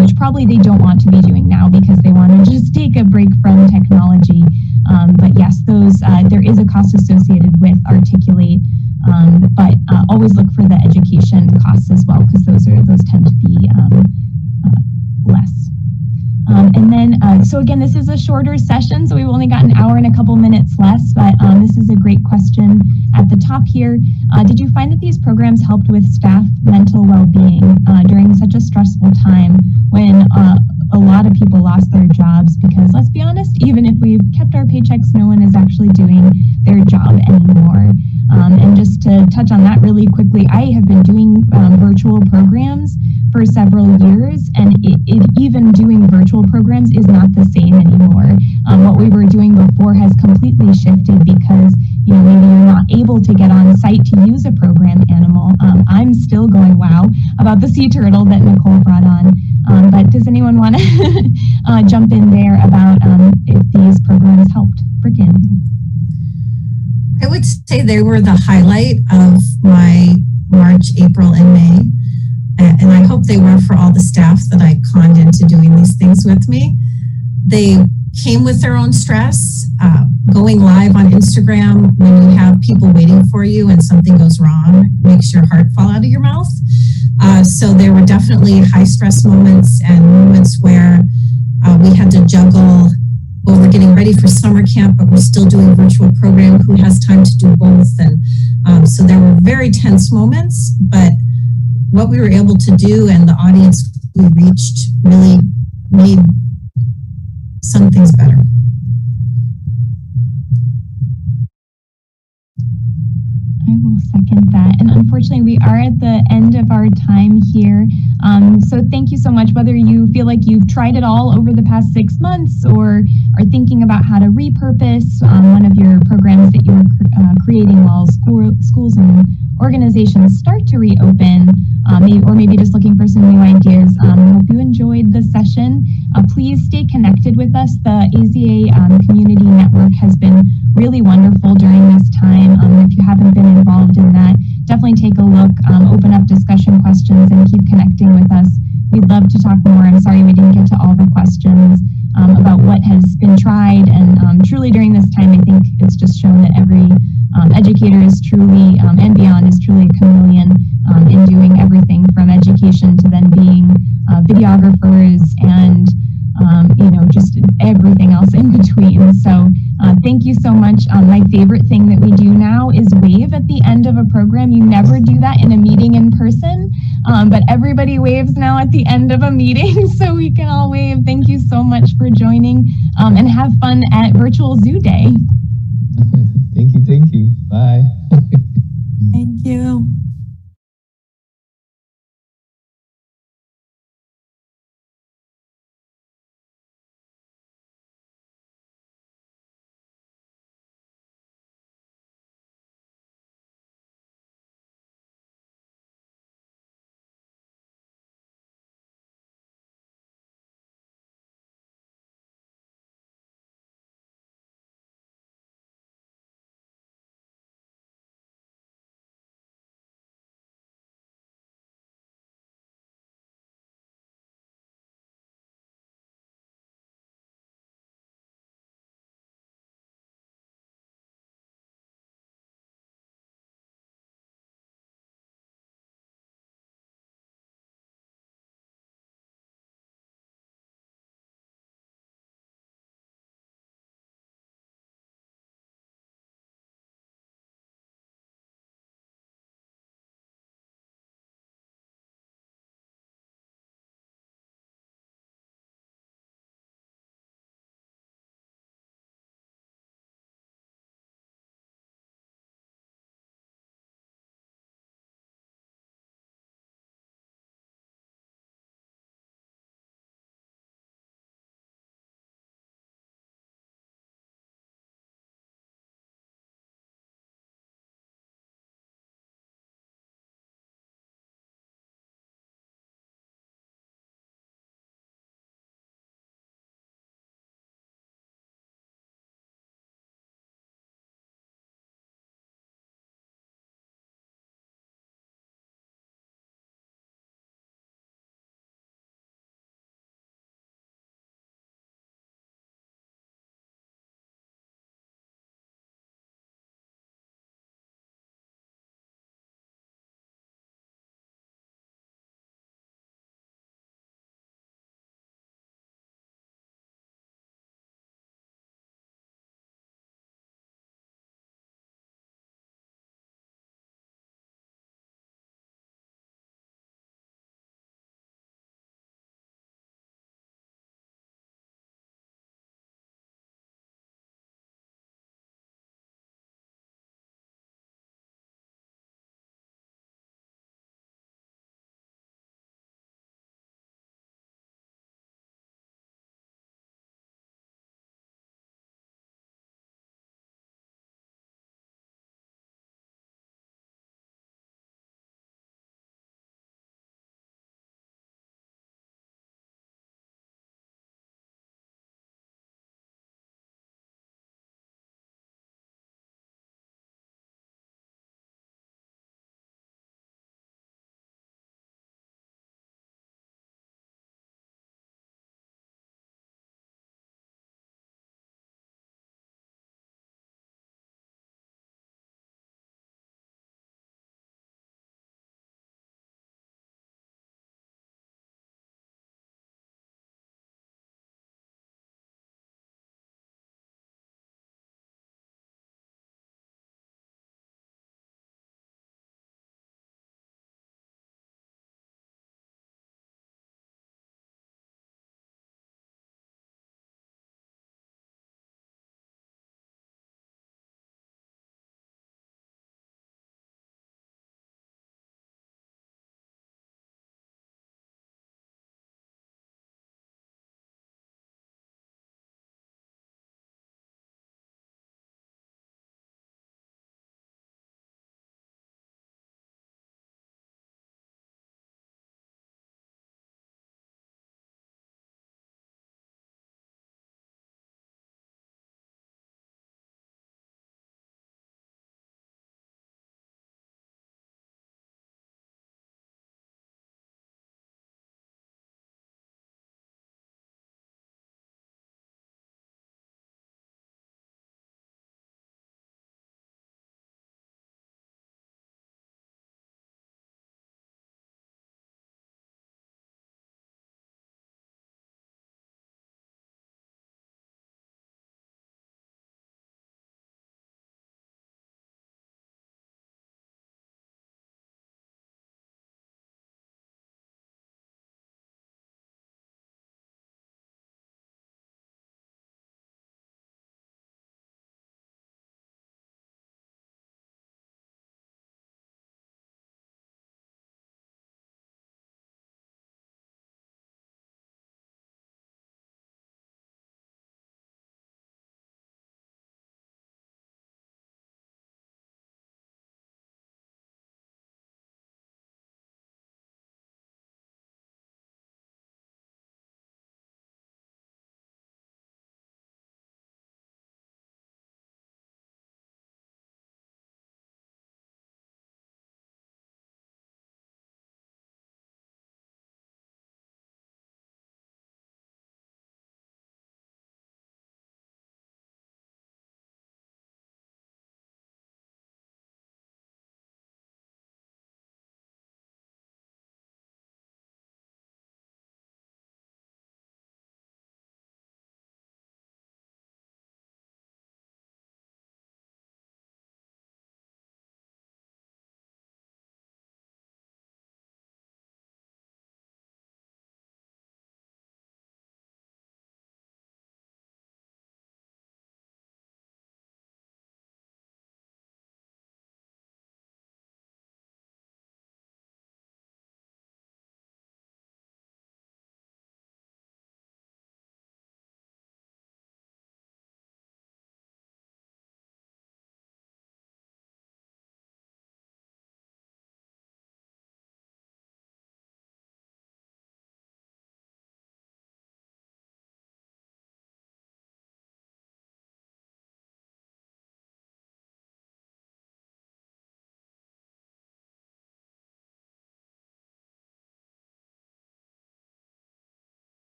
which probably they don't want to be doing now because they want to just take a break from technology. But yes, there is a cost associated with Articulate, but always look for the education costs as well, because those tend to be less. And then, so again, this is a shorter session, so we've only got an hour and a couple minutes less, but this is a great question at the top here. Did you find that these programs helped with staff mental well-being during such a stressful time when a lot of people lost their jobs? Because let's be honest, even if we've kept our paychecks, no one is actually doing their job anymore. And just to touch on that really quickly, I have been doing virtual programs for several years, and even doing virtual programs is not the same anymore. What we were doing before has completely shifted because maybe you're not able to get on site to use a program animal. I'm still going wow about the sea turtle that Nicole brought on. But does anyone want to jump in there about if these programs helped? Bricken. I would say they were the highlight of my March, April, and May. And I hope they were for all the staff that I conned into doing these things with me. They came with their own stress. Going live on Instagram when you have people waiting for you and something goes wrong makes your heart fall out of your mouth. So there were definitely high stress moments and moments where we had to juggle, well, we're getting ready for summer camp, but we're still doing virtual program. Who has time to do both? And so there were very tense moments, but what we were able to do and the audience we reached really made some things better. I will second that. And unfortunately, we are at the end of our time here. So thank you so much. Whether you feel like you've tried it all over the past 6 months or are thinking about how to repurpose one of your programs that you're creating while schools and organizations start to reopen, or maybe just looking for some new ideas. I hope you enjoyed the session. Please stay connected with us. The AZA Community Network has been really wonderful during this time. If you haven't been involved in that, definitely take a look, open up discussion questions, and keep connecting with us. We'd love to talk more. I'm sorry we didn't get to all the questions about what has been tried, and truly during this time, I think it's just shown that every educator is truly, and beyond, is truly a chameleon in doing everything from education to then being videographers and just everything else in between. So thank you so much. My favorite thing that we do now is wave at the end of a program. You never do that in a meeting in person, but everybody waves now at the end of a meeting, so we can all wave. Thank you so much for joining, and have fun at Virtual Zoo Day. Thank you. Bye. Thank you.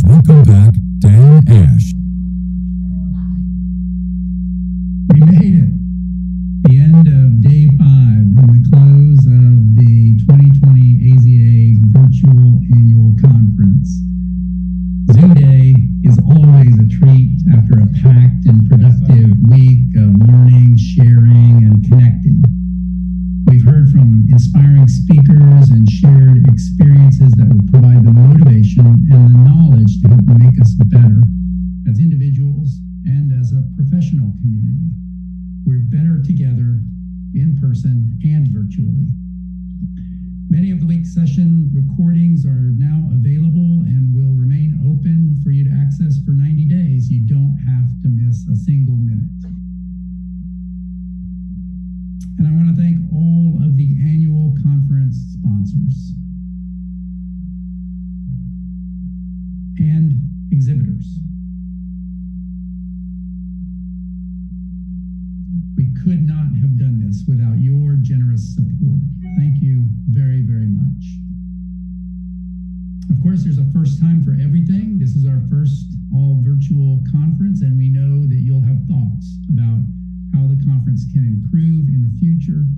Welcome back, Dan Ash. We made it. The end of day 5 and the close of the 2020 AZA virtual annual conference. Zoo Day is always a treat after a packed and productive week of learning, sharing, and connecting. We've heard from inspiring speakers and shared experiences that will provide the motivation and the knowledge to help make us better as individuals and as a professional community. We're better together in person and virtually. Many of the week's session recordings are now available and will remain open for you to access for 90 days. You don't have to miss a single minute. And I want to thank all of the annual conference sponsors and exhibitors. We could not have done this without your generous support. Thank you very, very much. Of course, there's a first time for everything. This is our first all virtual conference, and we know that you'll have thoughts about how the conference can improve in the future.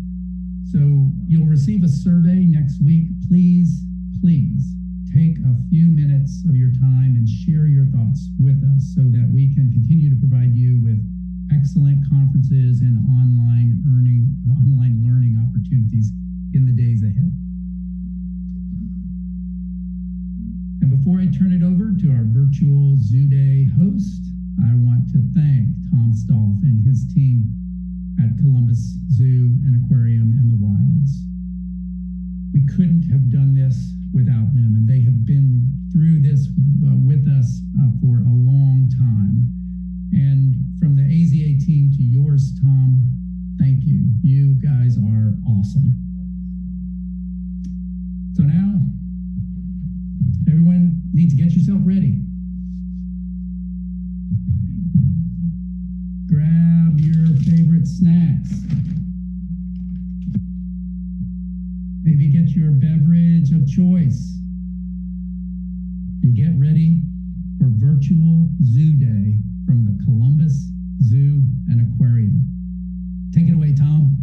So you'll receive a survey next week. Please take a few minutes of your time and share your thoughts with us so that we can continue to provide you with excellent conferences and online learning opportunities in the days ahead. And before I turn it over to our virtual Zoo Day host, I want to thank Tom Stolf and his team at Columbus Zoo and Aquarium and the Wilds. We couldn't have done this without them, and they have been through this with us for a long time. And from the AZA team to yours, Tom, thank you. You guys are awesome. So now, everyone needs to get yourself ready. Grab your favorite snacks. Maybe get your beverage of choice. And get ready for virtual Zoo Day from the Columbus Zoo and Aquarium. Take it away, Tom.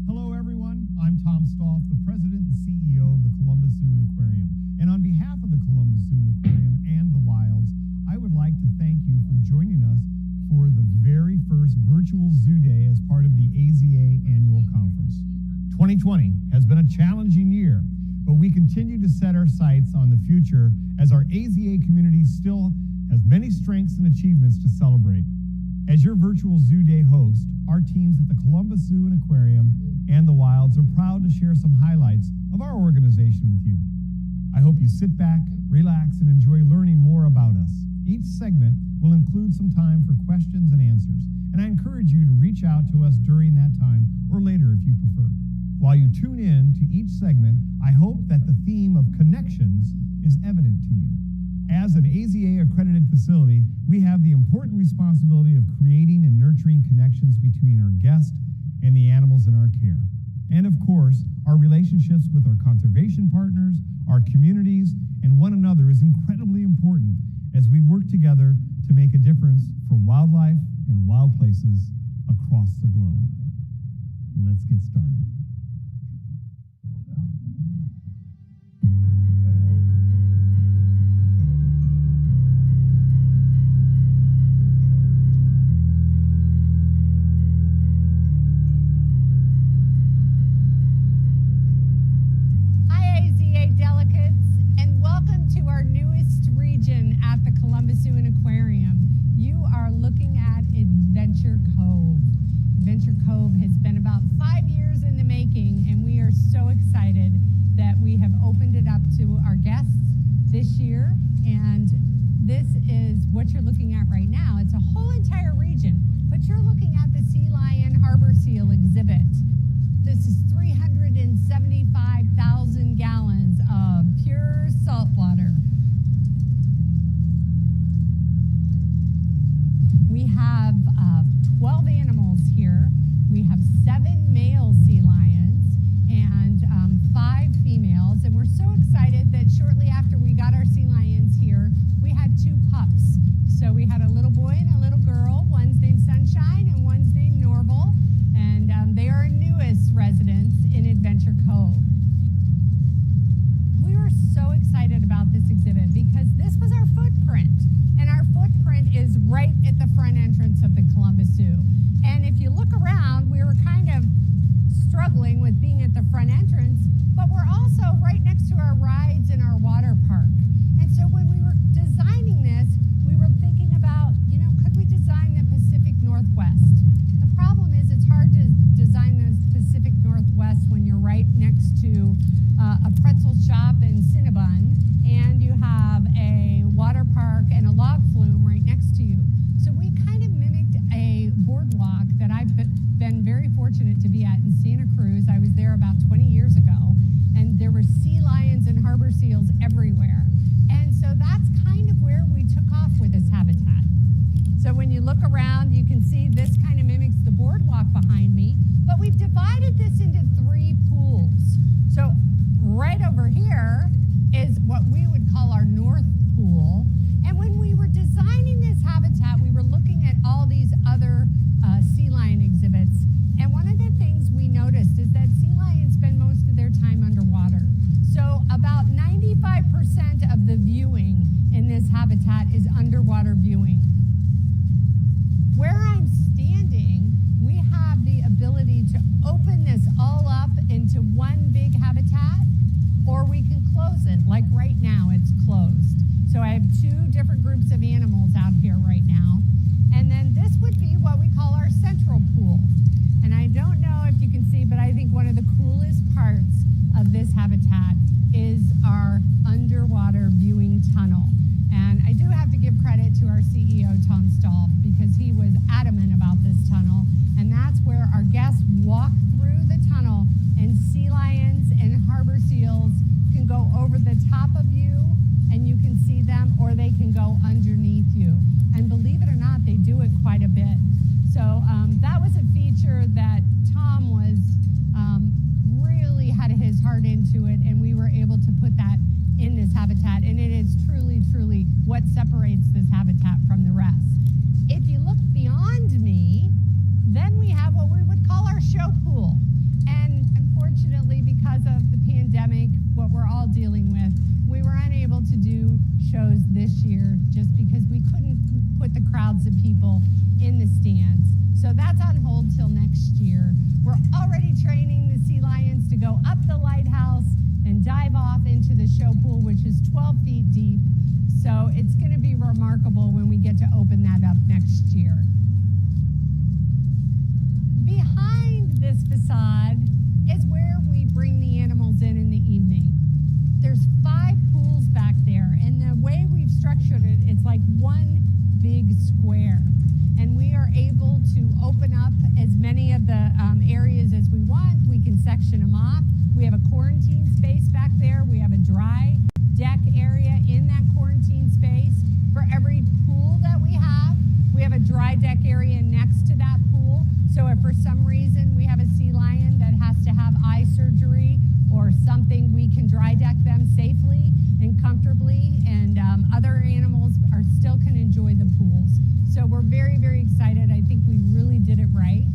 Hello, everyone. I'm Tom Stolf, the President and CEO of the Columbus Zoo and Aquarium. And on behalf of the Columbus Zoo and Aquarium and the Wilds, I would like to thank you for joining us for the very first virtual Zoo Day as part of the AZA annual conference. 2020 has been a challenging year, but we continue to set our sights on the future as our AZA community still has many strengths and achievements to celebrate. As your virtual Zoo Day host, our teams at the Columbus Zoo and Aquarium and the Wilds are proud to share some highlights of our organization with you. I hope you sit back, relax, and enjoy learning more about us. Each segment will include some time for questions and answers, and I encourage you to reach out to us during that time or later if you prefer. While you tune in to each segment, I hope that the theme of connections is evident to you. As an AZA accredited facility, we have the important responsibility of creating and nurturing connections between our guests and the animals in our care. And of course, our relationships with our conservation partners, our communities, and one another is incredibly important as we work together to make a difference for wildlife and wild places across the globe. Let's get started. At the Columbus Zoo and Aquarium, you are looking at Adventure Cove. Adventure Cove has been about 5 years in the making, and we are so excited that we have opened it up to our guests this year. And this is what you're looking at right now. It's a whole entire region, but you're looking at the sea lion harbor seal exhibit. This is 375,000 gallons of pure salt water. We have 12 animals here. We have 7 male sea lions and 5 females. And we're so excited that shortly after we got right at the front entrance of the Columbus Zoo. And if you look around, we were kind of struggling with being at the front entrance, but we're also right next to our rides in our water park. And so when we were designing this, we were thinking about, could we design the Pacific Northwest? The problem is it's hard to design the Pacific Northwest when you're right next to a pretzel shop in Cinnabon, and you have a water park and a log flume right next to you. So we kind of mimicked a boardwalk that I've been very fortunate to be at in Santa Cruz. I was there about 20 years ago, and there were sea lions and harbor seals everywhere. And so that's kind of where we took off with this habitat. So when you look around, you can see this kind of mimics the boardwalk behind me, but we've divided this into 3 pools. So right over here is what we would call our north pool. And when we were designing this habitat, we were looking at all these other sea lion exhibits. And one of the things we noticed is that sea lions spend most of their time underwater. So about 95% of the viewing in this habitat is underwater viewing. Where I'm standing, we have the ability to open this all up into one big habitat, or we can close it. Like right now, it's closed. So I have 2 different groups of animals out here right now. And then this would be what we call our central pool. And I don't know if you can see, but I think one of the coolest parts of this habitat is our underwater viewing tunnel. And I do have to give credit to our CEO, Tom Stolf, because he was adamant about this tunnel. And that's where our guests walk through the tunnel, and sea lions and harbor seals can go over the top of you and you can see them, or they can go underneath you. And believe it or not, they do it quite a bit. So that was a feature that Tom was really had his heart into it, and we were able to put that in this habitat, and it is truly, truly what separates this habitat from the rest. If you look beyond me, then we have what we would call our show pool. And unfortunately, because of the pandemic, what we're all dealing with, we were unable to do shows this year just because we couldn't put the crowds of people in the stands. So that's on hold till next year. We're already training the sea lions to go up the lighthouse and dive off into the show pool, which is 12 feet deep. So it's going to be remarkable when we get to open that up next year. Behind this facade is where we bring the animals in the evening. There's 5 pools back there, and the way we've structured it, it's like one big square. And we are able to open up as many of the areas as we want. We can section them off. We have a quarantine space back there. We have a dry deck area in that quarantine space. For every pool that we have a dry deck area next to that pool. So if for some reason we have a sea lion that has to have eye surgery or something, we can dry deck them safely and comfortably, and other animals still can enjoy the pools. So we're very, very excited. I think we really did it right.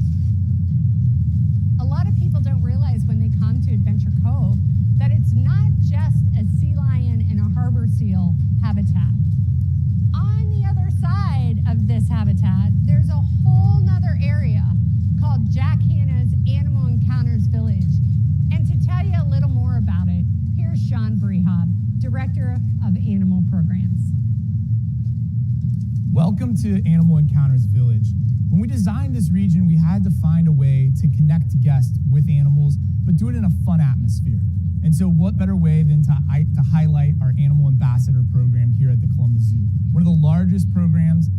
A lot of people don't realize when they come to Adventure Cove that it's not just a sea lion and a harbor seal habitat. On the other side of this habitat, there's a whole nother area called Jack Hanna's Animal Encounters Village. And to tell you a little more about it, here's Sean Brehab, Director of Animal Programs. Welcome to Animal Encounters Village. When we designed this region, we had to find a way to connect guests with animals, but do it in a fun atmosphere. And so what better way than to highlight our Animal Ambassador program here at the Columbus Zoo, one of the largest programs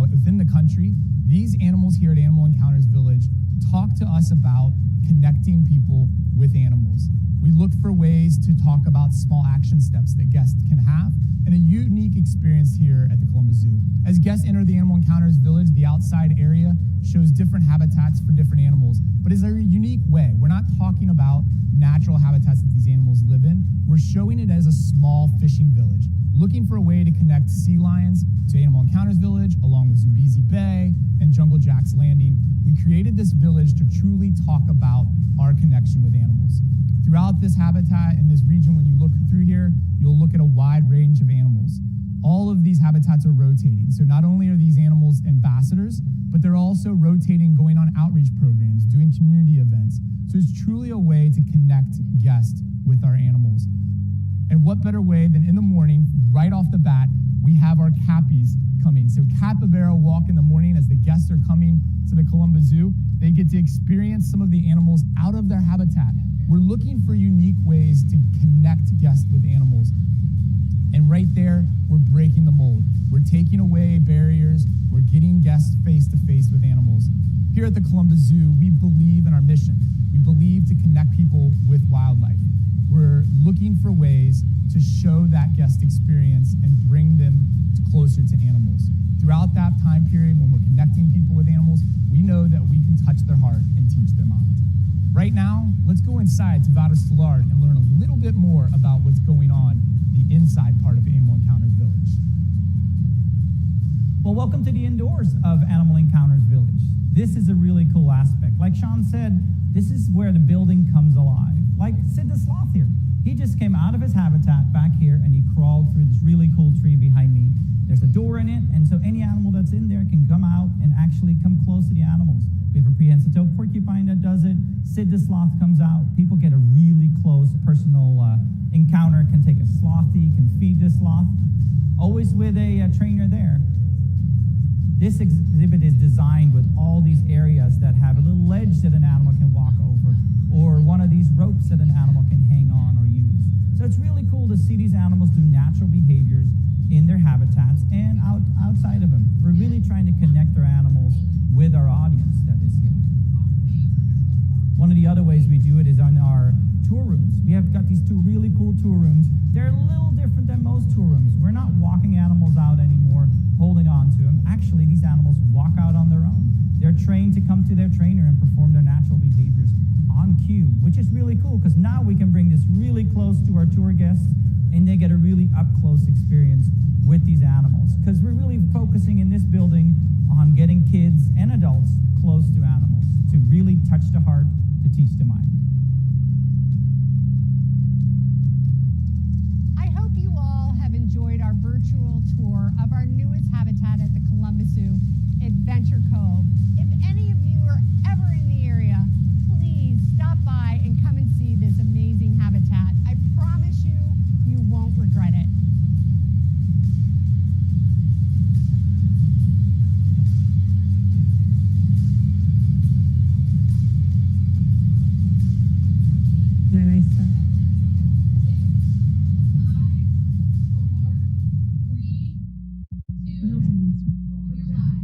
within the country. These animals here at Animal Encounters Village talk to us about connecting people with animals. We look for ways to talk about small action steps that guests can have and a unique experience here at the Columbus Zoo. As guests enter the Animal Encounters Village, the outside area shows different habitats for different animals, but it's a unique way. We're not talking about natural habitats that these animals live in. We're showing it as a small fishing village, looking for a way to connect sea lions to Animal Encounters Village, along with Zambezi Bay and Jungle Jack's Landing. We created this village to truly talk about our connection with animals. Throughout this habitat in this region, when you look through here, you'll look at a wide range of animals. all of these habitats are rotating. So not only are these animals ambassadors, but they're also rotating, going on outreach programs, doing community events. So it's truly a way to connect guests with our animals. And what better way than in the morning, right off the bat, we have our cappies coming. So capybara walk in the morning as the guests are coming to the Columbus Zoo. They get to experience some of the animals out of their habitat. We're looking for unique ways to connect guests with animals. And right there, we're breaking the mold. We're taking away barriers. We're getting guests face to face with animals. Here at the Columbus Zoo, we believe in our mission. We believe to connect people with wildlife. We're looking for ways to show that guest experience and bring them closer to animals. Throughout that time period, when we're connecting people with animals, we know that we can touch their heart and teach their mind. Right now, let's go inside to Vada Soulard and learn a little bit more about what's going on the inside part of Animal Encounters Village. Well, welcome to the indoors of Animal Encounters Village. This is a really cool aspect. Like Sean said, this is where the building comes alive. Like Sid the Sloth here. He just came out of his habitat back here and he crawled through this really cool tree behind me. There's a door in it, and so any animal that's in there can come out and actually come close to the animals. We have a prehensile toed porcupine that does it. Sid the Sloth comes out. People get a really close personal encounter, can take a slothy, can feed the sloth, always with a trainer there. This exhibit is designed with all these areas that have a little ledge that an animal can walk over, or one of these ropes that an animal can hang on or use. So it's really cool to see these animals do natural behaviors in their habitats and outside of them. We're really trying to connect our animals with our audience that is here. One of the other ways we do it is on our tour rooms. We have got these two really cool tour rooms. They're a little different than most tour rooms. We're not walking animals out anymore, holding on to them. Actually, these animals walk out on their own. They're trained to come to their trainer and perform their natural behaviors on cue, which is really cool because now we can bring this really close to our tour guests and they get a really up-close experience with these animals, because we're really focusing in this building on getting kids and adults close to animals, to really touch the heart, to teach the mind. I hope you all have enjoyed our virtual tour of our newest habitat at the Columbus Zoo, Adventure Cove. If any of you are ever in the area, please stop by and come and see this amazing habitat. I promise you, you won't regret it.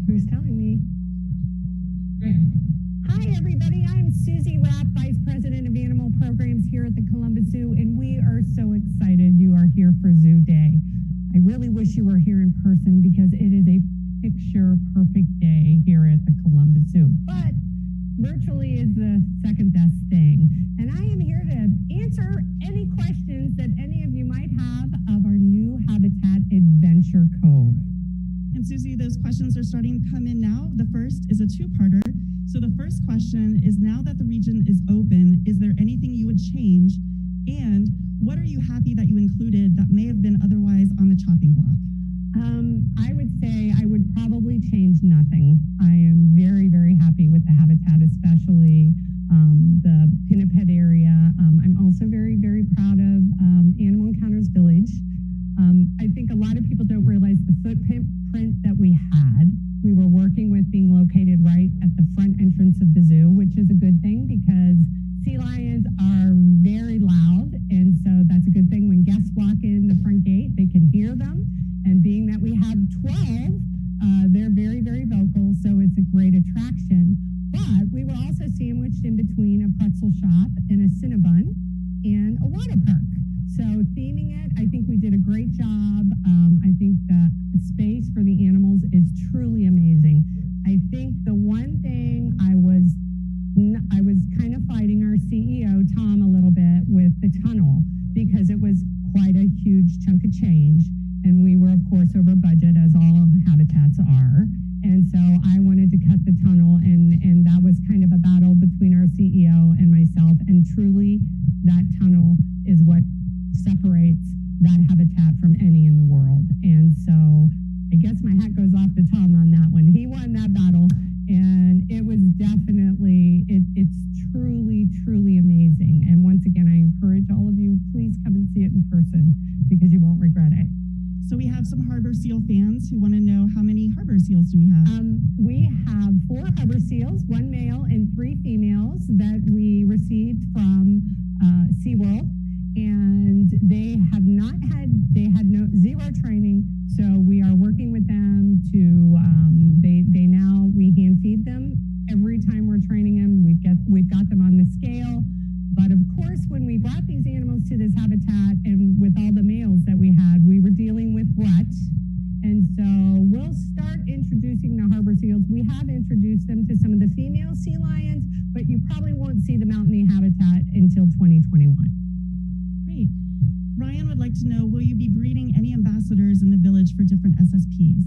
Who's telling me? Hi, everybody. I'm Susie Rapp, Vice President of Animal Programs here at the Columbus Zoo, and we are so excited you are here for Zoo Day. I really wish you were here in person because it is a picture-perfect day here at the Columbus Zoo. But virtually is the second best thing. And I am here to answer any questions that any of you might have of our new habitat, Adventure Cove. And Susie, those questions are starting to come in now. The first is a two-parter. So the first question is, now that the region is open, is there anything you would change? And what are you happy that you included that may have been otherwise on the chopping block? I would say I would probably change nothing. I am very, very happy with the habitat, especially the pinniped area. I'm also very, very proud of Animal Encounters Village. I think a lot of people don't realize the footprint that we had. We were working with being located right at the front entrance of the zoo, which is a good thing because sea lions are very loud, and so that's a good thing. When guests walk in the front gate, they can hear them, and being that we have 12, they're very, very vocal, so it's a great attraction. But we were also sandwiched in between a pretzel shop and a Cinnabon and a water park. So theming it, I think we did a great job. I think the space for the animals is truly amazing. I think the one thing I was kind of fighting our CEO, Tom, a little bit with the tunnel because it was quite a huge chunk of change. And we were, of course, over budget, as all habitats are. And so I wanted to cut the tunnel, and that was kind of a battle between our CEO and myself. And truly, that tunnel is what separates that habitat from any in the world. And so I guess my hat goes off to Tom on that one. He won that battle, and it was definitely, it's truly, truly amazing. And once again, I encourage all of you, please come and see it in person because you won't regret it. So we have some harbor seal fans who want to know, how many harbor seals do we have? We have 4 harbor seals, 1 male and 3 females that we received from SeaWorld. And they have not had, they had zero training. So we are working with them to, they now, we hand feed them every time we're training them. We've got them on the scale. But of course, when we brought these animals to this habitat and with all the males that we had, we were dealing with rut. And so we'll start introducing the harbor seals. We have introduced them to some of the female sea lions, but you probably won't see them out in the habitat until 2021. Great. Ryan would like to know, will you be breeding any ambassadors in the village for different SSPs?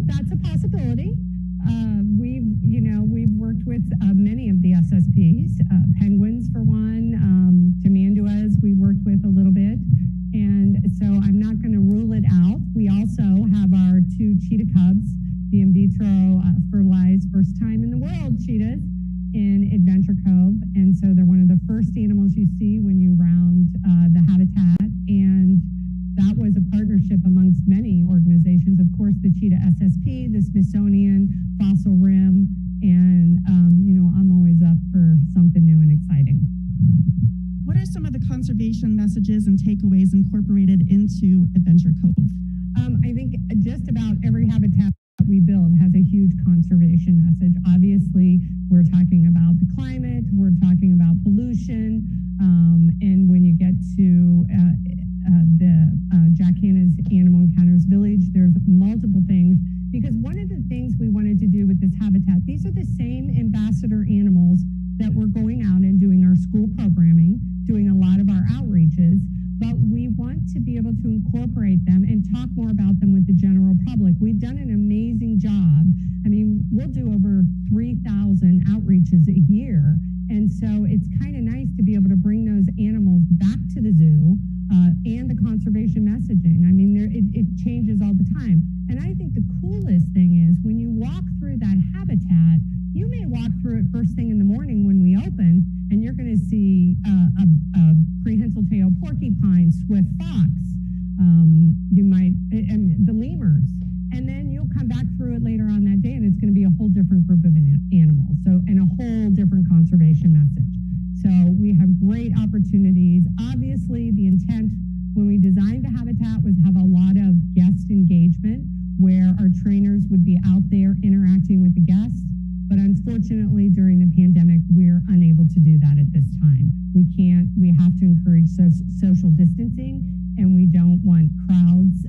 That's a possibility. We've worked with many of the SSPs, penguins for one, tamanduas we've worked with a little bit. And so I'm not going to rule it out. We also have our 2 cheetah cubs, the in vitro fertilized first time in the world cheetahs in Adventure Cove. And so they're one of the first animals you see when you round the habitat. And that was a partnership amongst many organizations. Of course, the Cheetah SSP, the Smithsonian, Fossil Rim, and I'm always up for something new and exciting. What are some of the conservation messages and takeaways incorporated into Adventure Cove? I think just about every habitat we build has a huge conservation message. Obviously, we're talking about the climate, we're talking about pollution, and when you get to the Jack Hanna's Animal Encounters Village, there's multiple things, because one of the things we wanted to do with this habitat, these are the same ambassador animals that we're going out and doing our school programming, doing a lot of our outreaches, but we want to be able to incorporate them and talk more about them with the general public. We've done an amazing job. I mean, we'll do over 3,000 outreaches a year, and so it's kind of nice to be able to bring those animals back to the zoo and the conservation messaging. I mean, it changes all the time. And I think the coolest thing is when you walk through that habitat, you may walk through it first thing in the morning when we open, and you're going to see a prehensile tail porcupine, swift fox, you might, and the lemurs. And then you'll come back through it later on that day, and it's going to be a whole different group of animals. So, and a whole different conservation message. So we have great opportunities. Obviously, the intent when we designed the habitat was have a lot of guest engagement where our trainers would be out there interacting with the guests. But unfortunately, during the pandemic, we're unable to do that at this time. We have to encourage social distancing, and we don't want crowds.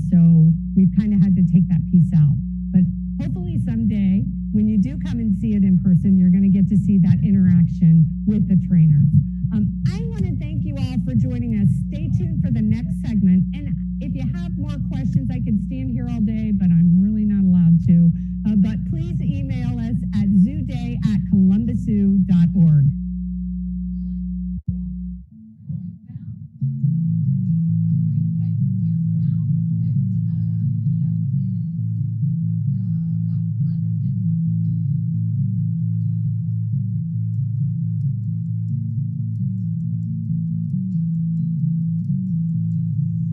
So we've kind of had to take that piece out. But hopefully someday, when you do come and see it in person, you're going to get to see that interaction with the trainers. I want to thank you all for joining us. Stay tuned for the next segment. And if you have more questions, I could stand here all day, but I'm really not allowed to. But please email us at zooday@columbuszoo.org.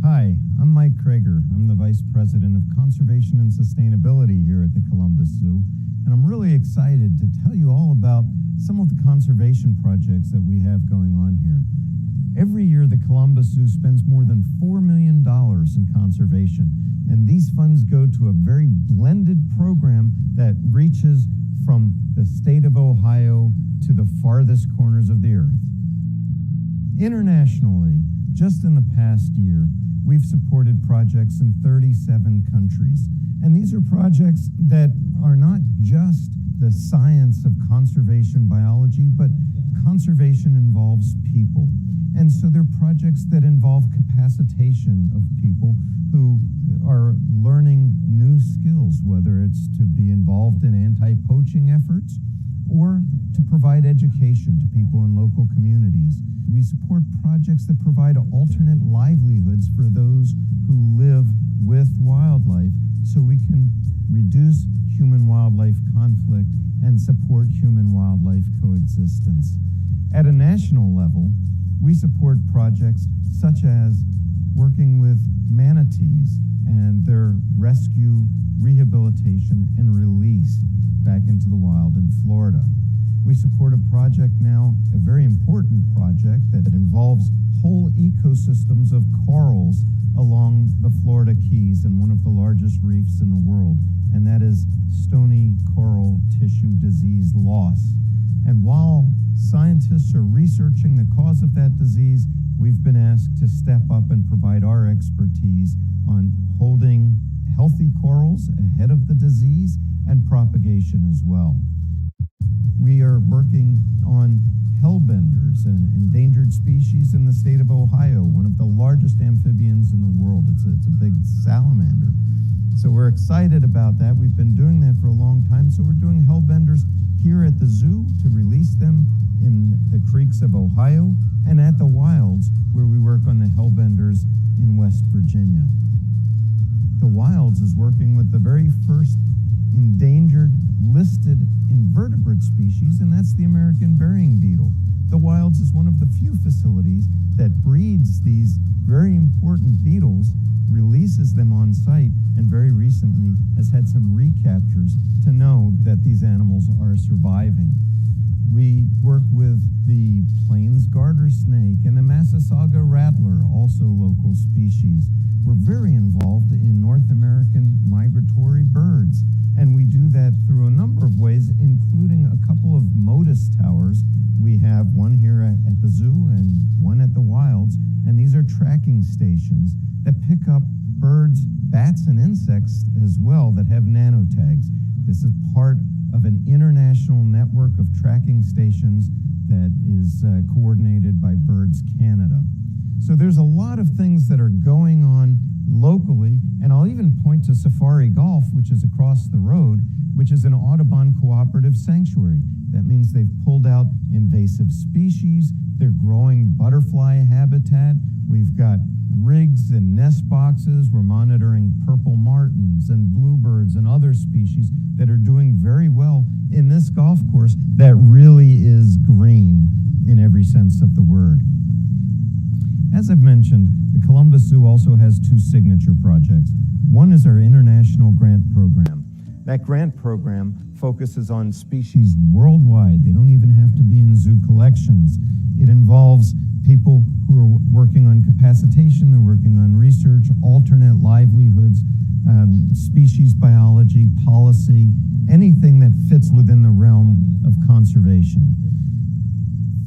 Hi, I'm Mike Krager. I'm the Vice President of Conservation and Sustainability here at the Columbus Zoo, and I'm really excited to tell you all about some of the conservation projects that we have going on here. Every year, the Columbus Zoo spends more than $4 million in conservation, and these funds go to a very blended program that reaches from the state of Ohio to the farthest corners of the earth. Internationally, just in the past year, we've supported projects in 37 countries. And these are projects that are not just the science of conservation biology, but conservation involves people. And so they're projects that involve capacitation of people who are learning new skills, whether it's to be involved in anti-poaching efforts or to provide education to people in local communities. We support projects that provide alternate livelihoods for those who live with wildlife so we can reduce human-wildlife conflict and support human-wildlife coexistence. At a national level, we support projects such as working with manatees and their rescue, rehabilitation, and release back into the wild in Florida. We support a project now, a very important project that involves whole ecosystems of corals along the Florida Keys and one of the largest reefs in the world, and that is stony coral tissue disease loss. And while scientists are researching the cause of that disease, we've been asked to step up and provide our expertise on holding healthy corals ahead of the disease and propagation as well. We are working on hellbenders, an endangered species in the state of Ohio, one of the largest amphibians in the world. It's a big salamander. So we're excited about that. We've been doing that for a long time. So we're doing hellbenders here at the zoo to release them in the creeks of Ohio, and at the wilds where we work on the hellbenders in West Virginia. The wilds is working with the very first endangered listed invertebrate species, and that's the American burying beetle. The wilds is one of the few facilities that breeds these very important beetles, releases them on site, and very recently has had some recaptures to know that these animals are surviving. We work with the plains garter snake and the Massasauga rattler, also local species. We're very involved in North American migratory birds, and we do that through a number of ways, including a couple of MODIS towers. We have one here at the zoo and one at the wilds, and these are tracking stations that pick up birds, bats, and insects as well that have nanotags. This is part of an international network of tracking stations that is coordinated by Birds Canada. So there's a lot of things that are going on locally, and I'll even point to Safari Golf, which is across the road, which is an Audubon cooperative sanctuary. That means they've pulled out invasive species, they're growing butterfly habitat, we've got rigs and nest boxes, we're monitoring purple martins and bluebirds and other species that are doing very well in this golf course that really is green in every sense of the word. As I've mentioned, the Columbus Zoo also has two signature projects. One is our international grant program. That grant program focuses on species worldwide. They don't even have to be in zoo collections. It involves people who are working on capacitation, they're working on research, alternate livelihoods, species biology, policy, anything that fits within the realm of conservation.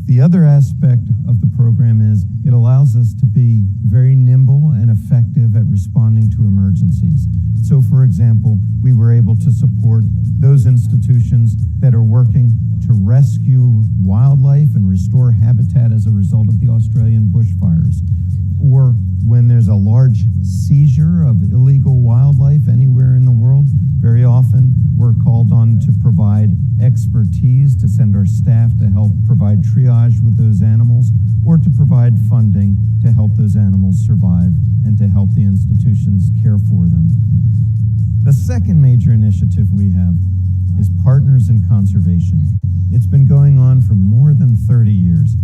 The other aspect of the program is it allows us to be very nimble and effective at responding to emergencies. So, for example, we were able to support those institutions that are working to rescue wildlife and restore habitat as a result of the Australian bushfires. Or when there's a large seizure of illegal wildlife anywhere in the world, very often we're called on to provide expertise, to send our staff to help provide triage with those animals, or to provide funding to help those animals survive and to help the institutions care for them. The second major initiative we have is Partners in Conservation. It's been going on for more than 30 years.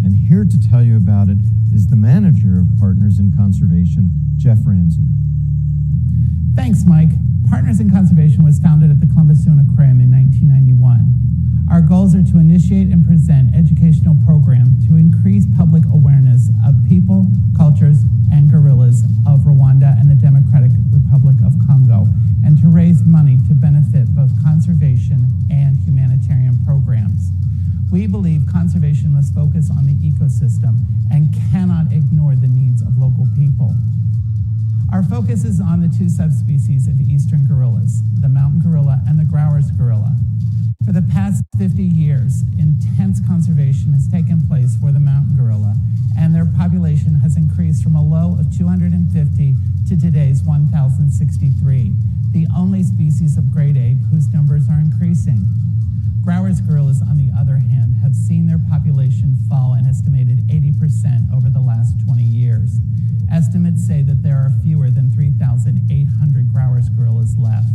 And here to tell you about it is the manager of Partners in Conservation, Jeff Ramsey. Thanks, Mike. Partners in Conservation was founded at the Columbus Zoo and Aquarium in 1991. Our goals are to initiate and present educational programs to increase public awareness of people, cultures, and gorillas of Rwanda and the Democratic Republic of Congo, and to raise money to benefit both conservation and humanitarian programs. We believe conservation must focus on the ecosystem and cannot ignore the needs of local people. Our focus is on the two subspecies of eastern gorillas, the mountain gorilla and the Grauer's gorilla. For the past 50 years, intense conservation has taken place for the mountain gorilla, and their population has increased from a low of 250 to today's 1,063, the only species of great ape whose numbers are increasing. Growers gorillas, on the other hand, have seen their population fall an estimated 80% over the last 20 years. Estimates say that there are fewer than 3,800 Growers gorillas left.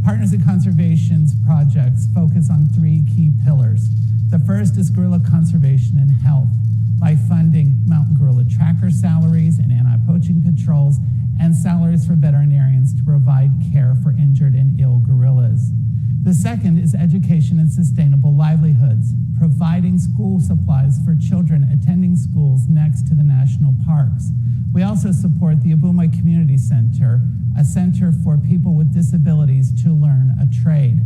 Partners in Conservation's projects focus on three key pillars. The first is gorilla conservation and health by funding mountain gorilla tracker salaries and anti-poaching patrols and salaries for veterinarians to provide care for injured and ill gorillas. The second is education and sustainable livelihoods, providing school supplies for children attending schools next to the national parks. We also support the Abumai Community Center, a center for people with disabilities to learn a trade.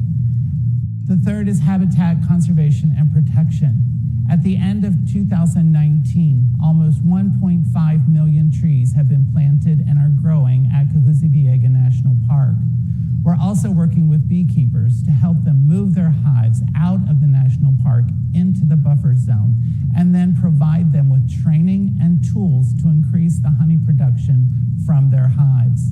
The third is habitat conservation and protection. At the end of 2019, almost 1.5 million trees have been planted and are growing at Cahuzabiega National Park. We're also working with beekeepers to help them move their hives out of the national park into the buffer zone and then provide them with training and tools to increase the honey production from their hives.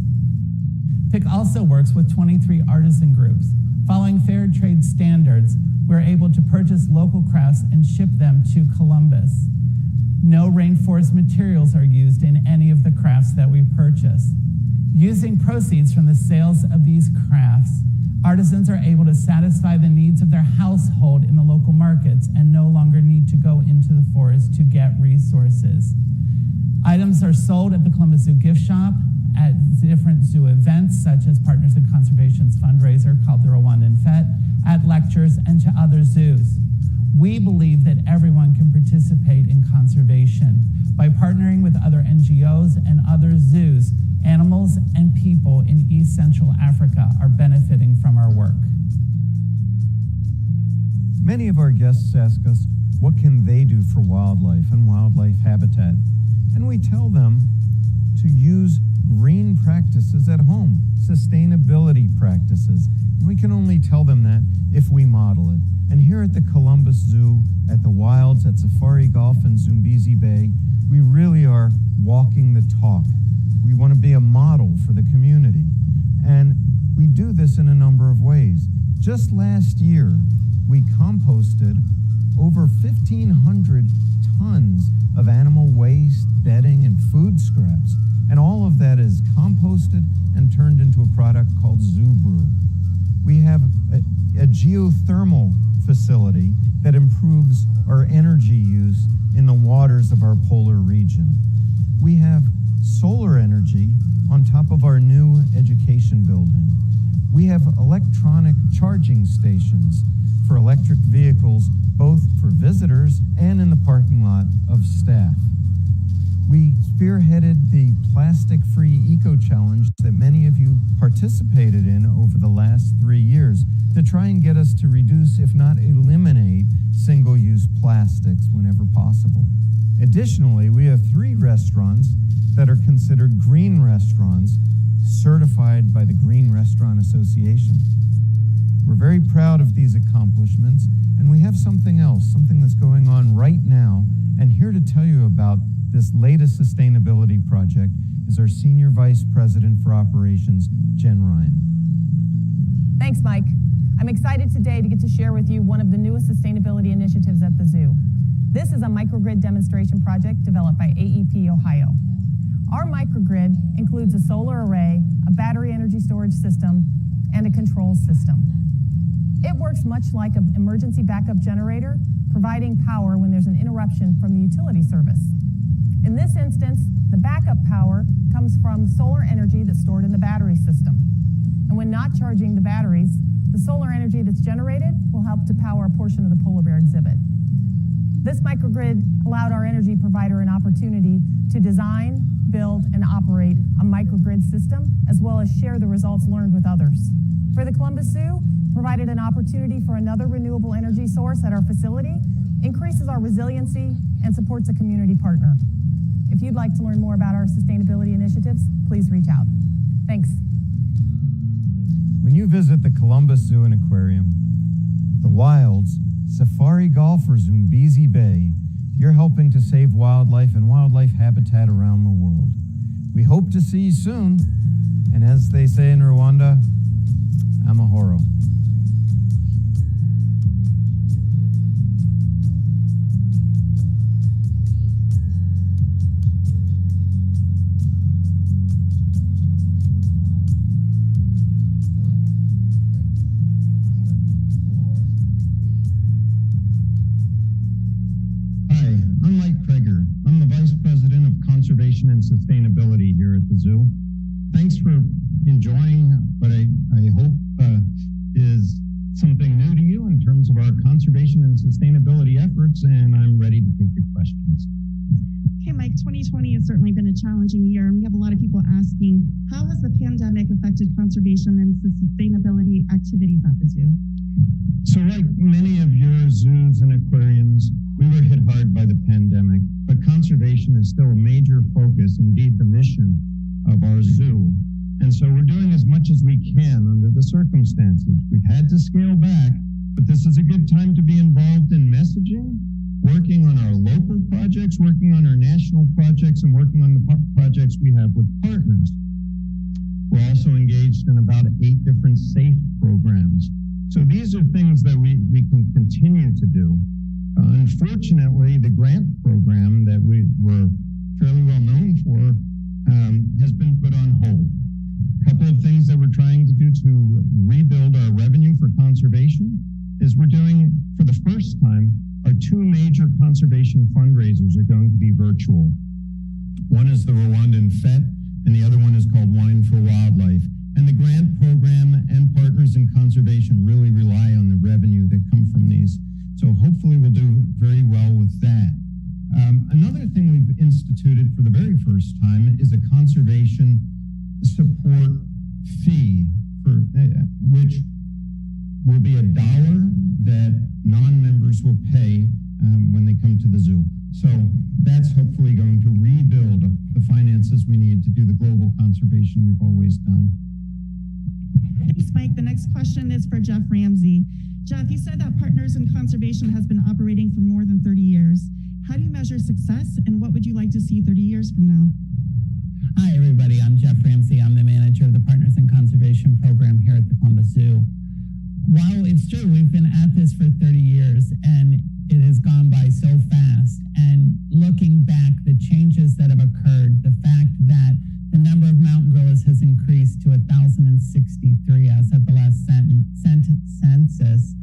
PIC also works with 23 artisan groups. Following fair trade standards, we're able to purchase local crafts and ship them to Columbus. No rainforest materials are used in any of the crafts that we purchase. Using proceeds from the sales of these crafts, artisans are able to satisfy the needs of their household in the local markets and no longer need to go into the forest to get resources. Items are sold at the Columbus Zoo gift shop, at different zoo events, such as Partners in Conservation's fundraiser called the Rwandan Fete, at lectures, and to other zoos. We believe that everyone can participate in conservation. By partnering with other NGOs and other zoos, animals and people in East Central Africa are benefiting from our work. Many of our guests ask us, what can they do for wildlife and wildlife habitat? And we tell them to use green practices at home, sustainability practices. And we can only tell them that if we model it. And here at the Columbus Zoo, at the Wilds, at Safari Golf and Zambezi Bay, we really are walking the talk. We want to be a model for the community. And we do this in a number of ways. Just last year, we composted over 1,500 tons of animal waste, bedding, and food scraps. And all of that is composted and turned into a product called Zoo Brew. We have a geothermal facility that improves our energy use in the waters of our polar region. We have solar energy on top of our new education building. We have electronic charging stations for electric vehicles, both for visitors and in the parking lot of staff. We spearheaded the plastic-free eco-challenge that many of you participated in over the last 3 years to try and get us to reduce, if not eliminate, single-use plastics whenever possible. Additionally, we have 3 restaurants that are considered green restaurants, certified by the Green Restaurant Association. We're very proud of these accomplishments, and we have something else, something that's going on right now, and here to tell you about this latest sustainability project is our Senior Vice President for Operations, Jen Ryan. Thanks, Mike. I'm excited today to get to share with you one of the newest sustainability initiatives at the zoo. This is a microgrid demonstration project developed by AEP Ohio. Our microgrid includes a solar array, a battery energy storage system, and a control system. It works much like an emergency backup generator, providing power when there's an interruption from the utility service. In this instance, the backup power comes from solar energy that's stored in the battery system. And when not charging the batteries, the solar energy that's generated will help to power a portion of the polar bear exhibit. This microgrid allowed our energy provider an opportunity to design, build, and operate a microgrid system, as well as share the results learned with others. For the Columbus Zoo, provided an opportunity for another renewable energy source at our facility, increases our resiliency, and supports a community partner. If you'd like to learn more about our sustainability initiatives, please reach out. Thanks. When you visit the Columbus Zoo and Aquarium, the Wilds, Safari Golf, or Zambezi Bay, you're helping to save wildlife and wildlife habitat around the world. We hope to see you soon, and as they say in Rwanda, amahoro. and sustainability here at the zoo. Thanks for enjoying what I hope is something new to you in terms of our conservation and sustainability efforts, and I'm ready to take your questions. Okay, Mike, 2020 has certainly been a challenging year, and we have a lot of people asking, how has the pandemic affected conservation and sustainability activities at the zoo? So like many of your zoos and aquariums, we were hit hard by the pandemic, but conservation is still a major focus, indeed the mission of our zoo. And so we're doing as much as we can under the circumstances. We've had to scale back, but this is a good time to be involved in messaging, working on our local projects, working on our national projects, and working on the projects we have with partners. We're also engaged in about 8 different SAFE programs. So these are things that we can continue to do. Unfortunately, the grant program that we were fairly well known for has been put on hold. A couple of things that we're trying to do to rebuild our revenue for conservation is we're doing, for the first time, our 2 major conservation fundraisers are going to be virtual. One is the Rwandan Fete, and the other one is called Wine for Wildlife. And the grant program and Partners in Conservation really rely on the revenue that come from these. So hopefully we'll do very well with that. Another thing we've instituted for the very first time is a conservation support fee, which will be $1 that non-members will pay when they come to the zoo. So that's hopefully going to rebuild the finances we need to do the global conservation we've always done. Thanks, Mike. The next question is for Jeff Ramsey. Jeff, you said that Partners in Conservation has been operating for more than 30 years. How do you measure success, and what would you like to see 30 years from now? Hi, everybody. I'm Jeff Ramsey. I'm the manager of the Partners in Conservation program here at the Columbus Zoo. While it's true, we've been at this for 30 years, and it has gone by so fast. And looking back, the changes that have occurred, the fact that the number of mountain gorillas has increased to 1,063 as at the last census,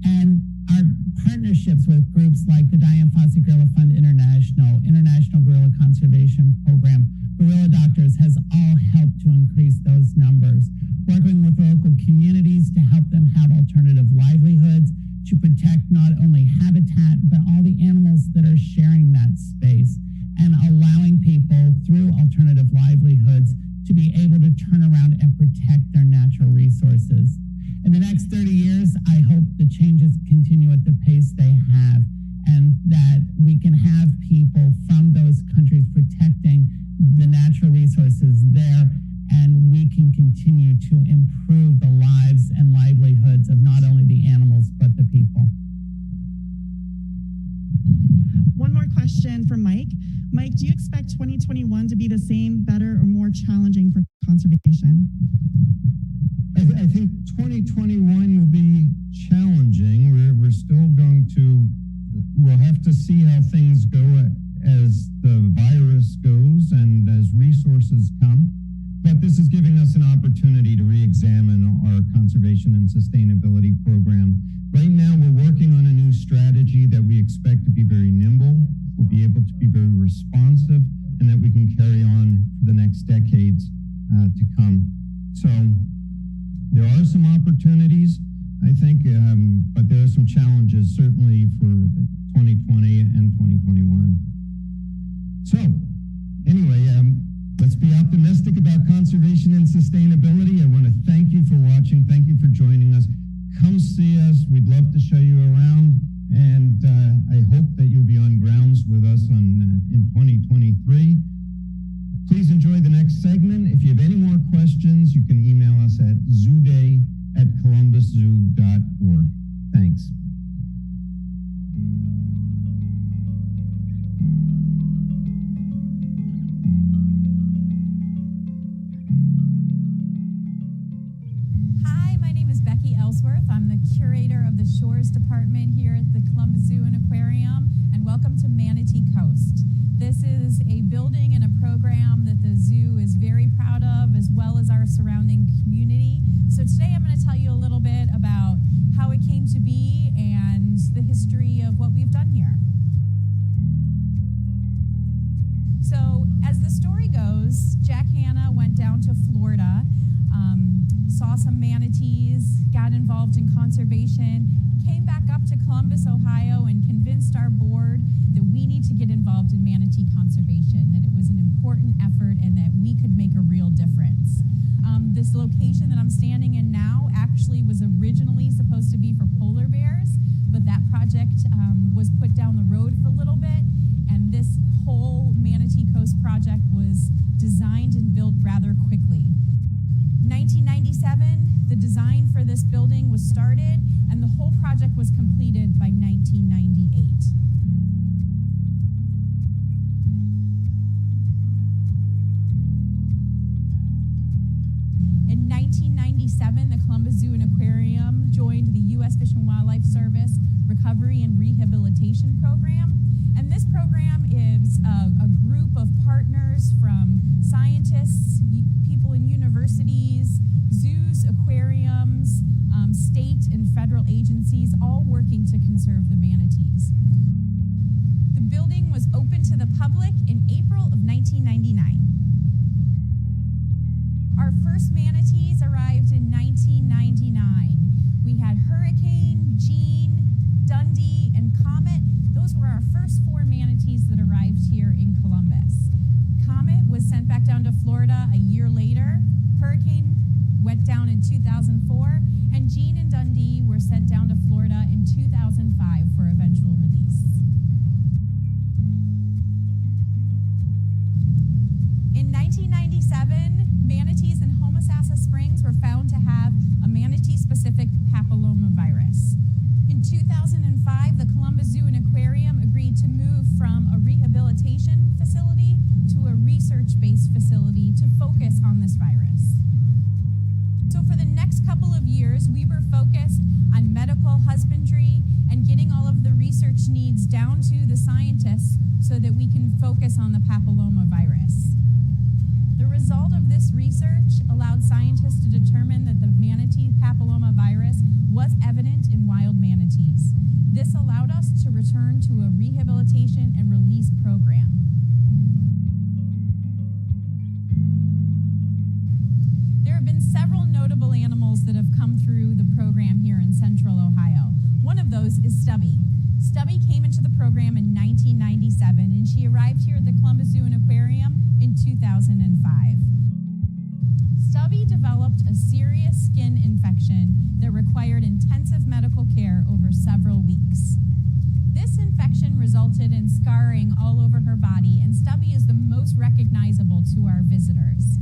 and our partnerships with groups like the Diane Fossey Gorilla Fund International Gorilla Conservation Program, Gorilla Doctors has all helped to increase those numbers. Working with local communities to help them have alternative livelihoods, to protect not only habitat, but all the animals that are sharing that space, and allowing people through alternative livelihoods to be able to turn around and protect their natural resources. In the next 30 years, I hope the changes continue at the pace they have, and that we can have people from those countries protecting the natural resources there, and we can continue to improve the lives and livelihoods of not only the animals, but the people. One more question for Mike. Mike, do you expect 2021 to be the same, better, or more challenging for conservation? I think 2021 will be challenging. We're still going to, we'll have to see how things go as the virus goes and as resources come. But this is giving us an opportunity to re-examine our conservation and sustainability program. Right now, we're working on a new strategy that we expect to be very nimble, will be able to be very responsive, and that we can carry on for the next decades to come. So there are some opportunities, I think, but there are some challenges certainly for 2020 and 2021. So anyway, let's be optimistic about conservation and sustainability. I want to thank you for watching. Thank you for joining us. Come see us. We'd love to show you around. And I hope that you'll be on grounds with us in 2023. Please enjoy the next segment. If you have any more questions, you can email us at zooday@columbuszoo.org. Thanks. I'm the curator of the Shores Department here at the Columbus Zoo and Aquarium, and welcome to Manatee Coast. This is a building and a program that the zoo is very proud of, as well as our surrounding community. So today I'm going to tell you a little bit about how it came to be and the history of what we've done here. So as the story goes, Jack Hanna went down to Florida, saw some manatees, got involved in conservation, came back up to Columbus, Ohio, and convinced our board that we need to get involved in manatee conservation, that it was an important effort and that we could make a real difference. This location that I'm standing in now actually was originally supposed to be for polar bears, but that project was put down the road for a little bit, and this whole Manatee Coast project was designed and built rather quickly. 1997, the design for this building was started, and the whole project was completed by 1998. In 1997, the Columbus Zoo and Aquarium joined the U.S. Fish and Wildlife Service Recovery and Rehabilitation Program. And this program is a group of partners from scientists, people in universities, zoos, aquariums, state and federal agencies, all working to conserve the manatees. The building was open to the public in April of 1999. Our first manatees arrived in 1999. We had Hurricane, Jean, Dundee, and Comet. Those were our first 4 manatees that arrived here in Columbus. Comet was sent back down to Florida a year later. Hurricane went down in 2004, and Jean and Dundee were sent down to Florida in 2005 for eventual release. In 1997, manatees in Homosassa Springs were found to have a manatee-specific papillomavirus. In 2005, the Columbus Zoo and Aquarium agreed to move from a rehabilitation facility to a research-based facility to focus on this virus. So for the next couple of years, we were focused on medical husbandry and getting all of the research needs down to the scientists so that we can focus on the papillomavirus. The result of this research allowed scientists to determine that the manatee papillomavirus was evident in wild manatees. This allowed us to return to a rehabilitation and release program. There have been several notable animals that have come through the program here in Central Ohio. One of those is Stubby. Stubby came into the program in 1997, and she arrived here at the Columbus Zoo and Aquarium in 2005. Stubby developed a serious skin infection that required intensive medical care over several weeks. This infection resulted in scarring all over her body, and Stubby is the most recognizable to our visitors.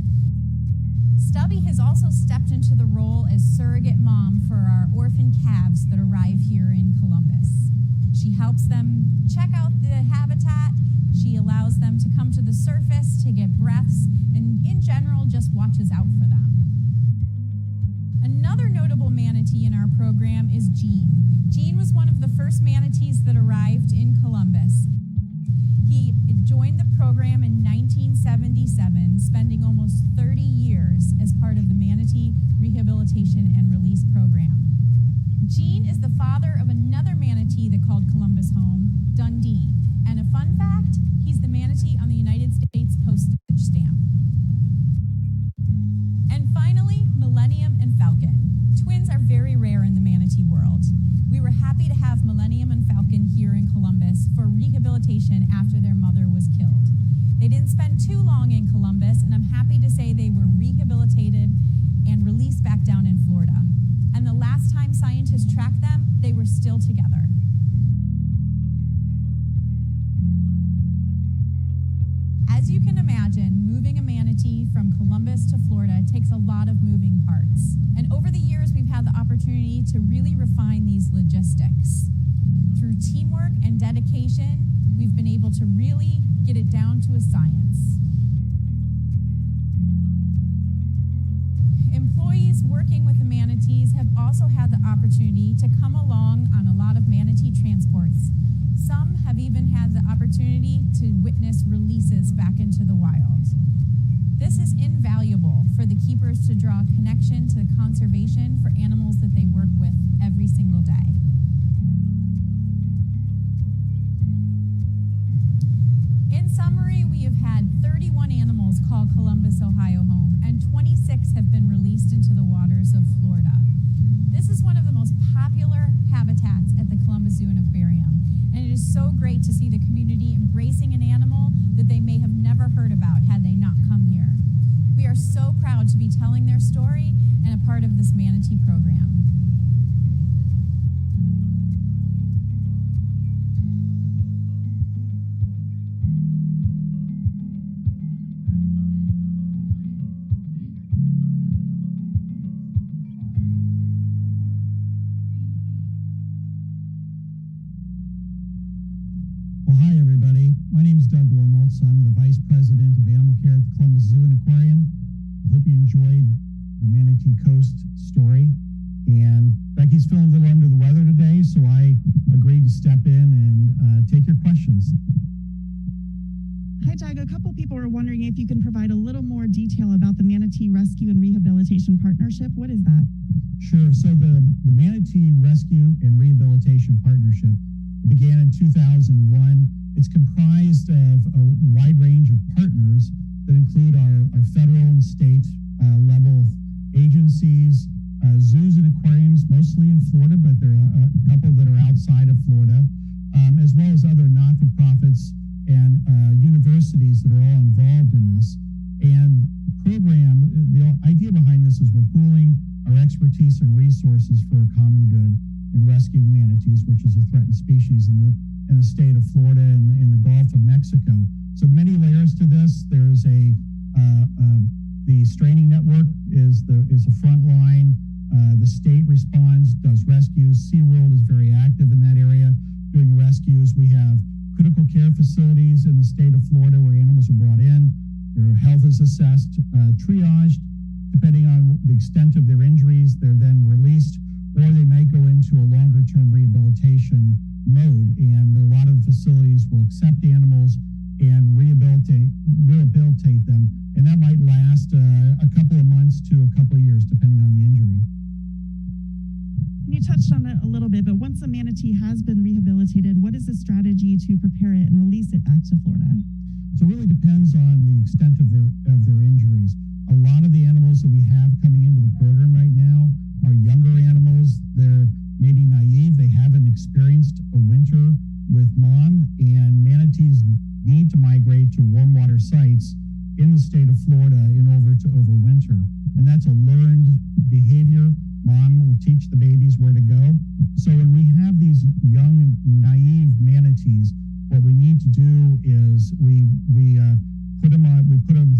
Stubby has also stepped into the role as surrogate mom for our orphan calves that arrive here in Columbus. She helps them check out the habitat, she allows them to come to the surface to get breaths, and in general just watches out for them. Another notable manatee in our program is Jean. Jean was one of the first manatees that arrived in Columbus. He joined the program in 1977, spending almost 30 years as part of the Manatee Rehabilitation and Release Program. Jean is the father of another manatee that called Columbus home, Dundee. And a fun fact, he's the manatee on the United States postage stamp. And finally, Millennium and Falcon. Twins are very rare in the manatee world. We were happy to have Millennium and Falcon here in Columbus for rehabilitation after their mother was killed. They didn't spend too long in Columbus, and I'm happy to say they were rehabilitated and released back down in Florida. And the last time scientists tracked them, they were still together. As you can imagine, moving a manatee from Columbus to Florida takes a lot of moving parts. And over the years, we've had the opportunity to really refine these logistics. Through teamwork and dedication, we've been able to really get it down to a science. Employees working with the manatees have also had the opportunity to come along on a lot of manatee transports. Some have even had the opportunity to witness releases back into the wild. This is invaluable for the keepers to draw a connection to conservation for animals that they work with every single day. In summary, we have had 31 animals call Columbus, Ohio home, and 26 have been released into the waters of Florida. This is one of the most popular habitats at the Columbus Zoo and Aquarium, and it is so great to see the community embracing an animal that they may have never heard about had they not come here. We are so proud to be telling their story and a part of this manatee program. Well, hi, everybody. My name is Doug Wormoltz. I'm the Vice President of Animal Care at the Columbus Zoo and Aquarium. I hope you enjoyed the Manatee Coast story. And Becky's feeling a little under the weather today, so I agreed to step in and take your questions. Hi, Doug. A couple people are wondering if you can provide a little more detail about the Manatee Rescue and Rehabilitation Partnership. What is that? Sure. So the Manatee Rescue and Rehabilitation Partnership began in 2001. It's comprised of a wide range of partners that include our federal and state level agencies, zoos and aquariums, mostly in Florida, but there are a couple that are outside of Florida, as well as other not-for-profits and universities that are all involved in this. And program, the idea behind this is we're pooling our expertise and resources for a common good in rescuing manatees, which is a threatened species in the state of Florida and in the Gulf of Mexico. So many layers to this. There's the straining network is a front line. The state responds, does rescues. SeaWorld is very active in that area doing rescues. We have critical care facilities in the state of Florida where animals are brought in. Their health is assessed, triaged. Depending on the extent of their injuries, they're then released, or they may go into a longer-term rehabilitation mode. And a lot of the facilities will accept animals and rehabilitate them. And that might last a couple of months to a couple of years, depending on the injury. You touched on it a little bit, but once a manatee has been rehabilitated, what is the strategy to prepare it and release it back to Florida? So it really depends on the extent of their injuries. A lot of the animals that we have coming into the program right now are younger animals. They're maybe naive. They haven't experienced a winter with mom, and manatees need to migrate to warm water sites in the state of Florida in order to overwinter. And that's a learned behavior. Mom will teach the babies where to go. So when we have these young, naive manatees, what we need to do is we put them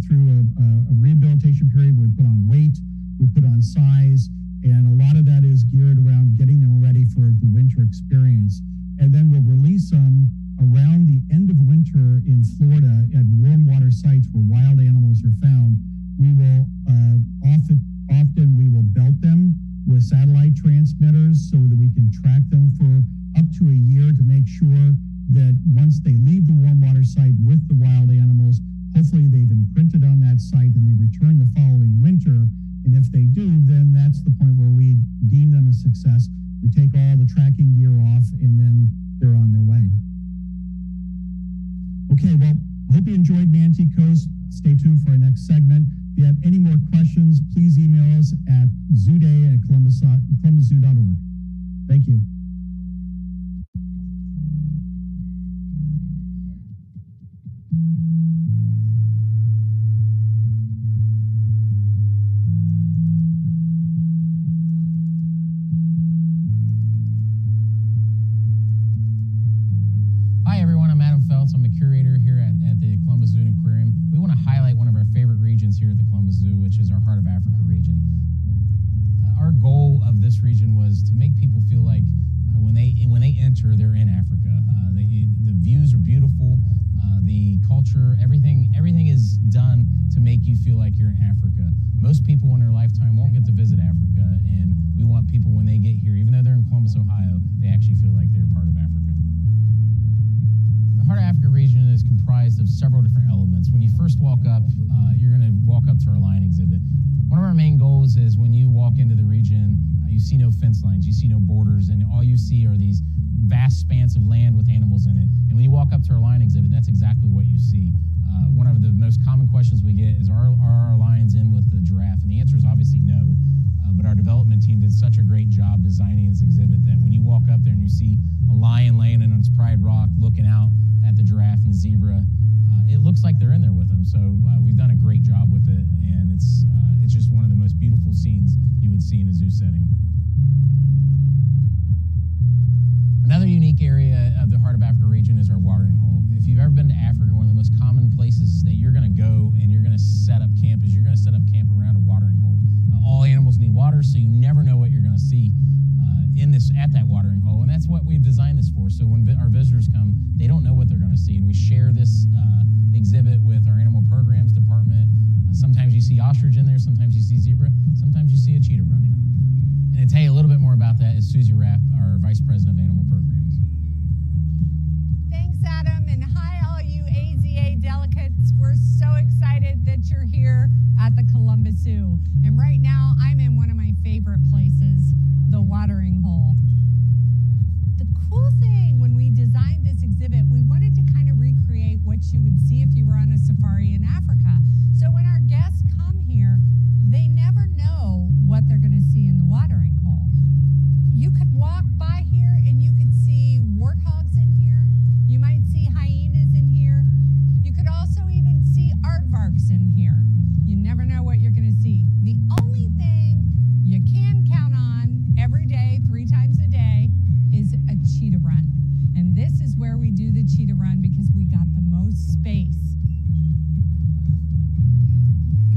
through a rehabilitation period. We put on weight, we put on size, and a lot of that is geared around getting them ready for the winter experience. And then we'll release them around the end of winter in Florida at warm water sites where wild animals are found. We will often we will belt them with satellite transmitters so that we can track them for up to a year to make sure that once they leave the warm water site with the wild animals, hopefully they've imprinted on that site and they return the following winter. And if they do, then that's the point where we deem them a success. We take all the tracking gear off and then they're on their way. Okay, well, I hope you enjoyed Manatee Coast. Stay tuned for our next segment. If you have any more questions, please email us at zooday@columbuszoo.org. Thank you. Hi everyone, I'm Adam Feltz. I'm a curator here at the Columbus Zoo and Aquarium. We want to highlight one of our favorite regions here at the Columbus Zoo, which is our Heart of Africa region. Our goal of this region was to make people feel like when they enter, they're in Africa. The views are beautiful, the culture, everything is done to make you feel like you're in Africa. Most people in their lifetime won't get to visit Africa, and we want people when they get here, even though they're in Columbus, Ohio, they actually feel like they're part of Africa. The Heart of Africa region is comprised of several different elements. When you first walk up, you're going to walk up to our lion exhibit. One of our main goals is when you walk into the region, you see no fence lines, you see no borders, and all you see are these vast spans of land with animals in it. And when you walk up to our lion exhibit, that's exactly what you see. One of the most common questions we get is, are our lions in with the giraffe? And the answer is obviously no. But our development team did such a great job designing this exhibit that when you walk up there and you see a lion laying in on its pride rock, looking out at the giraffe and the zebra, it looks like they're in there with them. So we've done a great job with it, and it's just one of the most beautiful scenes you would see in a zoo setting. Another unique area of the Heart of Africa region is our watering hole. If you've ever been to Africa, one of the most common places that you're going to go and you're going to set up camp is you're going to set up camp around a watering hole. All animals need water, so you never know what you're going to see at that watering hole, and that's what we've designed this for. So when our visitors come, they don't know what they're going to see, and we share this exhibit with our animal programs department. Sometimes you see ostrich in there, sometimes you see zebra, sometimes you see a cheetah running. And to tell you a little bit more about that is Susie Rapp, our Vice President of Animal Programs. Thanks, Adam, and hi, all you AZA delegates. We're so excited that you're here at the Columbus Zoo. And right now, I'm in one of my favorite places, the watering hole. The cool thing when we designed this exhibit, we wanted to kind of recreate what you would see if you were on a safari in Africa. So when our guests come here, they never know what they're going to see in the watering hole. You could walk by here and you could see warthogs in here. You might see hyenas in here. You could also even see aardvarks in here. You never know what you're going to see. The only thing you can count on every day, 3 times a day, is a cheetah run. And this is where we do the cheetah run because we got the most space.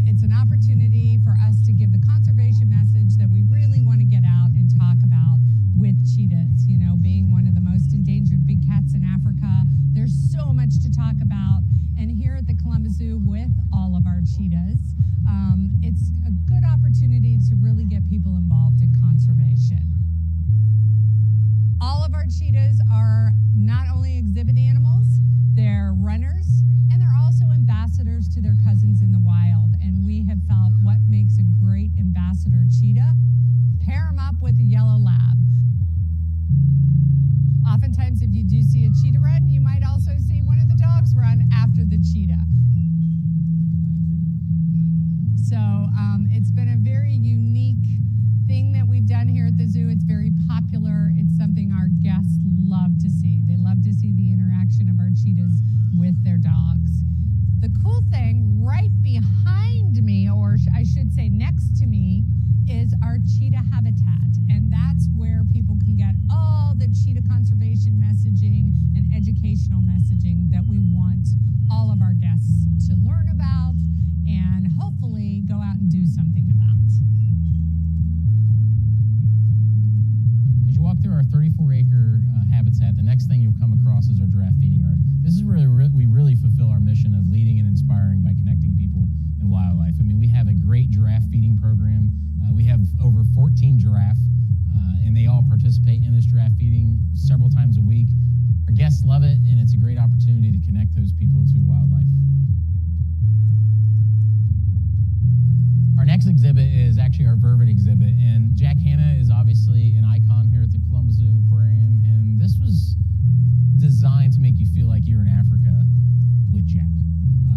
It's an opportunity for us to give the conservation message that we really want to get out and talk about with cheetahs. You know, being one of the most endangered big cats in Africa, there's so much to talk about. And here at the Columbus Zoo with all of our cheetahs, it's a good opportunity to really get people involved in conservation. All of our cheetahs are not only exhibit animals, they're runners, and they're also ambassadors to their cousins in the wild. And we have felt what makes a great ambassador cheetah? Pair them up with a yellow lab. Oftentimes, if you do see a cheetah run, you might also see one of the dogs run after the cheetah. So it's been a very unique thing that we've done here at the zoo. It's very popular. It's something our guests love to see. They love to see the interaction of our cheetahs with their dogs. The cool thing right behind me, or I should say next to me, is our cheetah habitat. And that's where people can get all the cheetah conservation messaging and educational messaging that we want all of our guests to learn about and hopefully go out and do something about. As you walk through our 34-acre habitat, the next thing you'll come across is our giraffe feeding yard. This is where we really fulfill our mission of leading and inspiring by connecting people and wildlife. I mean, we have a great giraffe feeding program. We have over 14 giraffe, and they all participate in this giraffe feeding several times a week. Our guests love it, and it's a great opportunity to connect those people to wildlife. Our next exhibit is actually our vervet exhibit, and Jack Hanna is obviously an icon here at the Columbus Zoo and Aquarium, and this was designed to make you feel like you're in Africa with Jack.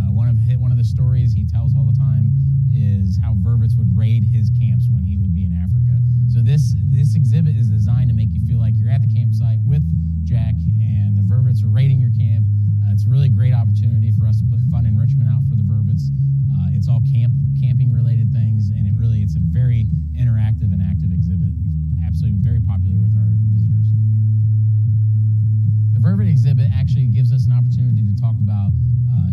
One of the stories he tells all the time is how vervets would raid his camps when he would be in Africa. So this exhibit is designed to make you feel like you're at the campsite with Jack, and the vervets are raiding your camp. It's a really great opportunity for us to put fun enrichment out for the vervets. It's all camping related things, and it's a very interactive and active exhibit. Absolutely very popular with our visitors. The vervet exhibit actually gives us an opportunity to talk about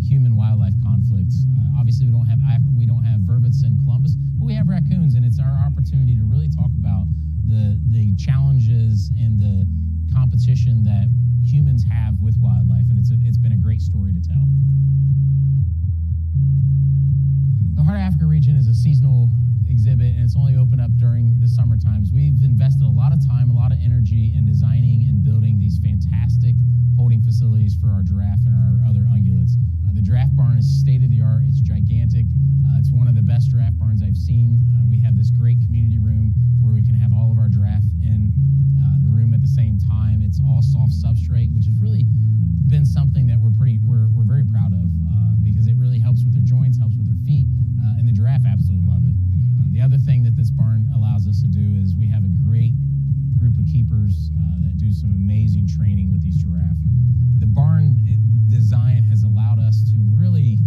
human-wildlife conflicts. Obviously, we don't have vervets in Columbus, but we have raccoons, and it's our opportunity to really talk about the challenges and the competition that humans have with wildlife, and it's been a great story to tell. The Heart of Africa region is a seasonal exhibit, and it's only open up during the summer times. We've invested a lot of time, a lot of energy in designing and building these fantastic holding facilities for our giraffe and our other ungulates. The giraffe barn is state-of-the-art. It's gigantic. It's one of the best giraffe barns I've seen. We have this great community room where we can have all of our giraffe in the room at the same time. It's all soft substrate, which has really been something that we're very proud of because allows us to do is we have a great group of keepers that do some amazing training with these giraffe. The barn design has allowed us to really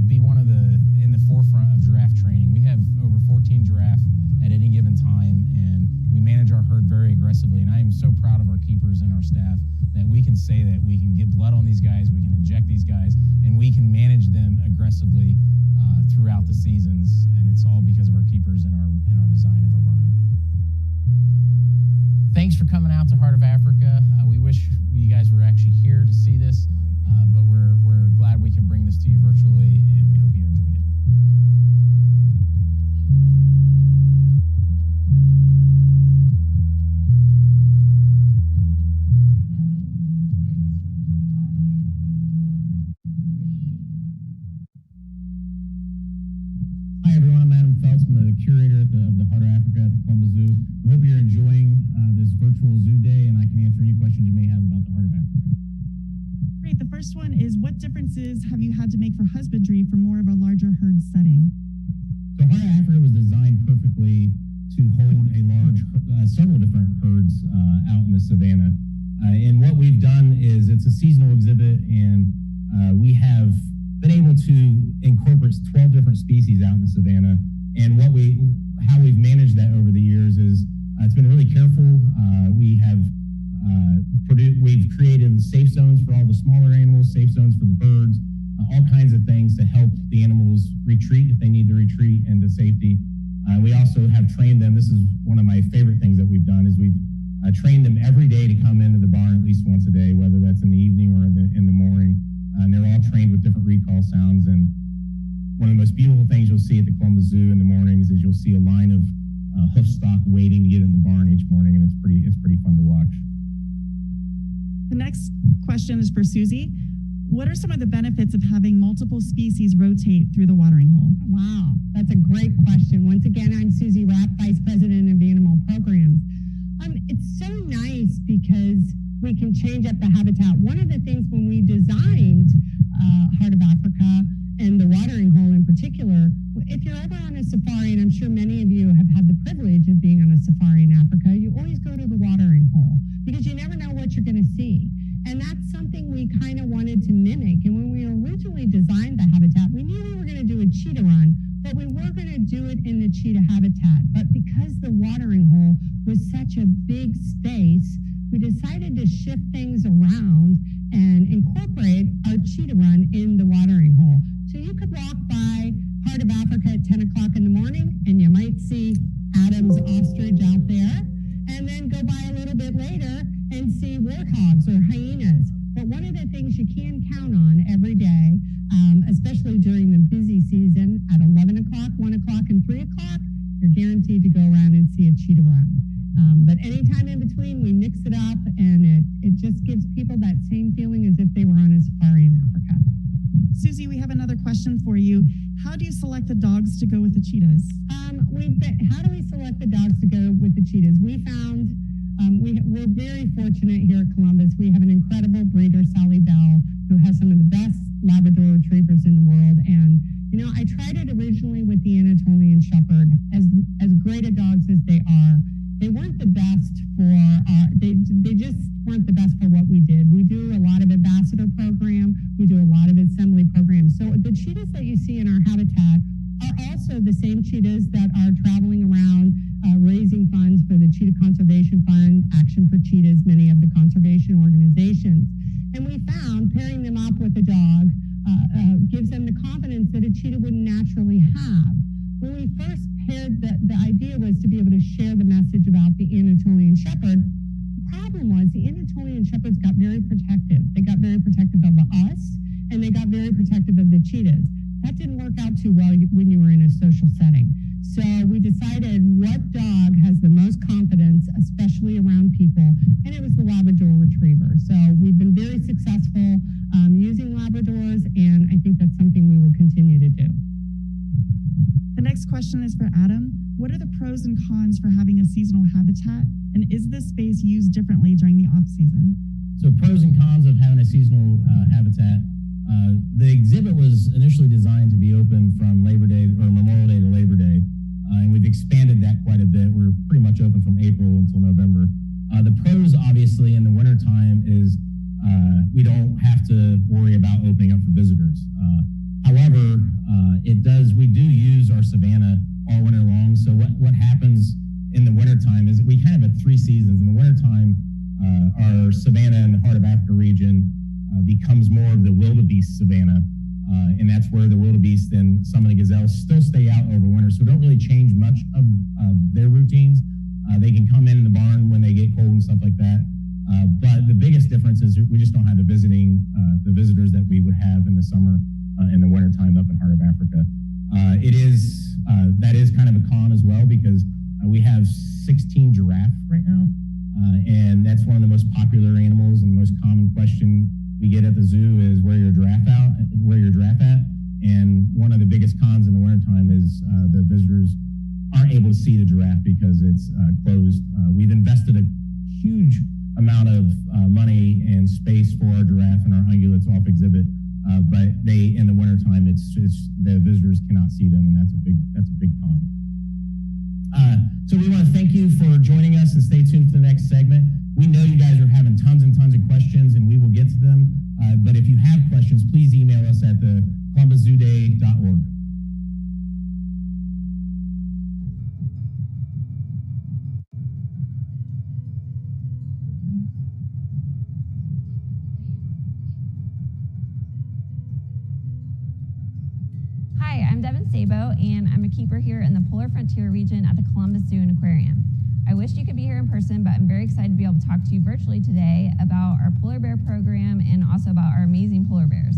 be one of in the forefront of giraffe training. We have over 14 giraffe at any given time, and we manage our herd very aggressively. And I am so proud of our keepers and our staff that we can say that we can get blood on these guys, we can inject these guys, and we can manage them aggressively throughout the seasons. And it's all because of our keepers and our design of our barn. Thanks for coming out to Heart of Africa. We wish you guys were actually here to see this, but we're glad we can bring this to you virtually, and we hope you enjoyed it. Hi everyone, I'm Adam Feltz. I'm the curator of the Heart of Africa at the Columbus Zoo. We hope you're enjoying this virtual zoo day, and I can answer any questions you may have about the Heart of Africa. Great. The first one is, what differences have you had to make for husbandry for more of a larger herd setting? So Heart of Africa was designed perfectly to hold a large, several different herds out in the savannah. And what we've done is it's a seasonal exhibit, and we have been able to incorporate 12 different species out in the savannah. And how we've managed that over the years is it's been really careful. We've created safe zones for all the smaller animals, safe zones for the birds, all kinds of things to help the animals retreat if they need to retreat and to safety. We also have trained them. This is one of my favorite things that we've done is we've trained them every day to come into the barn at least once a day, whether that's in the evening or in the morning. And they're all trained with different recall sounds. And one of the most beautiful things you'll see at the Columbus Zoo in the mornings is you'll see a line of hoof stock waiting to get in the barn each morning, and it's pretty fun to watch. The next question is for Susie. What are some of the benefits of having multiple species rotate through the watering hole? Wow, that's a great question. Once again, I'm Susie Rapp, Vice President of Animal Programs. It's so nice because we can change up the habitat. One of the things when we designed Heart of Africa and the watering hole in particular, if you're ever on a safari, and I'm sure many of you have had the privilege of being on a safari in Africa, you always go to the watering hole because you never know what you're going to see. And that's something we kind of wanted to mimic. And when we originally designed the habitat, we knew we were going to do a cheetah run, but we were going to do it in the cheetah habitat. But because the watering hole was such a big space, we decided to shift things around and incorporate our cheetah run in the watering hole. So you could walk by Heart of Africa at 10 o'clock in the morning, and you might see Adam's ostrich out there, and then go by a little bit later and see warthogs or hyenas. But one of the things you can count on every day, especially during the busy season at 11 o'clock, 1 o'clock, and 3 o'clock, you're guaranteed to go around and see a cheetah run. But anytime in between, we mix it up, and it just gives people that same feeling as if they were on a safari in Africa. Susie, we have another question for you. How do you select the dogs to go with the cheetahs? How do we select the dogs to go with the cheetahs? We found we're very fortunate here at Columbus. We have an incredible breeder, Sally Bell, who has some of the best Labrador retrievers in the world. And I tried it originally with the Anatolian Shepherd. As great a dogs as they are, they weren't the best they just weren't the best for what we did. We do a lot of ambassador program. We do a lot of assembly programs. So the cheetahs that you see in our habitat are also the same cheetahs that are traveling around raising funds for the Cheetah Conservation Fund, Action for Cheetahs, many of the conservation organizations. And we found pairing them up with a dog gives them the confidence that a cheetah wouldn't naturally have. When we first paired, the idea was to be able to share the message about the Anatolian Shepherd. The problem was the Anatolian Shepherds got very protective. They got very protective of us, and they got very protective of the cheetahs. That didn't work out too well when you were in a social setting. So we decided what dog has the most confidence, especially around people, and it was the Labrador Retriever. So we've been very successful using Labradors, and I think that's something we will continue to do. The next question is for Adam. What are the pros and cons for having a seasonal habitat? And is this space used differently during the off-season? So pros and cons of having a seasonal habitat. The exhibit was initially designed to be open from Labor Day or Memorial Day to Labor Day, and we've expanded that back quite a bit. We're pretty much open from April until November. The pros, obviously, in the wintertime is we don't have to worry about opening up for visitors. However, we do use our savanna all winter long. So what happens in the wintertime is that we kind of have 3 seasons. In the wintertime, our savanna in the Heart of Africa region becomes more of the wildebeest savanna. And that's where the wildebeest and some of the gazelles still stay out over winter. So don't really change much of their routines. They can come in the barn when they get cold and stuff like that. But the biggest difference is we just don't have the visitors that we would have in the summer, in the wintertime up in Heart of Africa. That is kind of a con as well, because we have 16 giraffe right now. And that's one of the most popular animals, and the most common question we get at the zoo is where your giraffe at. And one of the biggest cons in the wintertime is the visitors aren't able to see the giraffe because it's closed. We've invested a huge amount of money and space for our giraffe and our ungulates off exhibit, but in the wintertime, it's the visitors cannot see them, and that's a big con. So we want to thank you for joining us, and stay tuned for the next segment. We know you guys are having tons and tons of questions, and we will get to them. But if you have questions, please email us at columbusZooDay.org. Hi, I'm Devin Sabo, and I'm a keeper here in the Polar Frontier region at the Columbus Zoo and Aquarium. I wish you could be here in person, but I'm very excited to be able to talk to you virtually today about our polar bear program and also about our amazing polar bears.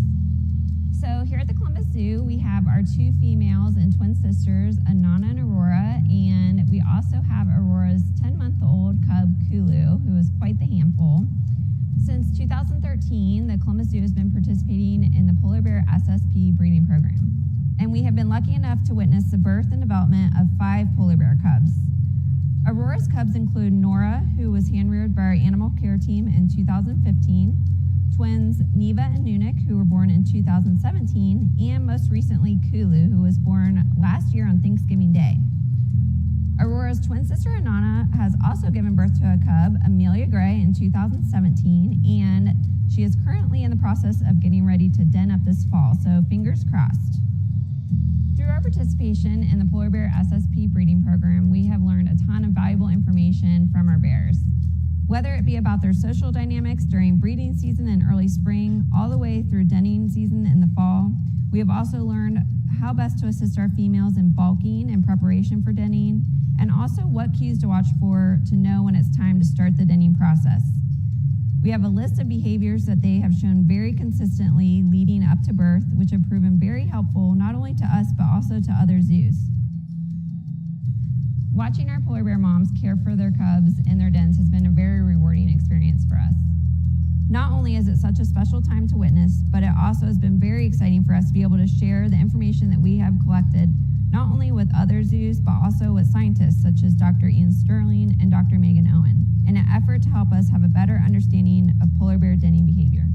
So here at the Columbus Zoo, we have our 2 females and twin sisters, Anana and Aurora, and we also have Aurora's 10-month-old cub, Kulu, who is quite the handful. Since 2013, the Columbus Zoo has been participating in the Polar Bear SSP breeding program, and we have been lucky enough to witness the birth and development of 5 polar bear cubs. Aurora's cubs include Nora, who was hand-reared by our animal care team in 2015, twins Neva and Nunik, who were born in 2017, and most recently Kulu, who was born last year on Thanksgiving Day. Aurora's twin sister Anana has also given birth to a cub, Amelia Gray, in 2017, and she is currently in the process of getting ready to den up this fall, so fingers crossed. Through our participation in the Polar Bear SSP breeding program, we have learned a ton of valuable information from our bears. Whether it be about their social dynamics during breeding season in early spring, all the way through denning season in the fall, we have also learned how best to assist our females in bulking in preparation for denning, and also what cues to watch for to know when it's time to start the denning process. We have a list of behaviors that they have shown very consistently leading up to birth, which have proven very helpful not only to us, but also to other zoos. Watching our polar bear moms care for their cubs in their dens has been a very rewarding experience for us. Not only is it such a special time to witness, but it also has been very exciting for us to be able to share the information that we have collected, not only with other zoos, but also with scientists such as Dr. Ian Sterling and Dr. Megan Owen, in an effort to help us have a better understanding of polar bear denning behavior.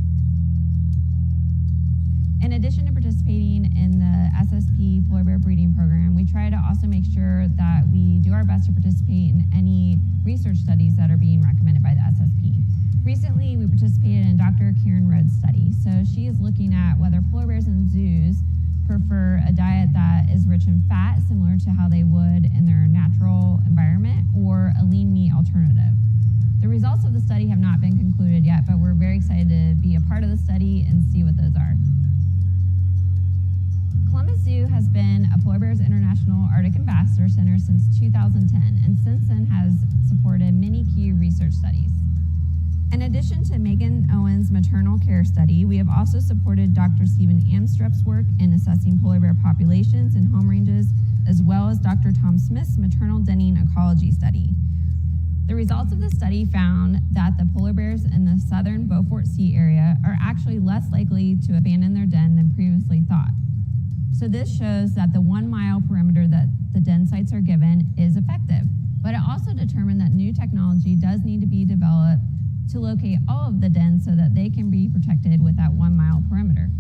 In addition to participating in the SSP Polar Bear Breeding Program, we try to also make sure that we do our best to participate in any research studies that are being recommended by the SSP. Recently, we participated in Dr. Karen Rhodes' study. So she is looking at whether polar bears in zoos prefer a diet that is rich in fat, similar to how they would in their natural environment, or a lean meat alternative. The results of the study have not been concluded yet, but we're very excited to be a part of the study and see what those are. Columbus Zoo has been a Polar Bears International Arctic Ambassador Center since 2010, and since then has supported many key research studies. In addition to Megan Owen's maternal care study, we have also supported Dr. Stephen Amstrup's work in assessing polar bear populations in home ranges, as well as Dr. Tom Smith's maternal denning ecology study. The results of the study found that the polar bears in the southern Beaufort Sea area are actually less likely to abandon their den than previously thought. So this shows that the 1 mile perimeter that the den sites are given is effective, but it also determined that new technology does need to be developed to locate all of the dens so that they can be protected with that 1 mile perimeter.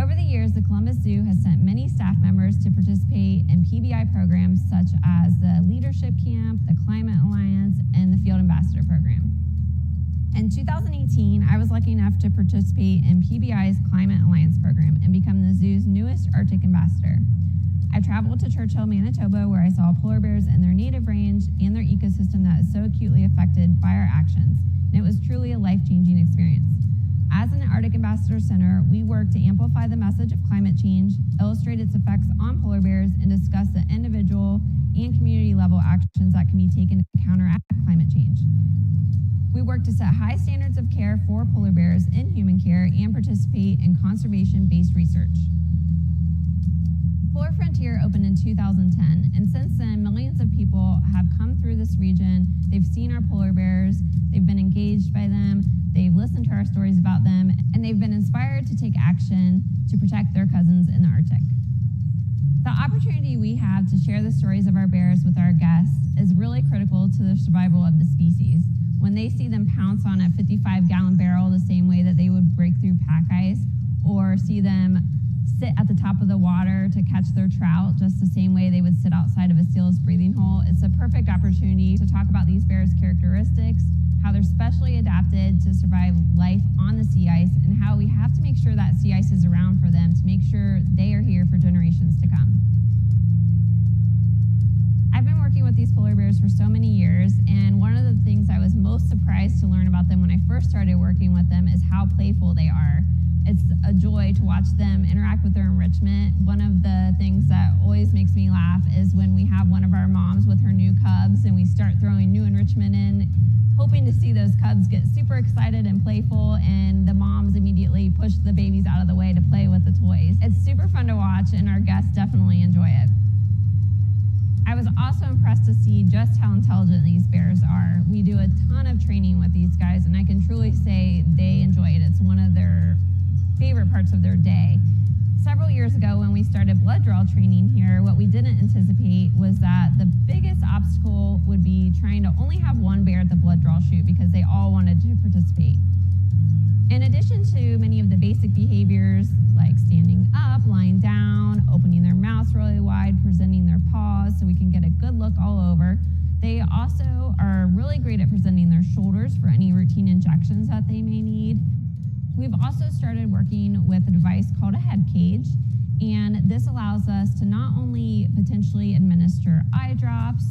Over the years, the Columbus Zoo has sent many staff members bears to participate in PBI programs such as the Leadership Camp, the Climate Alliance, and the Field Ambassador Program. In 2018, I was lucky enough to participate in PBI's Climate Alliance program and become the zoo's newest Arctic ambassador. I traveled to Churchill, Manitoba, where I saw polar bears in their native range and their ecosystem that is so acutely affected by our actions, and it was truly a life-changing experience. As an Arctic Ambassador Center, we work to amplify the message of climate change, illustrate its effects on polar bears, and discuss the individual and community-level actions that can be taken to counteract climate change. We work to set high standards of care for polar bears in human care and participate in conservation-based research. Polar Frontier opened in 2010, and since then, millions of people have come through this region. They've seen our polar bears, they've been engaged by them, they've listened to our stories about them, and they've been inspired to take action to protect their cousins in the Arctic. The opportunity we have to share the stories of our bears with our guests is really critical to the survival of the species. When they see them pounce on a 55-gallon barrel the same way that they would break through pack ice, or see them sit at the top of the water to catch their trout just the same way they would sit outside of a seal's breathing hole, it's a perfect opportunity to talk about these bears' characteristics, how they're specially adapted to survive life on the sea ice, and how we have to make sure that sea ice is around for them to make sure they are here for generations to come. I've been working with these polar bears for so many years, and one of the things I was most surprised to learn about them when I first started working with them is how playful they are. It's a joy to watch them interact with their enrichment. One of the things that always makes me laugh is when we have one of our moms with her new cubs and we start throwing new enrichment in, hoping to see those cubs get super excited and playful, and the moms immediately push the babies out of the way to play with the toys. It's super fun to watch, and our guests definitely enjoy it. I was also impressed to see just how intelligent these bears are. We do a ton of training with these guys, and I can truly say they enjoy it. It's one of their favorite parts of their day. Several years ago when we started blood draw training here, what we didn't anticipate was that the biggest obstacle would be trying to only have one bear at the blood draw chute because they all wanted to participate. In addition to many of the basic behaviors like standing up, lying down, opening their mouths really wide, presenting their paws so we can get a good look all over, they also are really great at presenting their shoulders for any routine injections that they may need. We've also started working with a device called a head cage, and this allows us to not only potentially administer eye drops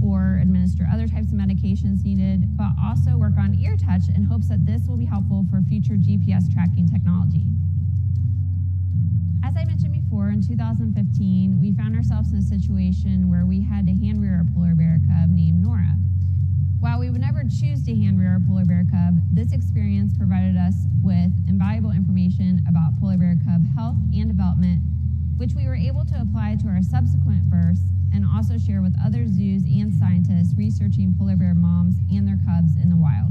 or administer other types of medications needed, but also work on ear touch in hopes that this will be helpful for future GPS tracking technology. As I mentioned before, in 2015, we found ourselves in a situation where we had to hand rear a polar bear cub named Nora. While we would never choose to hand rear a polar bear cub, this experience provided us with invaluable information about polar bear cub health and development, which we were able to apply to our subsequent births and also share with other zoos and scientists researching polar bear moms and their cubs in the wild.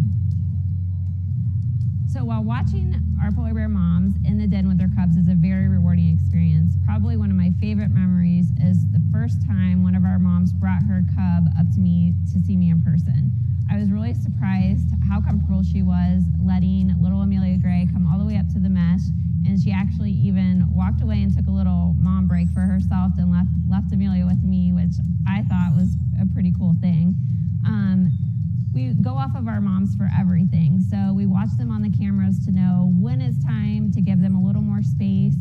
So while watching our polar bear moms in the den with their cubs is a very rewarding experience, probably one of my favorite memories is the first time one of our moms brought her cub up to me to see me in person. I was really surprised how comfortable she was letting little Amelia Gray come all the way up to the mesh, and she actually even walked away and took a little mom break for herself and left Amelia with me, which I thought was a pretty cool thing. We go off of our moms for everything, so we watch them on the cameras to know when it's time to give them a little more space,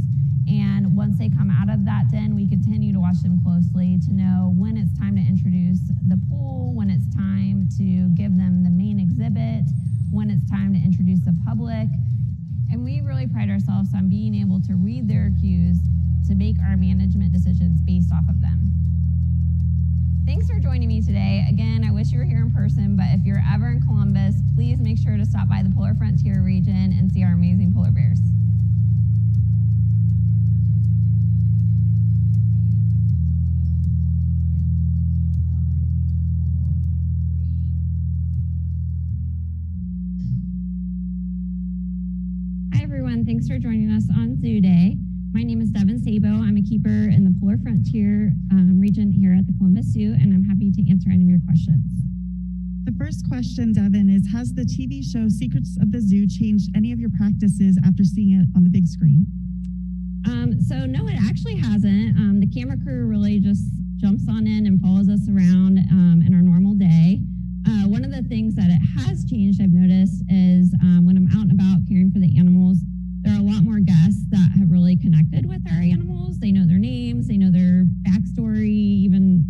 and once they come out of that den, we continue to watch them closely to know when it's time to introduce the pool, when it's time to give them the main exhibit, when it's time to introduce the public, and we really pride ourselves on being able to read their cues to make our management decisions based off of them. Thanks for joining me today. Again, I wish you were here in person, but if you're ever in Columbus, please make sure to stop by the Polar Frontier region and see our amazing polar bears. Hi everyone, thanks for joining us on Zoo Day. My name is Devin Sabo. I'm a keeper in the Polar Frontier region here at the Columbus Zoo, and I'm happy to answer any of your questions. The first question, Devin, is has the TV show Secrets of the Zoo changed any of your practices after seeing it on the big screen? So no, it actually hasn't. The camera crew really just jumps on in and follows us around in our normal day. One of the things that it has changed, I've noticed, is when I'm out and about caring for the animals, there are a lot more guests that have really connected with our animals. They know their names, they know their backstory, even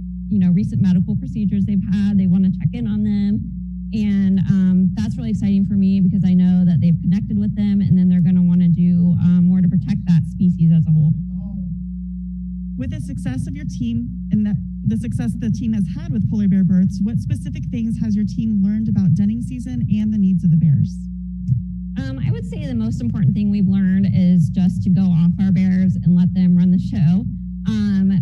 recent medical procedures they've had. They want to check in on them. And that's really exciting for me because I know that they've connected with them and then they're going to want to do more to protect that species as a whole. With the success of your team and the success the team has had with polar bear births, what specific things has your team learned about denning season and the needs of the bears? I would say the most important thing we've learned is just to go off our bears and let them run the show.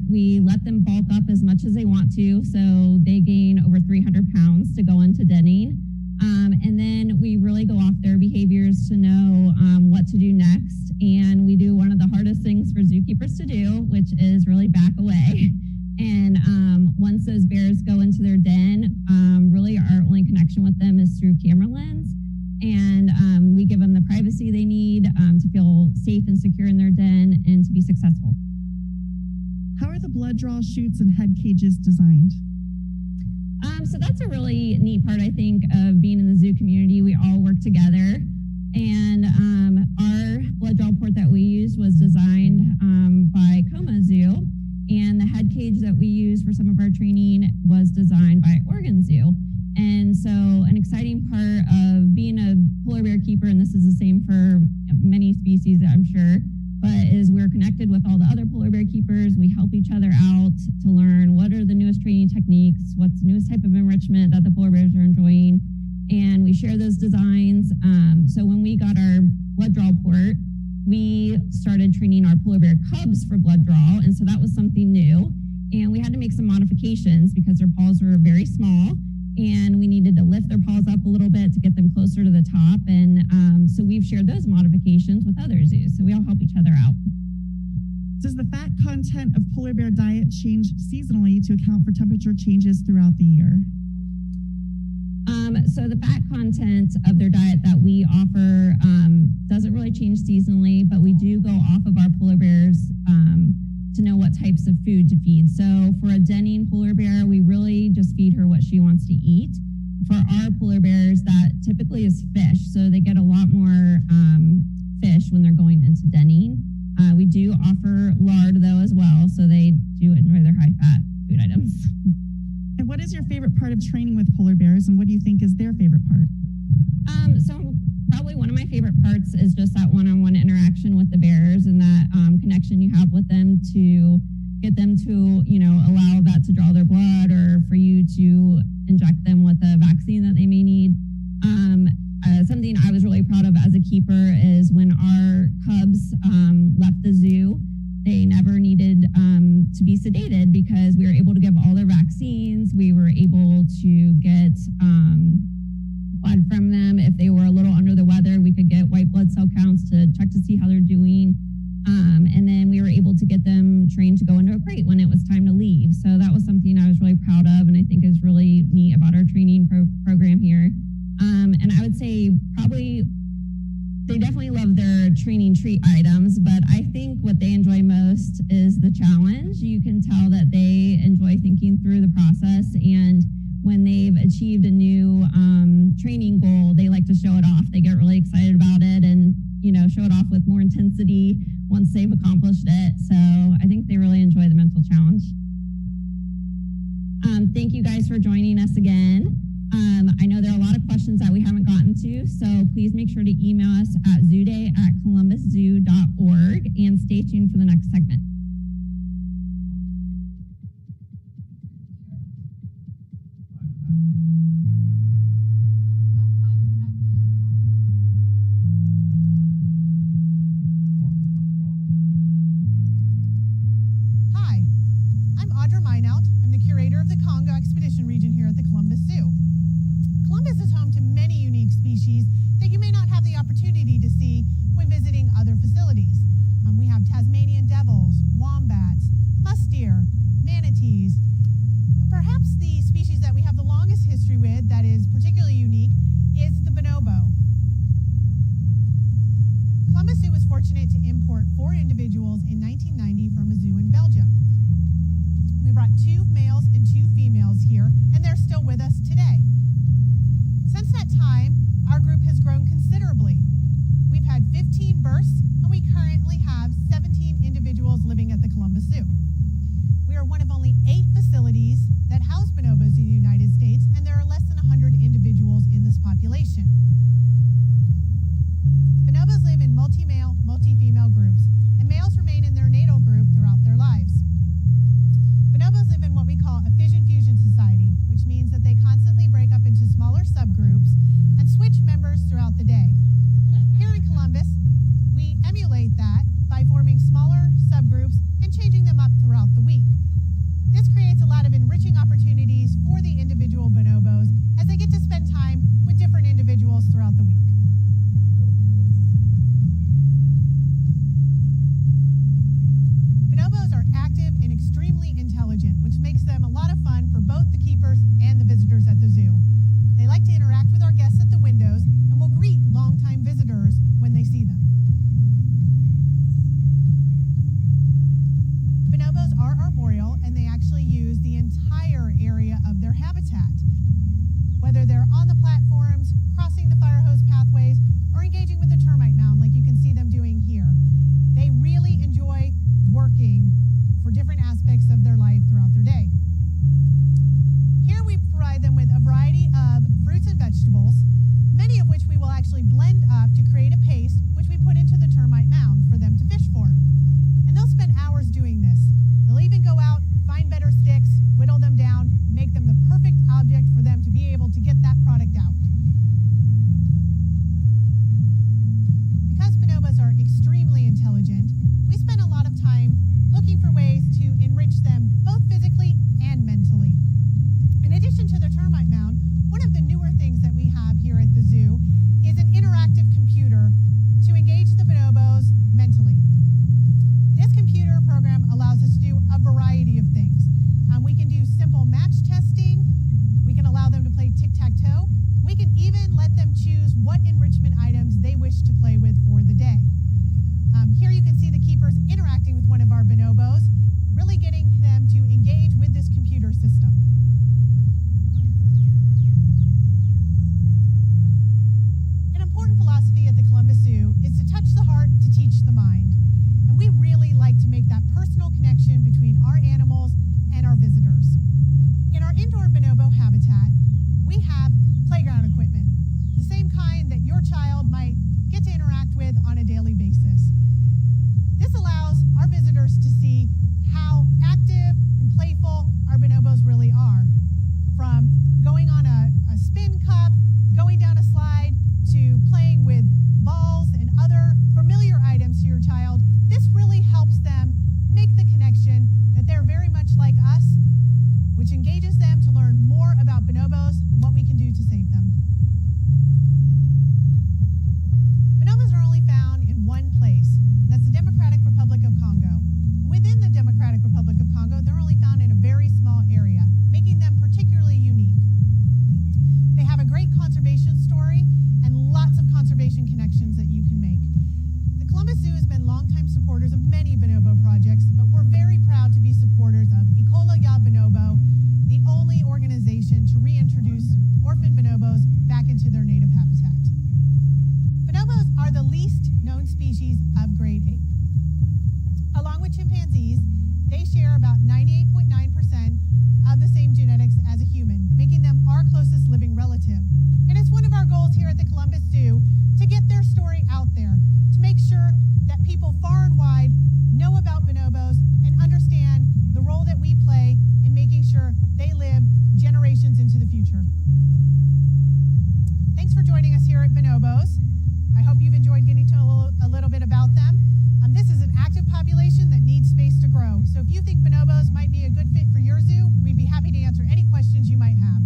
We let them bulk up as much as they want to, so they gain over 300 pounds to go into denning. And then we really go off their behaviors to know what to do next. And we do one of the hardest things for zookeepers to do, which is really back away. And once those bears go into their den, really our only connection with them is through camera lens. And we give them the privacy they need to feel safe and secure in their den and to be successful. How are the blood draw chutes and head cages designed? So that's a really neat part, I think, of being in the zoo community. We all work together. And our blood draw port that we used was designed by Como Zoo. And the head cage that we use for some of our training was designed by Oregon Zoo. And so an exciting part of being a polar bear keeper, and this is the same for many species, I'm sure, but is we're connected with all the other polar bear keepers. We help each other out to learn what are the newest training techniques, what's the newest type of enrichment that the polar bears are enjoying, and we share those designs. So when we got our blood draw port, we started training our polar bear cubs for blood draw, and so that was something new. And we had to make some modifications because their paws were very small, and we needed to lift their paws up a little bit to get them closer to the top. And so we've shared those modifications with other zoos. So we all help each other out. Does the fat content of polar bear diet change seasonally to account for temperature changes throughout the year? So the fat content of their diet that we offer doesn't really change seasonally, but we do go off of our polar bears to know what types of food to feed. So for a denning polar bear, we really just feed her what she wants to eat. For our polar bears, that typically is fish. So they get a lot more fish when they're going into denning. We do offer lard though as well, so they do enjoy their high fat food items. And what is your favorite part of training with polar bears, and what do you think is their favorite part? So probably one of my favorite parts is just that one-on-one interaction with the bears and that connection you have with them to get them to, allow that to draw their blood or for you to inject them with a vaccine that they may need. Something I was really proud of as a keeper is when our cubs left the zoo, they never needed to be sedated because we were able to give all their vaccines. We were able to get blood from them. If they were a little under the weather, we could get white blood cell counts to check to see how they're doing. And then we were able to get them trained to go into a crate when it was time to leave. So that was something I was really proud of and I think is really neat about our training program here. And I would say probably they definitely love their training treat items, but I think what they enjoy most is the challenge. You can tell that they enjoy thinking through the process, and when they've achieved a new training goal, they like to show it off. They get really excited about it and, show it off with more intensity once they've accomplished it. So I think they really enjoy the mental challenge. Thank you guys for joining us again. I know there are a lot of questions that we haven't gotten to, so please make sure to email us at zooday@columbuszoo.org and stay tuned for the next segment. Hi, I'm Audra Meinelt. I'm the curator of the Congo Expedition Region here at the Columbus Zoo. Columbus is home to many unique species that you may not have the opportunity to see when visiting other facilities. We have Tasmanian devils, wombats, musk deer, manatees. Perhaps the species that we have the longest history with that is particularly unique is the bonobo. Columbus Zoo was fortunate to import 4 individuals in 1990 from a zoo in Belgium. We brought 2 males and 2 females here, and they're still with us today. Since that time, our group has grown considerably. We've had 15 births, and we currently have 17 individuals living at the Columbus Zoo. We are one of only 8 facilities that house bonobos in the United States, and there are less than 100 individuals in this population. Bonobos live in multi-male, multi-female groups, and males remain in their natal group throughout their lives. Bonobos live in what we call a fission-fusion society, which means that they constantly break up into smaller subgroups and switch members throughout the day. Here in Columbus, we emulate that by forming smaller subgroups and changing them up throughout the week. This creates a lot of enriching opportunities for the individual bonobos as they get to spend time with different individuals throughout the week. Bonobos are active and extremely intelligent, which makes them a lot of fun for both the keepers and the visitors at the zoo. They like to interact with our guests at the windows and will greet longtime visitors when they see them. Bonobos are arboreal, and they actually use the entire area of their habitat. Whether they're on the platforms, crossing the fire hose pathways, or engaging with the termite mound like you can see them doing here, they really enjoy working for different aspects of their life throughout their day. Here we provide them with a variety of fruits and vegetables, many of which we will actually blend up to create a paste which we put into the termite mound for them to fish for. And they'll spend hours doing this. They'll even go out, find better sticks, whittle them down, make them the perfect object for them to be able to get that product out. Because bonobos are extremely intelligent, we spend a lot of time looking for ways to enrich them both physically and mentally. In addition to the termite mound, one of the newer things that we have here at the zoo is an interactive computer to engage the bonobos mentally. This computer program allows us to do a variety of things. We can do simple match testing. We can allow them to play tic-tac-toe. We can even let them choose what enrichment items they wish to play with for the day. Here you can see the keepers interacting with one of our bonobos, really getting them to engage with this computer system. An important philosophy at the Columbus Zoo is to touch the heart to teach the mind. And we really like to make that personal connection between our animals and our visitors. In our indoor bonobo habitat, we have playground equipment, the same kind that your child might get to interact with on a daily basis. This allows our visitors to see how active and playful our bonobos really are. From going on a spin cup, going down a slide, to playing with balls and other familiar items to your child, this really helps them make the connection that they're very much like us, which engages them to learn more about bonobos and what we can do to save them. Bonobos are only found in one place, and that's the Democratic Republic of Congo. Within the Democratic Republic of Congo, they're only found in a very small area, making them particularly unique. They have a great conservation story and lots of conservation connections that you can make. The Columbus Zoo has been longtime supporters of many bonobo projects, but we're very proud to be supporters of Ikola Ya Bonobo, the only organization to reintroduce orphan bonobos back into their native habitat. Bonobos are the least known species of great ape. Along with chimpanzees, they share about 98.9% of the same genetics as a human, making them our closest living relative. And it's one of our goals here at the Columbus Zoo to get their story out there, to make sure that people far and wide know about bonobos and understand the role that we play in making sure they live generations into the future. Thanks for joining us here at Bonobos. I hope you've enjoyed getting to know a little bit about them. This is an active population that needs space to grow. So if you think bonobos might be a good fit for your zoo, we'd be happy to answer any questions you might have.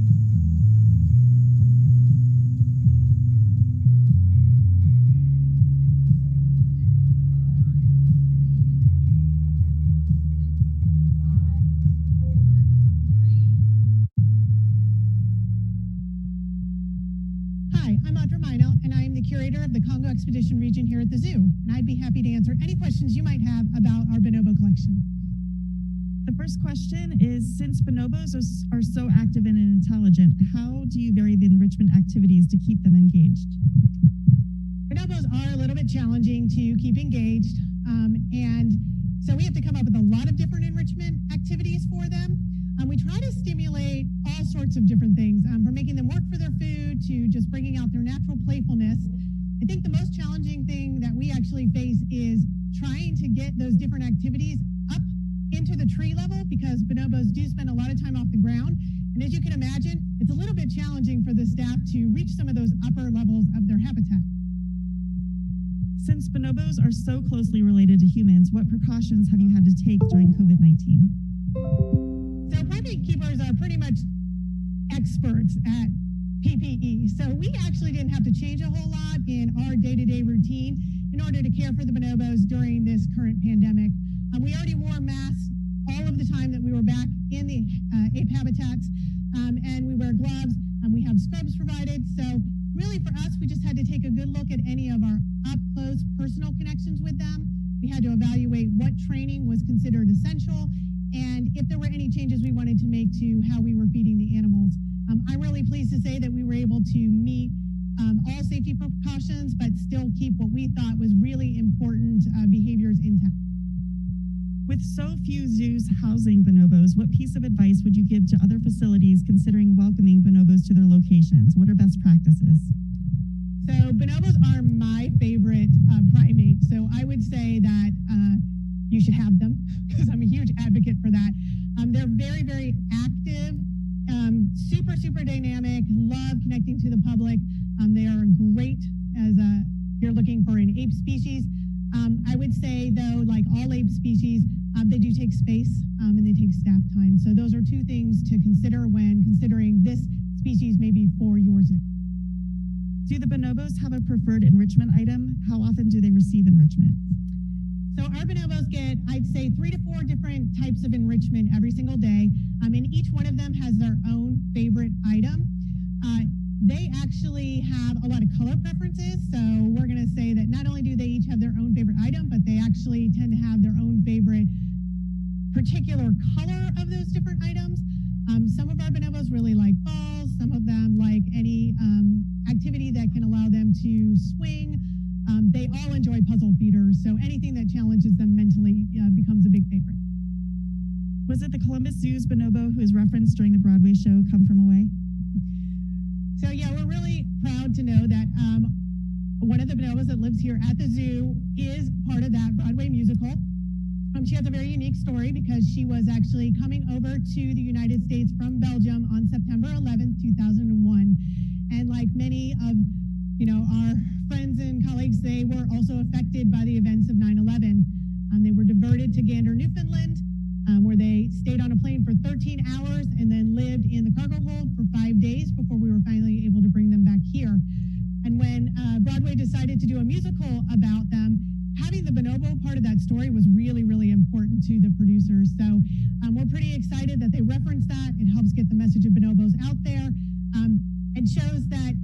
Hi, I'm Audra Minot, and I am the the curator of the Congo Expedition region here at the zoo, and I'd be happy to answer any questions you might have about our bonobo collection. The first question is, since bonobos are so active and intelligent, how do you vary the enrichment activities to keep them engaged? Bonobos are a little bit challenging to keep engaged, and so we have to come up with a lot of different enrichment activities for them. We try to stimulate all sorts of different things, from making them work for their food to just bringing out their natural playfulness. I think the most challenging thing that we actually face is trying to get those different activities up into the tree level, because bonobos do spend a lot of time off the ground. And as you can imagine, it's a little bit challenging for the staff to reach some of those upper levels of their habitat. Since bonobos are so closely related to humans, what precautions have you had to take during COVID-19? So primate keepers are pretty much experts at PPE. So we actually didn't have to change a whole lot in our day-to-day routine in order to care for the bonobos during this current pandemic. We already wore masks all of the time that we were back in the ape habitats, and we wear gloves, and we have scrubs provided. So really for us, we just had to take a good look at any of our up-close personal connections with them. We had to evaluate what training was considered essential, and if there were any changes we wanted to make to how we were feeding the animals. I'm really pleased to say that we were able to meet all safety precautions, but still keep what we thought was really important behaviors intact. With so few zoos housing bonobos, what piece of advice would you give to other facilities considering welcoming bonobos to their locations? What are best practices? So bonobos are my favorite primate. So I would say that you should have them, because I'm a huge advocate for that. They're very, very active, super, super dynamic, love connecting to the public. They are great as you're looking for an ape species. I would say, though, like all ape species, they do take space and they take staff time. So those are two things to consider when considering this species maybe for your zoo. Do the bonobos have a preferred enrichment item? How often do they receive enrichment? So our bonobos get, I'd say, 3 to 4 different types of enrichment every single day, and each one of them has their own favorite item. They actually have a lot of color preferences, so we're going to say that not only do they each have their own favorite item, but they actually tend to have their own favorite particular color of those different items. Some of our bonobos really like balls, some of them like any activity that can allow them to swing. They all enjoy puzzle feeders, so anything that challenges them mentally becomes a big favorite. Was it the Columbus Zoo's bonobo who is referenced during the Broadway show Come From Away? So yeah, we're really proud to know that one of the bonobos that lives here at the zoo is part of that Broadway musical. She has a very unique story because she was actually coming over to the United States from Belgium on September 11th, 2001. And like many of our friends and colleagues, they were also affected by the events of 9/11. They were diverted to Gander, Newfoundland, where they stayed on a plane for 13 hours and then lived in the cargo hold for 5 days before we were finally able to bring them back here. And when Broadway decided to do a musical about them, having the bonobo part of that story was really, really important to the producers. So we're pretty excited that they reference that. It helps get the message of bonobos out there and shows that,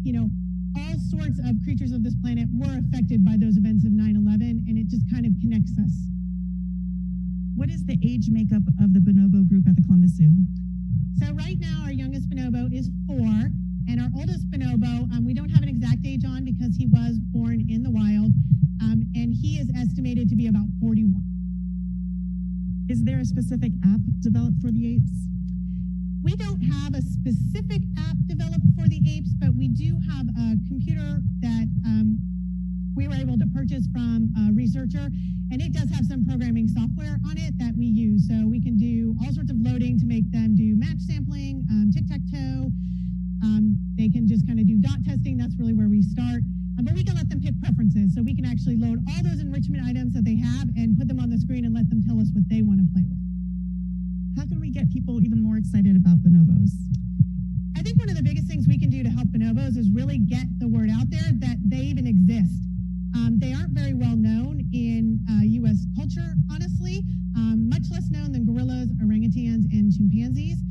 all sorts of creatures of this planet were affected by those events of 9/11, and it just kind of connects us. What is the age makeup of the bonobo group at the Columbus Zoo? So right now, our youngest bonobo is 4, and our oldest bonobo, we don't have an exact age on because he was born in the wild, and he is estimated to be about 41. Is there a specific app developed for the apes? We don't have a specific app developed for the apes, but we do have a computer that we were able to purchase from a researcher, and it does have some programming software on it that we use. So we can do all sorts of loading to make them do match sampling, tic-tac-toe. They can just kind of do dot testing. That's really where we start. But we can let them pick preferences. So we can actually load all those enrichment items that they have and put them on the screen and let them tell us what they want to play with. How can we get people even more excited about bonobos? I think one of the biggest things we can do to help bonobos is really get the word out there that they even exist. They aren't very well known in U.S. culture, honestly, much less known than gorillas, orangutans, and chimpanzees.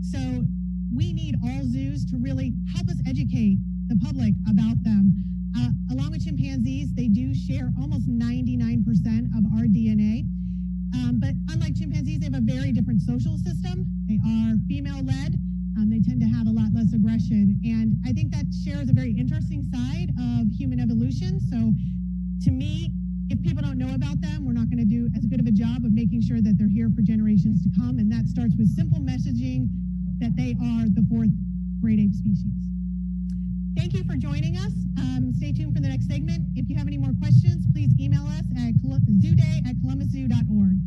So we need all zoos to really help us educate the public about them. Along with chimpanzees, they do share almost 99% of our DNA. But unlike chimpanzees, they have a very different social system. They are female-led. They tend to have a lot less aggression. And I think that shares a very interesting side of human evolution. So to me, if people don't know about them, we're not going to do as good of a job of making sure that they're here for generations to come. And that starts with simple messaging that they are the fourth great ape species. Thank you for joining us. Stay tuned for the next segment. If you have any more questions, please email us at zooday@columbuszoo.org.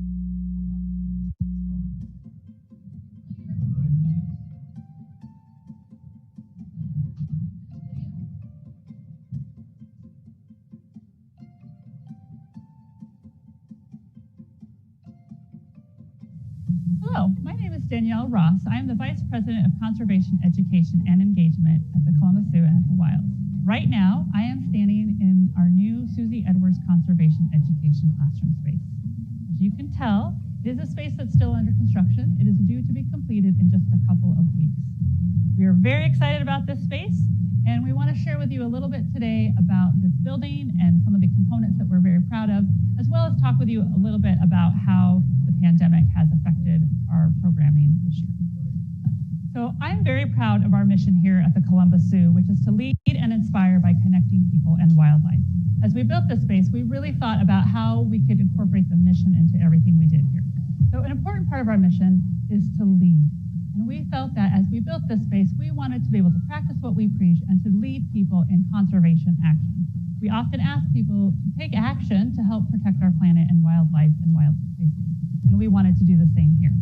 Hello, my name is Danielle Ross. I am the Vice President of Conservation, Education, and Engagement at the Columbus Zoo and at the Wilds. Right now, I am standing in our new Susie Edwards Conservation Education classroom space. As you can tell, it is a space that's still under construction. It is due to be completed in just a couple of weeks. We are very excited about this space, and we want to share with you a little bit today about this building and some of the components that we're very proud of, as well as talk with you a little bit about how the pandemic has affected our programming this year. So I'm very proud of our mission here at the Columbus Zoo, which is to lead and inspire by connecting people and wildlife. As we built this space, we really thought about how we could incorporate the mission into everything we did here. So an important part of our mission is to lead. And we felt that as we built this space, we wanted to be able to practice what we preach and to lead people in conservation action. We often ask people to take action to help protect our planet and wildlife and wild places. And we wanted to do the same here.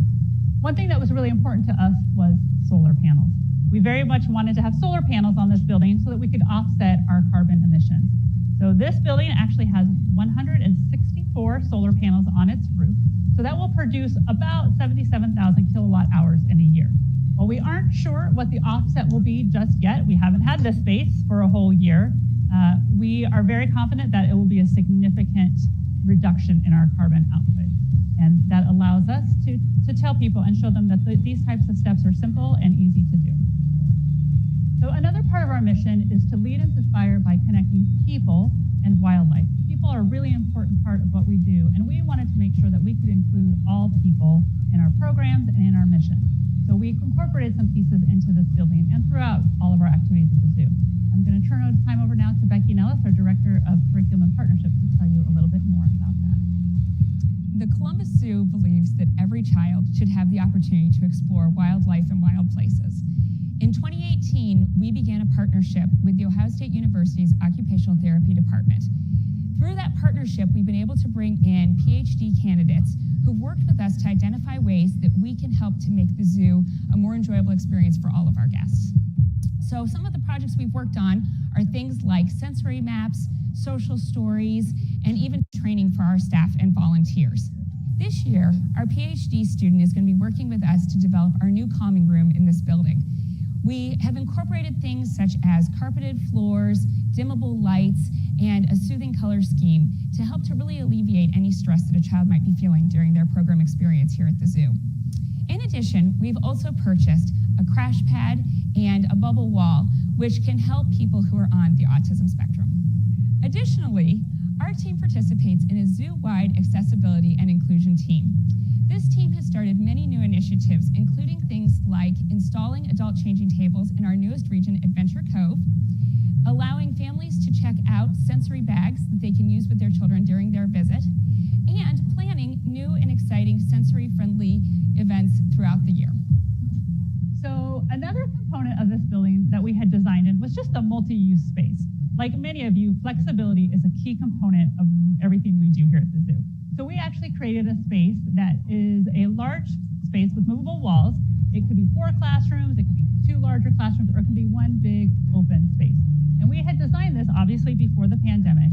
One thing that was really important to us was solar panels. We very much wanted to have solar panels on this building so that we could offset our carbon emissions. So this building actually has 164 solar panels on its roof. So that will produce about 77,000 kilowatt hours in a year. While we aren't sure what the offset will be just yet, we haven't had this space for a whole year, we are very confident that it will be a significant reduction in our carbon output. And that allows us to tell people and show them that these types of steps are simple and easy to do. So another part of our mission is to lead and inspire by connecting people and wildlife. People are a really important part of what we do, and we wanted to make sure that we could include all people in our programs and in our mission. So we incorporated some pieces into this building and throughout all of our activities at the zoo. I'm going to turn time over now to Becky Nellis, our Director of Curriculum and Partnerships, to tell you a little bit more about that. The Columbus Zoo believes that every child should have the opportunity to explore wildlife and wild places. In 2018, we began a partnership with the Ohio State University's Occupational Therapy Department. Through that partnership, we've been able to bring in PhD candidates who've worked with us to identify ways that we can help to make the zoo a more enjoyable experience for all of our guests. So some of the projects we've worked on are things like sensory maps, social stories, and even training for our staff and volunteers. This year, our PhD student is going to be working with us to develop our new calming room in this building. We have incorporated things such as carpeted floors, dimmable lights, and a soothing color scheme to help to really alleviate any stress that a child might be feeling during their program experience here at the zoo. In addition, we've also purchased a crash pad and a bubble wall, which can help people who are on the autism spectrum. Additionally, our team participates in a zoo-wide accessibility and inclusion team. This team has started many new initiatives, including things like installing adult changing tables in our newest region, Adventure Cove, allowing families to check out sensory bags that they can use with their children during their visit, and planning new and exciting sensory-friendly events throughout the year. So another component of this building that we had designed in was just a multi-use space. Like many of you, flexibility is a key component of everything we do here at the zoo. So we actually created a space that is a large space with movable walls. It could be 4 classrooms, it could be 2 larger classrooms, or it could be 1 big open space. And we had designed this obviously before the pandemic,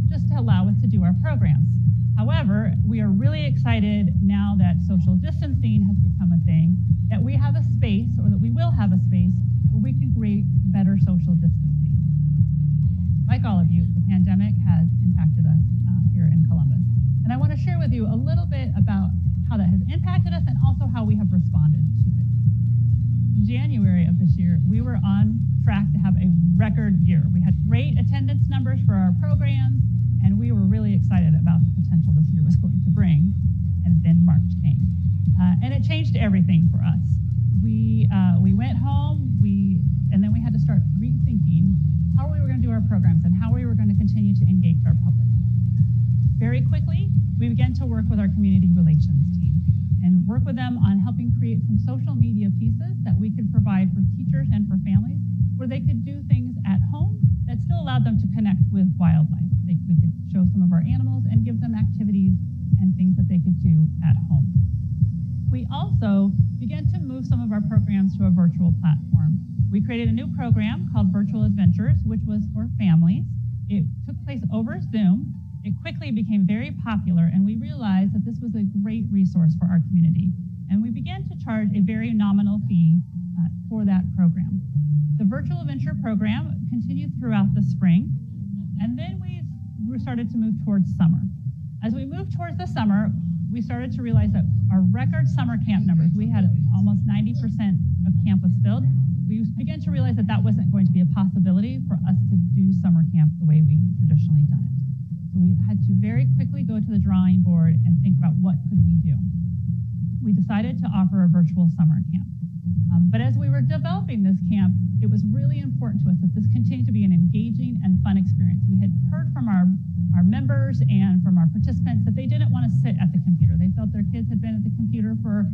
just to allow us to do our programs. However, we are really excited now that social distancing has become a thing, that we have a space, or that we will have a space, where we can create better social distancing. Like all of you, the pandemic has impacted us here in Columbus. And I want to share with you a little bit about how that has impacted us and also how we have responded to it. In January of this year, we were on track to have a record year. We had great attendance numbers for our programs, and we were really excited about the potential this year was going to bring. And then March came, and it changed everything for us. We went home, and then we had to start rethinking how we were going to do our programs and how we were going to continue to engage our public. Very quickly, we began to work with our community relations team and work with them on helping create some social media pieces that we could provide for teachers and for families where they could do things at home that still allowed them to connect with wildlife. We could show some of our animals and give them activities and things that they could do at home. We also began to move some of our programs to a virtual platform. We created a new program called Virtual Adventures, which was for families. It took place over Zoom. It quickly became very popular, and we realized that this was a great resource for our community. And we began to charge a very nominal fee for that program. The Virtual Adventure program continued throughout the spring, and then we started to move towards summer. As we moved towards the summer, we started to realize that our record summer camp numbers, we had almost 90% of campus filled. We began to realize that that wasn't going to be a possibility for us to do summer camp the way we traditionally done it. So we had to very quickly go to the drawing board and think about what could we do. We decided to offer a virtual summer camp. But as we were developing this camp, it was really important to us that this continued to be an engaging and fun experience. We had heard from our members and from our participants that they didn't want to sit at the computer. They felt their kids had been at the computer for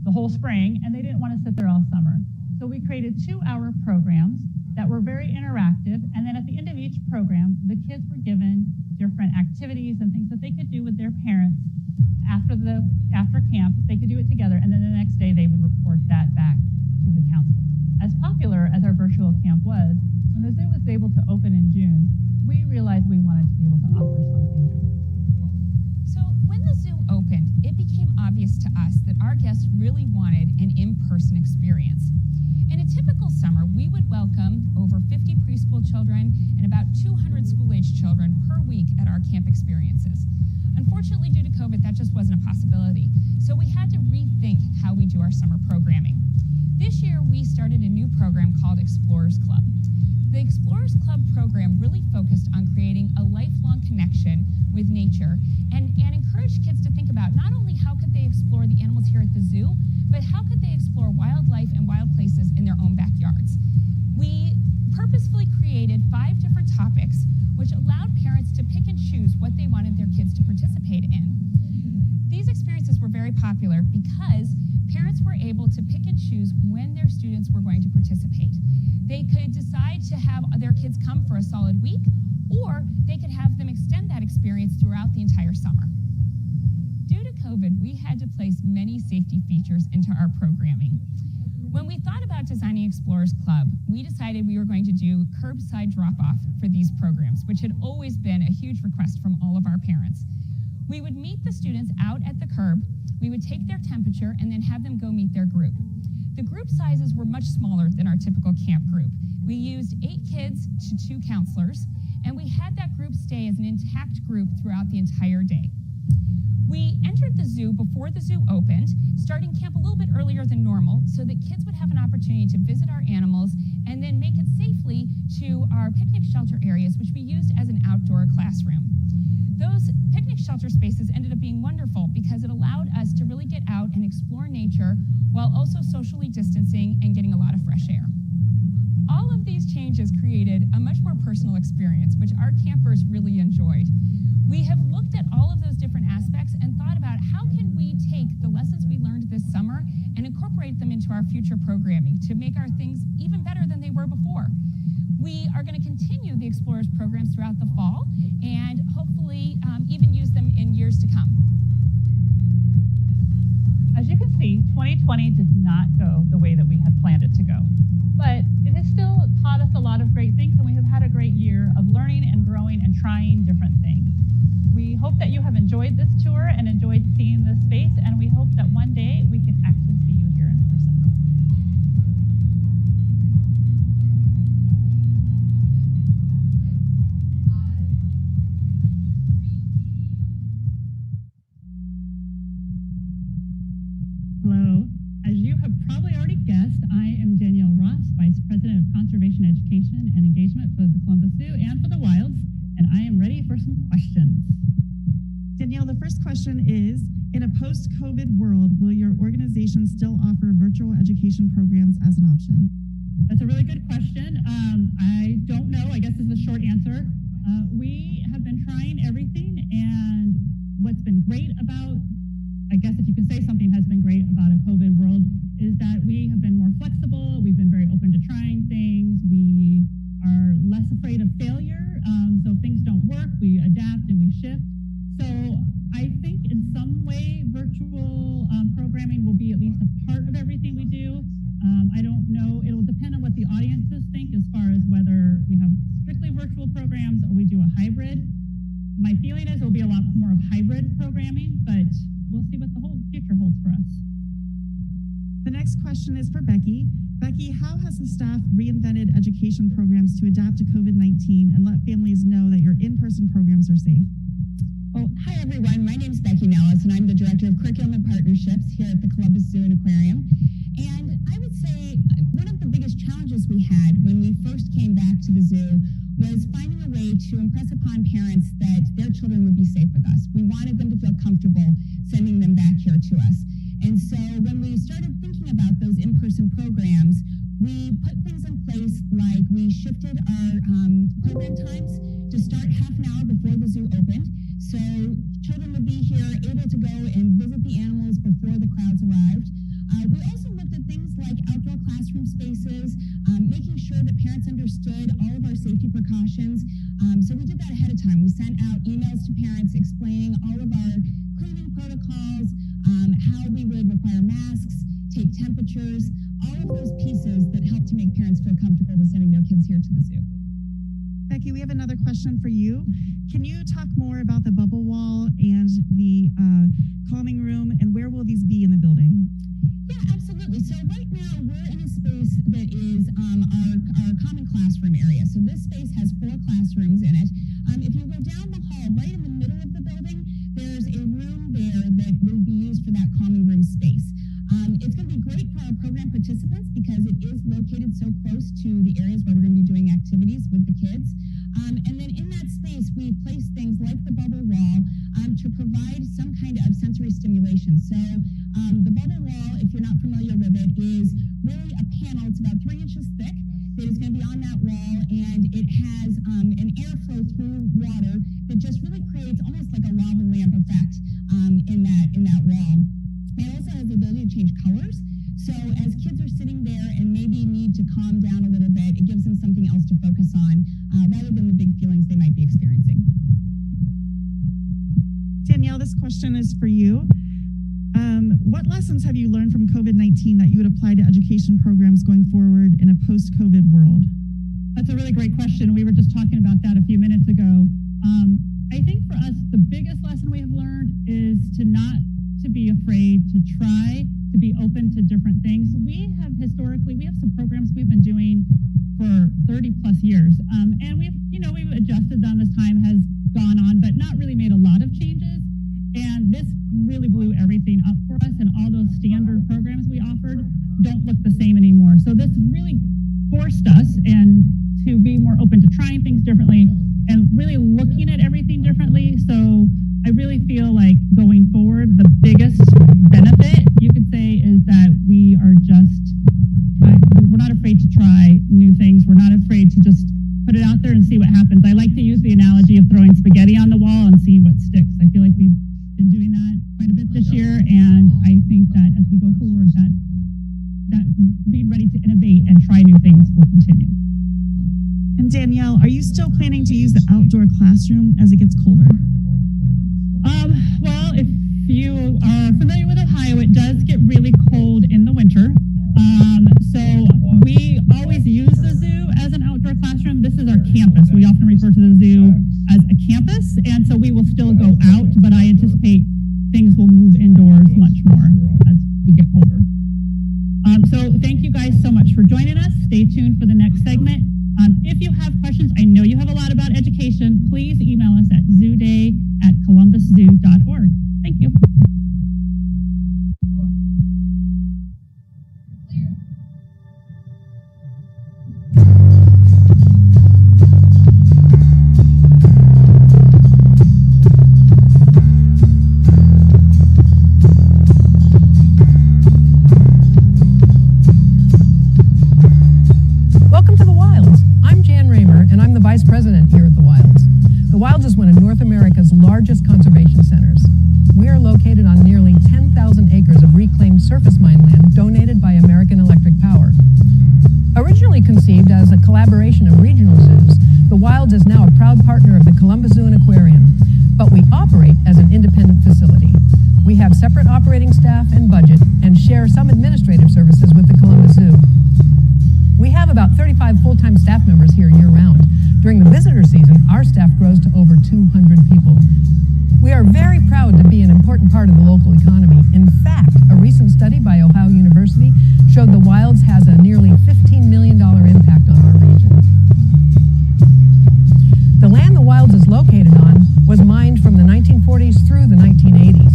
the whole spring and they didn't want to sit there all summer. So we created 2-hour programs that were very interactive, and then at the end of each program, the kids were given different activities and things that they could do with their parents after camp. They could do it together, and then the next day they would report that back to the counselor. As popular as our virtual camp was, when the zoo was able to open in June, we realized we wanted to be able to offer something different. So when the zoo opened, it became obvious to us that our guests really wanted an in-person experience. In a typical summer, we would welcome over 50 preschool children and about 200 school-age children per week at our camp experiences. Unfortunately, due to COVID, that just wasn't a possibility. So we had to rethink how we do our summer programming. This year, we started a new program called Explorers Club. The Explorers Club program really focused on creating a lifelong connection with nature and encouraged kids to think about not only how could they explore the animals here at the zoo, but how could they explore wildlife and wild places in their own backyards. We purposefully created 5 different topics which allowed parents to pick and choose what they wanted their kids to participate in. These experiences were very popular because parents were able to pick and choose when their students were going to participate. They could decide to have their kids come for a solid week, or they could have them extend that experience throughout the entire summer. Due to COVID, we had to place many safety features into our programming. When we thought about designing Explorers Club, we decided we were going to do curbside drop-off for these programs, which had always been a huge request from all of our parents. We would meet the students out at the curb, we would take their temperature, and then have them go meet their group. The group sizes were much smaller than our typical camp group. We used 8 kids to 2 counselors, and we had that group stay as an intact group throughout the entire day. We entered the zoo before the zoo opened, starting camp a little bit earlier than normal so that kids would have an opportunity to visit our animals and then make it safely to our picnic shelter areas, which we used as an outdoor classroom. Those picnic shelter spaces ended up being wonderful because it allowed us to really get out and explore nature while also socially distancing and getting a lot of fresh air. All of these changes created a much more personal experience, which our campers really enjoyed. We have looked at all of those different aspects and thought about how can we take the lessons we learned this summer and incorporate them into our future programming to make our things even better than they were before. We are going to continue the Explorers programs throughout the fall and hopefully even use them in years to come. As you can see, 2020 did not go the way that we had planned it to go, but it has still taught us a lot of great things, and we have had a great year of learning and growing and trying different things. We hope that you have enjoyed this tour and enjoyed seeing this space, and we hope that one day we can actually see you here in person. Hello. As you have probably already guessed, I am Danielle Ross, Vice President first question is, in a post-COVID world, will your organization still offer virtual education programs as an option? That's a really good question. I don't know. I guess is the short answer. We have been trying everything, and what's been great about, I guess if you can say something has been great about a COVID world, is that we have been more flexible. We've been very open to trying things. We are less afraid of failure. So if things don't work, we adapt and we shift. So I think in some way, virtual programming will be at least a part of everything we do. I don't know. It'll depend on what the audiences think as far as whether we have strictly virtual programs or we do a hybrid. My feeling is it'll be a lot more of hybrid programming, but we'll see what the whole future holds for us. The next question is for Becky. Becky, how has the staff reinvented education programs to adapt to COVID-19 and let families know that your in-person programs are safe? Well, hi everyone. My name is Becky Nellis, and I'm the Director of Curriculum and Partnerships here at the Columbus Zoo and Aquarium. And I would say one of the biggest challenges we had when we first came back to the zoo was finding a way to impress upon parents that their children would be safe with us. We wanted them to feel comfortable sending them back here to us. And so when we started thinking about those in-person programs, we put things in place like we shifted our program times to start half an hour before the zoo opened. So children would be here able to go and visit the animals before the crowds arrived. We also looked at things like outdoor classroom spaces, making sure that parents understood all of our safety precautions. So we did that ahead of time. We sent out emails to parents explaining all of our cleaning protocols, how we would require masks, take temperatures, all of those pieces that help to make parents feel comfortable with sending their kids here to the zoo. Becky, we have another question for you. Can you talk more about the bubble wall and the calming room, and where will these be in the building? Yeah, absolutely. So right now we're in a space that is our common classroom area. So this space has 4 classrooms in it. If you go down the hall, right in the middle of the building, there's a room there that will be used for that calming room space. It's going to be great for our program participants because it is located so close to the areas where we're going to be doing activities with the kids. And then in that space, we place things like the bubble wall to provide some kind of sensory stimulation. So the bubble wall, if you're not familiar with it, is really a panel. It's about 3 inches thick that is going to be on that wall, and it has an airflow through water that just really creates almost like a lava lamp effect in that wall. It also has the ability to change colors. So as kids are sitting there and maybe need to calm down a little bit, it gives them something else to focus on rather than the big feelings they might be experiencing. Danielle, this question is for you. What lessons have you learned from COVID-19 that you would apply to education programs going forward in a post-COVID world? That's a really great question. We were just talking about that a few minutes ago. I think for us, the biggest lesson we have learned is to not to be afraid to try, to be open to different things. We have some programs we've been doing for 30 plus years. And we've adjusted them as time has gone on, but not really made a lot of changes. And this really blew everything up for us, and all those standard programs we offered don't look the same anymore. So this really forced us and to be more open to trying things differently and really looking at everything differently. So I really feel like going forward, the biggest benefit you could say is that we're not afraid to try new things. We're not afraid to just put it out there and see what happens. I like to use the analogy of throwing spaghetti on the wall and seeing what sticks. I feel like we've been doing that quite a bit this year, and I think that as we go forward, that being ready to innovate and try new things will continue. And Danielle, are you still planning to use the outdoor classroom as it gets colder? Well, if you are familiar with Ohio, it does get really cold in the winter. So we always use the zoo as an outdoor classroom. This is our campus. We often refer to the zoo as a campus, and so we will still go out, but I anticipate things will move indoors much more as we get colder. So thank you guys so much for joining us. Stay tuned for the next segment. If you have questions, I know you have a lot about education, please email us at zooday@columbuszoo.org. Thank you. Wilds is one of North America's largest conservation centers. We are located on nearly 10,000 acres of reclaimed surface mine land donated by American Electric Power. Originally conceived as a collaboration of regional zoos, the Wilds is now a proud partner of the Columbus Zoo and Aquarium, but we operate as an independent facility. We have separate operating staff and budget and share some administrative services with the Columbus Zoo. We have about 35 full-time staff members here year-round. During the visitor season, our staff grows to over 200 people. We are very proud to be an important part of the local economy. In fact, a recent study by Ohio University showed the Wilds has a nearly $15 million impact on our region. The land the Wilds is located on was mined from the 1940s through the 1980s.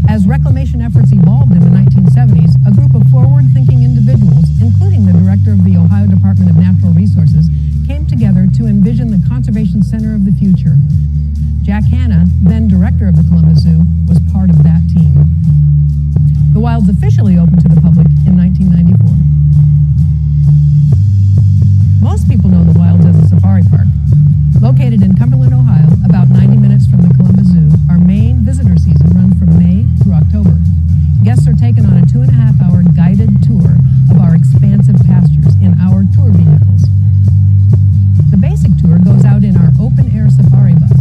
As reclamation efforts evolved in the 1970s, a group of forward-thinking individuals, including the director of the Ohio Department of Natural Resources, came together to envision the conservation center of the future. Jack Hanna, then director of the Columbus Zoo, was part of that team. The Wilds officially opened to the public in 1994. Most people know the Wilds as a safari park. Located in Cumberland, Ohio, about 90 minutes from the Columbus Zoo, our main visitor season runs from May through October. Guests are taken on a 2.5-hour guided tour of our expansive pastures in our tour vehicles. The basic tour goes out in our open-air safari bus.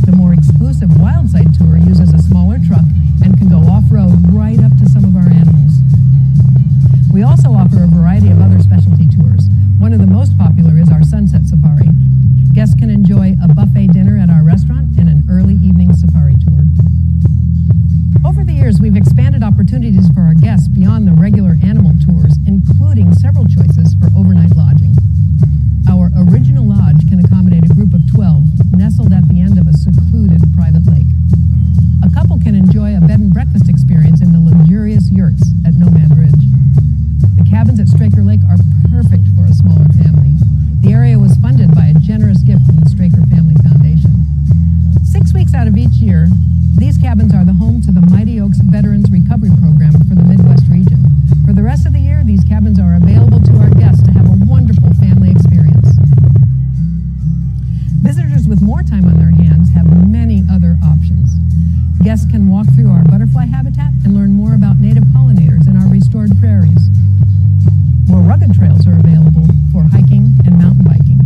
The more exclusive Wildside tour uses a smaller truck and can go off-road right up to some of our animals. We also offer a variety of other specialty tours. One of the most popular is our Sunset Safari. Guests can enjoy a buffet dinner at our restaurant and an early evening safari tour. Over the years, we've expanded opportunities for our guests beyond the regular animal tours, including several choices for overnight lodging. Our original lodge can accommodate a group of 12, nestled at the end of a secluded private lake. A couple can enjoy a bed and breakfast experience in the luxurious yurts at Nomad Ridge. The cabins at Straker Lake are perfect for a smaller family. The area was funded by a generous gift from the Straker Family Foundation. 6 weeks out of each year, these cabins are the home to the Mighty Oaks Veterans Recovery Program for the Midwest region. For the rest of the year, these cabins are available to our guests to have a wonderful family experience. Visitors with more time on their hands have many other options. Guests can walk through our butterfly habitat and learn more about native pollinators in our restored prairies. More rugged trails are available for hiking and mountain biking.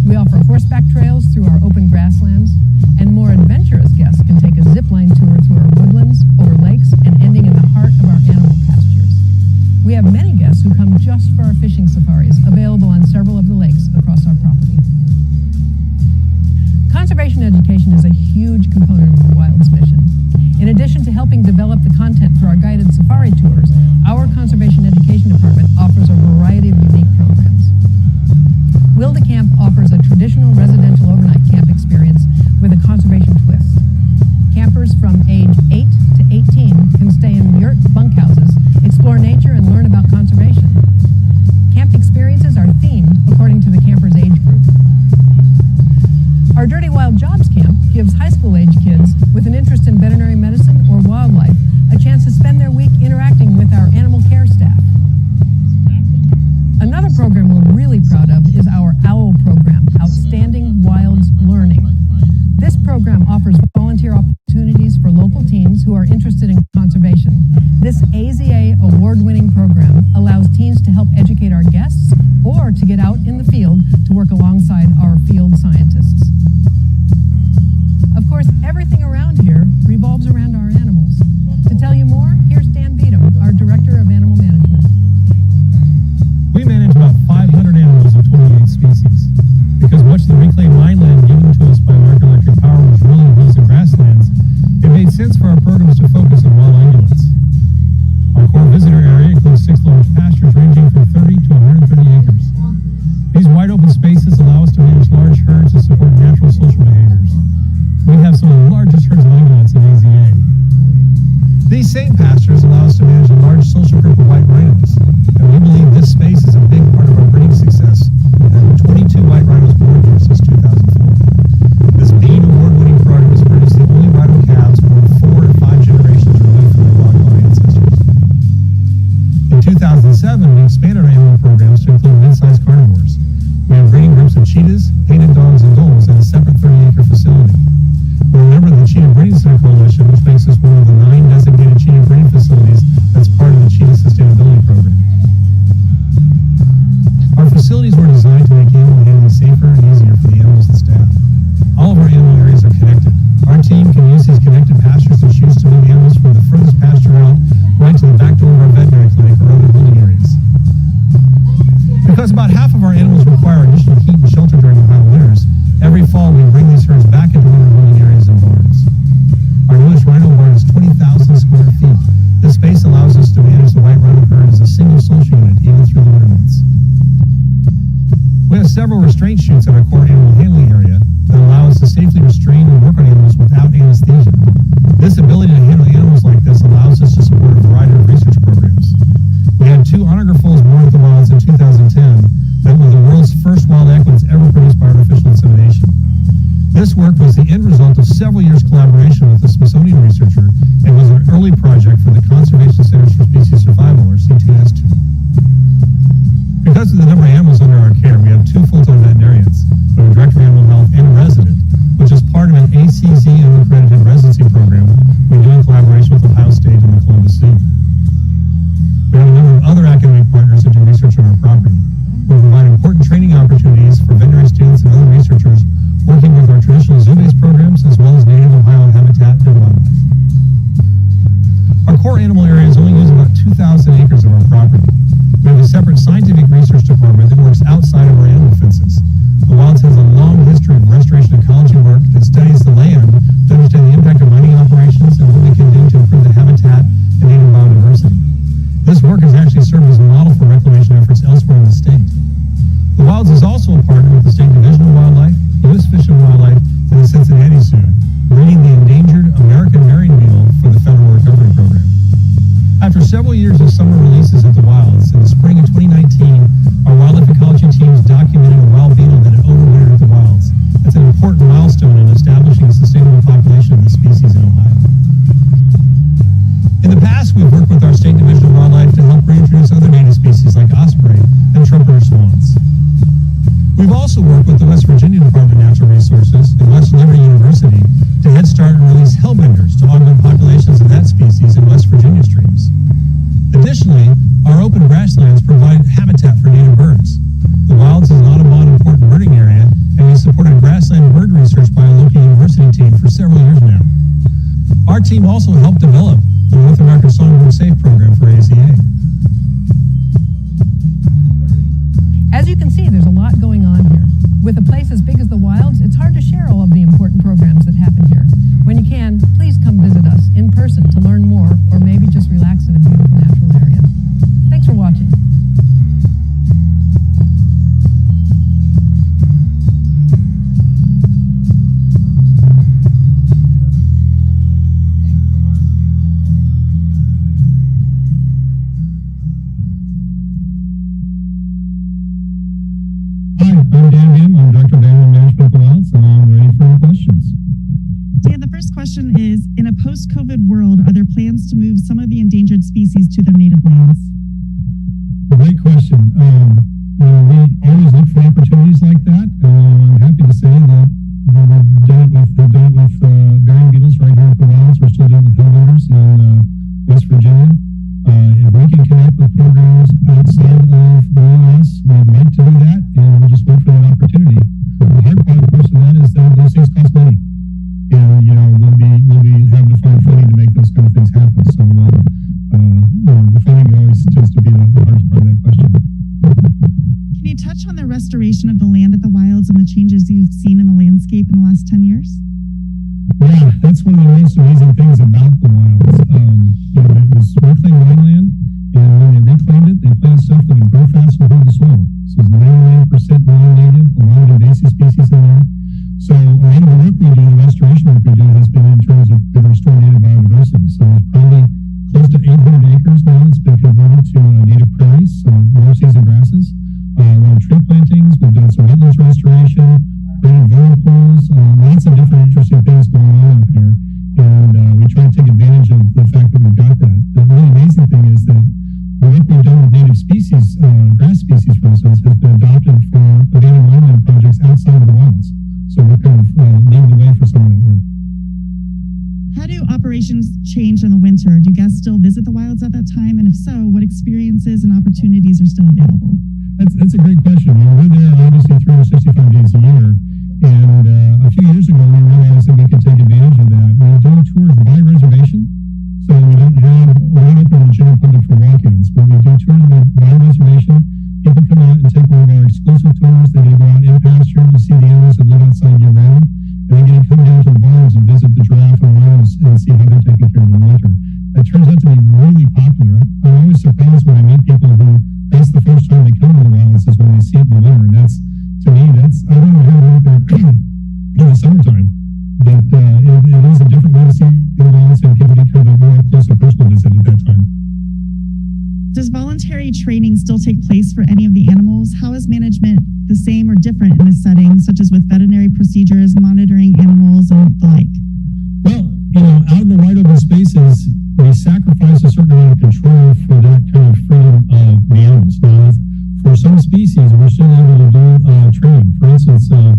We offer horseback trails through our open grasslands, and more adventurous guests can take a zipline tour through our woodlands, over lakes, and ending in the heart of our animal pastures. We have many guests who come just for our fishing safaris, available on several of the lakes across our property. Conservation education is a huge component of the Wilds mission. In addition to helping develop the content for our guided safari tours, our Conservation Education Department offers a variety of unique programs. Wilda Camp offers a traditional residential overnight camp experience with a conservation twist. Campers from age 8 to 18 can stay in yurt bunkhouses, explore nature, and learn about conservation. Camp experiences are themed according to the camper's age group. Our Dirty Wild Jobs Camp gives high school-age kids with an interest in veterinary medicine or wildlife a chance to spend their week interacting with our animal care staff. Another program we're really proud of is our OWL program, Outstanding Wilds Learning. This program offers volunteer opportunities for local teens who are interested in conservation. This AZA award-winning program allows teens to help educate our guests or to get out in the field to work alongside our field scientists. Of course, everything around here revolves around our animals. To tell you more, here's Dan Beadham, our Director of Animal Management. We manage about 500 animals of 28 species. Because much of the reclaimed mine land given to us by American Electric Power was rolling hills and grasslands, it made sense for our programs to focus on wild ungulates. Our core visitor area includes 6 large pastures ranging from 30 to 130 acres. These wide open spaces allow us to manage large herds and support natural social behaviors. We have some of the largest herds of ungulates in AZA. These same pastures allow us to manage a large social group of white rhinos, and we believe this space is a big part of our breeding success, with having 22 white rhinos born here since 2004. This BEAM award-winning program has produced the only rhino calves born 4 to 5 generations removed from their long-gone ancestors. In 2007, we expanded our animal programs to include mid-sized carnivores. We have breeding groups of cheetahs, painted dogs, and gulls at a separate 30-acre facilities were designed to make animal handling safer and easier for the animals and staff. All of our animal areas are connected. Our team can use these connected pastures and chutes to move animals from the furthest pasture route right to the back door of our veterinary clinic or other holding areas. Because about half of our animals require additional heat and shelter during the mild winters, every fall we bring these herds back into winter holding areas and barns. Our newest rhino barn is 20,000 square feet. This space allows us to manage the white rhino herd as a single social unit even through the winter months. We have several restraint chutes at our core animal handling area that allow us to safely restrain and work on animals without anesthesia. This ability to handle animals like this allows us to support a variety of research programs. We had 2 onager foals born at the wilds in 2010 that were the world's first wild equids ever produced by artificial insemination. This work was the end result of several years' collaboration with a Smithsonian researcher and was an early project for the Conservation Centers for Species Survival, or C2S2. Because of the number of animals under our care, we have 2 full-time veterinarians, a director of animal health, and a resident, which is part of an ACZM-accredited residency program we do in collaboration with Ohio State and the Columbus Zoo. We have a number of other academic partners that do research on our property. We provide important training opportunities for veterinary students and other researchers working with our traditional zoo-based programs as well as native Ohio habitat and wildlife. Our core animal areas only use about 2,000 acres of our property. We have a separate scientific research department that works outside of our animal fences. The Wilds has a long history of restoration ecology work that studies the land to understand the impact of mining operations and what we can do to improve the habitat and native biodiversity. This work has actually served as a model for reclamation efforts elsewhere in the state. The Wilds is also a partner with the State Division of Wildlife, U.S. Fish and Wildlife, and the Cincinnati Zoo, breeding the endangered American marine beetle for the Federal Recovery Program. After several years of summer releases at the Wilds, in the spring of 2019, our wildlife ecology teams documented a wild beetle that had overwintered at the Wilds. That's an important milestone in establishing a sustainable population of the species in Ohio. In the past, we've worked with our State Division of Wildlife to help reintroduce other native species like osprey and trumpeter swans. We've also worked with the West Virginia Department of Natural Resources and West Liberty University to head start and release hellbenders to augment populations of that species in West Virginia streams. Additionally, our open grasslands provide habitat for native birds. The Wilds is an Audubon important birding area, and we supported grassland bird research by a local university team for several years now. Our team also helped develop the North American Songbird Safe program for AZA. As you can see, there's a lot going on here. With a place as big as the Wilds, it's hard to share all of the important programs that happen here. When you can, please come visit us in person to learn more, or maybe just relax in a beautiful natural area. Thanks for watching. Hi, I'm Dan Bam. I'm Director of Animal Management at the Wilds, and I'm ready for your questions. Dan, the first question is, in a post-COVID world, are there plans to move some of the endangered species to their native lands? Great question. We always look for opportunities like that. I'm happy to say that we've done it with burying beetles right here at the Wilds. We're still doing it with hellbenders in West Virginia. If we can connect with programs outside of the U.S., we'd like to do that, and we'll just wait for that opportunity. The hard part, of course, of that is that those things cost money, and we'll be having to find funding to make those kind of things happen. So, the funding always tends to be the hardest part of that question. Can you touch on the restoration of the land at the Wilds and the changes you've seen in the landscape in the last 10 years? Yeah, that's one of the most amazing things about the Wilds. It was reclaimed wineland, and when they reclaimed it, they planted stuff that would grow fast and hold the soil. So it's 99% non-native, a lot of invasive species in there. So a lot of the work we do, the restoration work we do, has been in terms of restoring native biodiversity. So there's probably close to 800 acres now that's been converted to native prairies, so warm season grasses. A lot of tree plantings. We've done some wetlands restoration, created vernal pools, lots of different interesting things going on out there. And we try to take advantage of the fact that we've got that. The really amazing thing is that the work we've done with native species, grass species, for instance, has been adopted for abandoned wineland projects outside of the Wilds. So we're kind of leading the way for some of that work. How do operations change in the winter? Do guests still visit the Wilds at that time? And if so, what experiences and opportunities are still available? That's a great question. We're there obviously 365 days a year, and a few years ago we realized that we could take advantage of that. We do tours by reservation, so we're not open to the general public for walk-ins, but we do tours by reservation. People come out and take one of our exclusive tours. They get to go out in pasture to see the animals that live outside year-round, and they get to come down to the barns and visit the giraffe and rhinos and see how they're taken care of in the winter. That turns out to be really popular. I'm always surprised when I meet people who that's the first time they come to the wilds is when they see it in the winter. And that's, to me, I don't know how to out there in the summertime, but it is a different way to see the wilds, and people get kind of a more close and personal visit at that time. Does voluntary training still take place for any of the animals? How is management the same or different in this setting, such as with veterinary procedures, monitoring animals, and the like? Well, out in the wide open spaces, we sacrifice a certain amount of control for that kind of freedom of the animals. Now, for some species, we're still able to do training. For instance, we have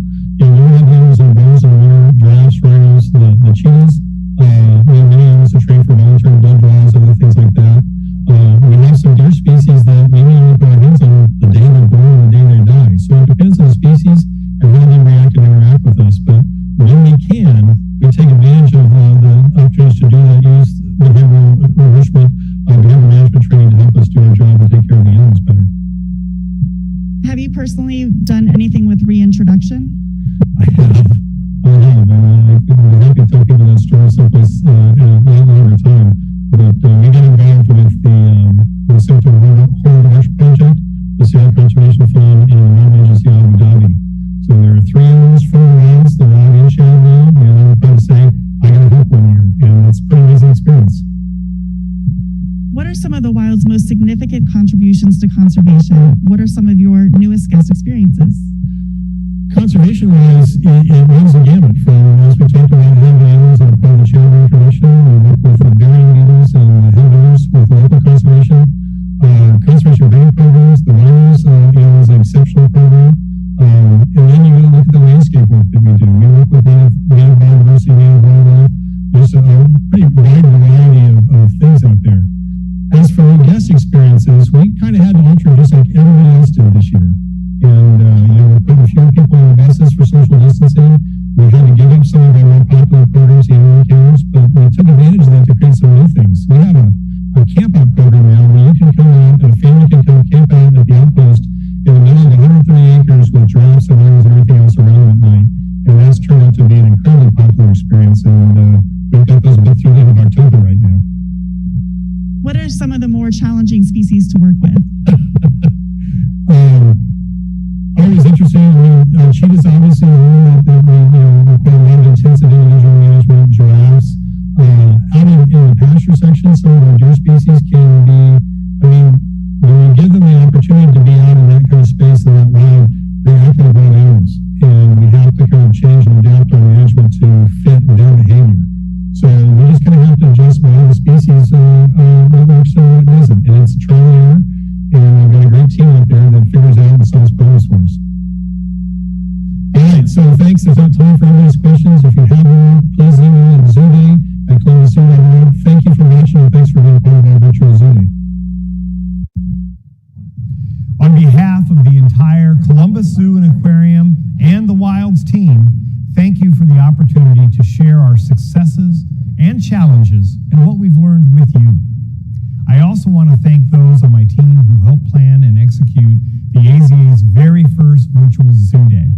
animals in bows in the winter, giraffes, rhinos, the cheetahs. We have many animals that train for voluntary blood draws, other things like that. We have some deer species that maybe only put our hands on the day they're born and the day they die. So it depends on the species and how they react and interact with us. But when we can, we take advantage of the opportunities to do that, use behavioral enrichment, behavioral management training to help us do our job and take care of the animals better. Have you personally done anything with reintroduction? I have. And I'd be happy to tell people that story someplace in a lot longer time. But we get involved with the Symptom Horde Marsh Project, the Seattle Conservation Fund, and the Marine Agency of Abu Dhabi. So there are 3 animals from the wilds that are out in shadow now, and I'm proud to say I got a help one year, and it's a pretty amazing experience. What are some of the wild's most significant contributions to conservation? What are some of your newest guest experiences? Conservation-wise, it runs the gamut from, as we talked about, having animals that are part of the chain of information. We work with the burying beetles and the headhunters with local conservation. Conservation breeding programs, the rhinos is an exceptional program. And then you go look at the landscape work that we do. We work with native biodiversity, native wildlife. There's a pretty wide variety of things out there. As for new guest experiences, we kind of had to alter just like everybody else did this year. And we're putting fewer people in the buses for social distancing. We had to give up some of our more popular programs, animal encounters, but we took advantage of that to create some new things. We have a camp out program now where you can come out and a family can come camp out at the outpost in the middle of 130 acres with giraffes and rhinos and everything else around them at night. And that's turned out to be an incredibly popular experience. And we've got those booked through the end of October right now. What are some of the more challenging species to work with? Always interesting. Cheetahs obviously one that we require a lot of intensive individual management. Giraffes. Out in the pasture section, some of our deer species can be, when you give them the opportunity to be out in that kind of space in that wild, they act like wild animals. And we have to kind of change and adapt our management to fit their behavior. So we just kind of have to adjust by the species what works and what doesn't. And it's trial and error. And we've got a great team out there that figures out and solves problems for us. All right, so thanks. There's not time for everybody's questions. If you have more, please email at zooday@columbusZoo.org. Thank you for watching, and thanks for being part of our virtual Zoo Day. On behalf of the entire Columbus Zoo and Aquarium and the Wilds team, thank you for the opportunity to share our successes and challenges and what we've learned with you. I also want to thank those on my team who helped plan and execute the AZA's very first virtual Zoo Day.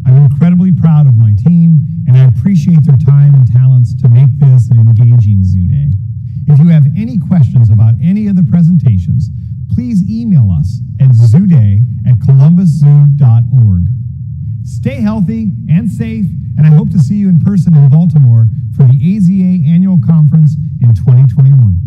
I'm incredibly proud of my team, and I appreciate their time and talents to make this an engaging Zoo Day. If you have any questions about any of the presentations, please email us at zooday@columbuszoo.org. Stay healthy and safe, and I hope to see you in person in Baltimore for the AZA Annual Conference in 2021.